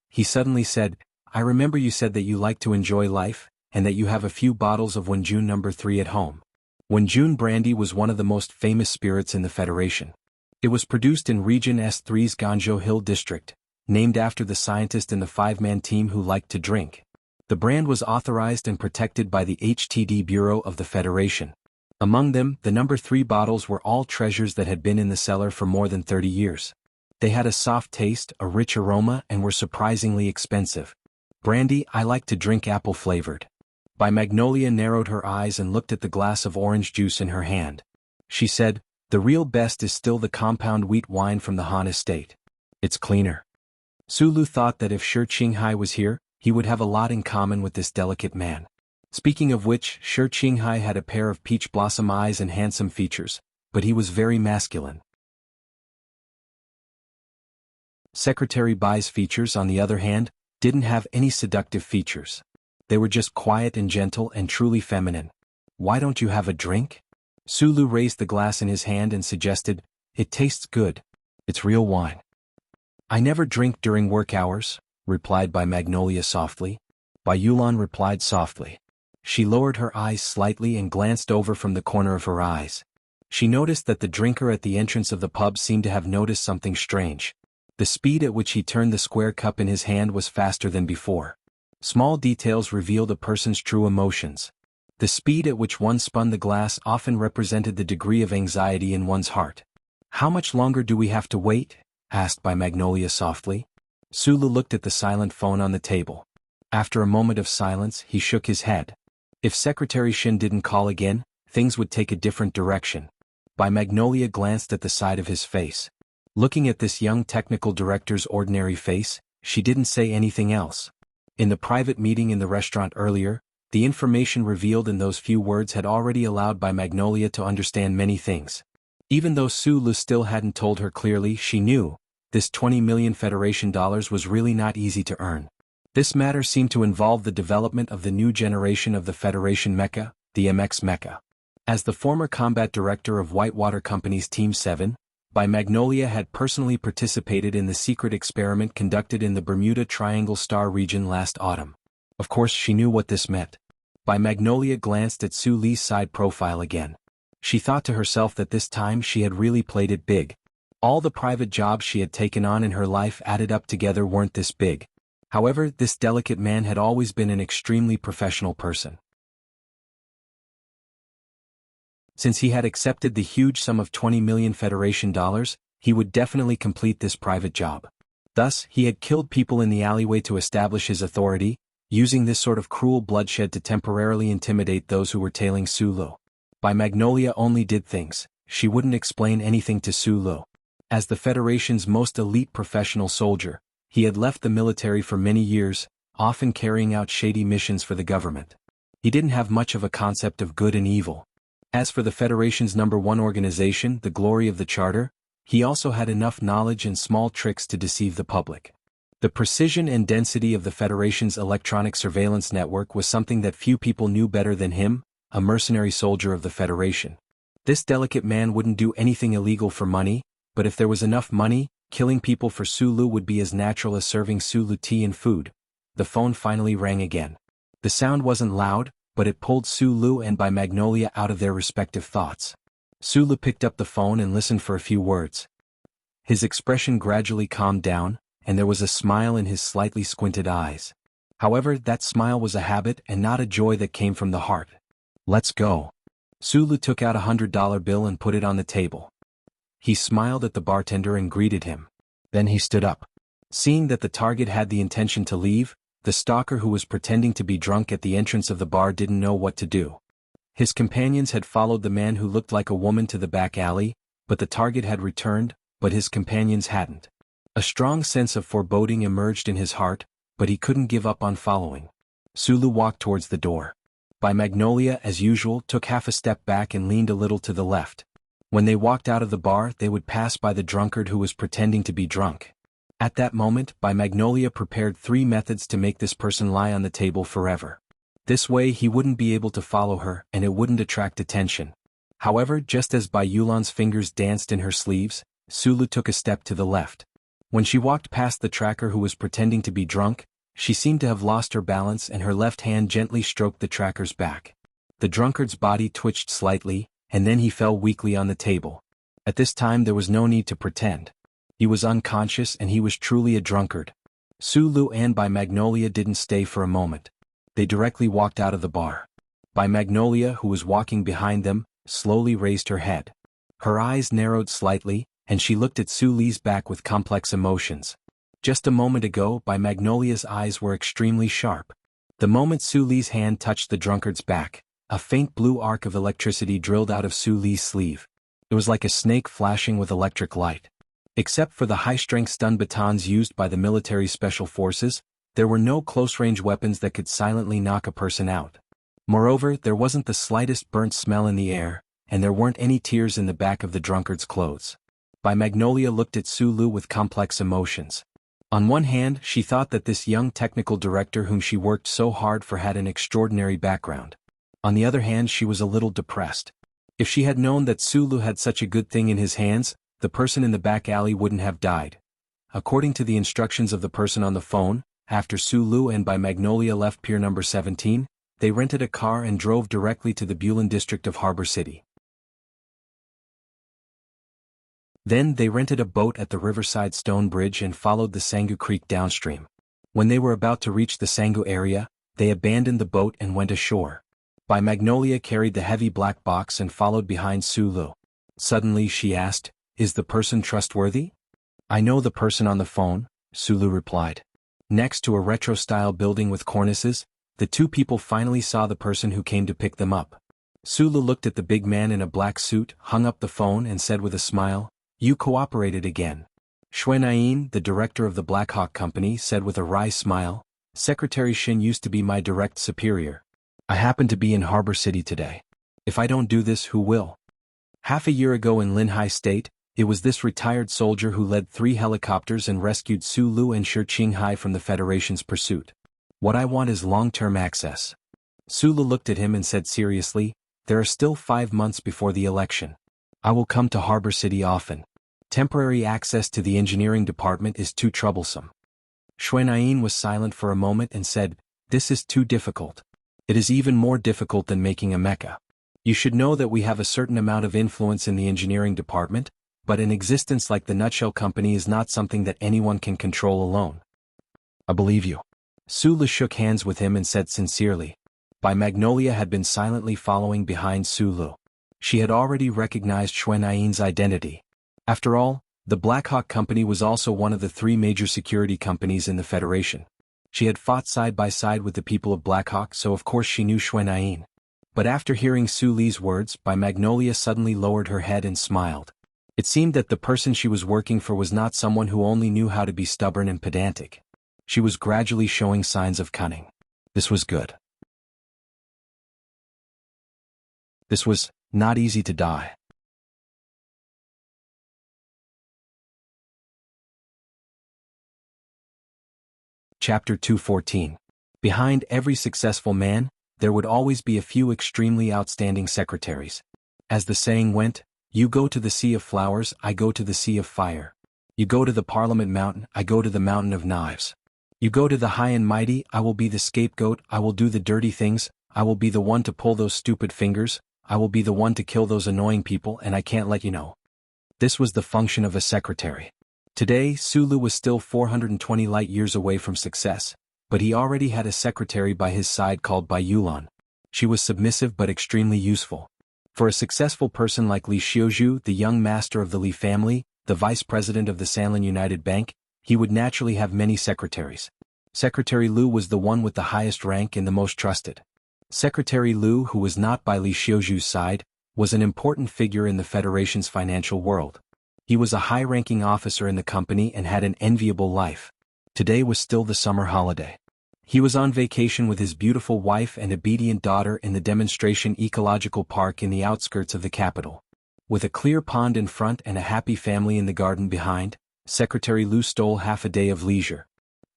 He suddenly said, "I remember you said that you like to enjoy life, and that you have a few bottles of Wenjun No. 3 at home." Wenjun brandy was one of the most famous spirits in the Federation. It was produced in Region S3's Ganzhou Hill district, named after the scientist in the five-man team who liked to drink. The brand was authorized and protected by the HTD Bureau of the Federation. Among them, the No. 3 bottles were all treasures that had been in the cellar for more than 30 years. They had a soft taste, a rich aroma, and were surprisingly expensive. "Brandy, I like to drink apple-flavored." Bai Magnolia narrowed her eyes and looked at the glass of orange juice in her hand. She said, "The real best is still the compound wheat wine from the Han estate. It's cleaner." Sulu thought that if Shi Qinghai was here, he would have a lot in common with this delicate man. Speaking of which, Shi Qinghai had a pair of peach blossom eyes and handsome features, but he was very masculine. Secretary Bai's features, on the other hand, didn't have any seductive features. They were just quiet and gentle and truly feminine. "Why don't you have a drink?" Sulu raised the glass in his hand and suggested, "It tastes good. It's real wine." "I never drink during work hours," replied Bai Magnolia softly. Bai Yulan replied softly. She lowered her eyes slightly and glanced over from the corner of her eyes. She noticed that the drinker at the entrance of the pub seemed to have noticed something strange. The speed at which he turned the square cup in his hand was faster than before. Small details revealed a person's true emotions. The speed at which one spun the glass often represented the degree of anxiety in one's heart. "How much longer do we have to wait?" asked Bai Magnolia softly. Sulu looked at the silent phone on the table. After a moment of silence, he shook his head. If Secretary Shin didn't call again, things would take a different direction. Bai Magnolia glanced at the side of his face. Looking at this young technical director's ordinary face, she didn't say anything else. In the private meeting in the restaurant earlier, the information revealed in those few words had already allowed Bai Magnolia to understand many things. Even though Sulu still hadn't told her clearly, she knew, this 20 million Federation dollars was really not easy to earn. This matter seemed to involve the development of the new generation of the Federation mecha, the MX mecha. As the former combat director of Whitewater Company's Team 7, Bai Magnolia had personally participated in the secret experiment conducted in the Bermuda Triangle Star region last autumn. Of course, she knew what this meant. Bai Magnolia glanced at Su Li's side profile again. She thought to herself that this time she had really played it big. All the private jobs she had taken on in her life added up together weren't this big. However, this delicate man had always been an extremely professional person. Since he had accepted the huge sum of 20 million Federation dollars, he would definitely complete this private job. Thus, he had killed people in the alleyway to establish his authority, using this sort of cruel bloodshed to temporarily intimidate those who were tailing Sulu. Bai Magnolia only did things. She wouldn't explain anything to Sulu. As the Federation's most elite professional soldier, he had left the military for many years, often carrying out shady missions for the government. He didn't have much of a concept of good and evil. As for the Federation's #1 organization, the glory of the Charter, he also had enough knowledge and small tricks to deceive the public. The precision and density of the Federation's electronic surveillance network was something that few people knew better than him, a mercenary soldier of the Federation. This delicate man wouldn't do anything illegal for money, but if there was enough money, killing people for Sulu would be as natural as serving Sulu tea and food. The phone finally rang again. The sound wasn't loud, but it pulled Sulu and By Magnolia out of their respective thoughts. Sulu picked up the phone and listened for a few words. His expression gradually calmed down, and there was a smile in his slightly squinted eyes. However, that smile was a habit and not a joy that came from the heart. Let's go. Sulu took out $100 bill and put it on the table. He smiled at the bartender and greeted him. Then he stood up. Seeing that the target had the intention to leave, the stalker who was pretending to be drunk at the entrance of the bar didn't know what to do. His companions had followed the man who looked like a woman to the back alley, but the target had returned, but his companions hadn't. A strong sense of foreboding emerged in his heart, but he couldn't give up on following. Sulu walked towards the door. By Magnolia, as usual, took half a step back and leaned a little to the left. When they walked out of the bar, they would pass by the drunkard who was pretending to be drunk. At that moment, By Magnolia prepared 3 methods to make this person lie on the table forever. This way he wouldn't be able to follow her and it wouldn't attract attention. However, just as Bai Yulan's fingers danced in her sleeves, Sulu took a step to the left. When she walked past the tracker who was pretending to be drunk, she seemed to have lost her balance and her left hand gently stroked the tracker's back. The drunkard's body twitched slightly, and then he fell weakly on the table. At this time there was no need to pretend. He was unconscious and he was truly a drunkard. Sulu and By Magnolia didn't stay for a moment. They directly walked out of the bar. By Magnolia, who was walking behind them, slowly raised her head. Her eyes narrowed slightly, and she looked at Suli's back with complex emotions. Just a moment ago, By Magnolia's eyes were extremely sharp. The moment Suli's hand touched the drunkard's back, a faint blue arc of electricity drilled out of Suli's sleeve. It was like a snake flashing with electric light. Except for the high-strength stun batons used by the military special forces, there were no close-range weapons that could silently knock a person out. Moreover, there wasn't the slightest burnt smell in the air, and there weren't any tears in the back of the drunkard's clothes. By Magnolia looked at Sulu with complex emotions. On one hand, she thought that this young technical director whom she worked so hard for had an extraordinary background. On the other hand, she was a little depressed. If she had known that Sulu had such a good thing in his hands, the person in the back alley wouldn't have died. According to the instructions of the person on the phone, after Sulu and By Magnolia left Pier Number 17, they rented a car and drove directly to the Bulan district of Harbor City. Then they rented a boat at the Riverside Stone Bridge and followed the Sangu Creek downstream. When they were about to reach the Sangu area, they abandoned the boat and went ashore. By Magnolia carried the heavy black box and followed behind Sulu. Suddenly she asked, "Is the person trustworthy?" "I know the person on the phone," Sulu replied. Next to a retro-style building with cornices, the two people finally saw the person who came to pick them up. Sulu looked at the big man in a black suit, hung up the phone and said with a smile, "You cooperated again." Xuenayin, the director of the Black Hawk Company, said with a wry smile, "Secretary Shin used to be my direct superior. I happen to be in Harbor City today. If I don't do this, who will?" Half a year ago in Linhai State, it was this retired soldier who led 3 helicopters and rescued Sulu and Shi Qinghai from the Federation's pursuit. "What I want is long-term access." Sulu looked at him and said seriously, "There are still 5 months before the election. I will come to Harbor City often. Temporary access to the engineering department is too troublesome." Xuenayin was silent for a moment and said, "This is too difficult. It is even more difficult than making a mecha. You should know that we have a certain amount of influence in the engineering department, but an existence like the Nutshell Company is not something that anyone can control alone." "I believe you." Sulu shook hands with him and said sincerely. By Magnolia had been silently following behind Sulu. She had already recognized Xuenayin's identity. After all, the Black Hawk Company was also one of the 3 major security companies in the Federation. She had fought side by side with the people of Black Hawk, so of course she knew Xuenayin. But after hearing Su Li's words, By Magnolia suddenly lowered her head and smiled. It seemed that the person she was working for was not someone who only knew how to be stubborn and pedantic. She was gradually showing signs of cunning. This was good. This was not easy to die. Chapter 214. Behind every successful man, there would always be a few extremely outstanding secretaries. As the saying went, you go to the sea of flowers, I go to the sea of fire. You go to the Parliament Mountain, I go to the mountain of knives. You go to the high and mighty, I will be the scapegoat, I will do the dirty things, I will be the one to pull those stupid fingers, I will be the one to kill those annoying people, and I can't let you know. This was the function of a secretary. Today, Sulu was still 420 light-years away from success, but he already had a secretary by his side called Bai Yulan. She was submissive but extremely useful. For a successful person like Li Xiuzhu, the young master of the Li family, the vice president of the Sanlin United Bank, he would naturally have many secretaries. Secretary Lu was the one with the highest rank and the most trusted. Secretary Lu, who was not by Li Xiuzhu's side, was an important figure in the Federation's financial world. He was a high-ranking officer in the company and had an enviable life. Today was still the summer holiday. He was on vacation with his beautiful wife and obedient daughter in the Demonstration Ecological Park in the outskirts of the capital. With a clear pond in front and a happy family in the garden behind, Secretary Lu stole half a day of leisure.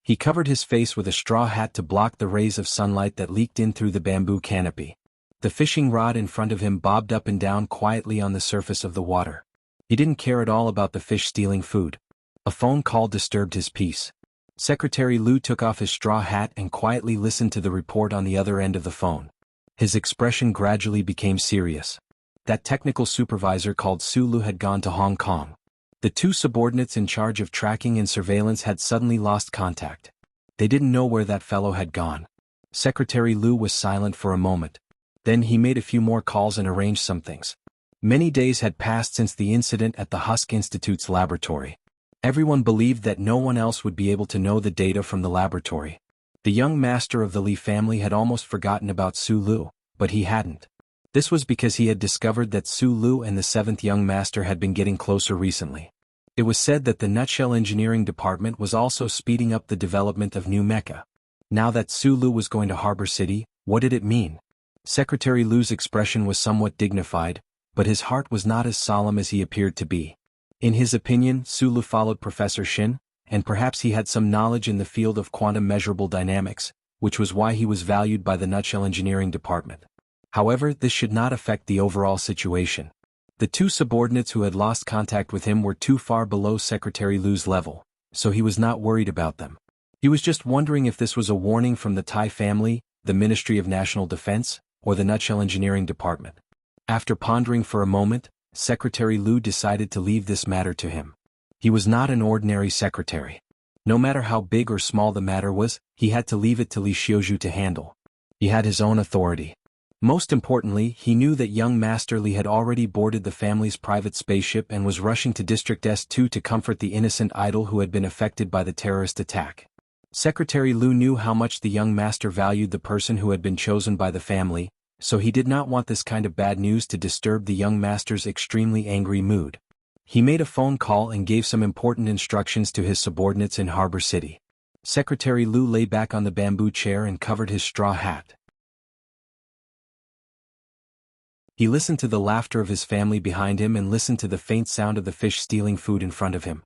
He covered his face with a straw hat to block the rays of sunlight that leaked in through the bamboo canopy. The fishing rod in front of him bobbed up and down quietly on the surface of the water. He didn't care at all about the fish stealing food. A phone call disturbed his peace. Secretary Lu took off his straw hat and quietly listened to the report on the other end of the phone. His expression gradually became serious. That technical supervisor called Sulu had gone to Hong Kong. The two subordinates in charge of tracking and surveillance had suddenly lost contact. They didn't know where that fellow had gone. Secretary Lu was silent for a moment. Then he made a few more calls and arranged some things. Many days had passed since the incident at the Husk Institute's laboratory. Everyone believed that no one else would be able to know the data from the laboratory. The young master of the Li family had almost forgotten about Sulu, but he hadn't. This was because he had discovered that Sulu and the seventh young master had been getting closer recently. It was said that the Nutshell Engineering Department was also speeding up the development of new mecha. Now that Sulu was going to Harbor City, what did it mean? Secretary Lu's expression was somewhat dignified, but his heart was not as solemn as he appeared to be. In his opinion, Sulu followed Professor Shin, and perhaps he had some knowledge in the field of quantum measurable dynamics, which was why he was valued by the Nutshell Engineering Department. However, this should not affect the overall situation. The two subordinates who had lost contact with him were too far below Secretary Lu's level, so he was not worried about them. He was just wondering if this was a warning from the Tai family, the Ministry of National Defense, or the Nutshell Engineering Department. After pondering for a moment, Secretary Lu decided to leave this matter to him. He was not an ordinary secretary. No matter how big or small the matter was, he had to leave it to Li Xiuzhu to handle. He had his own authority. Most importantly, he knew that young Master Li had already boarded the family's private spaceship and was rushing to District S2 to comfort the innocent idol who had been affected by the terrorist attack. Secretary Lu knew how much the young master valued the person who had been chosen by the family, so he did not want this kind of bad news to disturb the young master's extremely angry mood. He made a phone call and gave some important instructions to his subordinates in Harbor City. Secretary Lu lay back on the bamboo chair and covered his straw hat. He listened to the laughter of his family behind him and listened to the faint sound of the fish stealing food in front of him.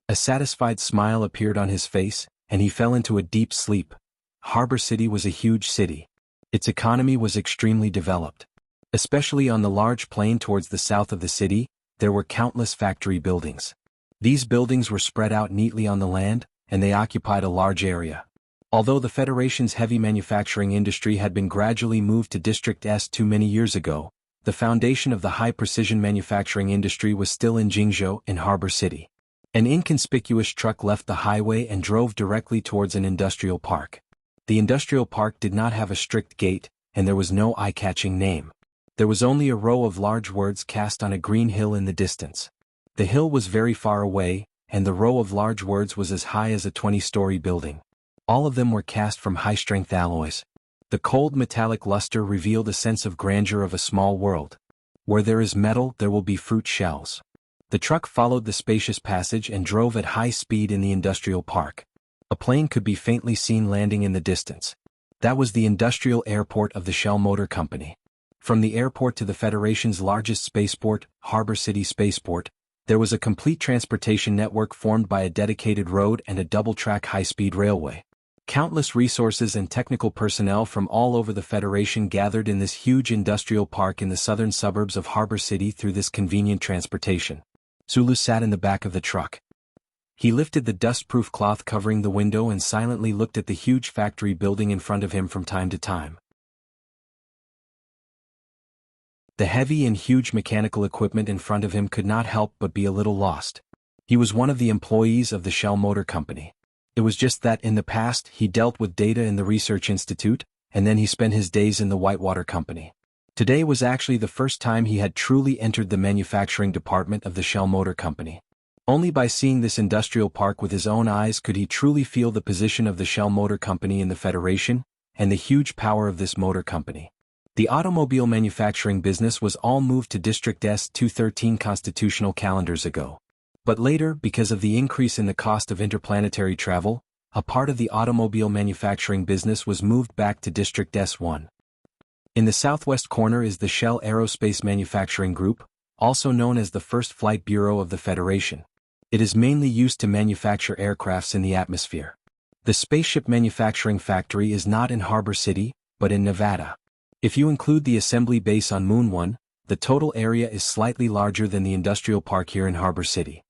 A satisfied smile appeared on his face, and he fell into a deep sleep. Harbor City was a huge city. Its economy was extremely developed. Especially on the large plain towards the south of the city, there were countless factory buildings. These buildings were spread out neatly on the land, and they occupied a large area. Although the Federation's heavy manufacturing industry had been gradually moved to District S2 many years ago, the foundation of the high-precision manufacturing industry was still in Jingzhou in Harbor City. An inconspicuous truck left the highway and drove directly towards an industrial park. The industrial park did not have a strict gate, and there was no eye-catching name. There was only a row of large words cast on a green hill in the distance. The hill was very far away, and the row of large words was as high as a 20-story building. All of them were cast from high-strength alloys. The cold metallic luster revealed a sense of grandeur of a small world. Where there is metal, there will be fruit shells. The truck followed the spacious passage and drove at high speed in the industrial park. A plane could be faintly seen landing in the distance. That was the industrial airport of the Shell Motor Company. From the airport to the Federation's largest spaceport, Harbor City Spaceport, there was a complete transportation network formed by a dedicated road and a double-track high-speed railway. Countless resources and technical personnel from all over the Federation gathered in this huge industrial park in the southern suburbs of Harbor City through this convenient transportation. Sulu sat in the back of the truck. He lifted the dust-proof cloth covering the window and silently looked at the huge factory building in front of him from time to time. The heavy and huge mechanical equipment in front of him could not help but be a little lost. He was one of the employees of the Shell Motor Company. It was just that in the past he dealt with data in the Research Institute, and then he spent his days in the Whitewater Company. Today was actually the first time he had truly entered the manufacturing department of the Shell Motor Company. Only by seeing this industrial park with his own eyes could he truly feel the position of the Shell Motor Company in the Federation, and the huge power of this motor company. The automobile manufacturing business was all moved to District S 213 constitutional calendars ago. But later, because of the increase in the cost of interplanetary travel, a part of the automobile manufacturing business was moved back to District S1. In the southwest corner is the Shell Aerospace Manufacturing Group, also known as the First Flight Bureau of the Federation. It is mainly used to manufacture aircrafts in the atmosphere. The spaceship manufacturing factory is not in Harbor City, but in Nevada. If you include the assembly base on Moon 1, the total area is slightly larger than the industrial park here in Harbor City.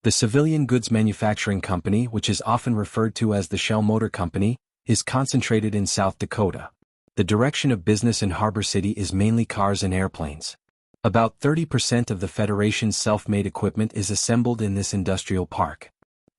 The Civilian Goods Manufacturing Company, which is often referred to as the Shell Motor Company, is concentrated in South Dakota. The direction of business in Harbor City is mainly cars and airplanes. About 30% of the Federation's self-made equipment is assembled in this industrial park.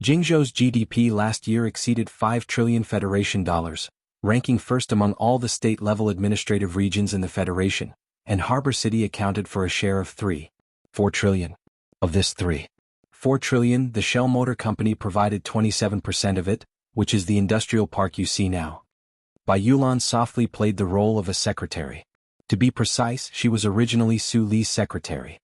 Jingzhou's GDP last year exceeded $5 trillion Federation dollars, ranking first among all the state-level administrative regions in the Federation, and Harbor City accounted for a share of $3.4 trillion. Of this $3.4 trillion, the Shell Motor Company provided 27% of it, which is the industrial park you see now. Bai Yulan softly played the role of a secretary. To be precise, she was originally Su Li's secretary.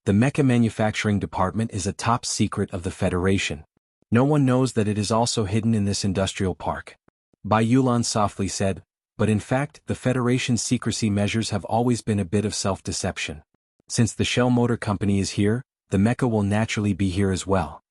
The mecha manufacturing department is a top secret of the Federation. No one knows that it is also hidden in this industrial park. Bai Yulan softly said, but in fact, the Federation's secrecy measures have always been a bit of self-deception. Since the Shell Motor Company is here, the mecha will naturally be here as well.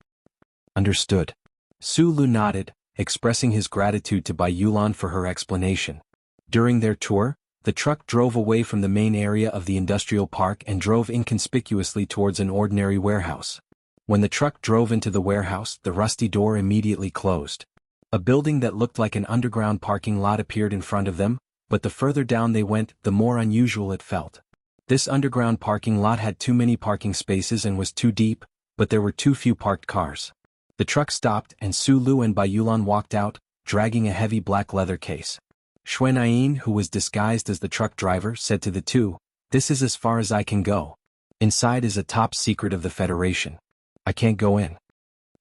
Understood. Su Lu nodded, expressing his gratitude to Bai Yulan for her explanation. During their tour, the truck drove away from the main area of the industrial park and drove inconspicuously towards an ordinary warehouse. When the truck drove into the warehouse, the rusty door immediately closed. A building that looked like an underground parking lot appeared in front of them, but the further down they went, the more unusual it felt. This underground parking lot had too many parking spaces and was too deep, but there were too few parked cars. The truck stopped and Su Lu and Bai Yulan walked out, dragging a heavy black leather case. Xuan, who was disguised as the truck driver, said to the two, "This is as far as I can go. Inside is a top secret of the Federation. I can't go in."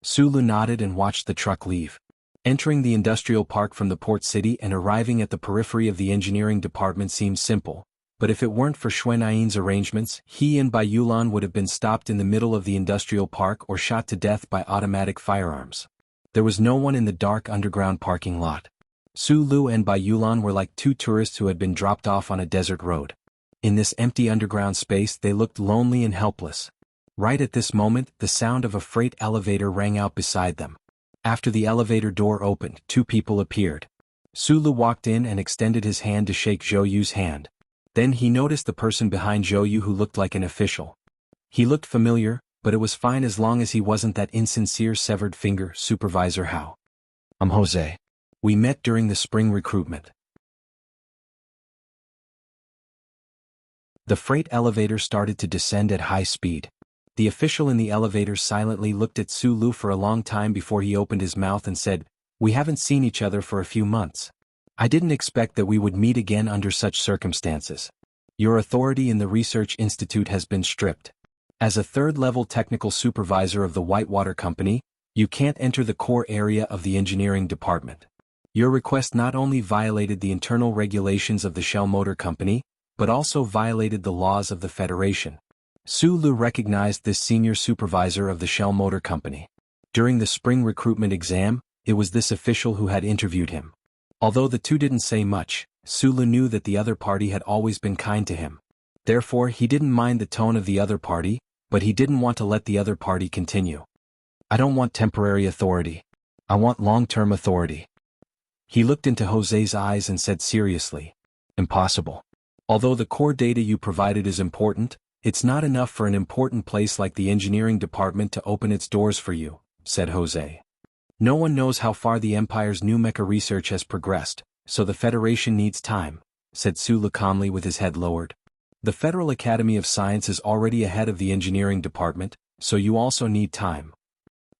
Su Lu nodded and watched the truck leave. Entering the industrial park from the port city and arriving at the periphery of the engineering department seemed simple, but if it weren't for Xuan arrangements, he and Bai Yulan would have been stopped in the middle of the industrial park or shot to death by automatic firearms. There was no one in the dark underground parking lot. Su Lu and Bai Yulan were like two tourists who had been dropped off on a desert road. In this empty underground space they looked lonely and helpless. Right at this moment, the sound of a freight elevator rang out beside them. After the elevator door opened, two people appeared. Su Lu walked in and extended his hand to shake Zhou Yu's hand. Then he noticed the person behind Zhou Yu who looked like an official. He looked familiar, but it was fine as long as he wasn't that insincere severed finger Supervisor Hao. "I'm Jose. We met during the spring recruitment." The freight elevator started to descend at high speed. The official in the elevator silently looked at Su Lu for a long time before he opened his mouth and said, "We haven't seen each other for a few months. I didn't expect that we would meet again under such circumstances. Your authority in the Research Institute has been stripped. As a third-level technical supervisor of the Whitewater Company, you can't enter the core area of the engineering department. Your request not only violated the internal regulations of the Shell Motor Company, but also violated the laws of the Federation." Su Lu recognized this senior supervisor of the Shell Motor Company. During the spring recruitment exam, it was this official who had interviewed him. Although the two didn't say much, Su Lu knew that the other party had always been kind to him. Therefore, he didn't mind the tone of the other party, but he didn't want to let the other party continue. "I don't want temporary authority. I want long-term authority." He looked into Jose's eyes and said seriously, "Impossible. Although the core data you provided is important, it's not enough for an important place like the engineering department to open its doors for you," said Jose. "No one knows how far the Empire's new mecha research has progressed, so the Federation needs time," said Sulu calmly with his head lowered. "The Federal Academy of Science is already ahead of the engineering department, so you also need time.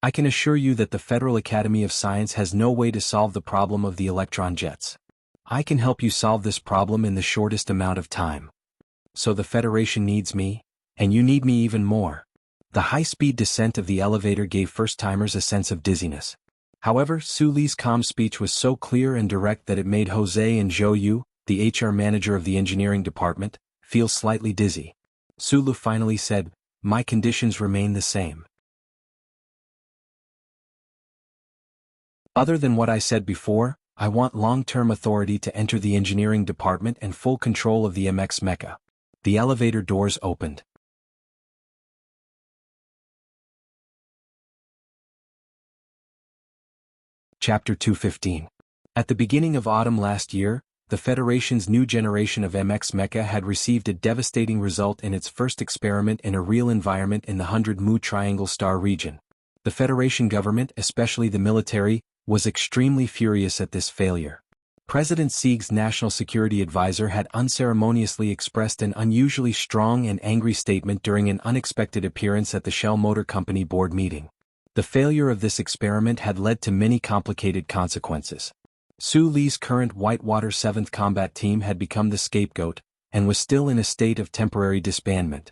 I can assure you that the Federal Academy of Science has no way to solve the problem of the electron jets. I can help you solve this problem in the shortest amount of time. So the Federation needs me, and you need me even more." The high-speed descent of the elevator gave first-timers a sense of dizziness. However, Su Li's calm speech was so clear and direct that it made Jose and Zhou Yu, the HR manager of the engineering department, feel slightly dizzy. Sulu finally said, "My conditions remain the same. Other than what I said before, I want long-term authority to enter the engineering department and full control of the MX Mecha." The elevator doors opened. Chapter 215. At the beginning of autumn last year, the Federation's new generation of MX Mecha had received a devastating result in its first experiment in a real environment in the 100 Mu Triangle Star region. The Federation government, especially the military, was extremely furious at this failure. President Sieg's national security advisor had unceremoniously expressed an unusually strong and angry statement during an unexpected appearance at the Shell Motor Company board meeting. The failure of this experiment had led to many complicated consequences. Su Li's current Whitewater 7th Combat Team had become the scapegoat, and was still in a state of temporary disbandment.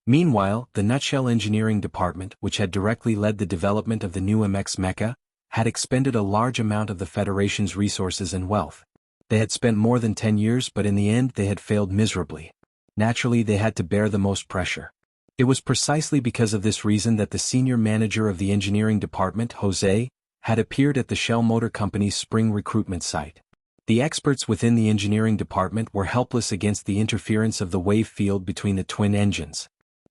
Meanwhile, the Nutshell Engineering Department, which had directly led the development of the new MX Mecha, had expended a large amount of the Federation's resources and wealth. They had spent more than 10 years, but in the end they had failed miserably. Naturally, they had to bear the most pressure. It was precisely because of this reason that the senior manager of the engineering department, Jose, had appeared at the Shell Motor Company's spring recruitment site. The experts within the engineering department were helpless against the interference of the wave field between the twin engines.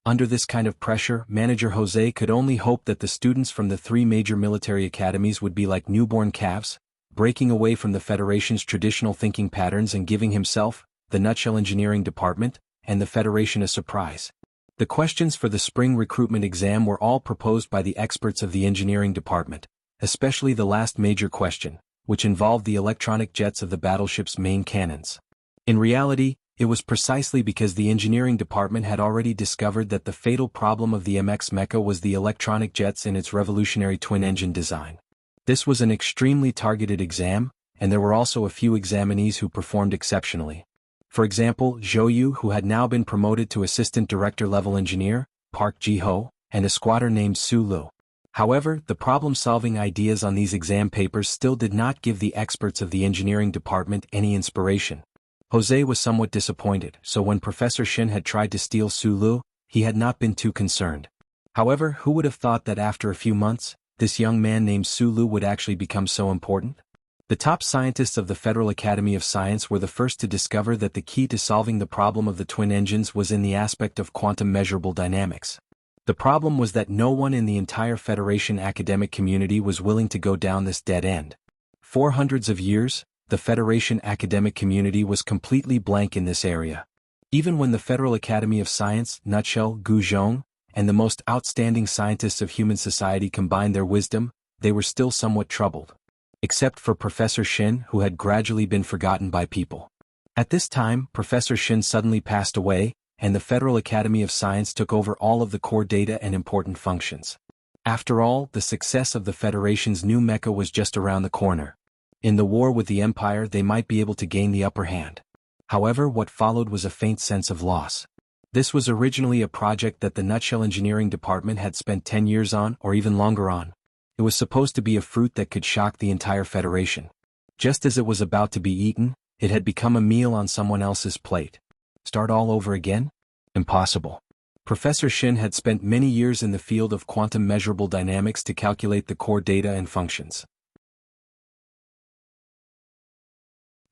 Under this kind of pressure, Manager Jose could only hope that the students from the 3 major military academies would be like newborn calves, breaking away from the Federation's traditional thinking patterns and giving himself, the Nutshell Engineering Department, and the Federation a surprise. The questions for the spring recruitment exam were all proposed by the experts of the engineering department, especially the last major question, which involved the electronic jets of the battleship's main cannons. In reality, it was precisely because the engineering department had already discovered that the fatal problem of the MX Mecha was the electronic jets in its revolutionary twin-engine design. This was an extremely targeted exam, and there were also a few examinees who performed exceptionally. For example, Zhou Yu, who had now been promoted to assistant director-level engineer, Park Ji-ho, and a squatter named Su Lu. However, the problem-solving ideas on these exam papers still did not give the experts of the engineering department any inspiration. Jose was somewhat disappointed, so when Professor Shin had tried to steal Su Lu, he had not been too concerned. However, who would have thought that after a few months, this young man named Su Lu would actually become so important? The top scientists of the Federal Academy of Science were the first to discover that the key to solving the problem of the twin engines was in the aspect of quantum measurable dynamics. The problem was that no one in the entire Federation academic community was willing to go down this dead end. For hundreds of years, the Federation academic community was completely blank in this area. Even when the Federal Academy of Science, Nutshell, Gu Zhong, and the most outstanding scientists of human society combined their wisdom, they were still somewhat troubled. Except for Professor Shin, who had gradually been forgotten by people. At this time, Professor Shin suddenly passed away, and the Federal Academy of Science took over all of the core data and important functions. After all, the success of the Federation's new mecha was just around the corner. In the war with the Empire, they might be able to gain the upper hand. However, what followed was a faint sense of loss. This was originally a project that the Nutshell Engineering Department had spent 10 years on, or even longer on. It was supposed to be a fruit that could shock the entire Federation. Just as it was about to be eaten, it had become a meal on someone else's plate. Start all over again? Impossible. Professor Shin had spent many years in the field of quantum measurable dynamics to calculate the core data and functions.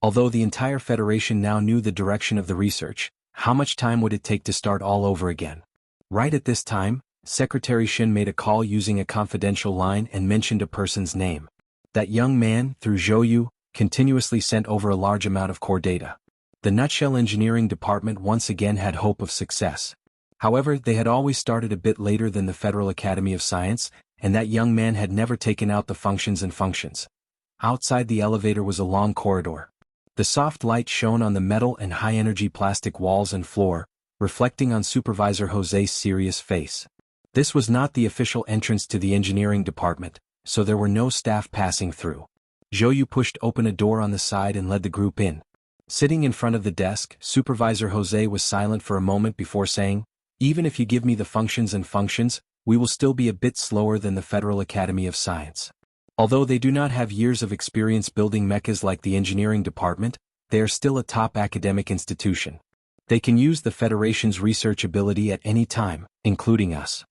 Although the entire Federation now knew the direction of the research, how much time would it take to start all over again? Right at this time, Secretary Shin made a call using a confidential line and mentioned a person's name. That young man, through Zhou Yu, continuously sent over a large amount of core data. The Nutshell Engineering Department once again had hope of success. However, they had always started a bit later than the Federal Academy of Science, and that young man had never taken out the functions and functions. Outside the elevator was a long corridor. The soft light shone on the metal and high-energy plastic walls and floor, reflecting on Supervisor Jose's serious face. This was not the official entrance to the engineering department, so there were no staff passing through. Zhou pushed open a door on the side and led the group in. Sitting in front of the desk, Supervisor Jose was silent for a moment before saying, "Even if you give me the functions and functions, we will still be a bit slower than the Federal Academy of Science. Although they do not have years of experience building mechas like the engineering department, they are still a top academic institution. They can use the Federation's research ability at any time, including us."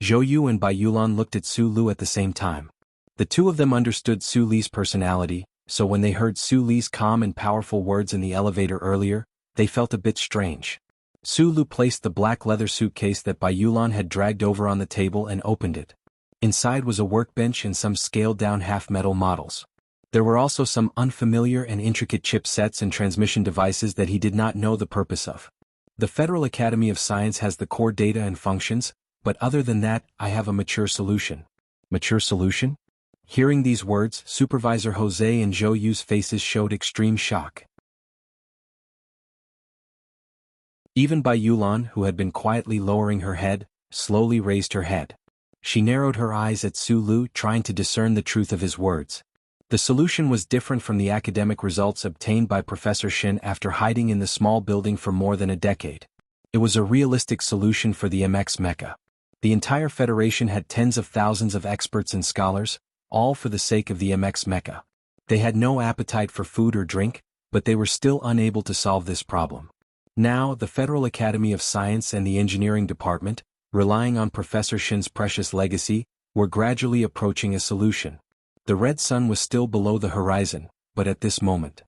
Zhou Yu and Bai Yulan looked at Su Lu at the same time. The two of them understood Su Li's personality, so when they heard Su Li's calm and powerful words in the elevator earlier, they felt a bit strange. Su Lu placed the black leather suitcase that Bai Yulan had dragged over on the table and opened it. Inside was a workbench and some scaled-down half-metal models. There were also some unfamiliar and intricate chipsets and transmission devices that he did not know the purpose of. The Federal Academy of Science has the core data and functions, but other than that, I have a mature solution. Mature solution? Hearing these words, Supervisor Jose and Zhou Yu's faces showed extreme shock. Even Bai Yulan, who had been quietly lowering her head, slowly raised her head. She narrowed her eyes at Su Lu, trying to discern the truth of his words. The solution was different from the academic results obtained by Professor Shin after hiding in the small building for more than a decade. It was a realistic solution for the MX Mecha. The entire Federation had tens of thousands of experts and scholars, all for the sake of the MX Mecha. They had no appetite for food or drink, but they were still unable to solve this problem. Now, the Federal Academy of Science and the Engineering Department, relying on Professor Shin's precious legacy, were gradually approaching a solution. The red sun was still below the horizon, but at this moment,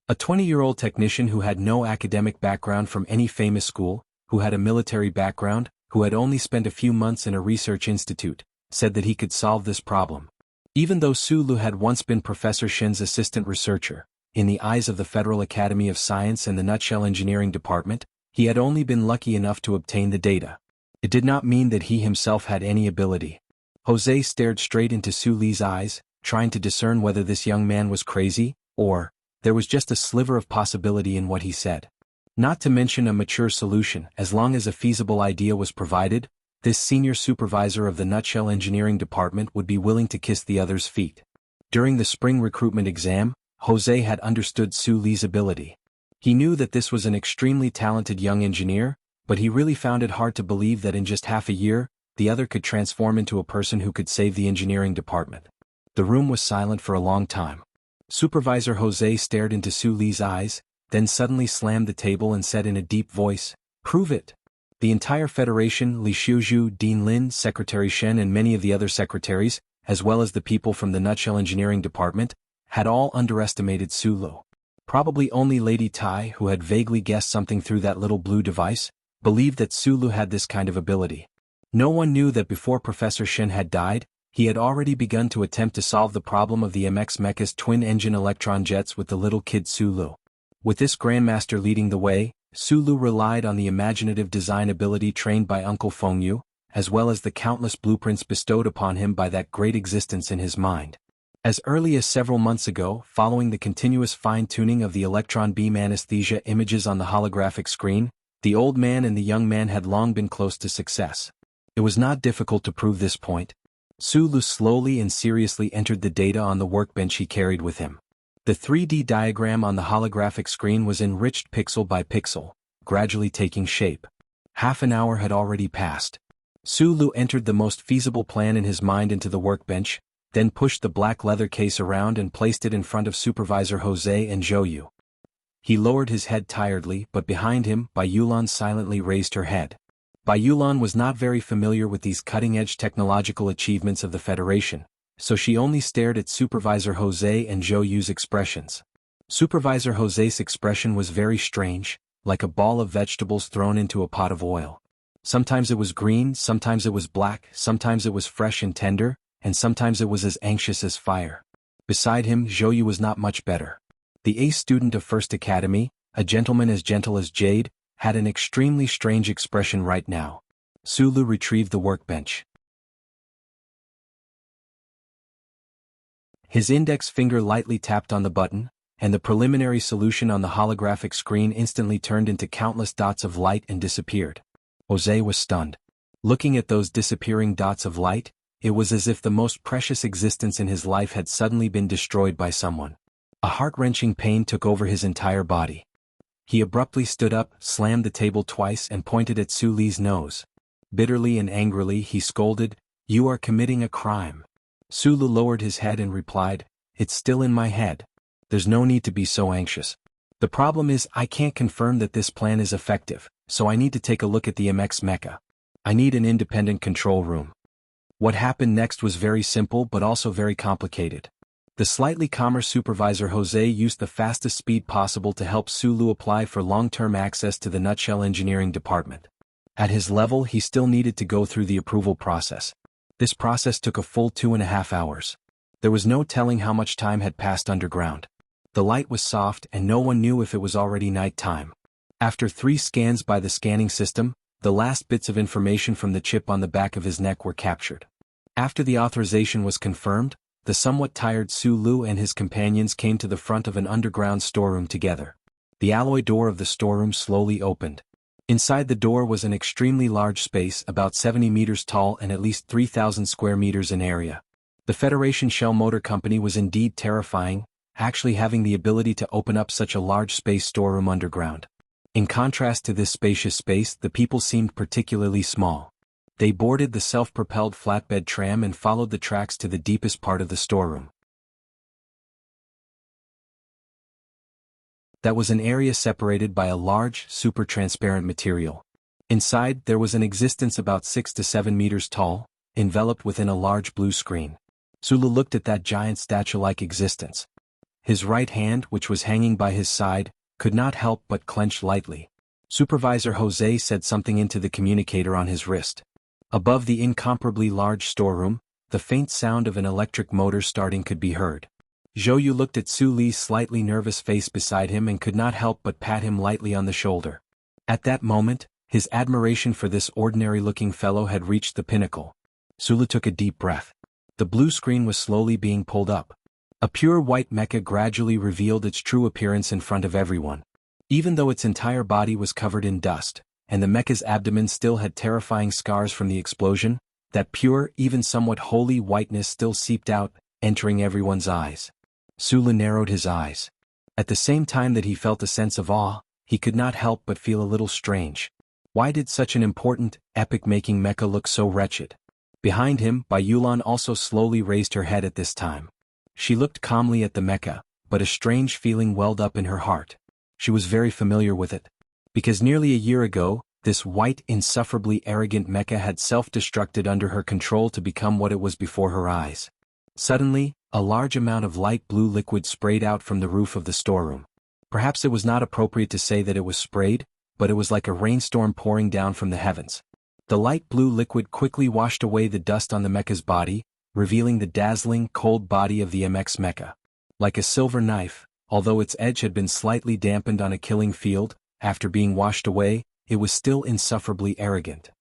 a 20-year-old technician who had no academic background from any famous school, who had a military background, who had only spent a few months in a research institute, said that he could solve this problem. Even though Su Lu had once been Professor Shin's assistant researcher, in the eyes of the Federal Academy of Science and the Nutshell Engineering Department, he had only been lucky enough to obtain the data. It did not mean that he himself had any ability. Jose stared straight into Su Li's eyes, trying to discern whether this young man was crazy, or there was just a sliver of possibility in what he said. Not to mention a mature solution. As long as a feasible idea was provided, this senior supervisor of the Nutshell Engineering Department would be willing to kiss the other's feet. During the spring recruitment exam, Jose had understood Su Li's ability. He knew that this was an extremely talented young engineer, but he really found it hard to believe that in just half a year, the other could transform into a person who could save the engineering department. The room was silent for a long time. Supervisor Jose stared into Su Li's eyes, then suddenly slammed the table and said in a deep voice, "Prove it." The entire Federation, Li Xiuzhu, Dean Lin, Secretary Shen and many of the other secretaries, as well as the people from the Nutshell Engineering Department, had all underestimated Su Lu. Probably only Lady Tai, who had vaguely guessed something through that little blue device, believed that Su Lu had this kind of ability. No one knew that before Professor Shen had died, he had already begun to attempt to solve the problem of the MX Mecha's twin-engine electron jets with the little kid Su Lu. With this Grandmaster leading the way, Su Lu relied on the imaginative design ability trained by Uncle Fengyu, as well as the countless blueprints bestowed upon him by that great existence in his mind. As early as several months ago, following the continuous fine-tuning of the electron beam anesthesia images on the holographic screen, the old man and the young man had long been close to success. It was not difficult to prove this point. Su Lu slowly and seriously entered the data on the workbench he carried with him. The 3D diagram on the holographic screen was enriched pixel by pixel, gradually taking shape. Half an hour had already passed. Su Lu entered the most feasible plan in his mind into the workbench, then pushed the black leather case around and placed it in front of Supervisor Jose and Zhou Yu. He lowered his head tiredly, but behind him, Bai Yulan silently raised her head. Bai Yulan was not very familiar with these cutting-edge technological achievements of the Federation, so she only stared at Supervisor Jose and Zhou Yu's expressions. Supervisor Jose's expression was very strange, like a ball of vegetables thrown into a pot of oil. Sometimes it was green, sometimes it was black, sometimes it was fresh and tender, and sometimes it was as anxious as fire. Beside him, Zhouyu was not much better. The ace student of First Academy, a gentleman as gentle as jade, had an extremely strange expression right now. Sulu retrieved the workbench. His index finger lightly tapped on the button, and the preliminary solution on the holographic screen instantly turned into countless dots of light and disappeared. Jose was stunned. Looking at those disappearing dots of light, it was as if the most precious existence in his life had suddenly been destroyed by someone. A heart-wrenching pain took over his entire body. He abruptly stood up, slammed the table twice and pointed at Su Li's nose. Bitterly and angrily he scolded, "You are committing a crime." Sulu lowered his head and replied, "It's still in my head. There's no need to be so anxious. The problem is I can't confirm that this plan is effective, so I need to take a look at the MX mecha. I need an independent control room." What happened next was very simple but also very complicated. The slightly calmer supervisor Jose used the fastest speed possible to help Sulu apply for long-term access to the Nutshell Engineering Department. At his level he still needed to go through the approval process. This process took a full 2.5 hours. There was no telling how much time had passed underground. The light was soft and no one knew if it was already night time. After 3 scans by the scanning system, the last bits of information from the chip on the back of his neck were captured. After the authorization was confirmed, the somewhat tired Sulu and his companions came to the front of an underground storeroom together. The alloy door of the storeroom slowly opened. Inside the door was an extremely large space about 70 meters tall and at least 3,000 square meters in area. The Federation Shell Motor Company was indeed terrifying, actually having the ability to open up such a large space storeroom underground. In contrast to this spacious space, the people seemed particularly small. They boarded the self-propelled flatbed tram and followed the tracks to the deepest part of the storeroom. That was an area separated by a large, super-transparent material. Inside, there was an existence about 6 to 7 meters tall, enveloped within a large blue screen. Sulu looked at that giant statue-like existence. His right hand, which was hanging by his side, could not help but clench lightly. Supervisor Jose said something into the communicator on his wrist. Above the incomparably large storeroom, the faint sound of an electric motor starting could be heard. Zhouyu looked at Su Li's slightly nervous face beside him and could not help but pat him lightly on the shoulder. At that moment, his admiration for this ordinary-looking fellow had reached the pinnacle. Sulu took a deep breath. The blue screen was slowly being pulled up. A pure white mecha gradually revealed its true appearance in front of everyone. Even though its entire body was covered in dust, and the mecha's abdomen still had terrifying scars from the explosion, that pure, even somewhat holy whiteness still seeped out, entering everyone's eyes. Sulu narrowed his eyes. At the same time that he felt a sense of awe, he could not help but feel a little strange. Why did such an important, epic-making mecha look so wretched? Behind him, Bai Yulan also slowly raised her head at this time. She looked calmly at the mecha, but a strange feeling welled up in her heart. She was very familiar with it. Because nearly a year ago, this white, insufferably arrogant mecha had self-destructed under her control to become what it was before her eyes. Suddenly, a large amount of light blue liquid sprayed out from the roof of the storeroom. Perhaps it was not appropriate to say that it was sprayed, but it was like a rainstorm pouring down from the heavens. The light blue liquid quickly washed away the dust on the mecha's body, revealing the dazzling, cold body of the MX mecha. Like a silver knife, although its edge had been slightly dampened on a killing field, after being washed away, it was still insufferably arrogant.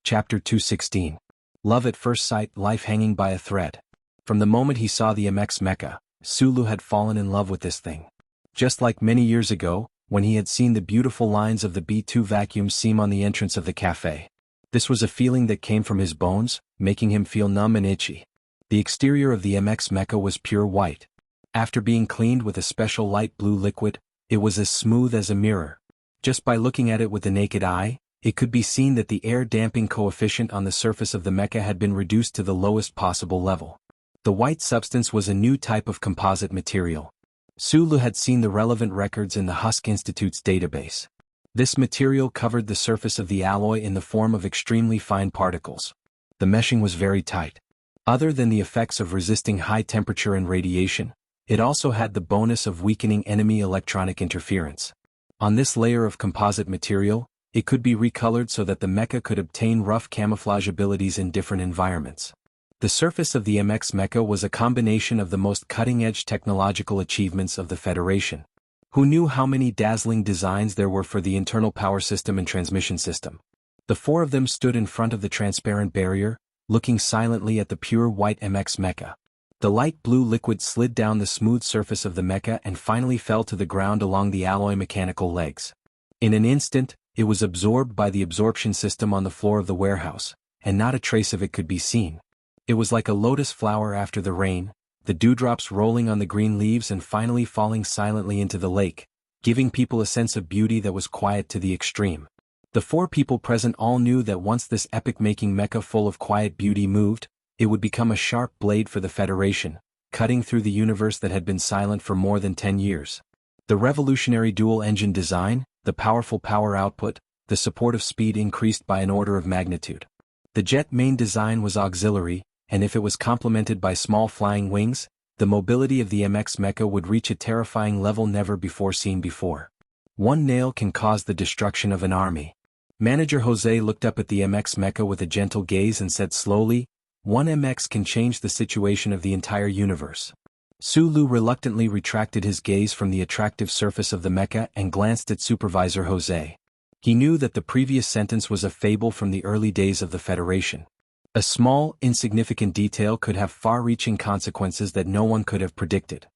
Chapter 216. Love at First Sight, Life Hanging by a Thread. From the moment he saw the MX mecha, Sulu had fallen in love with this thing. Just like many years ago, when he had seen the beautiful lines of the B2 vacuum seam on the entrance of the cafe. This was a feeling that came from his bones, making him feel numb and itchy. The exterior of the MX mecha was pure white. After being cleaned with a special light blue liquid, it was as smooth as a mirror. Just by looking at it with the naked eye, it could be seen that the air damping coefficient on the surface of the mecha had been reduced to the lowest possible level. The white substance was a new type of composite material. Sulu had seen the relevant records in the Husk Institute's database. This material covered the surface of the alloy in the form of extremely fine particles. The meshing was very tight. Other than the effects of resisting high temperature and radiation, it also had the bonus of weakening enemy electronic interference. On this layer of composite material, It could be recolored so that the mecha could obtain rough camouflage abilities in different environments. The surface of the MX mecha was a combination of the most cutting-edge technological achievements of the Federation. Who knew how many dazzling designs there were for the internal power system and transmission system? The four of them stood in front of the transparent barrier, looking silently at the pure white MX mecha. The light blue liquid slid down the smooth surface of the mecha and finally fell to the ground along the alloy mechanical legs. In an instant, it was absorbed by the absorption system on the floor of the warehouse, and not a trace of it could be seen. It was like a lotus flower after the rain, the dewdrops rolling on the green leaves and finally falling silently into the lake, giving people a sense of beauty that was quiet to the extreme. The four people present all knew that once this epic-making mecha full of quiet beauty moved, it would become a sharp blade for the Federation, cutting through the universe that had been silent for more than 10 years. The revolutionary dual-engine design, the powerful power output, the supportive speed increased by an order of magnitude. The jet main design was auxiliary, and if it was complemented by small flying wings, the mobility of the MX mecha would reach a terrifying level never before seen before. One nail can cause the destruction of an army. Manager Jose looked up at the MX mecha with a gentle gaze and said slowly, "One MX can change the situation of the entire universe." Sulu reluctantly retracted his gaze from the attractive surface of the mecha and glanced at Supervisor Jose. He knew that the previous sentence was a fable from the early days of the Federation. A small, insignificant detail could have far-reaching consequences that no one could have predicted.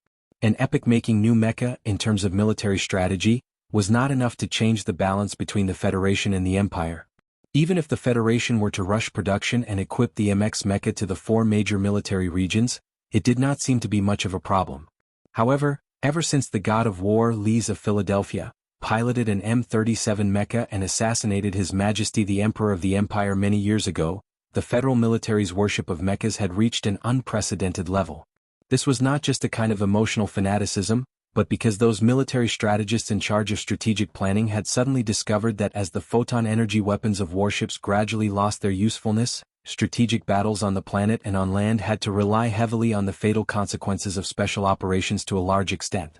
An epic-making new mecha, in terms of military strategy, was not enough to change the balance between the Federation and the Empire. Even if the Federation were to rush production and equip the MX mecha to the four major military regions, it did not seem to be much of a problem. However, ever since the God of War Lees of Philadelphia piloted an M37 mecha and assassinated His Majesty the Emperor of the Empire many years ago, the federal military's worship of mechas had reached an unprecedented level. This was not just a kind of emotional fanaticism, but because those military strategists in charge of strategic planning had suddenly discovered that as the photon energy weapons of warships gradually lost their usefulness, strategic battles on the planet and on land had to rely heavily on the fatal consequences of special operations to a large extent.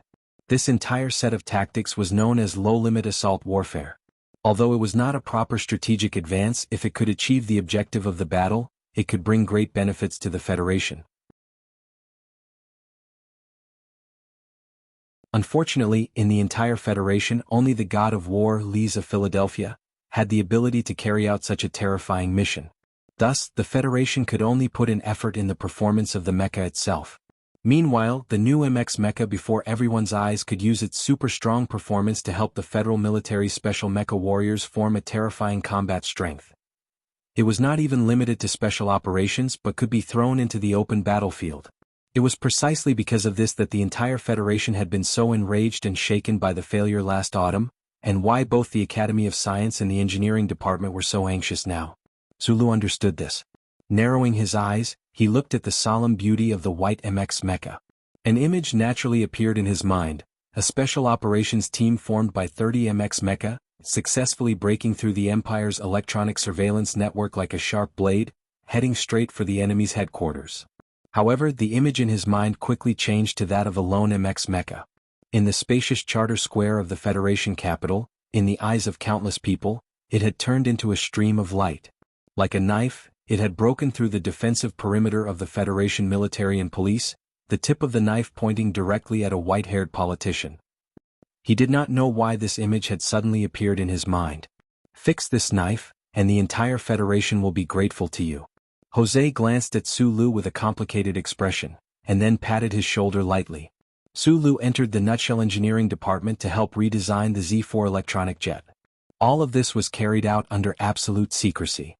This entire set of tactics was known as low-limit assault warfare. Although it was not a proper strategic advance, if it could achieve the objective of the battle, it could bring great benefits to the Federation. Unfortunately, in the entire Federation only the God of War Lees of Philadelphia had the ability to carry out such a terrifying mission. Thus, the Federation could only put an effort in the performance of the mecha itself. Meanwhile, the new MX mecha before everyone's eyes could use its super-strong performance to help the Federal Military's special mecha warriors form a terrifying combat strength. It was not even limited to special operations but could be thrown into the open battlefield. It was precisely because of this that the entire Federation had been so enraged and shaken by the failure last autumn, and why both the Academy of Science and the Engineering Department were so anxious now. Sulu understood this. Narrowing his eyes, he looked at the solemn beauty of the white MX mecha. An image naturally appeared in his mind, a special operations team formed by 30 MX mecha, successfully breaking through the Empire's electronic surveillance network like a sharp blade, heading straight for the enemy's headquarters. However, the image in his mind quickly changed to that of a lone MX mecha. In the spacious charter square of the Federation capital, in the eyes of countless people, it had turned into a stream of light. Like a knife, it had broken through the defensive perimeter of the Federation military and police, the tip of the knife pointing directly at a white-haired politician. He did not know why this image had suddenly appeared in his mind. "Fix this knife, and the entire Federation will be grateful to you." Jose glanced at Sulu with a complicated expression, and then patted his shoulder lightly. Sulu entered the Nutshell Engineering Department to help redesign the Z4 electronic jet. All of this was carried out under absolute secrecy.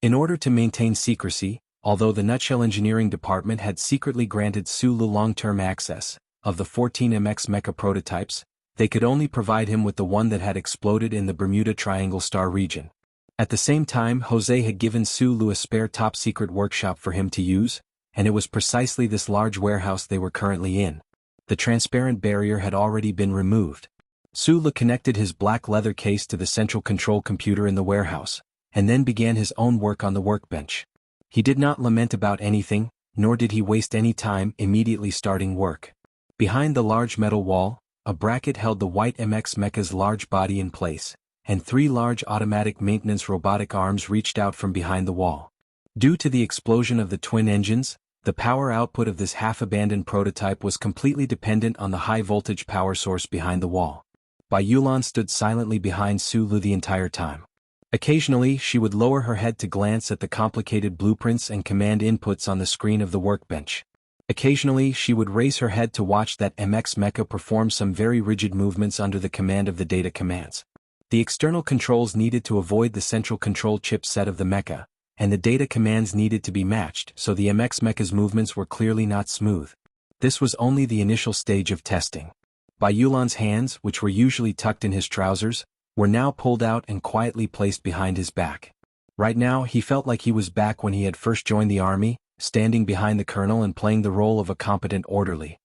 In order to maintain secrecy, although the Nutshell Engineering Department had secretly granted Sulu long-term access, of the 14 MX mecha prototypes, they could only provide him with the one that had exploded in the Bermuda Triangle Star region. At the same time, Jose had given Sulu a spare top-secret workshop for him to use, and it was precisely this large warehouse they were currently in. The transparent barrier had already been removed. Sulu connected his black leather case to the central control computer in the warehouse, and then began his own work on the workbench. He did not lament about anything, nor did he waste any time immediately starting work. Behind the large metal wall, a bracket held the white MX mecha's large body in place, and 3 large automatic maintenance robotic arms reached out from behind the wall. Due to the explosion of the twin engines, the power output of this half-abandoned prototype was completely dependent on the high-voltage power source behind the wall. Bai Yulan stood silently behind Su Lu the entire time. Occasionally, she would lower her head to glance at the complicated blueprints and command inputs on the screen of the workbench. Occasionally, she would raise her head to watch that MX mecha perform some very rigid movements under the command of the data commands. The external controls needed to avoid the central control chipset of the mecha, and the data commands needed to be matched, so the MX mecha's movements were clearly not smooth. This was only the initial stage of testing. Bai Yulan's hands, which were usually tucked in his trousers, were now pulled out and quietly placed behind his back. Right now, he felt like he was back when he had first joined the army, standing behind the colonel and playing the role of a competent orderly.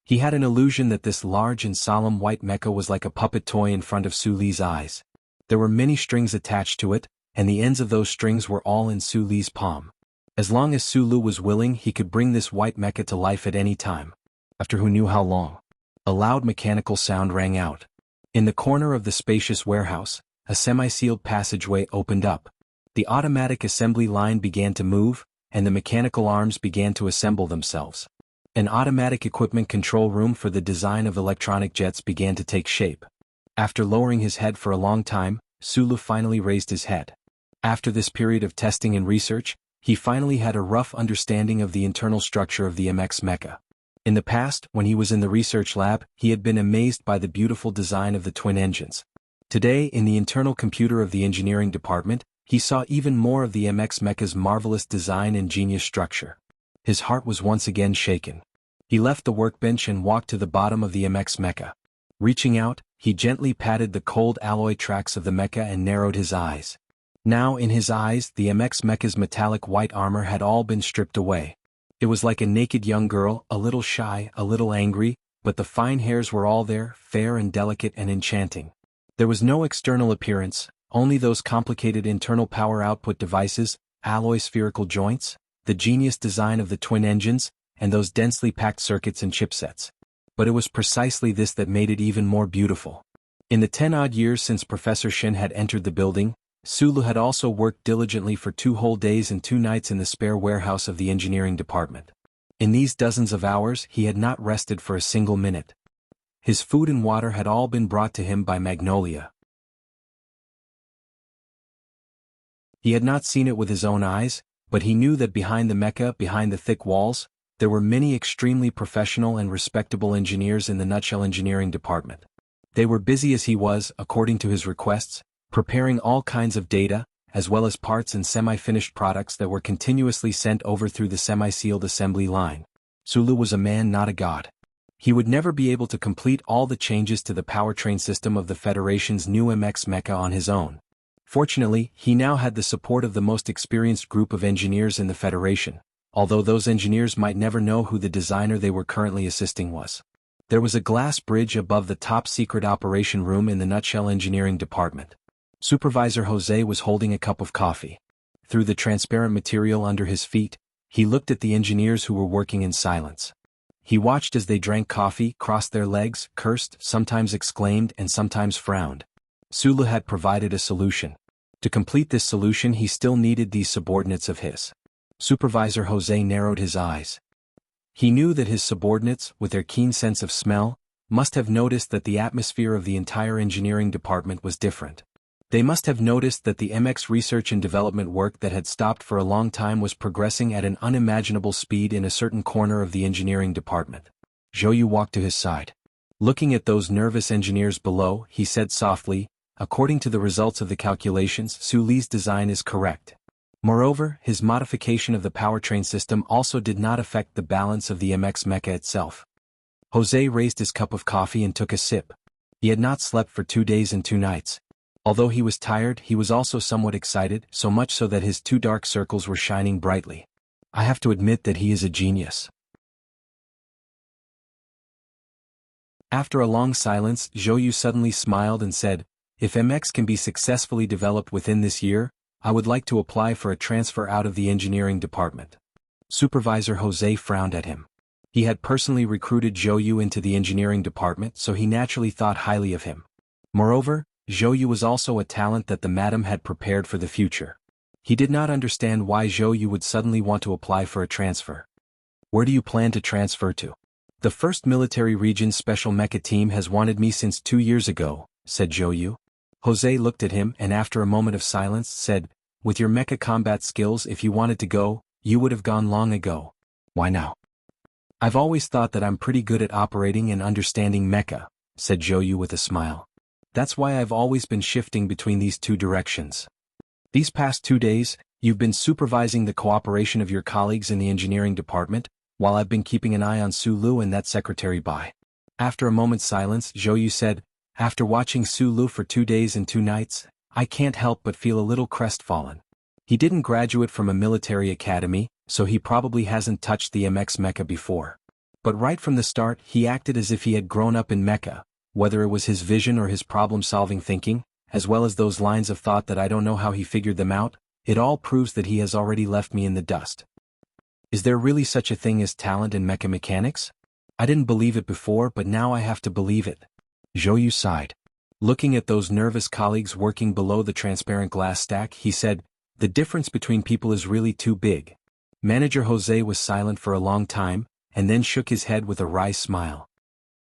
He had an illusion that this large and solemn white mecha was like a puppet toy in front of Su Li's eyes. There were many strings attached to it, and the ends of those strings were all in Su Li's palm. As long as Su Lu was willing, he could bring this white mecha to life at any time. After who knew how long? A loud mechanical sound rang out. In the corner of the spacious warehouse, a semi-sealed passageway opened up. The automatic assembly line began to move, and the mechanical arms began to assemble themselves. An automatic equipment control room for the design of electronic jets began to take shape. After lowering his head for a long time, Su Lu finally raised his head. After this period of testing and research, he finally had a rough understanding of the internal structure of the MX mecha. In the past, when he was in the research lab, he had been amazed by the beautiful design of the twin engines. Today, in the internal computer of the engineering department, he saw even more of the MX mecha's marvelous design and genius structure. His heart was once again shaken. He left the workbench and walked to the bottom of the MX mecha. Reaching out, he gently patted the cold alloy tracks of the mecha and narrowed his eyes. Now in his eyes, the MX mecha's metallic white armor had all been stripped away. It was like a naked young girl, a little shy, a little angry, but the fine hairs were all there, fair and delicate and enchanting. There was no external appearance, only those complicated internal power output devices, alloy spherical joints, the genius design of the twin engines, and those densely packed circuits and chipsets. But it was precisely this that made it even more beautiful. In the 10-odd years since Professor Shen had entered the building, Su Lu had also worked diligently for 2 whole days and 2 nights in the spare warehouse of the engineering department. In these dozens of hours, he had not rested for a single minute. His food and water had all been brought to him by Magnolia. He had not seen it with his own eyes, but he knew that behind the mecha, behind the thick walls, there were many extremely professional and respectable engineers in the Nutshell engineering department. They were busy as he was, according to his requests, preparing all kinds of data, as well as parts and semi-finished products that were continuously sent over through the semi-sealed assembly line. Su Lu was a man, not a god. He would never be able to complete all the changes to the powertrain system of the Federation's new MX mecha on his own. Fortunately, he now had the support of the most experienced group of engineers in the Federation, although those engineers might never know who the designer they were currently assisting was. There was a glass bridge above the top-secret operation room in the Nutshell engineering department. Supervisor Jose was holding a cup of coffee. Through the transparent material under his feet, he looked at the engineers who were working in silence. He watched as they drank coffee, crossed their legs, cursed, sometimes exclaimed, and sometimes frowned. Su Lu had provided a solution. To complete this solution, he still needed these subordinates of his. Supervisor Jose narrowed his eyes. He knew that his subordinates, with their keen sense of smell, must have noticed that the atmosphere of the entire engineering department was different. They must have noticed that the MX research and development work that had stopped for a long time was progressing at an unimaginable speed in a certain corner of the engineering department. Zhou Yu walked to his side. Looking at those nervous engineers below, he said softly, "According to the results of the calculations, Su Li's design is correct. Moreover, his modification of the powertrain system also did not affect the balance of the MX mecha itself." Jose raised his cup of coffee and took a sip. He had not slept for 2 days and 2 nights. Although he was tired, he was also somewhat excited, so much so that his 2 dark circles were shining brightly. "I have to admit that he is a genius." After a long silence, Zhou Yu suddenly smiled and said, "If MX can be successfully developed within this year, I would like to apply for a transfer out of the engineering department." Supervisor Jose frowned at him. He had personally recruited Zhou Yu into the engineering department, so he naturally thought highly of him. Moreover, Zhou Yu was also a talent that the madam had prepared for the future. He did not understand why Zhou Yu would suddenly want to apply for a transfer. Where do you plan to transfer to? The 1st Military Region Special Mecha Team has wanted me since 2 years ago, said Zhou Yu. Jose looked at him and after a moment of silence said, with your mecha combat skills, if you wanted to go, you would have gone long ago. Why now? I've always thought that I'm pretty good at operating and understanding mecha, said Zhou Yu with a smile. That's why I've always been shifting between these two directions. These past 2 days, you've been supervising the cooperation of your colleagues in the engineering department, while I've been keeping an eye on Su Lu and that secretary Bai. After a moment's silence, Zhou Yu said, after watching Su Lu for 2 days and 2 nights, I can't help but feel a little crestfallen. He didn't graduate from a military academy, so he probably hasn't touched the MX mecha before. But right from the start, he acted as if he had grown up in mecha, whether it was his vision or his problem-solving thinking, as well as those lines of thought that I don't know how he figured them out, it all proves that he has already left me in the dust. Is there really such a thing as talent in mecha mechanics? I didn't believe it before, but now I have to believe it. Zhou Yu sighed. Looking at those nervous colleagues working below the transparent glass stack, he said, the difference between people is really too big. Manager Jose was silent for a long time, and then shook his head with a wry smile.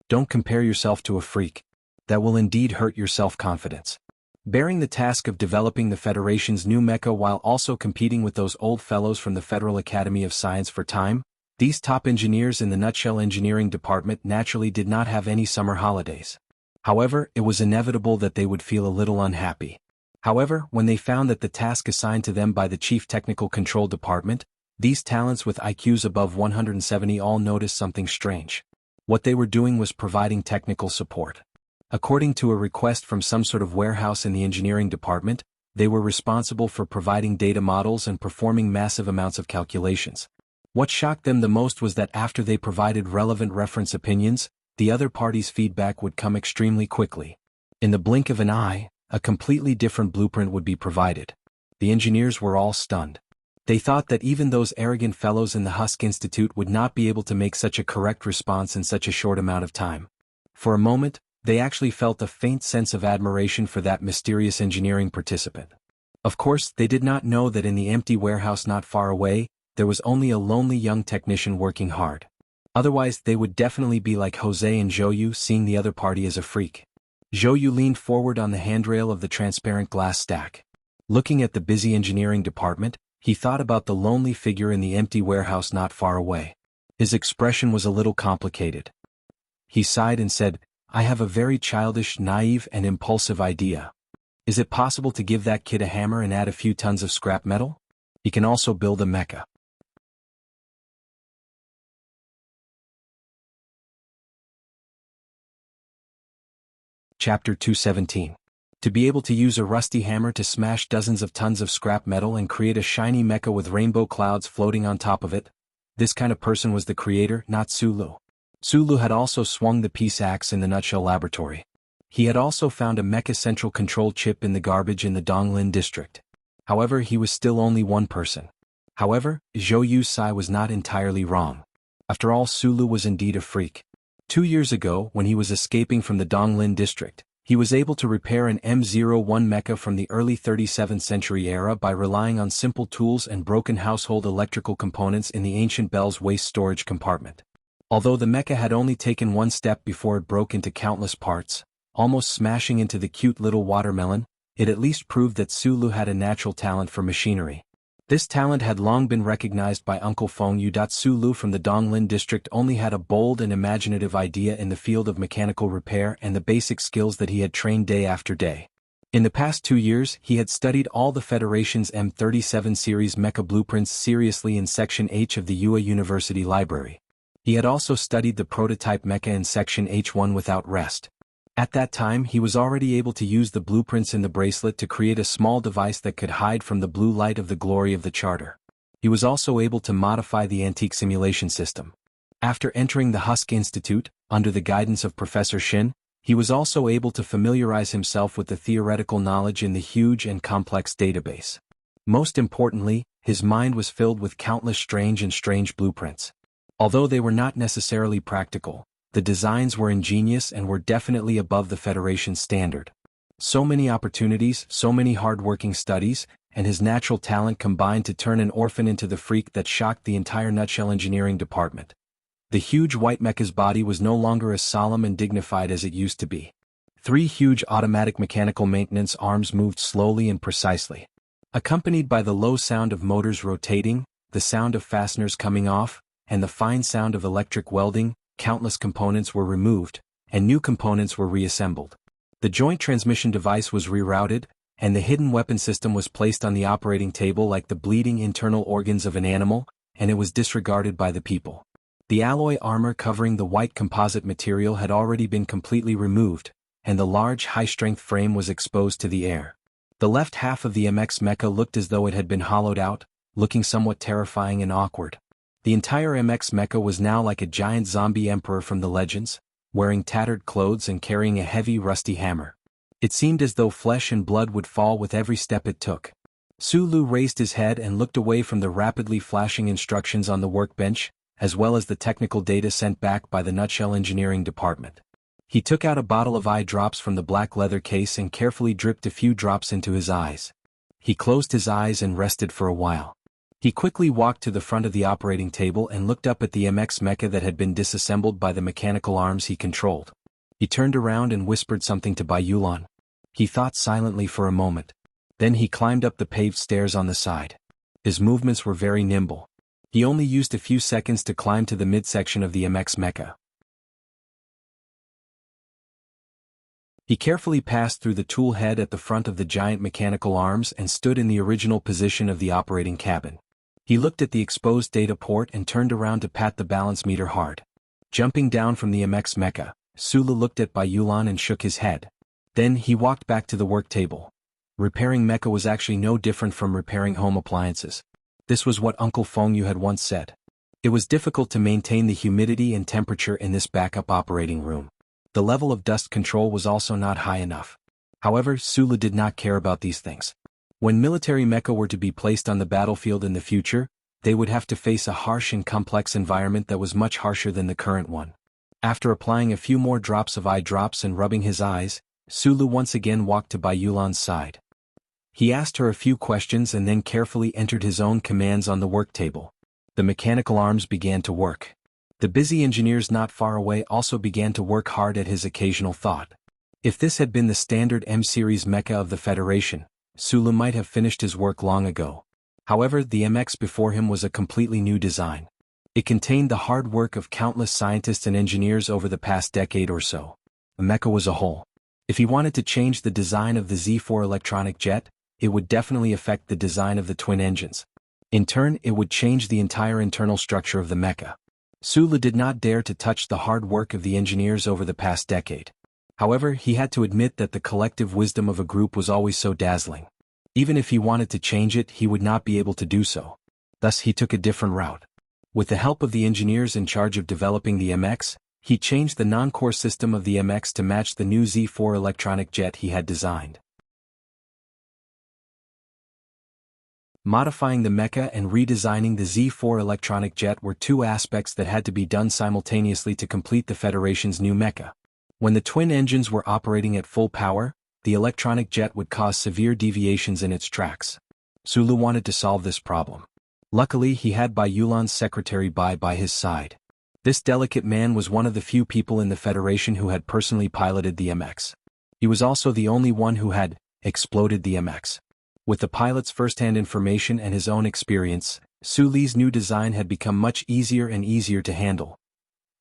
Don't compare yourself to a freak. That will indeed hurt your self-confidence. Bearing the task of developing the Federation's new mecha while also competing with those old fellows from the Federal Academy of Science for time, these top engineers in the nutshell engineering department naturally did not have any summer holidays. However, it was inevitable that they would feel a little unhappy. However, when they found that the task assigned to them by the Chief Technical Control Department, these talents with IQs above 170 all noticed something strange. What they were doing was providing technical support. According to a request from some sort of warehouse in the engineering department, they were responsible for providing data models and performing massive amounts of calculations. What shocked them the most was that after they provided relevant reference opinions, the other party's feedback would come extremely quickly. In the blink of an eye, a completely different blueprint would be provided. The engineers were all stunned. They thought that even those arrogant fellows in the Husk Institute would not be able to make such a correct response in such a short amount of time. For a moment, they actually felt a faint sense of admiration for that mysterious engineering participant. Of course, they did not know that in the empty warehouse not far away, there was only a lonely young technician working hard. Otherwise, they would definitely be like Jose and Zhou Yu, seeing the other party as a freak. Zhou Yu leaned forward on the handrail of the transparent glass stack. Looking at the busy engineering department, he thought about the lonely figure in the empty warehouse not far away. His expression was a little complicated. He sighed and said, I have a very childish, naive, and impulsive idea. Is it possible to give that kid a hammer and add a few tons of scrap metal? He can also build a mecha. Chapter 217. To be able to use a rusty hammer to smash dozens of tons of scrap metal and create a shiny mecha with rainbow clouds floating on top of it, this kind of person was the creator, not Su Lu. Su Lu had also swung the peace axe in the Nutshell laboratory. He had also found a mecha central control chip in the garbage in the Donglin district. However, he was still only one person. However, Zhou Yu's sigh was not entirely wrong. After all, Su Lu was indeed a freak. 2 years ago, when he was escaping from the Donglin district, he was able to repair an M01 mecha from the early 37th century era by relying on simple tools and broken household electrical components in the ancient Bell's waste storage compartment. Although the mecha had only taken one step before it broke into countless parts, almost smashing into the cute little watermelon, it at least proved that Su Lu had a natural talent for machinery. This talent had long been recognized by Uncle Feng Yu. Su Lu from the Donglin district only had a bold and imaginative idea in the field of mechanical repair and the basic skills that he had trained day after day. In the past 2 years, he had studied all the Federation's M37 series mecha blueprints seriously in Section H of the UA University Library. He had also studied the prototype mecha in Section H1 without rest. At that time, he was already able to use the blueprints in the bracelet to create a small device that could hide from the blue light of the glory of the charter. He was also able to modify the antique simulation system. After entering the Husk Institute, under the guidance of Professor Shin, he was also able to familiarize himself with the theoretical knowledge in the huge and complex database. Most importantly, his mind was filled with countless strange blueprints. Although they were not necessarily practical, the designs were ingenious and were definitely above the Federation's standard. So many opportunities, so many hard-working studies, and his natural talent combined to turn an orphan into the freak that shocked the entire Nutshell Engineering department. The huge white mecha's body was no longer as solemn and dignified as it used to be. 3 huge automatic mechanical maintenance arms moved slowly and precisely. Accompanied by the low sound of motors rotating, the sound of fasteners coming off, and the fine sound of electric welding, countless components were removed, and new components were reassembled. The joint transmission device was rerouted, and the hidden weapon system was placed on the operating table like the bleeding internal organs of an animal, and it was disregarded by the people. The alloy armor covering the white composite material had already been completely removed, and the large high-strength frame was exposed to the air. The left half of the MX mecha looked as though it had been hollowed out, looking somewhat terrifying and awkward. The entire MX mecha was now like a giant zombie emperor from the legends, wearing tattered clothes and carrying a heavy rusty hammer. It seemed as though flesh and blood would fall with every step it took. Sulu raised his head and looked away from the rapidly flashing instructions on the workbench, as well as the technical data sent back by the Nutshell Engineering department. He took out a bottle of eye drops from the black leather case and carefully dripped a few drops into his eyes. He closed his eyes and rested for a while. He quickly walked to the front of the operating table and looked up at the MX mecha that had been disassembled by the mechanical arms he controlled. He turned around and whispered something to Bai Yulan. He thought silently for a moment. Then he climbed up the paved stairs on the side. His movements were very nimble. He only used a few seconds to climb to the midsection of the MX mecha. He carefully passed through the tool head at the front of the giant mechanical arms and stood in the original position of the operating cabin. He looked at the exposed data port and turned around to pat the balance meter hard. Jumping down from the MX mecha, Sulu looked at Bai Yulan and shook his head. Then he walked back to the work table. Repairing mecha was actually no different from repairing home appliances. This was what Uncle Fengyu had once said. It was difficult to maintain the humidity and temperature in this backup operating room. The level of dust control was also not high enough. However, Sulu did not care about these things. When military mecha were to be placed on the battlefield in the future, they would have to face a harsh and complex environment that was much harsher than the current one. After applying a few more drops of eye drops and rubbing his eyes, Sulu once again walked to Bai Yulan's side. He asked her a few questions and then carefully entered his own commands on the work table. The mechanical arms began to work. The busy engineers not far away also began to work hard at his occasional thought. If this had been the standard M-series mecha of the Federation, Sulu might have finished his work long ago. However, the MX before him was a completely new design. It contained the hard work of countless scientists and engineers over the past decade or so. The mecha was a whole. If he wanted to change the design of the Z4 electronic jet, it would definitely affect the design of the twin engines. In turn, it would change the entire internal structure of the mecha. Sulu did not dare to touch the hard work of the engineers over the past decade. However, he had to admit that the collective wisdom of a group was always so dazzling. Even if he wanted to change it, he would not be able to do so. Thus he took a different route. With the help of the engineers in charge of developing the MX, he changed the non-core system of the MX to match the new Z4 electronic jet he had designed. Modifying the mecha and redesigning the Z4 electronic jet were two aspects that had to be done simultaneously to complete the Federation's new mecha. When the twin engines were operating at full power, the electronic jet would cause severe deviations in its tracks. Sulu wanted to solve this problem. Luckily, he had Bai Yulan's secretary by his side. This delicate man was one of the few people in the Federation who had personally piloted the MX. He was also the only one who had exploded the MX. With the pilot's first-hand information and his own experience, Suli's new design had become much easier and easier to handle.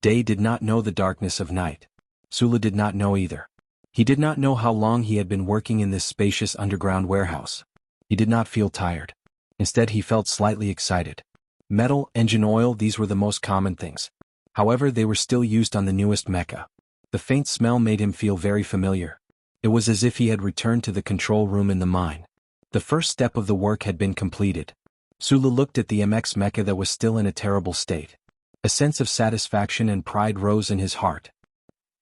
Day did not know the darkness of night. Sulu did not know either. He did not know how long he had been working in this spacious underground warehouse. He did not feel tired. Instead, he felt slightly excited. Metal, engine oil, these were the most common things. However, they were still used on the newest mecha. The faint smell made him feel very familiar. It was as if he had returned to the control room in the mine. The first step of the work had been completed. Sulu looked at the MX mecha that was still in a terrible state. A sense of satisfaction and pride rose in his heart.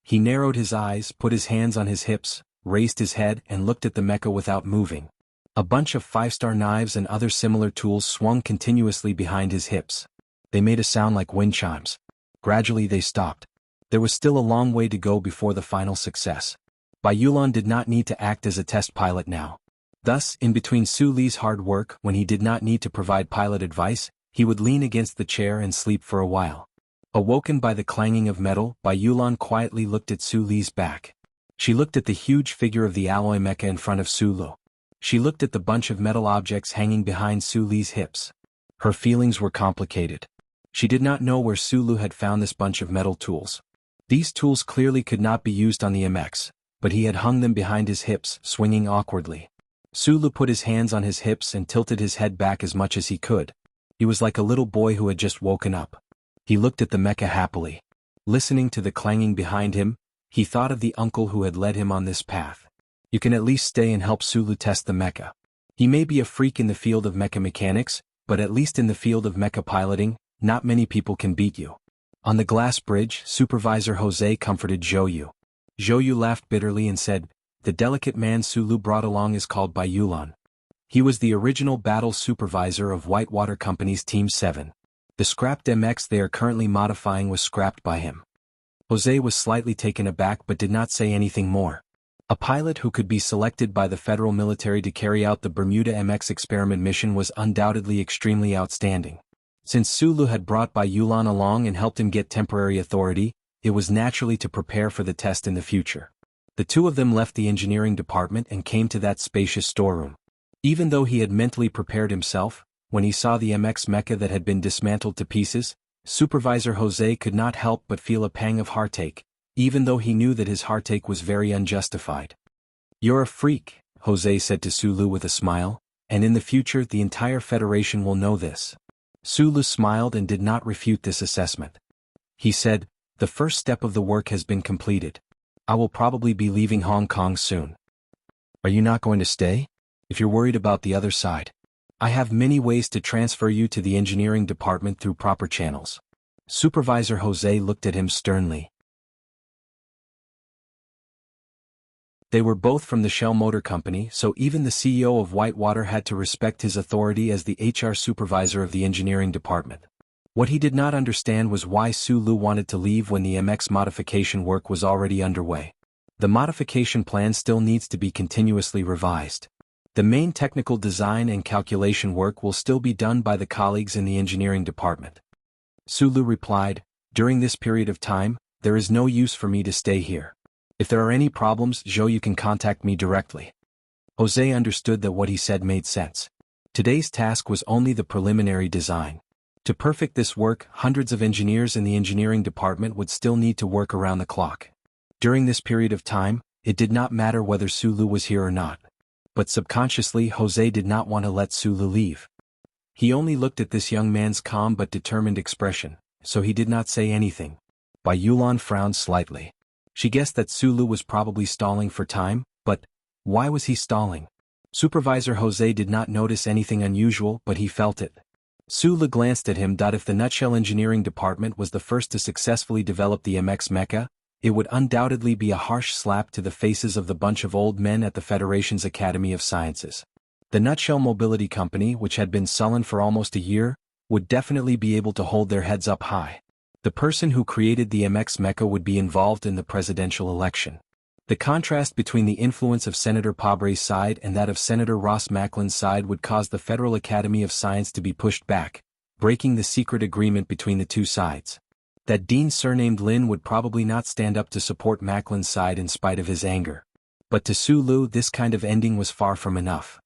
He narrowed his eyes, put his hands on his hips, raised his head and looked at the mecha without moving. A bunch of 5-star knives and other similar tools swung continuously behind his hips. They made a sound like wind chimes. Gradually they stopped. There was still a long way to go before the final success. Bai Yulan did not need to act as a test pilot now. Thus, in between Su Li's hard work, when he did not need to provide pilot advice, he would lean against the chair and sleep for a while. Awoken by the clanging of metal, Bai Yulan quietly looked at Su Li's back. She looked at the huge figure of the alloy mecha in front of Su Lu. She looked at the bunch of metal objects hanging behind Su Li's hips. Her feelings were complicated. She did not know where Su Lu had found this bunch of metal tools. These tools clearly could not be used on the MX, but he had hung them behind his hips, swinging awkwardly. Su Lu put his hands on his hips and tilted his head back as much as he could. He was like a little boy who had just woken up. He looked at the mecha happily. Listening to the clanging behind him, he thought of the uncle who had led him on this path. You can at least stay and help Su Lu test the mecha. He may be a freak in the field of mecha mechanics, but at least in the field of mecha piloting, not many people can beat you. On the glass bridge, Supervisor Jose comforted Zhou Yu. Zhou Yu laughed bitterly and said, "The delicate man Su Lu brought along is called Bai Yulan. He was the original battle supervisor of Whitewater Company's Team 7. The scrapped MX they are currently modifying was scrapped by him." Jose was slightly taken aback but did not say anything more. A pilot who could be selected by the federal military to carry out the Bermuda MX experiment mission was undoubtedly extremely outstanding. Since Su Lu had brought Bai Yulan along and helped him get temporary authority, it was naturally to prepare for the test in the future. The two of them left the engineering department and came to that spacious storeroom. Even though he had mentally prepared himself, when he saw the MX mecha that had been dismantled to pieces, Supervisor Jose could not help but feel a pang of heartache, even though he knew that his heartache was very unjustified. "You're a freak," Jose said to Su Lu with a smile, "and in the future the entire Federation will know this." Su Lu smiled and did not refute this assessment. He said, "The first step of the work has been completed. I will probably be leaving Hong Kong soon." "Are you not going to stay? If you're worried about the other side, I have many ways to transfer you to the engineering department through proper channels." Supervisor Jose looked at him sternly. They were both from the Shell Motor Company, so even the CEO of Whitewater had to respect his authority as the HR supervisor of the engineering department. What he did not understand was why Su Lu wanted to leave when the MX modification work was already underway. The modification plan still needs to be continuously revised. The main technical design and calculation work will still be done by the colleagues in the engineering department. Su Lu replied, "During this period of time, there is no use for me to stay here. If there are any problems, Zhou, you can contact me directly." Jose understood that what he said made sense. Today's task was only the preliminary design. To perfect this work, hundreds of engineers in the engineering department would still need to work around the clock. During this period of time, it did not matter whether Su Lu was here or not. But subconsciously Jose did not want to let Su Lu leave. He only looked at this young man's calm but determined expression, so he did not say anything. Bai Yulan frowned slightly. She guessed that Su Lu was probably stalling for time, but why was he stalling? Supervisor Jose did not notice anything unusual, but he felt it. Su Lu glanced at him. If the Nutshell Engineering Department was the first to successfully develop the MX mecha, it would undoubtedly be a harsh slap to the faces of the bunch of old men at the Federation's Academy of Sciences. The Nutshell Mobility Company, which had been sullen for almost a year, would definitely be able to hold their heads up high. The person who created the MX mecha would be involved in the presidential election. The contrast between the influence of Senator Pabre's side and that of Senator Ross Macklin's side would cause the Federal Academy of Science to be pushed back, breaking the secret agreement between the two sides. That dean surnamed Lin would probably not stand up to support Macklin's side in spite of his anger. But to Su Lu, this kind of ending was far from enough.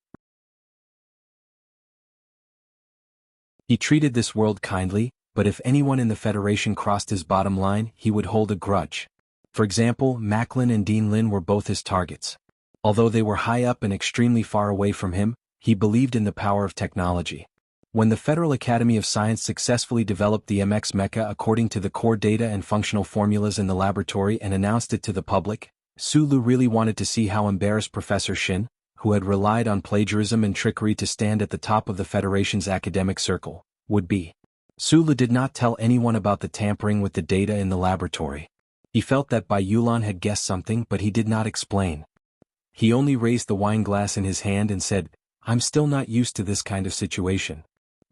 He treated this world kindly, but if anyone in the Federation crossed his bottom line, he would hold a grudge. For example, Macklin and Dean Lin were both his targets. Although they were high up and extremely far away from him, he believed in the power of technology. When the Federal Academy of Science successfully developed the MX mecha according to the core data and functional formulas in the laboratory and announced it to the public, Su Lu really wanted to see how embarrassed Professor Shin, who had relied on plagiarism and trickery to stand at the top of the Federation's academic circle, would be. Su Lu did not tell anyone about the tampering with the data in the laboratory. He felt that Bai Yulan had guessed something, but he did not explain. He only raised the wine glass in his hand and said, "I'm still not used to this kind of situation."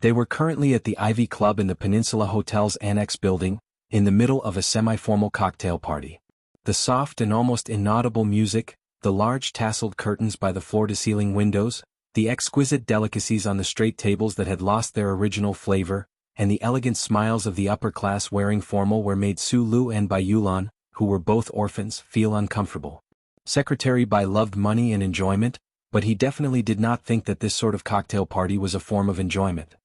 They were currently at the Ivy Club in the Peninsula Hotel's Annex building, in the middle of a semi-formal cocktail party. The soft and almost inaudible music, the large tasseled curtains by the floor-to-ceiling windows, the exquisite delicacies on the straight tables that had lost their original flavor, and the elegant smiles of the upper class wearing formal wear made Su Lu and Bai Yulan, who were both orphans, feel uncomfortable. Secretary Bai loved money and enjoyment, but he definitely did not think that this sort of cocktail party was a form of enjoyment.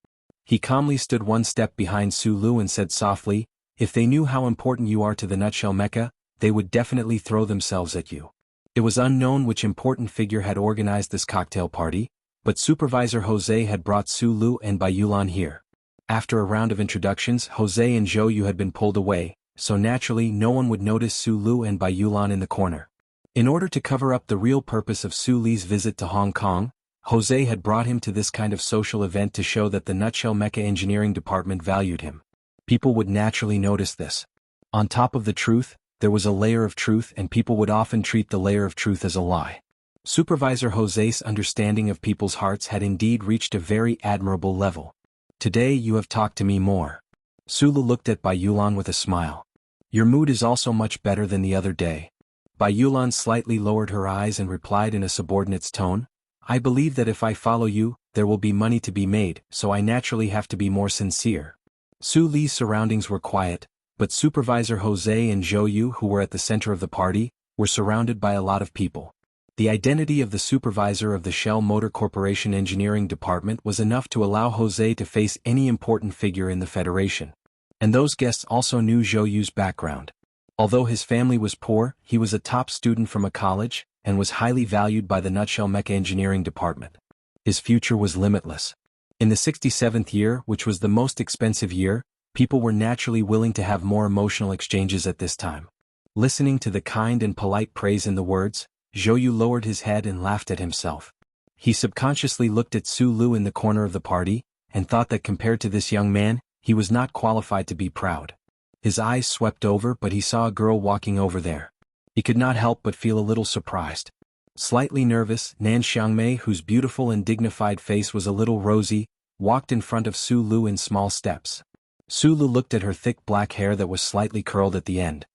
He calmly stood one step behind Su Lu and said softly, "If they knew how important you are to the Nutshell Mecca, they would definitely throw themselves at you." It was unknown which important figure had organized this cocktail party, but Supervisor Jose had brought Su Lu and Bai Yulan here. After a round of introductions, Jose and Zhou Yu had been pulled away, so naturally no one would notice Su Lu and Bai Yulan in the corner. In order to cover up the real purpose of Su Li's visit to Hong Kong, Jose had brought him to this kind of social event to show that the Nutshell Mecca engineering department valued him. People would naturally notice this. On top of the truth, there was a layer of truth, and people would often treat the layer of truth as a lie. Supervisor Jose's understanding of people's hearts had indeed reached a very admirable level. "Today you have talked to me more." Su Lu looked at Bai Yulan with a smile. "Your mood is also much better than the other day." Bai Yulan slightly lowered her eyes and replied in a subordinate's tone, "I believe that if I follow you, there will be money to be made, so I naturally have to be more sincere." Su Li's surroundings were quiet, but Supervisor Jose and Zhou Yu, who were at the center of the party, were surrounded by a lot of people. The identity of the supervisor of the Shell Motor Corporation engineering department was enough to allow Jose to face any important figure in the Federation. And those guests also knew Zhou Yu's background. Although his family was poor, he was a top student from a college, and was highly valued by the Nutshell Mecca engineering department. His future was limitless. In the 67th year, which was the most expensive year, people were naturally willing to have more emotional exchanges at this time. Listening to the kind and polite praise in the words, Zhou Yu lowered his head and laughed at himself. He subconsciously looked at Su Lu in the corner of the party, and thought that compared to this young man, he was not qualified to be proud. His eyes swept over, but he saw a girl walking over there. He could not help but feel a little surprised. Slightly nervous, Nan Xiangmei, whose beautiful and dignified face was a little rosy, walked in front of Su Lu in small steps. Su Lu looked at her thick black hair that was slightly curled at the end.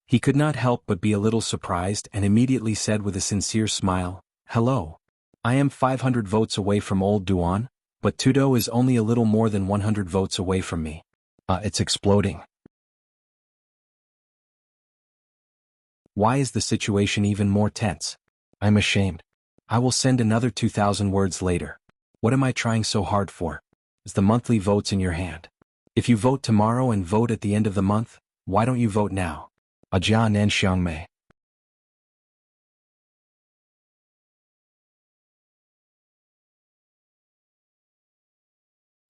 He could not help but be a little surprised and immediately said with a sincere smile, "Hello. I am 500 votes away from Old Duan, but Tudo is only a little more than 100 votes away from me. It's exploding. Why is the situation even more tense? I'm ashamed. I will send another 2,000 words later. What am I trying so hard for? Is the monthly votes in your hand? If you vote tomorrow and vote at the end of the month, why don't you vote now? Ajia Nan Xiangmei."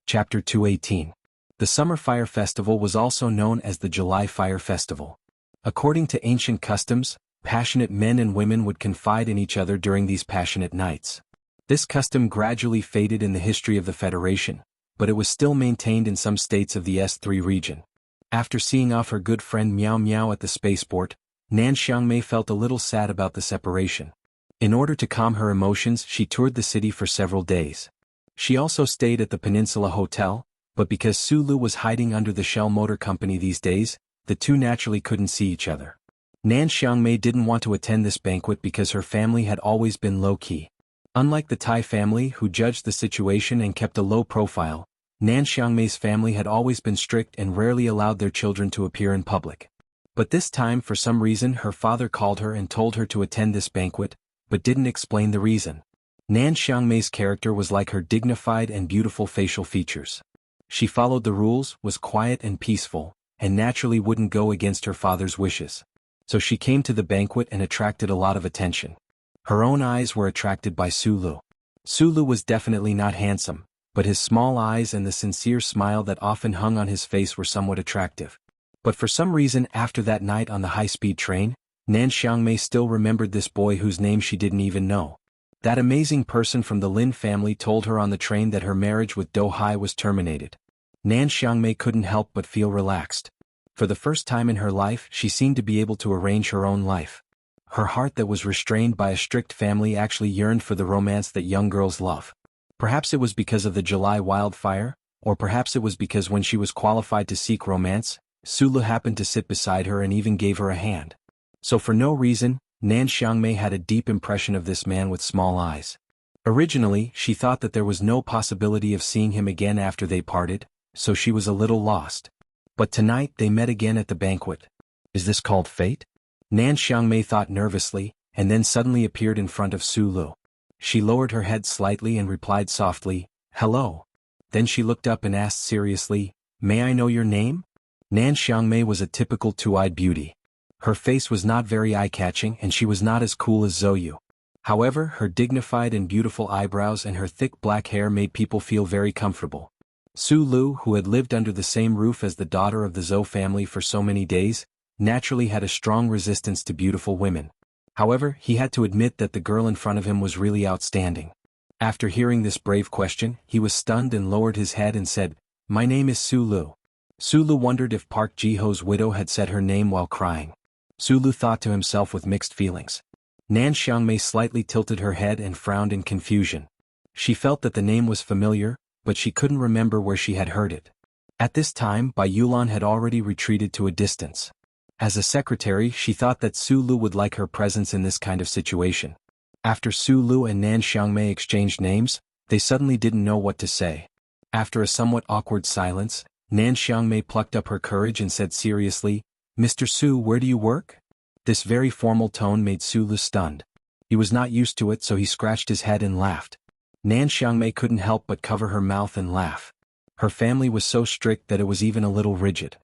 Chapter 218. The Summer Fire Festival was also known as the July Fire Festival. According to ancient customs, passionate men and women would confide in each other during these passionate nights. This custom gradually faded in the history of the Federation, but it was still maintained in some states of the S3 region. After seeing off her good friend Miao Miao at the spaceport, Nan Xiangmei felt a little sad about the separation. In order to calm her emotions, she toured the city for several days. She also stayed at the Peninsula Hotel, but because Su Lu was hiding under the Shell Motor Company these days, the two naturally couldn't see each other. Nan Xiangmei didn't want to attend this banquet because her family had always been low-key. Unlike the Tai family, who judged the situation and kept a low profile, Nan Xiangmei's family had always been strict and rarely allowed their children to appear in public. But this time, for some reason, her father called her and told her to attend this banquet, but didn't explain the reason. Nan Xiangmei's character was like her dignified and beautiful facial features. She followed the rules, was quiet and peaceful, and naturally wouldn't go against her father's wishes. So she came to the banquet and attracted a lot of attention. Her own eyes were attracted by Su Lu. Su Lu was definitely not handsome, but his small eyes and the sincere smile that often hung on his face were somewhat attractive. But for some reason, after that night on the high-speed train, Nan Xiangmei still remembered this boy whose name she didn't even know. That amazing person from the Lin family told her on the train that her marriage with Do Hai was terminated. Nan Xiangmei couldn't help but feel relaxed. For the first time in her life, she seemed to be able to arrange her own life. Her heart that was restrained by a strict family actually yearned for the romance that young girls love. Perhaps it was because of the July wildfire, or perhaps it was because when she was qualified to seek romance, Sulu happened to sit beside her and even gave her a hand. So for no reason, Nan Xiangmei had a deep impression of this man with small eyes. Originally, she thought that there was no possibility of seeing him again after they parted, so she was a little lost. But tonight they met again at the banquet. Is this called fate? Nan Xiangmei thought nervously, and then suddenly appeared in front of Sulu. She lowered her head slightly and replied softly, "Hello." Then she looked up and asked seriously, "May I know your name?" Nan Xiangmei was a typical two-eyed beauty. Her face was not very eye-catching and she was not as cool as Zhou. However, her dignified and beautiful eyebrows and her thick black hair made people feel very comfortable. Sulu, who had lived under the same roof as the daughter of the Zhou family for so many days, naturally had a strong resistance to beautiful women. However, he had to admit that the girl in front of him was really outstanding. After hearing this brave question, he was stunned and lowered his head and said, "My name is Sulu." Sulu wondered if Park Ji-ho's widow had said her name while crying. Sulu thought to himself with mixed feelings. Nan Xiangmei slightly tilted her head and frowned in confusion. She felt that the name was familiar, but she couldn't remember where she had heard it. At this time, Bai Yulan had already retreated to a distance. As a secretary, she thought that Sulu would like her presence in this kind of situation. After Sulu and Nan Xiangmei exchanged names, they suddenly didn't know what to say. After a somewhat awkward silence, Nan Xiangmei plucked up her courage and said seriously, "Mr. Su, where do you work?" This very formal tone made Sulu stunned. He was not used to it, so he scratched his head and laughed. Nan Xiangmei couldn't help but cover her mouth and laugh. Her family was so strict that it was even a little rigid.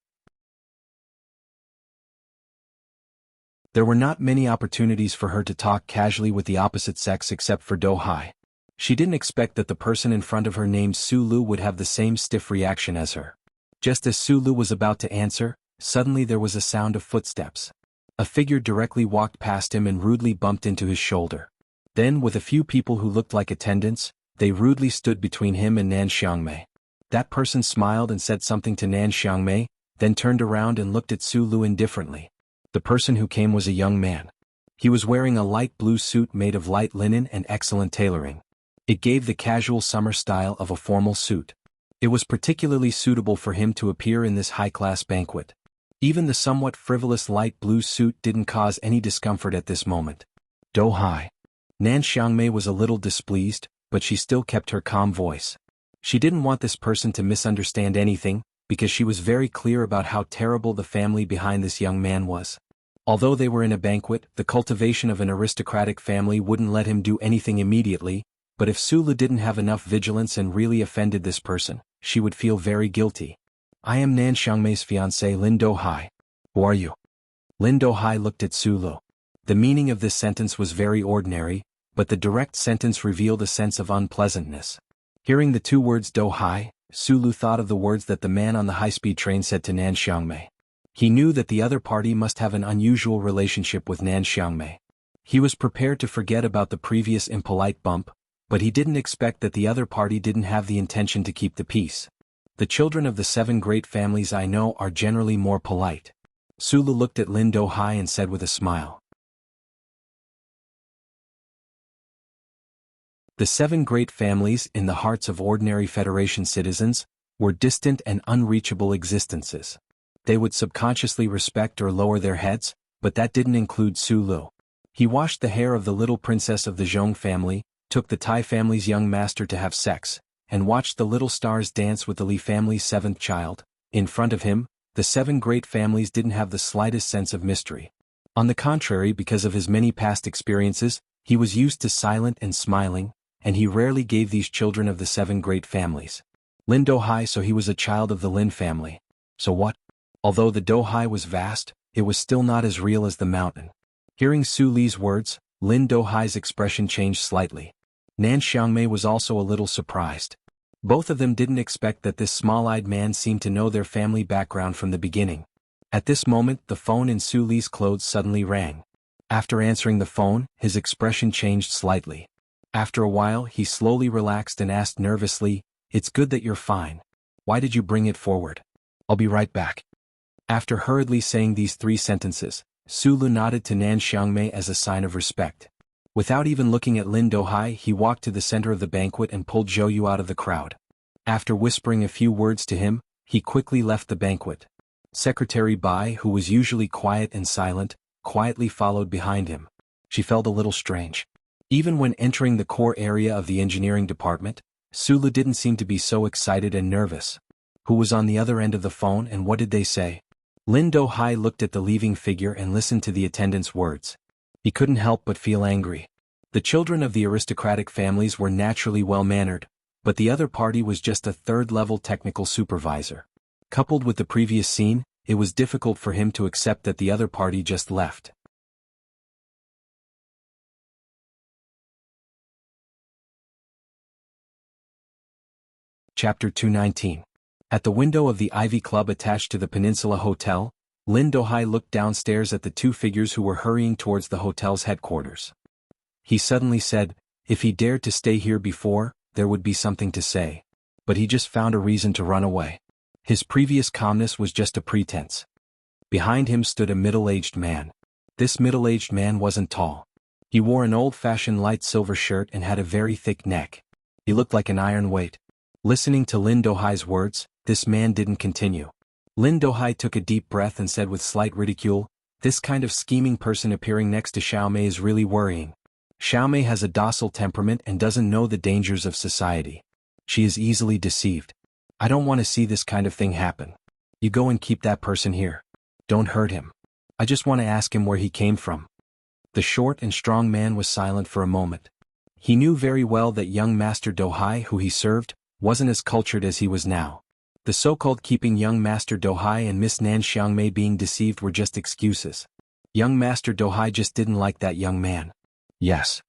There were not many opportunities for her to talk casually with the opposite sex except for Do Hai. She didn't expect that the person in front of her named Sulu would have the same stiff reaction as her. Just as Sulu was about to answer, suddenly there was a sound of footsteps. A figure directly walked past him and rudely bumped into his shoulder. Then, with a few people who looked like attendants, they rudely stood between him and Nan Xiangmei. That person smiled and said something to Nan Xiangmei, then turned around and looked at Sulu indifferently. The person who came was a young man. He was wearing a light blue suit made of light linen and excellent tailoring. It gave the casual summer style of a formal suit. It was particularly suitable for him to appear in this high-class banquet. Even the somewhat frivolous light blue suit didn't cause any discomfort at this moment. Do Hai. Nan Xiangmei was a little displeased, but she still kept her calm voice. She didn't want this person to misunderstand anything, because she was very clear about how terrible the family behind this young man was. Although they were in a banquet, the cultivation of an aristocratic family wouldn't let him do anything immediately, but if Sulu didn't have enough vigilance and really offended this person, she would feel very guilty. "I am Nan Xiangmei's fiancé Lin Do Hai. Who are you?" Lin Do Hai looked at Sulu. The meaning of this sentence was very ordinary, but the direct sentence revealed a sense of unpleasantness. Hearing the two words Do Hai, Sulu thought of the words that the man on the high-speed train said to Nan Xiangmei. He knew that the other party must have an unusual relationship with Nan Xiangmei. He was prepared to forget about the previous impolite bump, but he didn't expect that the other party didn't have the intention to keep the peace. The children of the 7 great families I know are generally more polite. Sulu looked at Lin Do Hai and said with a smile. The 7 great families in the hearts of ordinary Federation citizens were distant and unreachable existences. They would subconsciously respect or lower their heads, but that didn't include Sulu. He washed the hair of the little princess of the Zhong family, took the Tai family's young master to have sex, and watched the little stars dance with the Li family's 7th child. In front of him, the 7 great families didn't have the slightest sense of mystery. On the contrary, because of his many past experiences, he was used to silent and smiling, and he rarely gave these children of the 7 great families. Lin Do Hai, so he was a child of the Lin family. So what? Although the Do Hai was vast, it was still not as real as the mountain. Hearing Su Li's words, Lin Do Hai's expression changed slightly. Nan Xiangmei was also a little surprised. Both of them didn't expect that this small-eyed man seemed to know their family background from the beginning. At this moment, the phone in Su Li's clothes suddenly rang. After answering the phone, his expression changed slightly. After a while, he slowly relaxed and asked nervously, "It's good that you're fine. Why did you bring it forward? I'll be right back." After hurriedly saying these 3 sentences, Sulu nodded to Nan Xiangmei as a sign of respect. Without even looking at Lin Dohai, he walked to the center of the banquet and pulled Zhou Yu out of the crowd. After whispering a few words to him, he quickly left the banquet. Secretary Bai, who was usually quiet and silent, quietly followed behind him. She felt a little strange. Even when entering the core area of the engineering department, Sulu didn't seem to be so excited and nervous. Who was on the other end of the phone and what did they say? Lin Dohai looked at the leaving figure and listened to the attendant's words. He couldn't help but feel angry. The children of the aristocratic families were naturally well-mannered, but the other party was just a third-level technical supervisor. Coupled with the previous scene, it was difficult for him to accept that the other party just left. Chapter 219. At the window of the Ivy Club attached to the Peninsula Hotel, Lin Dohai looked downstairs at the two figures who were hurrying towards the hotel's headquarters. He suddenly said, if he dared to stay here before, there would be something to say. But he just found a reason to run away. His previous calmness was just a pretense. Behind him stood a middle-aged man. This middle-aged man wasn't tall. He wore an old-fashioned light silver shirt and had a very thick neck. He looked like an iron weight. Listening to Lin Dohai's words, this man didn't continue. Lin Dohai took a deep breath and said with slight ridicule, this kind of scheming person appearing next to Xiaomei is really worrying. Xiaomei has a docile temperament and doesn't know the dangers of society. She is easily deceived. I don't want to see this kind of thing happen. You go and keep that person here. Don't hurt him. I just want to ask him where he came from. The short and strong man was silent for a moment. He knew very well that young Master Dohai, who he served, wasn't as cultured as he was now. The so-called keeping young Master Dohai and Miss Nan Xiangmei being deceived were just excuses. Young Master Dohai just didn't like that young man. Yes.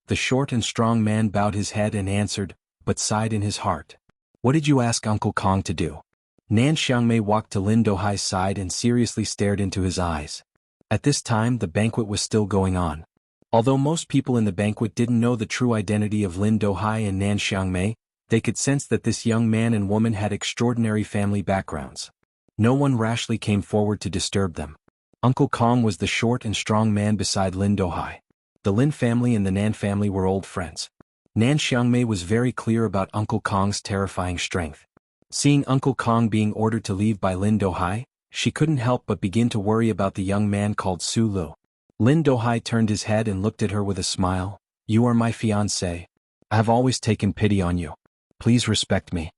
The short and strong man bowed his head and answered, but sighed in his heart. What did you ask Uncle Kong to do? Nan Xiangmei walked to Lin Dohai's side and seriously stared into his eyes. At this time the banquet was still going on. Although most people in the banquet didn't know the true identity of Lin Dohai and Nan Xiangmei, they could sense that this young man and woman had extraordinary family backgrounds. No one rashly came forward to disturb them. Uncle Kong was the short and strong man beside Lin Dohai. The Lin family and the Nan family were old friends. Nan Xiangmei was very clear about Uncle Kong's terrifying strength. Seeing Uncle Kong being ordered to leave by Lin Dohai, she couldn't help but begin to worry about the young man called Su Lu. Lin Dohai turned his head and looked at her with a smile. You are my fiancée. I have always taken pity on you. Please respect me.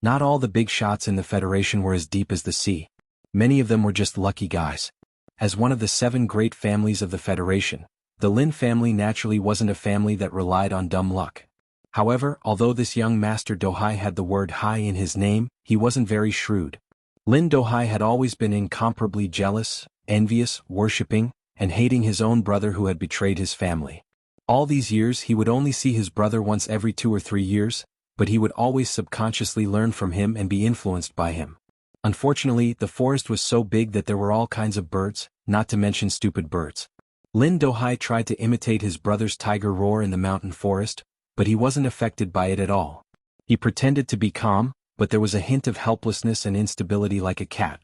Not all the big shots in the Federation were as deep as the sea. Many of them were just lucky guys. As one of the 7 great families of the Federation, the Lin family naturally wasn't a family that relied on dumb luck. However, although this young Master Dohai had the word Hai in his name, he wasn't very shrewd. Lin Dohai had always been incomparably jealous, envious, worshipping, and hating his own brother who had betrayed his family. All these years he would only see his brother once every 2 or 3 years, but he would always subconsciously learn from him and be influenced by him. Unfortunately, the forest was so big that there were all kinds of birds, not to mention stupid birds. Lin Dohai tried to imitate his brother's tiger roar in the mountain forest, but he wasn't affected by it at all. He pretended to be calm, but there was a hint of helplessness and instability like a cat.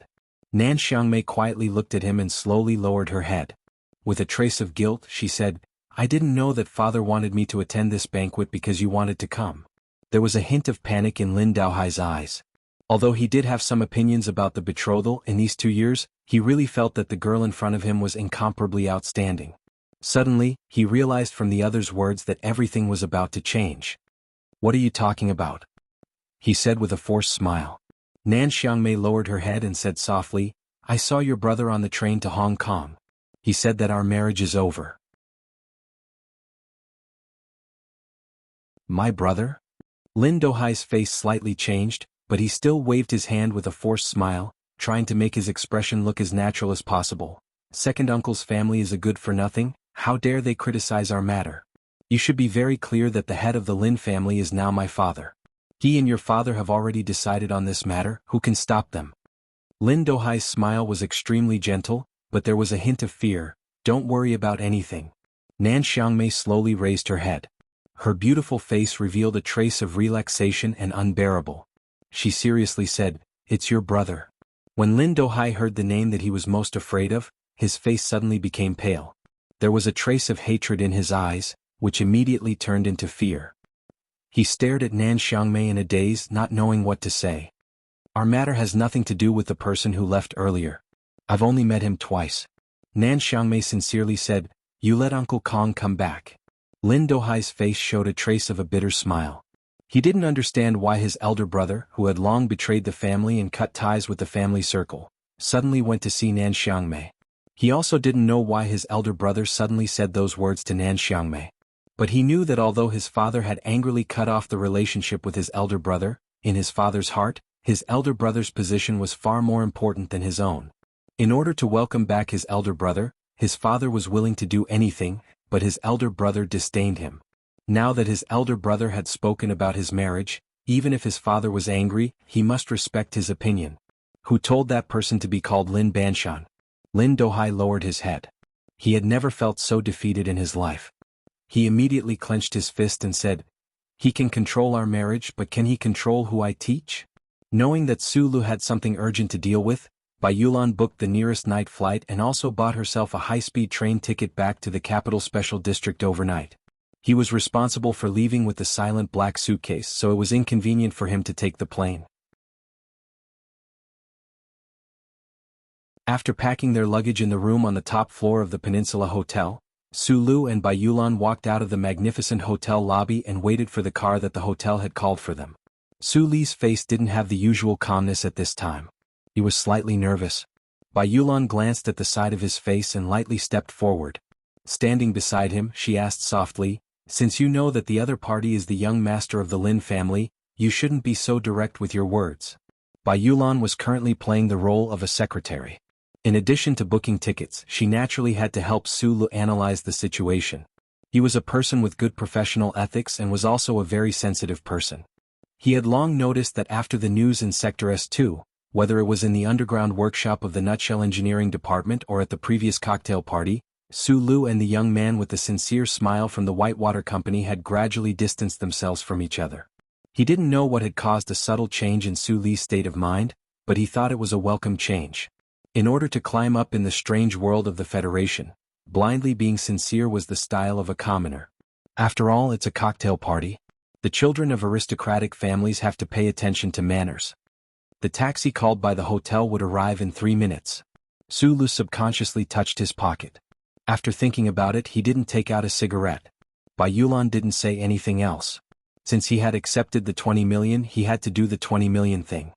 Nan Xiangmei quietly looked at him and slowly lowered her head. With a trace of guilt, she said, I didn't know that father wanted me to attend this banquet because you wanted to come. There was a hint of panic in Lin Dohai's eyes. Although he did have some opinions about the betrothal in these 2 years, he really felt that the girl in front of him was incomparably outstanding. Suddenly, he realized from the other's words that everything was about to change. What are you talking about? He said with a forced smile. Nan Xiangmei lowered her head and said softly, I saw your brother on the train to Hong Kong. He said that our marriage is over. My brother? Lin Dohai's face slightly changed, but he still waved his hand with a forced smile, trying to make his expression look as natural as possible. Second uncle's family is a good-for-nothing, how dare they criticize our matter? You should be very clear that the head of the Lin family is now my father. He and your father have already decided on this matter, who can stop them? Lin Dohai's smile was extremely gentle, but there was a hint of fear. Don't worry about anything. Nan Xiangmei slowly raised her head. Her beautiful face revealed a trace of relaxation and unbearable. She seriously said, It's your brother. When Lin Dohai heard the name that he was most afraid of, his face suddenly became pale. There was a trace of hatred in his eyes, which immediately turned into fear. He stared at Nan Xiangmei in a daze, not knowing what to say. Our matter has nothing to do with the person who left earlier. I've only met him twice. Nan Xiangmei sincerely said, You let Uncle Kong come back. Lin Dohai's face showed a trace of a bitter smile. He didn't understand why his elder brother, who had long betrayed the family and cut ties with the family circle, suddenly went to see Nan Xiangmei. He also didn't know why his elder brother suddenly said those words to Nan Xiangmei. But he knew that although his father had angrily cut off the relationship with his elder brother, in his father's heart, his elder brother's position was far more important than his own. In order to welcome back his elder brother, his father was willing to do anything, but his elder brother disdained him. Now that his elder brother had spoken about his marriage, even if his father was angry, he must respect his opinion. Who told that person to be called Lin Banshan? Lin Dohai lowered his head. He had never felt so defeated in his life. He immediately clenched his fist and said, He can control our marriage, but can he control who I teach? Knowing that Su Lu had something urgent to deal with, Bai Yulan booked the nearest night flight and also bought herself a high-speed train ticket back to the capital special district overnight. He was responsible for leaving with the silent black suitcase, so it was inconvenient for him to take the plane. After packing their luggage in the room on the top floor of the Peninsula Hotel, Su Lu and Bai Yulan walked out of the magnificent hotel lobby and waited for the car that the hotel had called for them. Su Li's face didn't have the usual calmness at this time. He was slightly nervous. Bai Yulan glanced at the side of his face and lightly stepped forward. Standing beside him, she asked softly, Since you know that the other party is the young master of the Lin family, you shouldn't be so direct with your words. Bai Yulan was currently playing the role of a secretary. In addition to booking tickets, she naturally had to help Su Lu analyze the situation. He was a person with good professional ethics and was also a very sensitive person. He had long noticed that after the news in Sector S2, whether it was in the underground workshop of the Nutshell Engineering Department or at the previous cocktail party, Su Lu and the young man with the sincere smile from the Whitewater Company had gradually distanced themselves from each other. He didn't know what had caused a subtle change in Su Li's state of mind, but he thought it was a welcome change. In order to climb up in the strange world of the Federation, blindly being sincere was the style of a commoner. After all, it's a cocktail party. The children of aristocratic families have to pay attention to manners. The taxi called by the hotel would arrive in 3 minutes. Su Lu subconsciously touched his pocket. After thinking about it, he didn't take out a cigarette. Bai Yulan didn't say anything else. Since he had accepted the 20 million, he had to do the 20 million thing.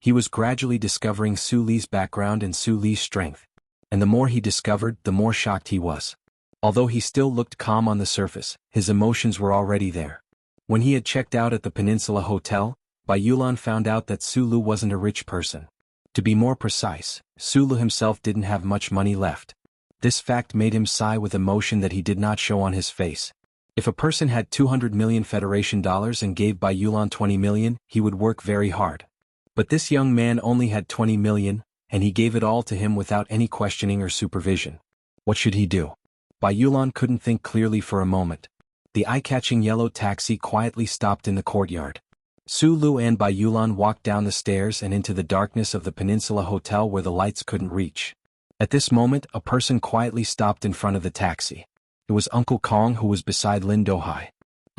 He was gradually discovering Su Li's background and Su Li's strength. And the more he discovered, the more shocked he was. Although he still looked calm on the surface, his emotions were already there. When he had checked out at the Peninsula Hotel, Bai Yulan found out that Su Lu wasn't a rich person. To be more precise, Su Lu himself didn't have much money left. This fact made him sigh with emotion that he did not show on his face. If a person had 200 million Federation dollars and gave Bai Yulan 20 million, he would work very hard. But this young man only had 20 million, and he gave it all to him without any questioning or supervision. What should he do? Bai Yulan couldn't think clearly for a moment. The eye-catching yellow taxi quietly stopped in the courtyard. Su Lu and Bai Yulan walked down the stairs and into the darkness of the Peninsula Hotel where the lights couldn't reach. At this moment, a person quietly stopped in front of the taxi. It was Uncle Kong, who was beside Lin Dohai.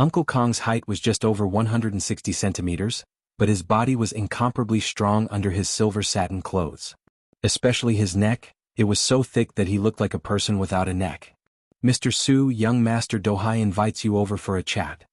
Uncle Kong's height was just over 160 centimeters, but his body was incomparably strong under his silver satin clothes. Especially his neck, it was so thick that he looked like a person without a neck. Mr. Su, young Master Dohai invites you over for a chat.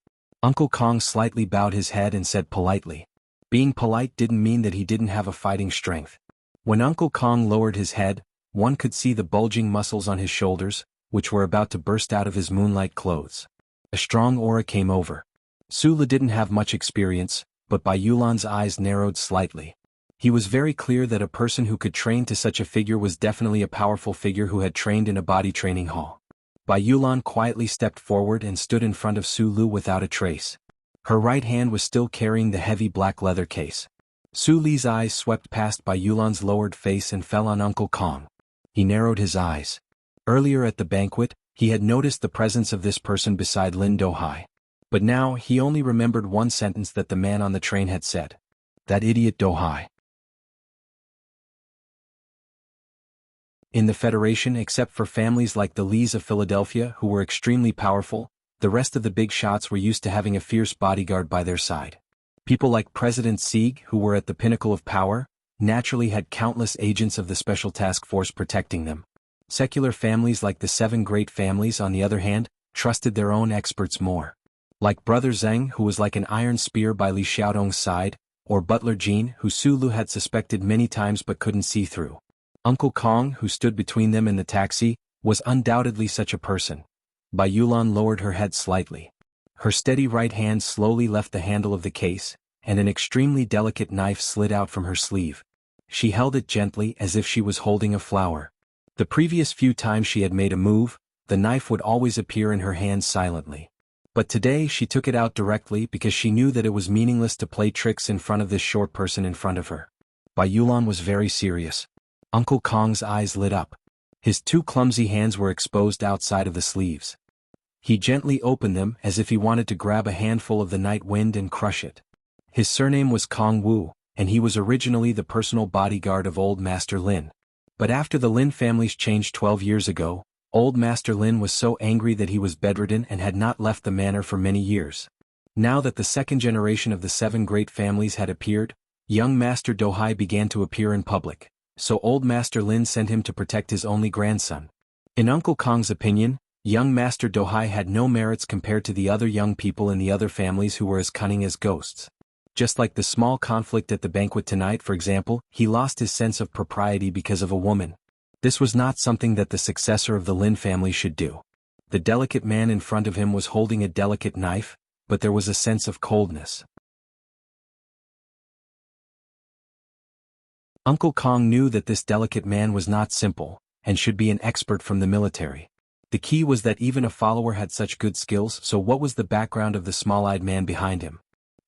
Uncle Kong slightly bowed his head and said politely. Being polite didn't mean that he didn't have a fighting strength. When Uncle Kong lowered his head, one could see the bulging muscles on his shoulders, which were about to burst out of his moonlight clothes. A strong aura came over. Su Lu didn't have much experience, but Bai Yulan's eyes narrowed slightly. He was very clear that a person who could train to such a figure was definitely a powerful figure who had trained in a body training hall. Bai Yulan quietly stepped forward and stood in front of Su Lu without a trace. Her right hand was still carrying the heavy black leather case. Su Li's eyes swept past Bai Yulan's lowered face and fell on Uncle Kong. He narrowed his eyes. Earlier at the banquet, he had noticed the presence of this person beside Lin Dohai. But now, he only remembered one sentence that the man on the train had said. That idiot Dohai. In the Federation, except for families like the Lees of Philadelphia who were extremely powerful, the rest of the big shots were used to having a fierce bodyguard by their side. People like President Sieg, who were at the pinnacle of power, naturally had countless agents of the Special Task Force protecting them. Secular families like the Seven Great Families, on the other hand, trusted their own experts more. Like Brother Zheng, who was like an iron spear by Li Xiaodong's side, or Butler Jean, who Sulu had suspected many times but couldn't see through. Uncle Kong, who stood between them and the taxi, was undoubtedly such a person. Bai Yulan lowered her head slightly. Her steady right hand slowly left the handle of the case, and an extremely delicate knife slid out from her sleeve. She held it gently as if she was holding a flower. The previous few times she had made a move, the knife would always appear in her hand silently. But today she took it out directly because she knew that it was meaningless to play tricks in front of this short person in front of her. Bai Yulan was very serious. Uncle Kong's eyes lit up. His two clumsy hands were exposed outside of the sleeves. He gently opened them as if he wanted to grab a handful of the night wind and crush it. His surname was Kong Wu, and he was originally the personal bodyguard of Old Master Lin. But after the Lin families changed 12 years ago, Old Master Lin was so angry that he was bedridden and had not left the manor for many years. Now that the second generation of the Seven Great Families had appeared, young Master Dohai began to appear in public. So Old Master Lin sent him to protect his only grandson. In Uncle Kong's opinion, young Master Dohai had no merits compared to the other young people in the other families who were as cunning as ghosts. Just like the small conflict at the banquet tonight, for example, he lost his sense of propriety because of a woman. This was not something that the successor of the Lin family should do. The delicate man in front of him was holding a delicate knife, but there was a sense of coldness. Uncle Kong knew that this delicate man was not simple, and should be an expert from the military. The key was that even a follower had such good skills, so what was the background of the small-eyed man behind him?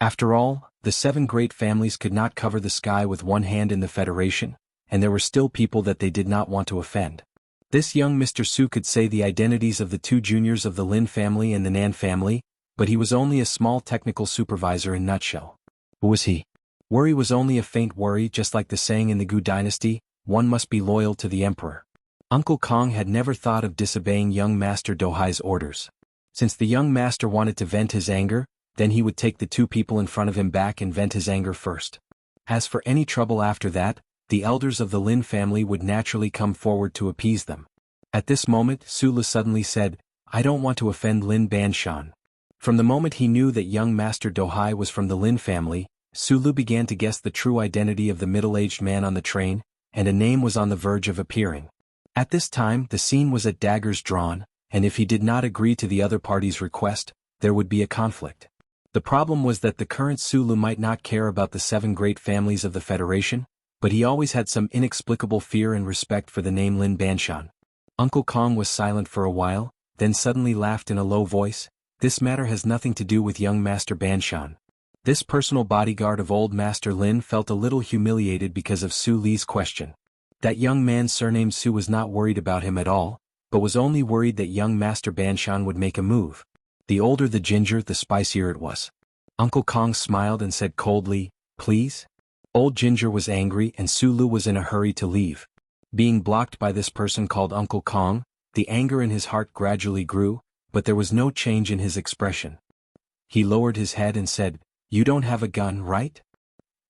After all, the Seven Great Families could not cover the sky with one hand in the Federation, and there were still people that they did not want to offend. This young Mr. Su could say the identities of the two juniors of the Lin family and the Nan family, but he was only a small technical supervisor in nutshell. Who was he? Worry was only a faint worry, just like the saying in the Gu dynasty, one must be loyal to the emperor. Uncle Kong had never thought of disobeying young Master Dohai's orders. Since the young master wanted to vent his anger, then he would take the two people in front of him back and vent his anger first. As for any trouble after that, the elders of the Lin family would naturally come forward to appease them. At this moment, Sulu suddenly said, "I don't want to offend Lin Banshan." From the moment he knew that young Master Dohai was from the Lin family, Sulu began to guess the true identity of the middle-aged man on the train, and a name was on the verge of appearing. At this time, the scene was at daggers drawn, and if he did not agree to the other party's request, there would be a conflict. The problem was that the current Sulu might not care about the seven great families of the Federation, but he always had some inexplicable fear and respect for the name Lin Banshan. Uncle Kong was silent for a while, then suddenly laughed in a low voice. "This matter has nothing to do with young Master Banshan." This personal bodyguard of old Master Lin felt a little humiliated because of Su Li's question. That young man surnamed Su was not worried about him at all, but was only worried that young Master Banshan would make a move. The older the ginger, the spicier it was. Uncle Kong smiled and said coldly, "Please?" Old Ginger was angry and Sulu was in a hurry to leave. Being blocked by this person called Uncle Kong, the anger in his heart gradually grew, but there was no change in his expression. He lowered his head and said, "You don't have a gun, right?"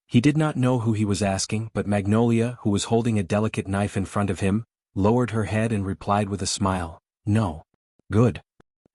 He did not know who he was asking, but Magnolia, who was holding a delicate knife in front of him, lowered her head and replied with a smile, "No." "Good."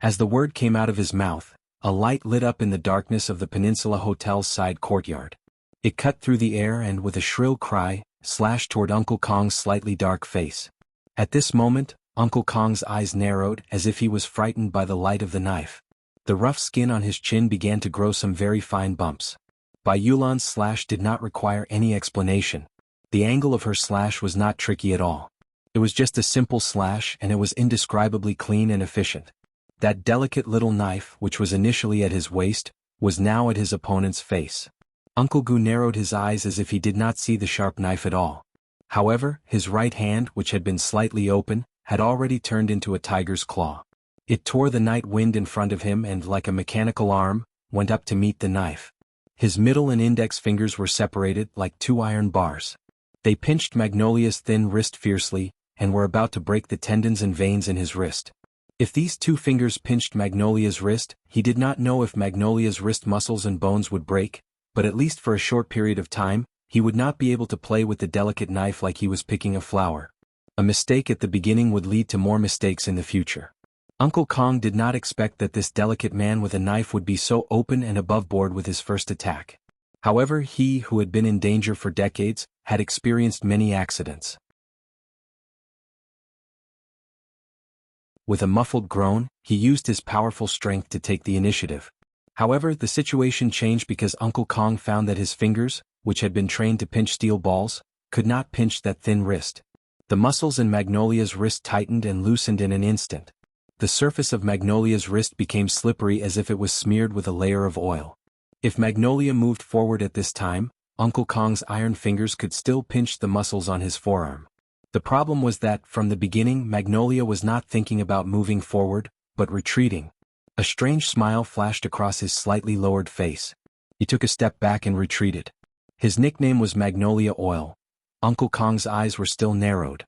As the word came out of his mouth, a light lit up in the darkness of the Peninsula Hotel's side courtyard. It cut through the air and, with a shrill cry, slashed toward Uncle Kong's slightly dark face. At this moment, Uncle Kong's eyes narrowed as if he was frightened by the light of the knife. The rough skin on his chin began to grow some very fine bumps. Bai Yulan's slash did not require any explanation. The angle of her slash was not tricky at all. It was just a simple slash and it was indescribably clean and efficient. That delicate little knife, which was initially at his waist, was now at his opponent's face. Uncle Gu narrowed his eyes as if he did not see the sharp knife at all. However, his right hand, which had been slightly open, had already turned into a tiger's claw. It tore the night wind in front of him and, like a mechanical arm, went up to meet the knife. His middle and index fingers were separated like two iron bars. They pinched Magnolia's thin wrist fiercely, and were about to break the tendons and veins in his wrist. If these two fingers pinched Magnolia's wrist, he did not know if Magnolia's wrist muscles and bones would break, but at least for a short period of time, he would not be able to play with the delicate knife like he was picking a flower. A mistake at the beginning would lead to more mistakes in the future. Uncle Kong did not expect that this delicate man with a knife would be so open and aboveboard with his first attack. However, he, who had been in danger for decades, had experienced many accidents. With a muffled groan, he used his powerful strength to take the initiative. However, the situation changed because Uncle Kong found that his fingers, which had been trained to pinch steel balls, could not pinch that thin wrist. The muscles in Magnolia's wrist tightened and loosened in an instant. The surface of Magnolia's wrist became slippery as if it was smeared with a layer of oil. If Magnolia moved forward at this time, Uncle Kong's iron fingers could still pinch the muscles on his forearm. The problem was that, from the beginning, Magnolia was not thinking about moving forward, but retreating. A strange smile flashed across his slightly lowered face. He took a step back and retreated. His nickname was Magnolia Oil. Uncle Kong's eyes were still narrowed.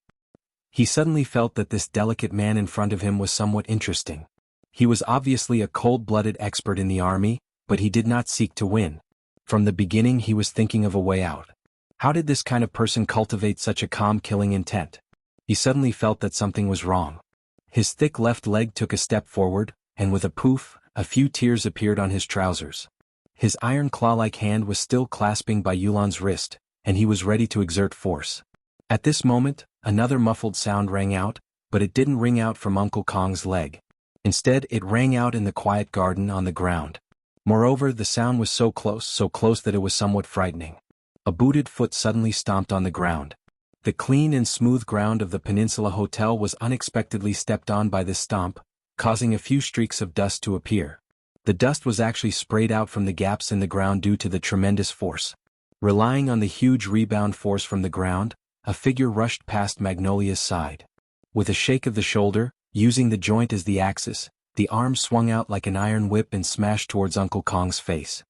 He suddenly felt that this delicate man in front of him was somewhat interesting. He was obviously a cold-blooded expert in the army, but he did not seek to win. From the beginning he was thinking of a way out. How did this kind of person cultivate such a calm killing intent? He suddenly felt that something was wrong. His thick left leg took a step forward, and with a poof, a few tears appeared on his trousers. His iron claw-like hand was still clasping Bai Yulan's wrist, and he was ready to exert force. At this moment, another muffled sound rang out, but it didn't ring out from Uncle Kong's leg. Instead, it rang out in the quiet garden on the ground. Moreover, the sound was so close that it was somewhat frightening. A booted foot suddenly stomped on the ground. The clean and smooth ground of the Peninsula Hotel was unexpectedly stepped on by this stomp, causing a few streaks of dust to appear. The dust was actually sprayed out from the gaps in the ground due to the tremendous force. Relying on the huge rebound force from the ground, a figure rushed past Magnolia's side. With a shake of the shoulder, using the joint as the axis, the arm swung out like an iron whip and smashed towards Uncle Kong's face.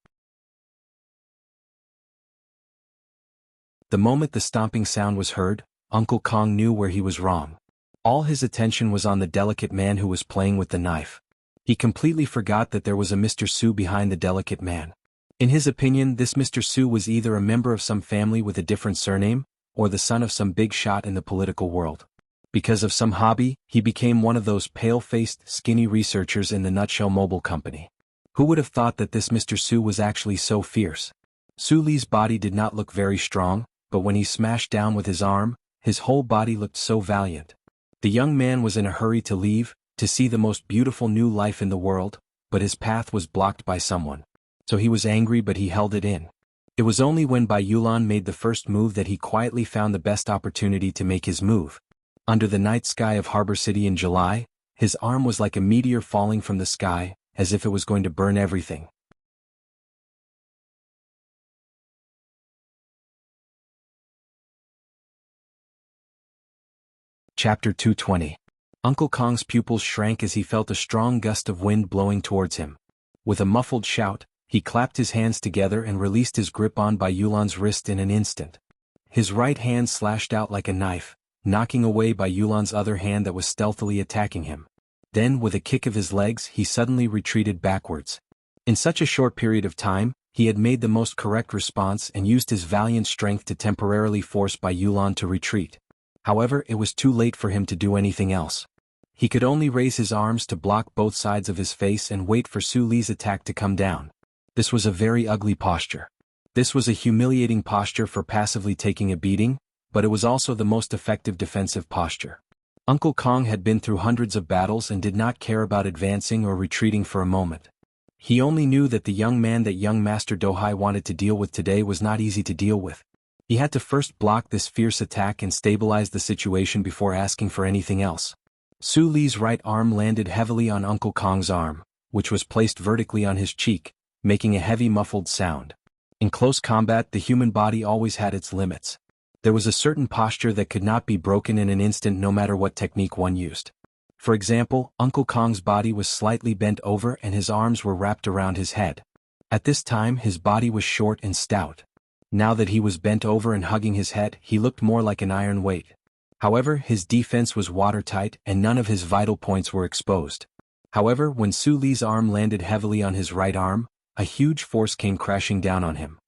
The moment the stomping sound was heard, Uncle Kong knew where he was wrong. All his attention was on the delicate man who was playing with the knife. He completely forgot that there was a Mr. Su behind the delicate man. In his opinion, this Mr. Su was either a member of some family with a different surname, or the son of some big shot in the political world. Because of some hobby, he became one of those pale-faced, skinny researchers in the Nutshell Mobile Company. Who would have thought that this Mr. Su was actually so fierce? Su Li's body did not look very strong, but when he smashed down with his arm, his whole body looked so valiant. The young man was in a hurry to leave, to see the most beautiful new life in the world, but his path was blocked by someone. So he was angry, but he held it in. It was only when Bai Yulan made the first move that he quietly found the best opportunity to make his move. Under the night sky of Harbor City in July, his arm was like a meteor falling from the sky, as if it was going to burn everything. Chapter 220. Uncle Kong's pupils shrank as he felt a strong gust of wind blowing towards him. With a muffled shout, he clapped his hands together and released his grip on Bai Yulan's wrist in an instant. His right hand slashed out like a knife, knocking away Bai Yulan's other hand that was stealthily attacking him. Then, with a kick of his legs, he suddenly retreated backwards. In such a short period of time, he had made the most correct response and used his valiant strength to temporarily force Bai Yulan to retreat. However, it was too late for him to do anything else. He could only raise his arms to block both sides of his face and wait for Su Li's attack to come down. This was a very ugly posture. This was a humiliating posture for passively taking a beating, but it was also the most effective defensive posture. Uncle Kong had been through hundreds of battles and did not care about advancing or retreating for a moment. He only knew that the young man that young Master Dohai wanted to deal with today was not easy to deal with. He had to first block this fierce attack and stabilize the situation before asking for anything else. Su Li's right arm landed heavily on Uncle Kong's arm, which was placed vertically on his cheek, making a heavy muffled sound. In close combat, the human body always had its limits. There was a certain posture that could not be broken in an instant no matter what technique one used. For example, Uncle Kong's body was slightly bent over and his arms were wrapped around his head. At this time, his body was short and stout. Now that he was bent over and hugging his head, he looked more like an iron weight. However, his defense was watertight and none of his vital points were exposed. However, when Su Li's arm landed heavily on his right arm, a huge force came crashing down on him.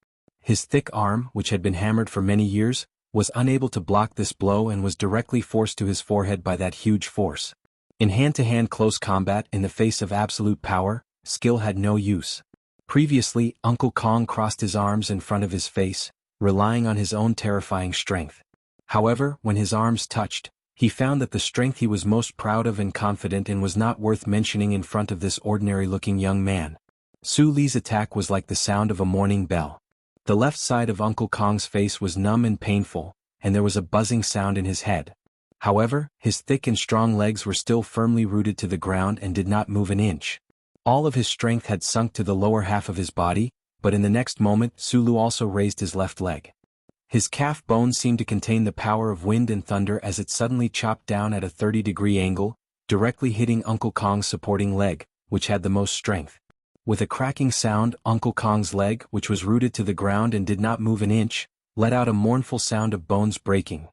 His thick arm, which had been hammered for many years, was unable to block this blow and was directly forced to his forehead by that huge force. In hand-to-hand close combat in the face of absolute power, skill had no use. Previously, Uncle Kong crossed his arms in front of his face, relying on his own terrifying strength. However, when his arms touched, he found that the strength he was most proud of and confident in was not worth mentioning in front of this ordinary-looking young man. Su Li's attack was like the sound of a morning bell. The left side of Uncle Kong's face was numb and painful, and there was a buzzing sound in his head. However, his thick and strong legs were still firmly rooted to the ground and did not move an inch. All of his strength had sunk to the lower half of his body, but in the next moment Su Li also raised his left leg. His calf bone seemed to contain the power of wind and thunder as it suddenly chopped down at a 30-degree angle, directly hitting Uncle Kong's supporting leg, which had the most strength. With a cracking sound, Uncle Kong's leg, which was rooted to the ground and did not move an inch, let out a mournful sound of bones breaking.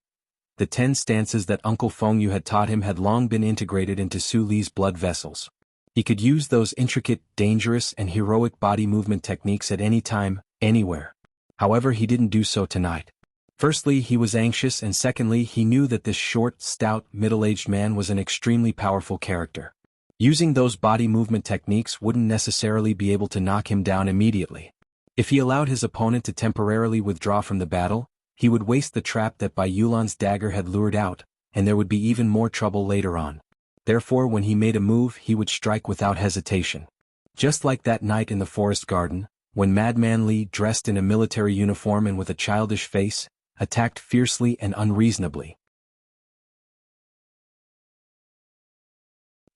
The 10 stances that Uncle Feng Yu had taught him had long been integrated into Su Li's blood vessels. He could use those intricate, dangerous, and heroic body movement techniques at any time, anywhere. However, he didn't do so tonight. Firstly, he was anxious, and secondly, he knew that this short, stout, middle-aged man was an extremely powerful character. Using those body movement techniques wouldn't necessarily be able to knock him down immediately. If he allowed his opponent to temporarily withdraw from the battle, he would waste the trap that Bai Yulan's dagger had lured out, and there would be even more trouble later on. Therefore, when he made a move, he would strike without hesitation. Just like that night in the forest garden, when Madman Li, dressed in a military uniform and with a childish face, attacked fiercely and unreasonably.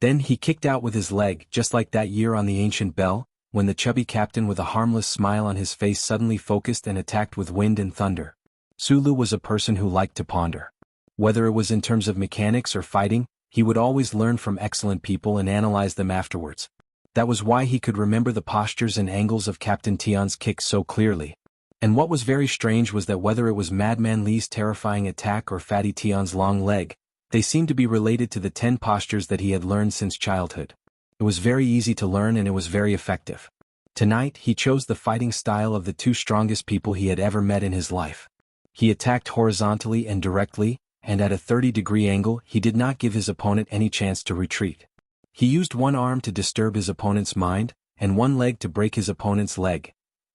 Then he kicked out with his leg, just like that year on the ancient bell, when the chubby captain with a harmless smile on his face suddenly focused and attacked with wind and thunder. Su Li was a person who liked to ponder. Whether it was in terms of mechanics or fighting, he would always learn from excellent people and analyze them afterwards. That was why he could remember the postures and angles of Captain Tian's kicks so clearly. And what was very strange was that whether it was Madman Li's terrifying attack or Fatty Tian's long leg, they seemed to be related to the 10 postures that he had learned since childhood. It was very easy to learn and it was very effective. Tonight, he chose the fighting style of the 2 strongest people he had ever met in his life. He attacked horizontally and directly, and at a 30-degree angle he did not give his opponent any chance to retreat. He used one arm to disturb his opponent's mind, and one leg to break his opponent's leg.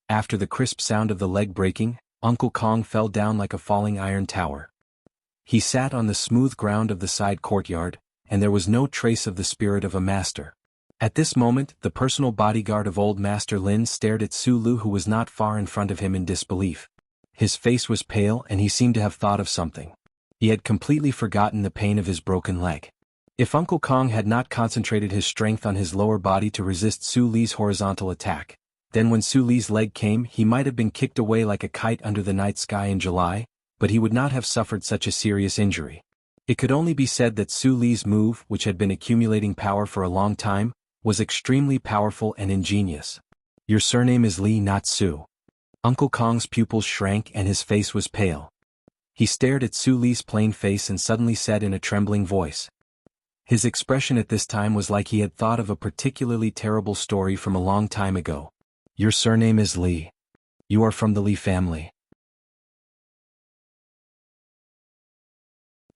After the crisp sound of the leg breaking, Uncle Kong fell down like a falling iron tower. He sat on the smooth ground of the side courtyard, and there was no trace of the spirit of a master. At this moment, the personal bodyguard of old Master Lin stared at Su Li, who was not far in front of him, in disbelief. His face was pale and he seemed to have thought of something. He had completely forgotten the pain of his broken leg. If Uncle Kong had not concentrated his strength on his lower body to resist Su Li's horizontal attack, then when Su Li's leg came he might have been kicked away like a kite under the night sky in July, but he would not have suffered such a serious injury. It could only be said that Su Li's move, which had been accumulating power for a long time, was extremely powerful and ingenious. Your surname is Li, not Su. Uncle Kong's pupils shrank and his face was pale. He stared at Su Li's plain face and suddenly said in a trembling voice. His expression at this time was like he had thought of a particularly terrible story from a long time ago. Your surname is Li. You are from the Li family.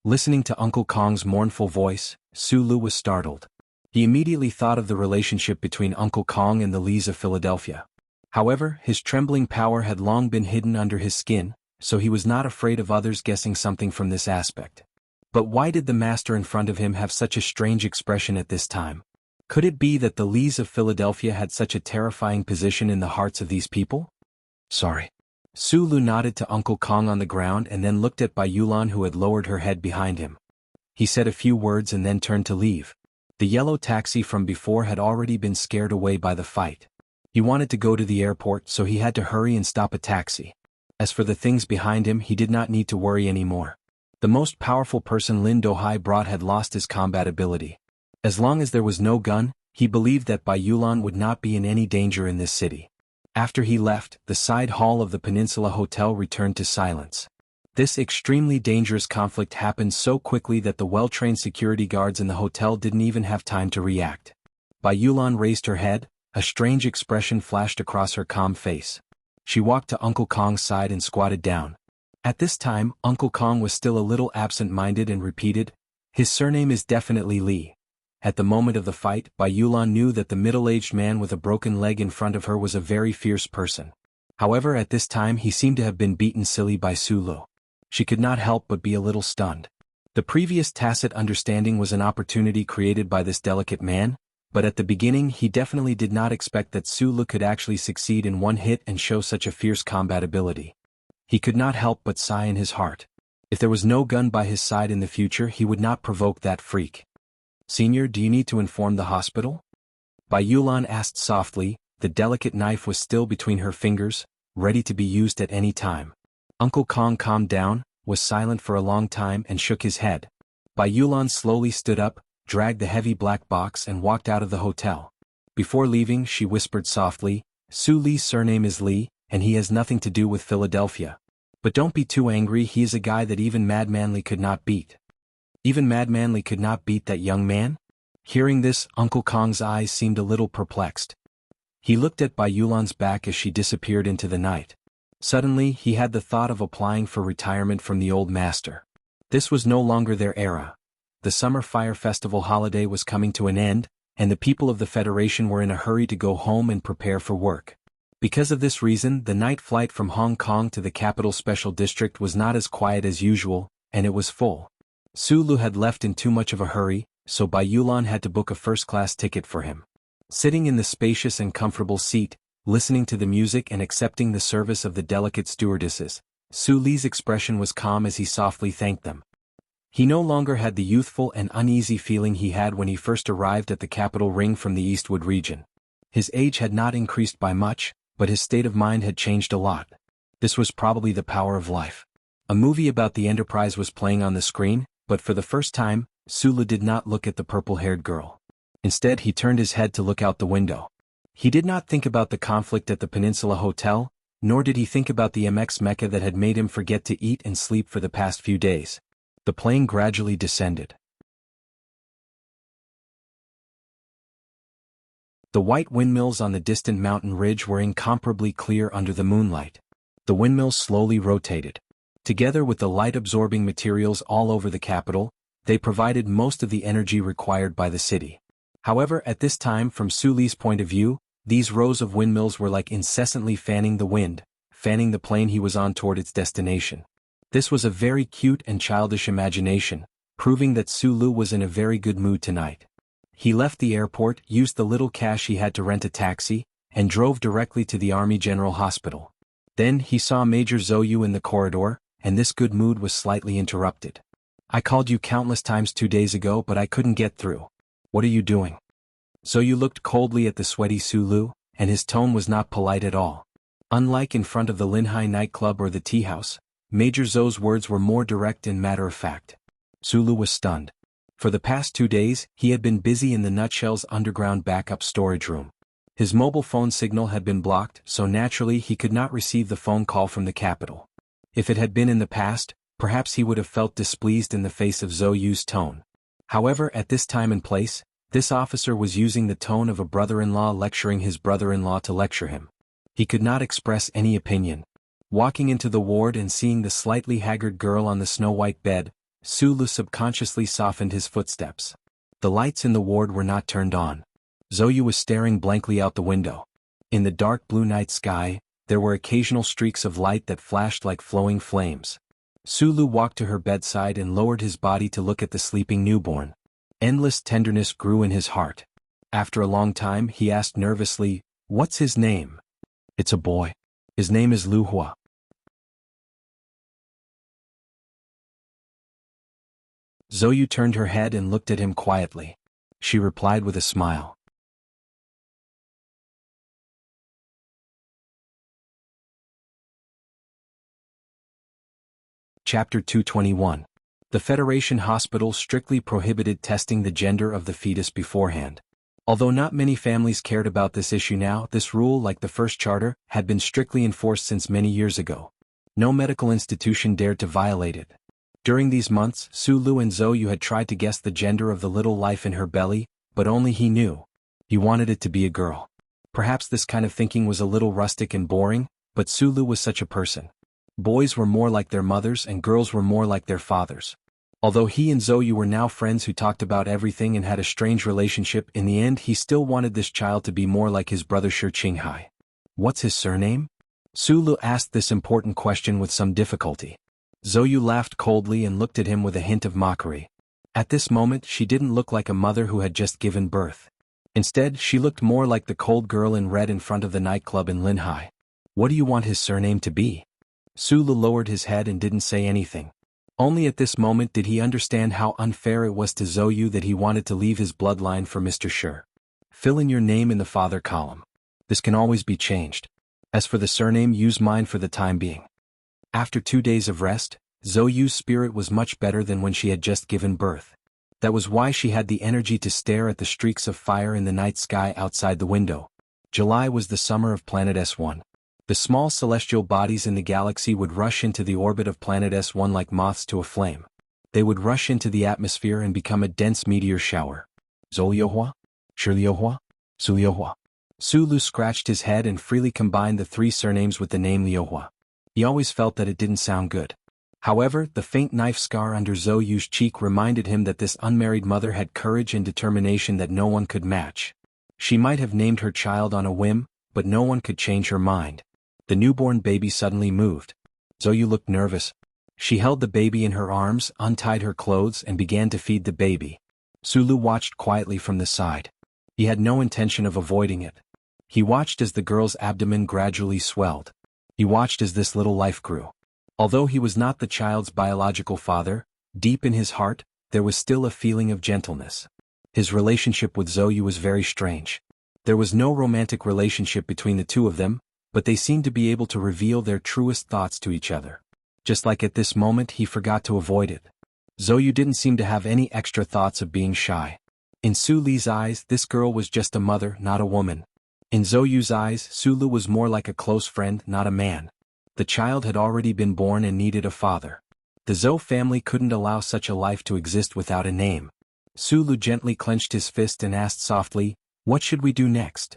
Listening to Uncle Kong's mournful voice, Su Li was startled. He immediately thought of the relationship between Uncle Kong and the Lis of Philadelphia. However, his trembling power had long been hidden under his skin, so he was not afraid of others guessing something from this aspect. But why did the master in front of him have such a strange expression at this time? Could it be that the Lis of Philadelphia had such a terrifying position in the hearts of these people? Sorry. Su Li nodded to Uncle Kong on the ground and then looked at Bai Yulan, who had lowered her head behind him. He said a few words and then turned to leave. The yellow taxi from before had already been scared away by the fight. He wanted to go to the airport, so he had to hurry and stop a taxi. As for the things behind him, he did not need to worry anymore. The most powerful person Lin Dohai brought had lost his combat ability. As long as there was no gun, he believed that Bai Yulan would not be in any danger in this city. After he left, the side hall of the Peninsula Hotel returned to silence. This extremely dangerous conflict happened so quickly that the well-trained security guards in the hotel didn't even have time to react. Bai Yulan raised her head, a strange expression flashed across her calm face. She walked to Uncle Kong's side and squatted down. At this time, Uncle Kong was still a little absent-minded and repeated, "His surname is definitely Li." At the moment of the fight, Bai Yulan knew that the middle-aged man with a broken leg in front of her was a very fierce person. However, at this time he seemed to have been beaten silly by Sulu. She could not help but be a little stunned. The previous tacit understanding was an opportunity created by this delicate man, but at the beginning he definitely did not expect that Sulu could actually succeed in one hit and show such a fierce combat ability. He could not help but sigh in his heart. If there was no gun by his side in the future, he would not provoke that freak. "Senior, do you need to inform the hospital?" Bai Yulan asked softly. The delicate knife was still between her fingers, ready to be used at any time. Uncle Kong calmed down, was silent for a long time and shook his head. Bai Yulan slowly stood up, dragged the heavy black box and walked out of the hotel. Before leaving, she whispered softly, "Su Li's surname is Li, and he has nothing to do with Philadelphia. But don't be too angry, he is a guy that even Mad Manly could not beat." "Even Mad Manly could not beat that young man?" Hearing this, Uncle Kong's eyes seemed a little perplexed. He looked at Bai Yulan's back as she disappeared into the night. Suddenly, he had the thought of applying for retirement from the old master. This was no longer their era. The summer fire festival holiday was coming to an end, and the people of the Federation were in a hurry to go home and prepare for work. Because of this reason, the night flight from Hong Kong to the capital special district was not as quiet as usual, and it was full. Sulu had left in too much of a hurry, so Bai Yulan had to book a first-class ticket for him. Sitting in the spacious and comfortable seat, listening to the music and accepting the service of the delicate stewardesses, Su Li's expression was calm as he softly thanked them. He no longer had the youthful and uneasy feeling he had when he first arrived at the capital ring from the Eastwood region. His age had not increased by much, but his state of mind had changed a lot. This was probably the power of life. A movie about the Enterprise was playing on the screen, but for the first time, Sulu did not look at the purple-haired girl. Instead, he turned his head to look out the window. He did not think about the conflict at the Peninsula Hotel, nor did he think about the MX Mecca that had made him forget to eat and sleep for the past few days. The plane gradually descended. The white windmills on the distant mountain ridge were incomparably clear under the moonlight. The windmills slowly rotated. Together with the light-absorbing materials all over the capital, they provided most of the energy required by the city. However, at this time, from Su Li's point of view, these rows of windmills were like incessantly fanning the wind, fanning the plane he was on toward its destination. This was a very cute and childish imagination, proving that Sulu was in a very good mood tonight. He left the airport, used the little cash he had to rent a taxi, and drove directly to the Army General Hospital. Then he saw Major Zhou in the corridor, and this good mood was slightly interrupted. "I called you countless times 2 days ago, but I couldn't get through. What are you doing?" Zhou looked coldly at the sweaty Sulu, and his tone was not polite at all. Unlike in front of the Linhai nightclub or the tea house, Major Zhou's words were more direct and matter-of-fact. Sulu was stunned. For the past 2 days, he had been busy in the Nutshell's underground backup storage room. His mobile phone signal had been blocked, so naturally he could not receive the phone call from the capital. If it had been in the past, perhaps he would have felt displeased in the face of Zhou's tone. However, at this time and place, this officer was using the tone of a brother-in-law lecturing his brother-in-law to lecture him. He could not express any opinion. Walking into the ward and seeing the slightly haggard girl on the snow-white bed, Sulu subconsciously softened his footsteps. The lights in the ward were not turned on. Zhou was staring blankly out the window. In the dark blue night sky, there were occasional streaks of light that flashed like flowing flames. Sulu walked to her bedside and lowered his body to look at the sleeping newborn. Endless tenderness grew in his heart. After a long time, he asked nervously, "What's his name?" "It's a boy. His name is Lu Hua." Zhou turned her head and looked at him quietly. She replied with a smile. Chapter 221. The Federation Hospital strictly prohibited testing the gender of the fetus beforehand. Although not many families cared about this issue now, this rule, like the first charter, had been strictly enforced since many years ago. No medical institution dared to violate it. During these months, Sulu and Zhou had tried to guess the gender of the little life in her belly, but only he knew. He wanted it to be a girl. Perhaps this kind of thinking was a little rustic and boring, but Sulu was such a person. Boys were more like their mothers and girls were more like their fathers. Although he and Zhou were now friends who talked about everything and had a strange relationship, in the end he still wanted this child to be more like his brother Shi Qinghai. What's his surname? Sulu asked this important question with some difficulty. Zhou laughed coldly and looked at him with a hint of mockery. At this moment she didn't look like a mother who had just given birth. Instead, she looked more like the cold girl in red in front of the nightclub in Linhai. What do you want his surname to be? Sulu lowered his head and didn't say anything. Only at this moment did he understand how unfair it was to Zhou that he wanted to leave his bloodline for Mr. Shi. Fill in your name in the father column. This can always be changed. As for the surname, use mine for the time being. After 2 days of rest, Zhou's spirit was much better than when she had just given birth. That was why she had the energy to stare at the streaks of fire in the night sky outside the window. July was the summer of planet S1. The small celestial bodies in the galaxy would rush into the orbit of planet S1 like moths to a flame. They would rush into the atmosphere and become a dense meteor shower. Zhou, Shi Liuhua, Su Liuhua. Sulu scratched his head and freely combined the 3 surnames with the name Liuhua. He always felt that it didn't sound good. However, the faint knife scar under Zhou's cheek reminded him that this unmarried mother had courage and determination that no one could match. She might have named her child on a whim, but no one could change her mind. The newborn baby suddenly moved. Zhou looked nervous. She held the baby in her arms, untied her clothes and began to feed the baby. Sulu watched quietly from the side. He had no intention of avoiding it. He watched as the girl's abdomen gradually swelled. He watched as this little life grew. Although he was not the child's biological father, deep in his heart, there was still a feeling of gentleness. His relationship with Zhou was very strange. There was no romantic relationship between the two of them, but they seemed to be able to reveal their truest thoughts to each other. Just like at this moment he forgot to avoid it. Zhou didn't seem to have any extra thoughts of being shy. In Suli's eyes, this girl was just a mother, not a woman. In Zhou's eyes, Sulu was more like a close friend, not a man. The child had already been born and needed a father. The Zhou family couldn't allow such a life to exist without a name. Sulu gently clenched his fist and asked softly, "What should we do next?"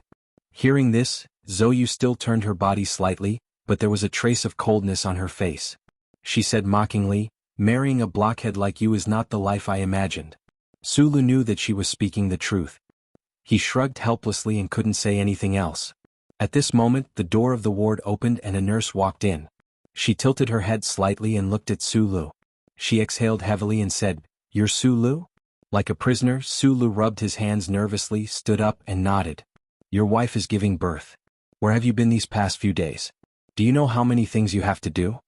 Hearing this, Zhou still turned her body slightly, but there was a trace of coldness on her face. She said mockingly, "Marrying a blockhead like you is not the life I imagined." Sulu knew that she was speaking the truth. He shrugged helplessly and couldn't say anything else. At this moment, the door of the ward opened and a nurse walked in. She tilted her head slightly and looked at Sulu. She exhaled heavily and said, "You're Sulu?" Like a prisoner, Sulu rubbed his hands nervously, stood up and nodded. "Your wife is giving birth. Where have you been these past few days? Do you know how many things you have to do?"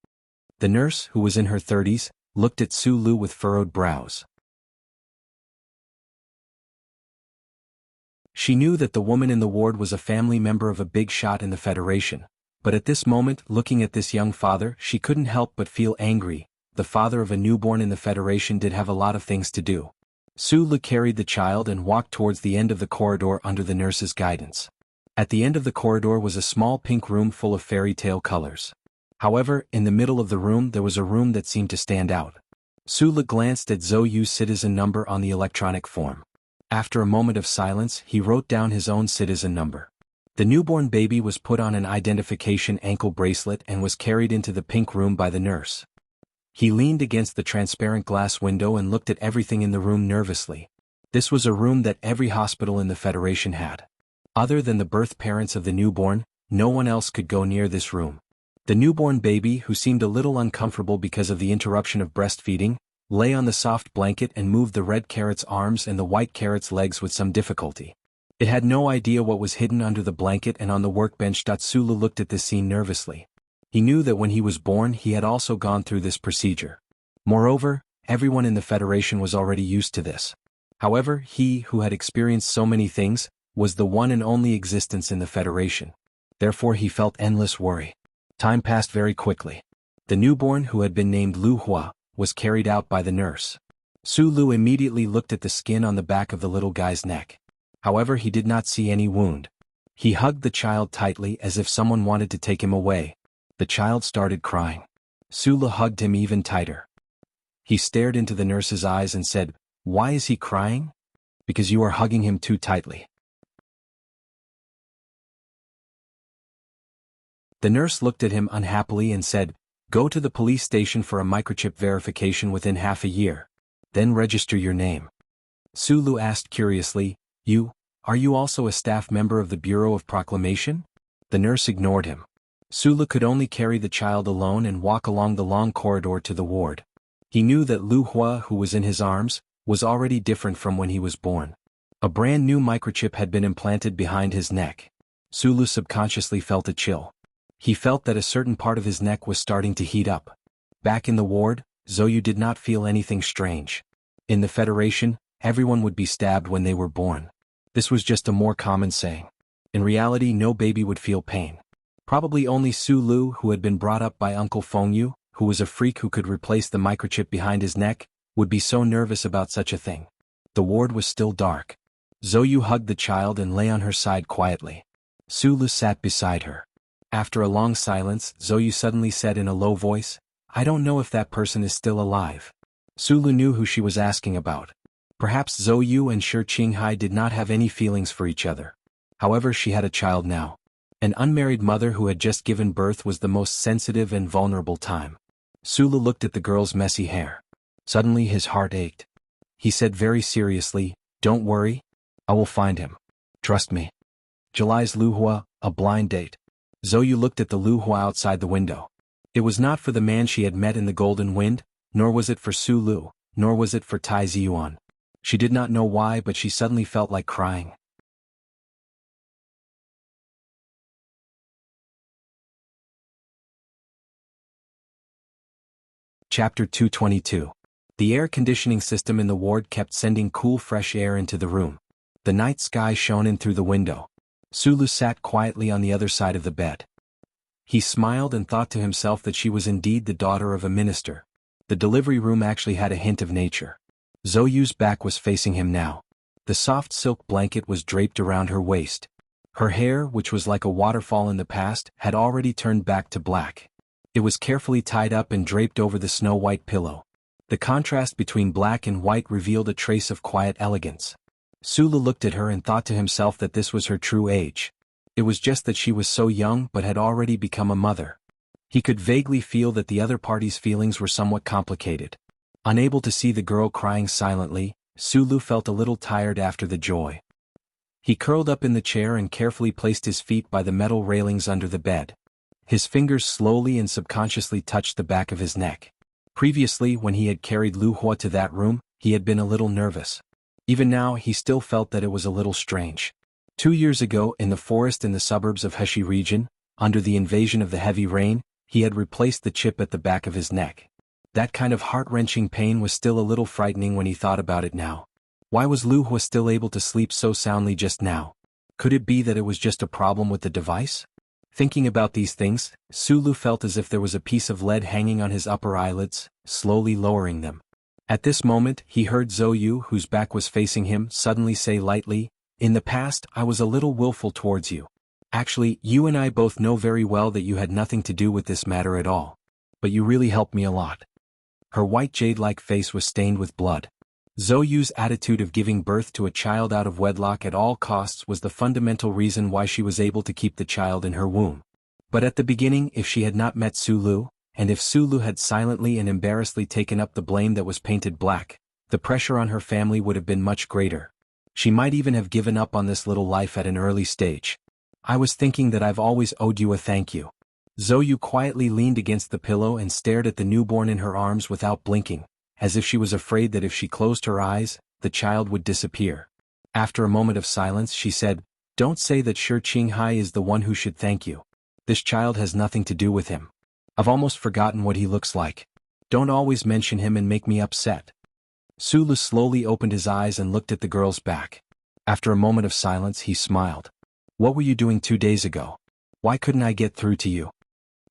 The nurse, who was in her 30s, looked at Sulu with furrowed brows. She knew that the woman in the ward was a family member of a big shot in the Federation, but at this moment, looking at this young father, she couldn't help but feel angry. The father of a newborn in the Federation did have a lot of things to do. Sulu carried the child and walked towards the end of the corridor under the nurse's guidance. At the end of the corridor was a small pink room full of fairy tale colors. However, in the middle of the room there was a room that seemed to stand out. Sulu glanced at Zhou's citizen number on the electronic form. After a moment of silence, he wrote down his own citizen number. The newborn baby was put on an identification ankle bracelet and was carried into the pink room by the nurse. He leaned against the transparent glass window and looked at everything in the room nervously. This was a room that every hospital in the Federation had. Other than the birth parents of the newborn, no one else could go near this room. The newborn baby, who seemed a little uncomfortable because of the interruption of breastfeeding, lay on the soft blanket and moved the red carrot's arms and the white carrot's legs with some difficulty. It had no idea what was hidden under the blanket and on the workbench. Sulu looked at this scene nervously. He knew that when he was born he had also gone through this procedure. Moreover, everyone in the Federation was already used to this. However, he, who had experienced so many things, was the one and only existence in the Federation. Therefore he felt endless worry. Time passed very quickly. The newborn, who had been named Lu Hua, was carried out by the nurse. Sulu immediately looked at the skin on the back of the little guy's neck. However, he did not see any wound. He hugged the child tightly as if someone wanted to take him away. The child started crying. Sulu hugged him even tighter. He stared into the nurse's eyes and said, "Why is he crying?" "Because you are hugging him too tightly." The nurse looked at him unhappily and said, "Go to the police station for a microchip verification within half a year. Then register your name." Sulu asked curiously, Are you also a staff member of the Bureau of Proclamation?" The nurse ignored him. Sulu could only carry the child alone and walk along the long corridor to the ward. He knew that Lu Hua, who was in his arms, was already different from when he was born. A brand new microchip had been implanted behind his neck. Sulu subconsciously felt a chill. He felt that a certain part of his neck was starting to heat up. Back in the ward, Zoyu did not feel anything strange. In the Federation, everyone would be stabbed when they were born. This was just a more common saying. In reality, no baby would feel pain. Probably only Su Lu, who had been brought up by Uncle Fengyu, who was a freak who could replace the microchip behind his neck, would be so nervous about such a thing. The ward was still dark. Zoyu hugged the child and lay on her side quietly. Su Lu sat beside her. After a long silence, Zoyu suddenly said in a low voice, "I don't know if that person is still alive." Su Lu knew who she was asking about. Perhaps Zoyu and Shi Qinghai did not have any feelings for each other. However, she had a child now. An unmarried mother who had just given birth was the most sensitive and vulnerable time. Sulu looked at the girl's messy hair. Suddenly his heart ached. He said very seriously, "Don't worry. I will find him. Trust me." July's Luhua, a blind date. Zoyu looked at the Luhua outside the window. It was not for the man she had met in the Golden Wind, nor was it for Su Lu, nor was it for Tai Ziyuan. She did not know why, but she suddenly felt like crying. Chapter 222. The air conditioning system in the ward kept sending cool fresh air into the room. The night sky shone in through the window. Sulu sat quietly on the other side of the bed. He smiled and thought to himself that she was indeed the daughter of a minister. The delivery room actually had a hint of nature. Zoyu's back was facing him now. The soft silk blanket was draped around her waist. Her hair, which was like a waterfall in the past, had already turned back to black. It was carefully tied up and draped over the snow-white pillow. The contrast between black and white revealed a trace of quiet elegance. Sulu looked at her and thought to himself that this was her true age. It was just that she was so young but had already become a mother. He could vaguely feel that the other party's feelings were somewhat complicated. Unable to see the girl crying silently, Sulu felt a little tired after the joy. He curled up in the chair and carefully placed his feet by the metal railings under the bed. His fingers slowly and subconsciously touched the back of his neck. Previously, when he had carried Lu Hua to that room, he had been a little nervous. Even now, he still felt that it was a little strange. 2 years ago, in the forest in the suburbs of Heshi region, under the invasion of the heavy rain, he had replaced the chip at the back of his neck. That kind of heart-wrenching pain was still a little frightening when he thought about it now. Why was Lu Hua still able to sleep so soundly just now? Could it be that it was just a problem with the device? Thinking about these things, Sulu felt as if there was a piece of lead hanging on his upper eyelids, slowly lowering them. At this moment, he heard Zoyu, whose back was facing him, suddenly say lightly, "In the past, I was a little willful towards you. Actually, you and I both know very well that you had nothing to do with this matter at all. But you really helped me a lot." Her white jade-like face was stained with blood. Zoyu's attitude of giving birth to a child out of wedlock at all costs was the fundamental reason why she was able to keep the child in her womb. But at the beginning, if she had not met Sulu, and if Sulu had silently and embarrassedly taken up the blame that was painted black, the pressure on her family would have been much greater. She might even have given up on this little life at an early stage. "I was thinking that I've always owed you a thank you." Zoyu quietly leaned against the pillow and stared at the newborn in her arms without blinking, as if she was afraid that if she closed her eyes, the child would disappear. After a moment of silence, she said, "Don't say that Shi Qinghai is the one who should thank you. This child has nothing to do with him. I've almost forgotten what he looks like. Don't always mention him and make me upset." Sulu slowly opened his eyes and looked at the girl's back. After a moment of silence, he smiled. "What were you doing 2 days ago? Why couldn't I get through to you?"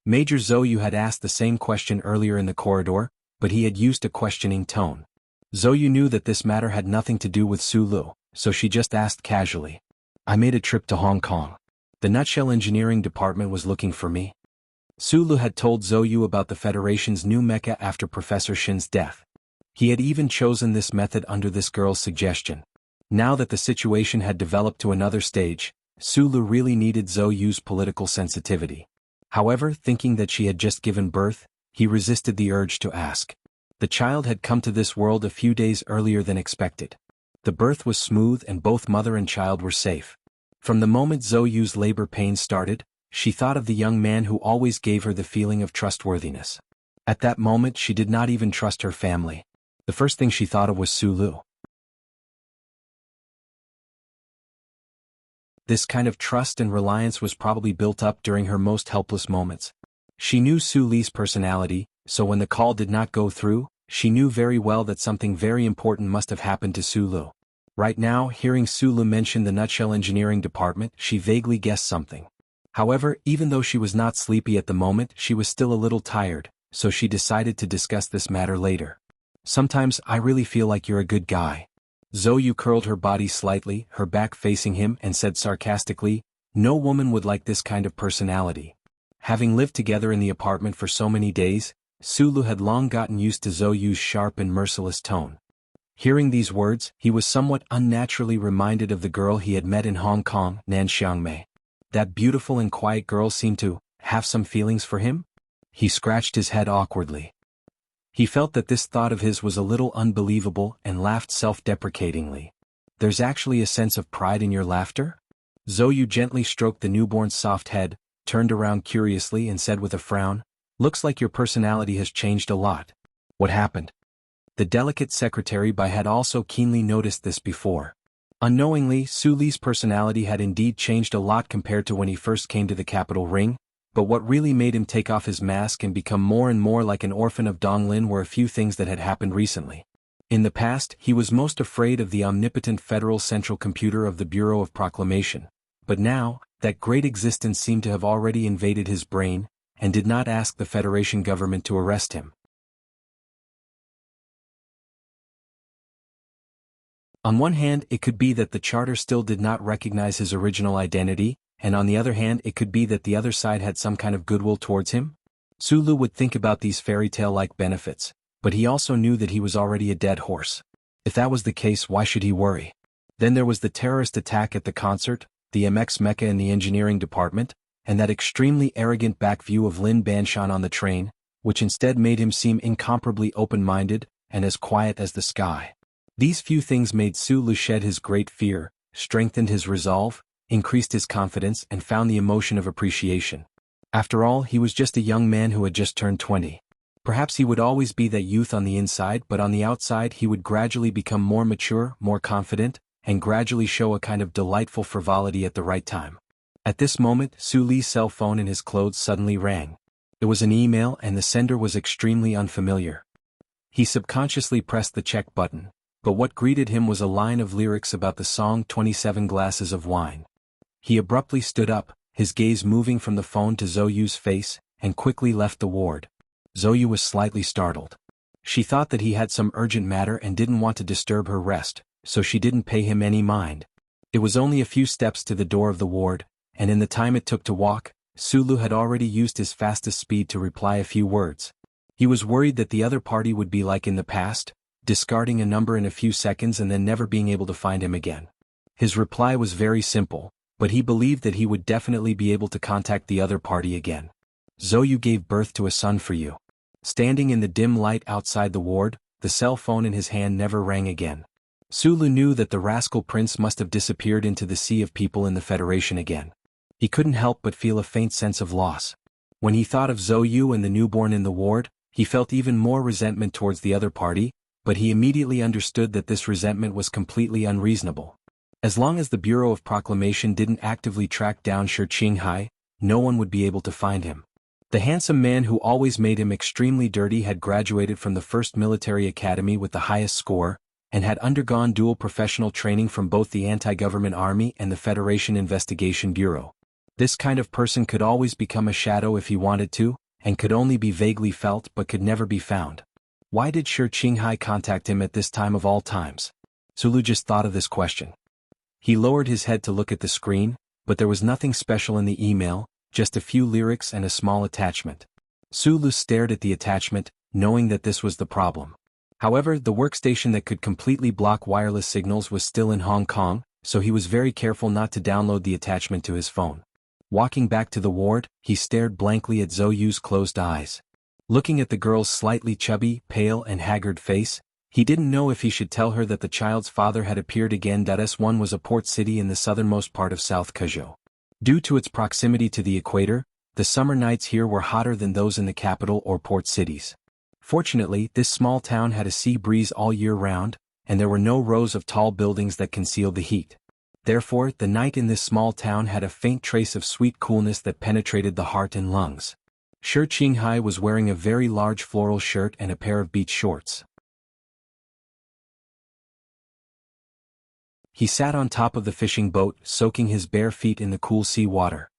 Major Zoyu had asked the same question earlier in the corridor, but he had used a questioning tone. Zoyu knew that this matter had nothing to do with Sulu, so she just asked casually. "I made a trip to Hong Kong. The Nutshell Engineering Department was looking for me." Sulu had told Zhou Yu about the Federation's new mecha after Professor Shin's death. He had even chosen this method under this girl's suggestion. Now that the situation had developed to another stage, Sulu really needed Zhou Yu's political sensitivity. However, thinking that she had just given birth, he resisted the urge to ask. The child had come to this world a few days earlier than expected. The birth was smooth and both mother and child were safe. From the moment Zhou Yu's labor pains started, she thought of the young man who always gave her the feeling of trustworthiness. At that moment she did not even trust her family. The first thing she thought of was Sulu. This kind of trust and reliance was probably built up during her most helpless moments. She knew Suli's personality, so when the call did not go through, she knew very well that something very important must have happened to Sulu. Right now, hearing Sulu mention the Nutshell Engineering Department, she vaguely guessed something. However, even though she was not sleepy at the moment, she was still a little tired, so she decided to discuss this matter later. Sometimes I really feel like you're a good guy. Zhou Yu curled her body slightly, her back facing him, and said sarcastically, "No woman would like this kind of personality." Having lived together in the apartment for so many days, Sulu had long gotten used to Zhou Yu's sharp and merciless tone. Hearing these words, he was somewhat unnaturally reminded of the girl he had met in Hong Kong, Nan Xiangmei. That beautiful and quiet girl seemed to have some feelings for him? He scratched his head awkwardly. He felt that this thought of his was a little unbelievable and laughed self-deprecatingly. "There's actually a sense of pride in your laughter?" Zhou Yu gently stroked the newborn's soft head, turned around curiously and said with a frown, "Looks like your personality has changed a lot. What happened?" The delicate secretary Bai had also keenly noticed this before. Unknowingly, Suli's personality had indeed changed a lot compared to when he first came to the capital ring, but what really made him take off his mask and become more and more like an orphan of Donglin were a few things that had happened recently. In the past, he was most afraid of the omnipotent federal central computer of the Bureau of Proclamation, but now, that great existence seemed to have already invaded his brain, and did not ask the Federation government to arrest him. On one hand, it could be that the charter still did not recognize his original identity, and on the other hand it could be that the other side had some kind of goodwill towards him. Sulu would think about these fairy tale-like benefits, but he also knew that he was already a dead horse. If that was the case, why should he worry? Then there was the terrorist attack at the concert, the MX Mecha in the engineering department, and that extremely arrogant back view of Lin Banshan on the train, which instead made him seem incomparably open-minded and as quiet as the sky. These few things made Sulu shed his great fear, strengthened his resolve, increased his confidence, and found the emotion of appreciation. After all, he was just a young man who had just turned 20. Perhaps he would always be that youth on the inside, but on the outside he would gradually become more mature, more confident, and gradually show a kind of delightful frivolity at the right time. At this moment, Suli's cell phone in his clothes suddenly rang. It was an email and the sender was extremely unfamiliar. He subconsciously pressed the check button, but what greeted him was a line of lyrics about the song 27 Glasses of Wine. He abruptly stood up, his gaze moving from the phone to Zhou Yu's face, and quickly left the ward. Zhou Yu was slightly startled. She thought that he had some urgent matter and didn't want to disturb her rest, so she didn't pay him any mind. It was only a few steps to the door of the ward, and in the time it took to walk, Sulu had already used his fastest speed to reply a few words. He was worried that the other party would be like in the past, discarding a number in a few seconds and then never being able to find him again. His reply was very simple, but he believed that he would definitely be able to contact the other party again. "Zhou Yu gave birth to a son for you." Standing in the dim light outside the ward, the cell phone in his hand never rang again. Sulu knew that the rascal prince must have disappeared into the sea of people in the Federation again. He couldn't help but feel a faint sense of loss. When he thought of Zhou Yu and the newborn in the ward, he felt even more resentment towards the other party, but he immediately understood that this resentment was completely unreasonable. As long as the Bureau of Proclamation didn't actively track down Shi Qinghai, no one would be able to find him. The handsome man who always made him extremely dirty had graduated from the first military academy with the highest score, and had undergone dual professional training from both the anti-government army and the Federation Investigation Bureau. This kind of person could always become a shadow if he wanted to, and could only be vaguely felt but could never be found. Why did Shi Qinghai contact him at this time of all times? Sulu just thought of this question. He lowered his head to look at the screen, but there was nothing special in the email, just a few lyrics and a small attachment. Sulu stared at the attachment, knowing that this was the problem. However, the workstation that could completely block wireless signals was still in Hong Kong, so he was very careful not to download the attachment to his phone. Walking back to the ward, he stared blankly at Zhou Yu's closed eyes. Looking at the girl's slightly chubby, pale and haggard face, he didn't know if he should tell her that the child's father had appeared again. S1 was a port city in the southernmost part of South Kuzhou. Due to its proximity to the equator, the summer nights here were hotter than those in the capital or port cities. Fortunately, this small town had a sea breeze all year round, and there were no rows of tall buildings that concealed the heat. Therefore, the night in this small town had a faint trace of sweet coolness that penetrated the heart and lungs. Shi Qinghai was wearing a very large floral shirt and a pair of beach shorts. He sat on top of the fishing boat, soaking his bare feet in the cool sea water.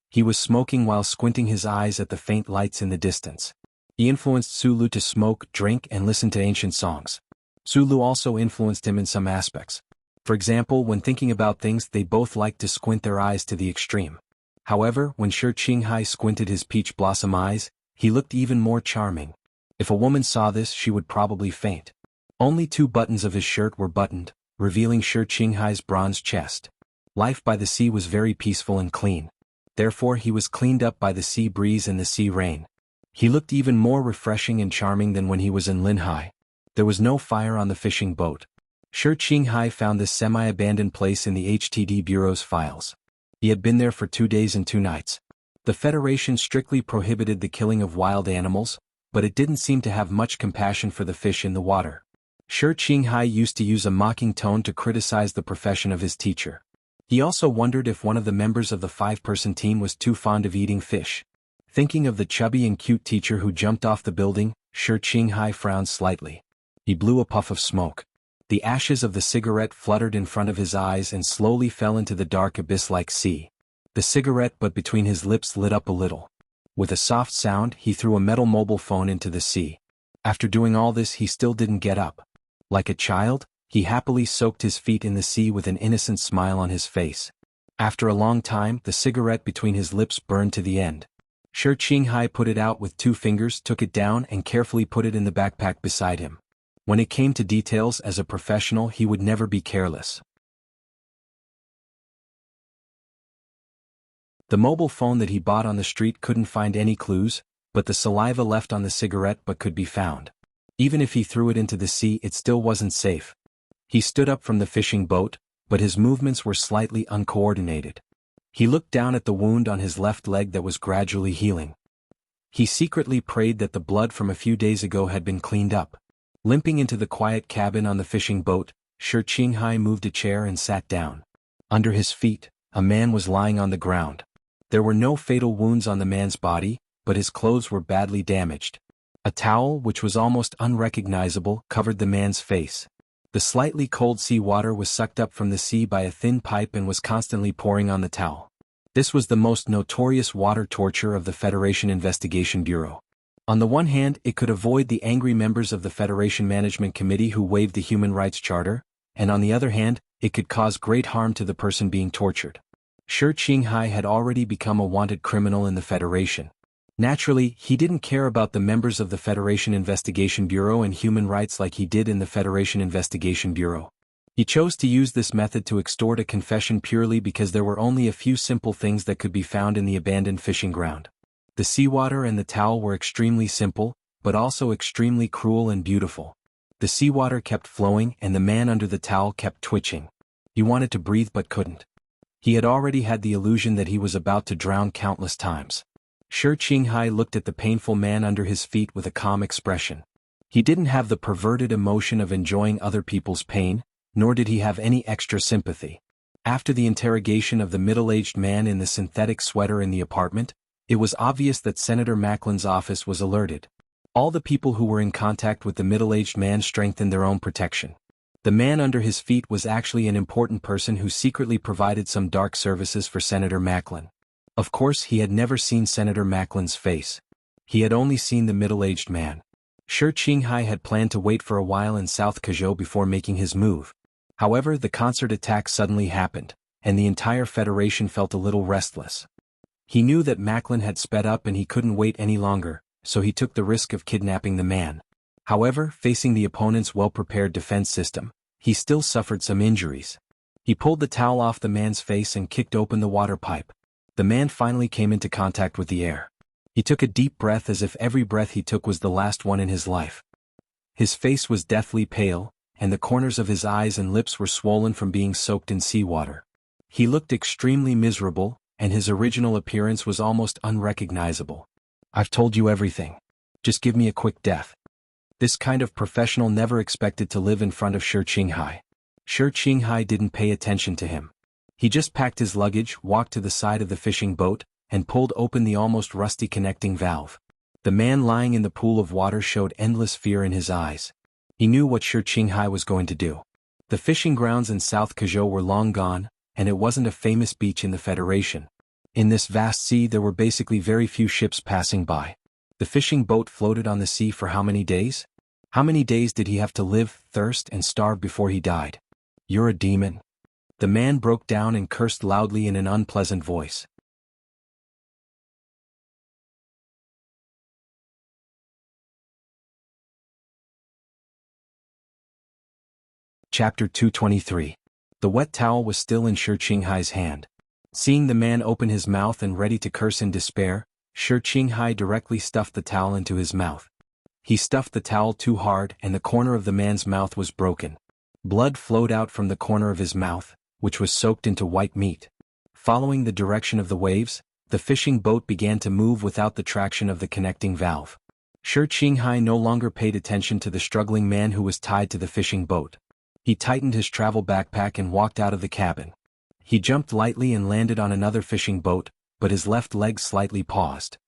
He was smoking while squinting his eyes at the faint lights in the distance. He influenced Sulu to smoke, drink and listen to ancient songs. Sulu also influenced him in some aspects. For example, when thinking about things, they both liked to squint their eyes to the extreme. However, when Shi Qinghai squinted his peach blossom eyes, he looked even more charming. If a woman saw this, she would probably faint. Only 2 buttons of his shirt were buttoned, revealing Shi Qinghai's bronze chest. Life by the sea was very peaceful and clean. Therefore, he was cleaned up by the sea breeze and the sea rain. He looked even more refreshing and charming than when he was in Linhai. There was no fire on the fishing boat. Shi Qinghai found this semi-abandoned place in the HTD Bureau's files. He had been there for 2 days and 2 nights. The Federation strictly prohibited the killing of wild animals, but it didn't seem to have much compassion for the fish in the water. Shi Qinghai used to use a mocking tone to criticize the profession of his teacher. He also wondered if one of the members of the 5-person team was too fond of eating fish. Thinking of the chubby and cute teacher who jumped off the building, Shi Qinghai frowned slightly. He blew a puff of smoke. The ashes of the cigarette fluttered in front of his eyes and slowly fell into the dark abyss-like sea. The cigarette but between his lips lit up a little. With a soft sound, he threw a metal mobile phone into the sea. After doing all this, he still didn't get up. Like a child, he happily soaked his feet in the sea with an innocent smile on his face. After a long time, the cigarette between his lips burned to the end. Shi Qinghai put it out with 2 fingers, took it down and carefully put it in the backpack beside him. When it came to details as a professional, he would never be careless. The mobile phone that he bought on the street couldn't find any clues, but the saliva left on the cigarette but could be found. Even if he threw it into the sea, it still wasn't safe. He stood up from the fishing boat, but his movements were slightly uncoordinated. He looked down at the wound on his left leg that was gradually healing. He secretly prayed that the blood from a few days ago had been cleaned up. Limping into the quiet cabin on the fishing boat, Shi Qinghai moved a chair and sat down. Under his feet, a man was lying on the ground. There were no fatal wounds on the man's body, but his clothes were badly damaged. A towel, which was almost unrecognizable, covered the man's face. The slightly cold sea water was sucked up from the sea by a thin pipe and was constantly pouring on the towel. This was the most notorious water torture of the Federation Investigation Bureau. On the one hand, it could avoid the angry members of the Federation Management Committee who waived the Human Rights Charter, and on the other hand, it could cause great harm to the person being tortured. Shi Qinghai had already become a wanted criminal in the Federation. Naturally, he didn't care about the members of the Federation Investigation Bureau and human rights like he did in the Federation Investigation Bureau. He chose to use this method to extort a confession purely because there were only a few simple things that could be found in the abandoned fishing ground. The seawater and the towel were extremely simple, but also extremely cruel and beautiful. The seawater kept flowing and the man under the towel kept twitching. He wanted to breathe but couldn't. He had already had the illusion that he was about to drown countless times. Shi Qinghai looked at the painful man under his feet with a calm expression. He didn't have the perverted emotion of enjoying other people's pain, nor did he have any extra sympathy. After the interrogation of the middle-aged man in the synthetic sweater in the apartment, it was obvious that Senator Macklin's office was alerted. All the people who were in contact with the middle-aged man strengthened their own protection. The man under his feet was actually an important person who secretly provided some dark services for Senator Macklin. Of course, he had never seen Senator Macklin's face. He had only seen the middle-aged man. Shi Qinghai had planned to wait for a while in South Kuzhou before making his move. However, the concert attack suddenly happened, and the entire Federation felt a little restless. He knew that Macklin had sped up and he couldn't wait any longer, so he took the risk of kidnapping the man. However, facing the opponent's well-prepared defense system, he still suffered some injuries. He pulled the towel off the man's face and kicked open the water pipe. The man finally came into contact with the air. He took a deep breath as if every breath he took was the last one in his life. His face was deathly pale, and the corners of his eyes and lips were swollen from being soaked in seawater. He looked extremely miserable, and his original appearance was almost unrecognizable. "I've told you everything. Just give me a quick death." This kind of professional never expected to live in front of Shi Qinghai. Shi Qinghai didn't pay attention to him. He just packed his luggage, walked to the side of the fishing boat, and pulled open the almost rusty connecting valve. The man lying in the pool of water showed endless fear in his eyes. He knew what Shi Qinghai was going to do. The fishing grounds in South Kazhou were long gone, and it wasn't a famous beach in the Federation. In this vast sea there were basically very few ships passing by. The fishing boat floated on the sea for how many days? How many days did he have to live, thirst, and starve before he died? "You're a demon." The man broke down and cursed loudly in an unpleasant voice. Chapter 223. The wet towel was still in Shi Qinghai's hand. Seeing the man open his mouth and ready to curse in despair, Shi Qinghai directly stuffed the towel into his mouth. He stuffed the towel too hard and the corner of the man's mouth was broken. Blood flowed out from the corner of his mouth, which was soaked into white meat. Following the direction of the waves, the fishing boat began to move without the traction of the connecting valve. Shi Qinghai no longer paid attention to the struggling man who was tied to the fishing boat. He tightened his travel backpack and walked out of the cabin. He jumped lightly and landed on another fishing boat, but his left leg slightly paused.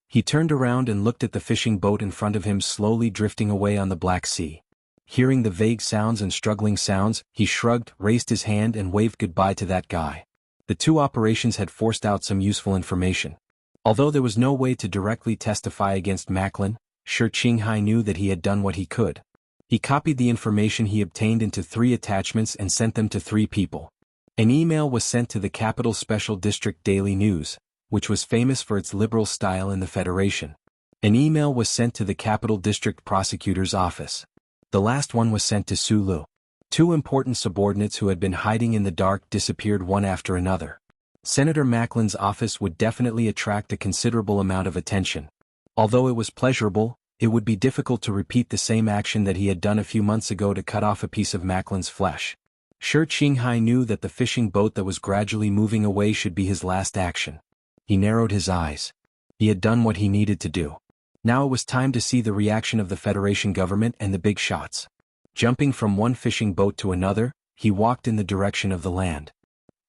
He turned around and looked at the fishing boat in front of him slowly drifting away on the Black Sea. Hearing the vague sounds and struggling sounds, he shrugged, raised his hand and waved goodbye to that guy. The two operations had forced out some useful information. Although there was no way to directly testify against Macklin, Shi Qinghai knew that he had done what he could. He copied the information he obtained into 3 attachments and sent them to 3 people. An email was sent to the Capital Special District Daily News, which was famous for its liberal style in the Federation. An email was sent to the Capital District Prosecutor's Office. The last one was sent to Sulu. 2 important subordinates who had been hiding in the dark disappeared one after another. Senator Macklin's office would definitely attract a considerable amount of attention. Although it was pleasurable, it would be difficult to repeat the same action that he had done a few months ago to cut off a piece of Macklin's flesh. Shi Qinghai knew that the fishing boat that was gradually moving away should be his last action. He narrowed his eyes. He had done what he needed to do. Now it was time to see the reaction of the Federation government and the big shots. Jumping from one fishing boat to another, he walked in the direction of the land.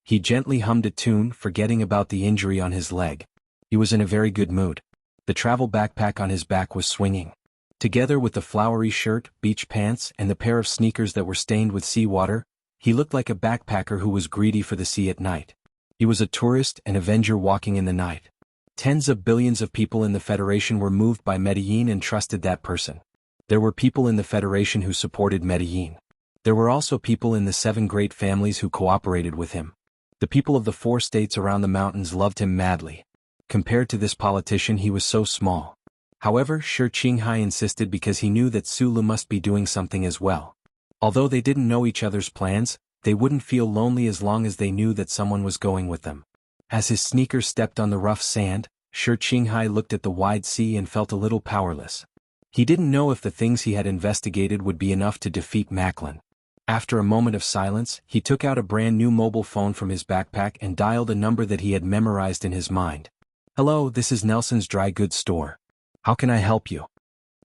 He gently hummed a tune, forgetting about the injury on his leg. He was in a very good mood. The travel backpack on his back was swinging. Together with the flowery shirt, beach pants, and the pair of sneakers that were stained with seawater, he looked like a backpacker who was greedy for the sea at night. He was a tourist, an avenger walking in the night. Tens of billions of people in the Federation were moved by Medellin and trusted that person. There were people in the Federation who supported Medellin. There were also people in the 7 great families who cooperated with him. The people of the 4 states around the mountains loved him madly. Compared to this politician, he was so small. However, Shi Qinghai insisted because he knew that Sulu must be doing something as well. Although they didn't know each other's plans, they wouldn't feel lonely as long as they knew that someone was going with them. As his sneakers stepped on the rough sand, Shi Qinghai looked at the wide sea and felt a little powerless. He didn't know if the things he had investigated would be enough to defeat Macklin. After a moment of silence, he took out a brand new mobile phone from his backpack and dialed a number that he had memorized in his mind. "Hello, this is Nelson's dry goods store. How can I help you?"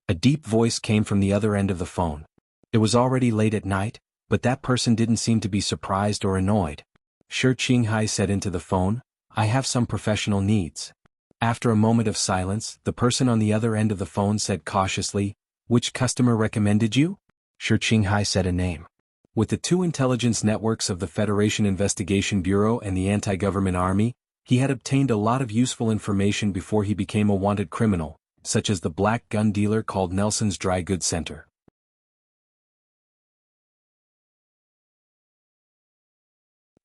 A deep voice came from the other end of the phone. It was already late at night, but that person didn't seem to be surprised or annoyed. Shi Qinghai said into the phone, "I have some professional needs." After a moment of silence, the person on the other end of the phone said cautiously, "Which customer recommended you?" Shi Qinghai said a name. With the 2 intelligence networks of the Federation Investigation Bureau and the Anti-Government Army, he had obtained a lot of useful information before he became a wanted criminal, such as the black gun dealer called Nelson's Dry Goods Center.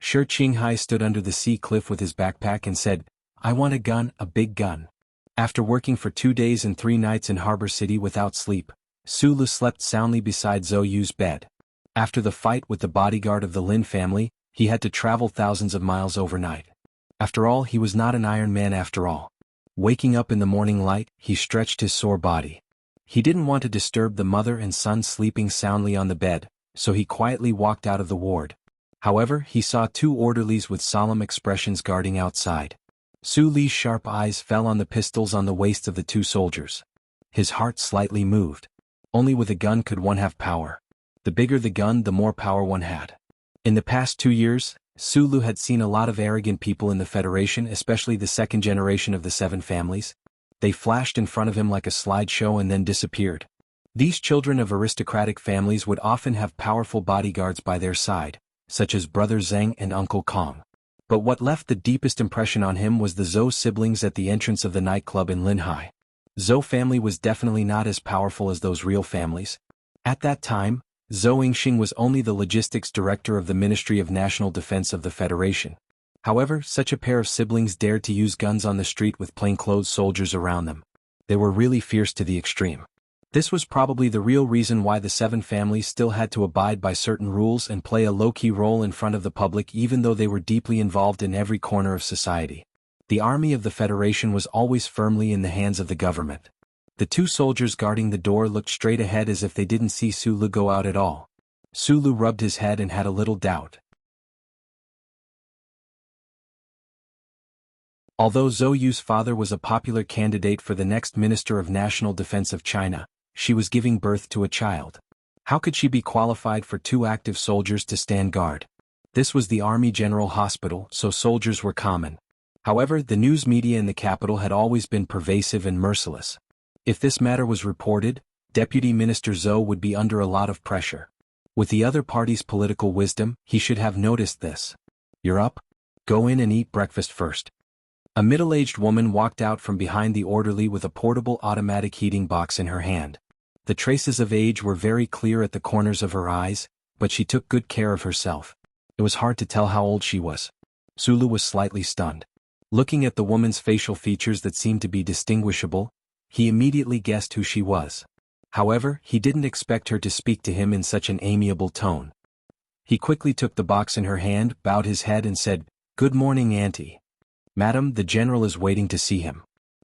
Shi Qinghai stood under the sea cliff with his backpack and said, I want a gun, a big gun. After working for 2 days and 3 nights in Harbor City without sleep, Sulu slept soundly beside Zhou Yu's bed. After the fight with the bodyguard of the Lin family, he had to travel thousands of miles overnight. After all, he was not an Iron Man after all. Waking up in the morning light, he stretched his sore body. He didn't want to disturb the mother and son sleeping soundly on the bed, so he quietly walked out of the ward. However, he saw 2 orderlies with solemn expressions guarding outside. Su Li's sharp eyes fell on the pistols on the waists of the 2 soldiers. His heart slightly moved. Only with a gun could one have power. The bigger the gun, the more power one had. In the past 2 years, Sulu had seen a lot of arrogant people in the Federation, especially the second generation of the 7 families. They flashed in front of him like a slideshow and then disappeared. These children of aristocratic families would often have powerful bodyguards by their side, such as Brother Zheng and Uncle Kong. But what left the deepest impression on him was the Zhou siblings at the entrance of the nightclub in Linhai. Zhou family was definitely not as powerful as those real families. At that time, Zhou Yingxing was only the logistics director of the Ministry of National Defense of the Federation. However, such a pair of siblings dared to use guns on the street with plainclothes soldiers around them. They were really fierce to the extreme. This was probably the real reason why the 7 families still had to abide by certain rules and play a low-key role in front of the public, even though they were deeply involved in every corner of society. The army of the Federation was always firmly in the hands of the government. The 2 soldiers guarding the door looked straight ahead as if they didn't see Sulu go out at all. Sulu rubbed his head and had a little doubt. Although Zhou Yu's father was a popular candidate for the next Minister of National Defense of China, she was giving birth to a child. How could she be qualified for 2 active soldiers to stand guard? This was the Army General Hospital, so soldiers were common. However, the news media in the capital had always been pervasive and merciless. If this matter was reported, Deputy Minister Zhou would be under a lot of pressure. With the other party's political wisdom, he should have noticed this. "You're up? Go in and eat breakfast first." A middle-aged woman walked out from behind the orderly with a portable automatic heating box in her hand. The traces of age were very clear at the corners of her eyes, but she took good care of herself. It was hard to tell how old she was. Sulu was slightly stunned. Looking at the woman's facial features that seemed to be distinguishable, he immediately guessed who she was. However, he didn't expect her to speak to him in such an amiable tone. He quickly took the box in her hand, bowed his head and said, "Good morning, Auntie. Madam, the general is waiting to see him."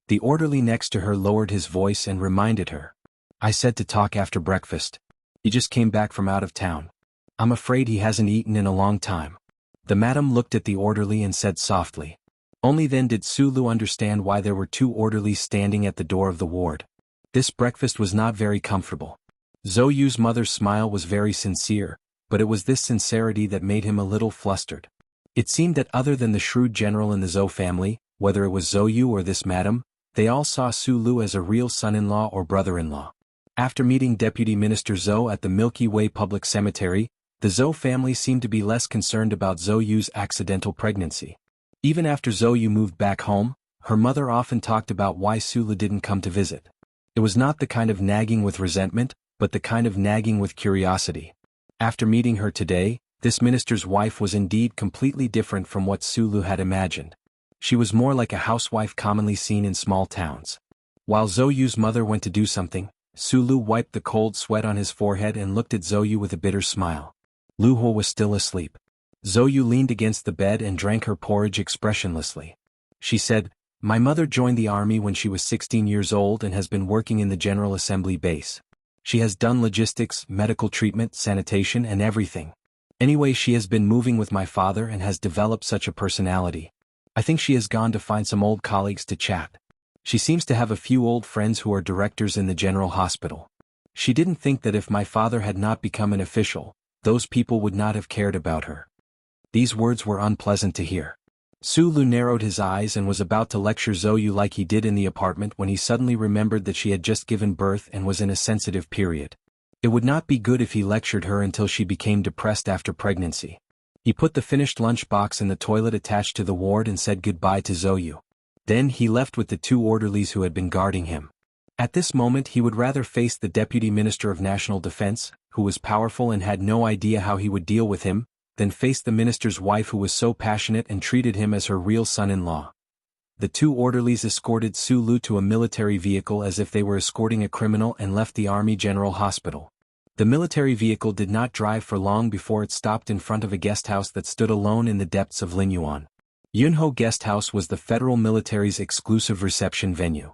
The orderly next to her lowered his voice and reminded her. "I said to talk after breakfast. He just came back from out of town. I'm afraid he hasn't eaten in a long time." The madam looked at the orderly and said softly. Only then did Sulu understand why there were 2 orderlies standing at the door of the ward. This breakfast was not very comfortable. Zhou Yu's mother's smile was very sincere, but it was this sincerity that made him a little flustered. It seemed that other than the shrewd general in the Zhou family, whether it was Zhou Yu or this madam, they all saw Sulu as a real son-in-law or brother-in-law. After meeting Deputy Minister Zhou at the Milky Way Public Cemetery, the Zhou family seemed to be less concerned about Zhou Yu's accidental pregnancy. Even after Zhou Yu moved back home, her mother often talked about why Sulu didn't come to visit. It was not the kind of nagging with resentment, but the kind of nagging with curiosity. After meeting her today, this minister's wife was indeed completely different from what Sulu had imagined. She was more like a housewife commonly seen in small towns. While Zhou Yu's mother went to do something, Sulu wiped the cold sweat on his forehead and looked at Zhou Yu with a bitter smile. Lu Ho was still asleep. Zhou Yu leaned against the bed and drank her porridge expressionlessly. She said, "My mother joined the army when she was 16 years old and has been working in the General Assembly base. She has done logistics, medical treatment, sanitation and everything. Anyway, she has been moving with my father and has developed such a personality. I think she has gone to find some old colleagues to chat. She seems to have a few old friends who are directors in the General Hospital. She didn't think that if my father had not become an official, those people would not have cared about her." These words were unpleasant to hear. Sulu narrowed his eyes and was about to lecture Zhou Yu like he did in the apartment when he suddenly remembered that she had just given birth and was in a sensitive period. It would not be good if he lectured her until she became depressed after pregnancy. He put the finished lunch box in the toilet attached to the ward and said goodbye to Zhou Yu. Then he left with the 2 orderlies who had been guarding him. At this moment he would rather face the Deputy Minister of National Defense, who was powerful and had no idea how he would deal with him, than face the minister's wife who was so passionate and treated him as her real son-in-law. the two orderlies escorted Su Lu to a military vehicle as if they were escorting a criminal and left the Army General Hospital. The military vehicle did not drive for long before it stopped in front of a guest house that stood alone in the depths of Linyuan. Yunho Guest House was the federal military's exclusive reception venue.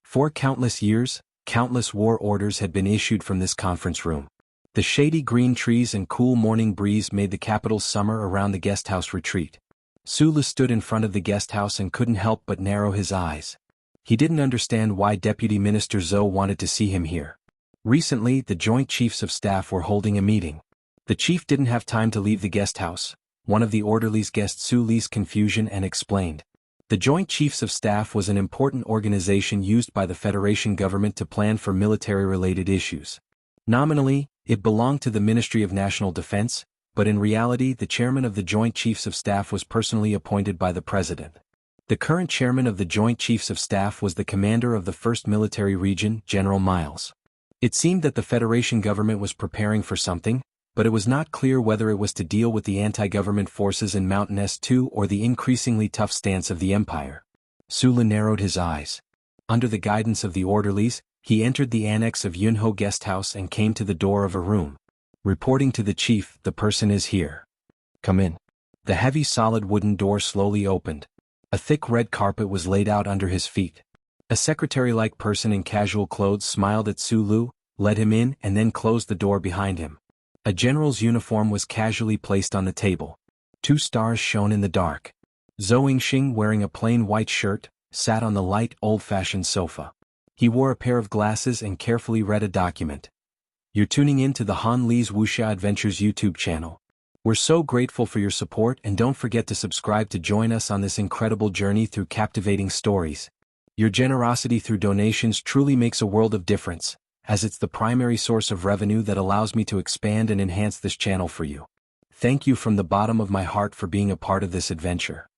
For countless years, countless war orders had been issued from this conference room. The shady green trees and cool morning breeze made the capital's summer around the guest house retreat. Su Lu stood in front of the guest house and couldn't help but narrow his eyes. He didn't understand why Deputy Minister Zhou wanted to see him here. Recently, the Joint Chiefs of Staff were holding a meeting. The chief didn't have time to leave the guest house. One of the orderlies guessed Su Lu's confusion and explained. The Joint Chiefs of Staff was an important organization used by the Federation government to plan for military-related issues. Nominally, it belonged to the Ministry of National Defense, but in reality the chairman of the Joint Chiefs of Staff was personally appointed by the President. The current chairman of the Joint Chiefs of Staff was the commander of the 1st Military Region, General Miles. It seemed that the Federation government was preparing for something, but it was not clear whether it was to deal with the anti-government forces in Mountain S2 or the increasingly tough stance of the Empire. Su Lu narrowed his eyes. Under the guidance of the orderlies, he entered the annex of Yunho Guest House and came to the door of a room. Reporting to the chief, "The person is here. Come in." The heavy solid wooden door slowly opened. A thick red carpet was laid out under his feet. A secretary-like person in casual clothes smiled at Su Lu, led him in and then closed the door behind him. A general's uniform was casually placed on the table. 2 stars shone in the dark. Zhou Yingxing, wearing a plain white shirt, sat on the light, old-fashioned sofa. He wore a pair of glasses and carefully read a document. "You're tuning in to the Han Li's Wuxia Adventures YouTube channel. We're so grateful for your support, and don't forget to subscribe to join us on this incredible journey through captivating stories. Your generosity through donations truly makes a world of difference, as it's the primary source of revenue that allows me to expand and enhance this channel for you. Thank you from the bottom of my heart for being a part of this adventure."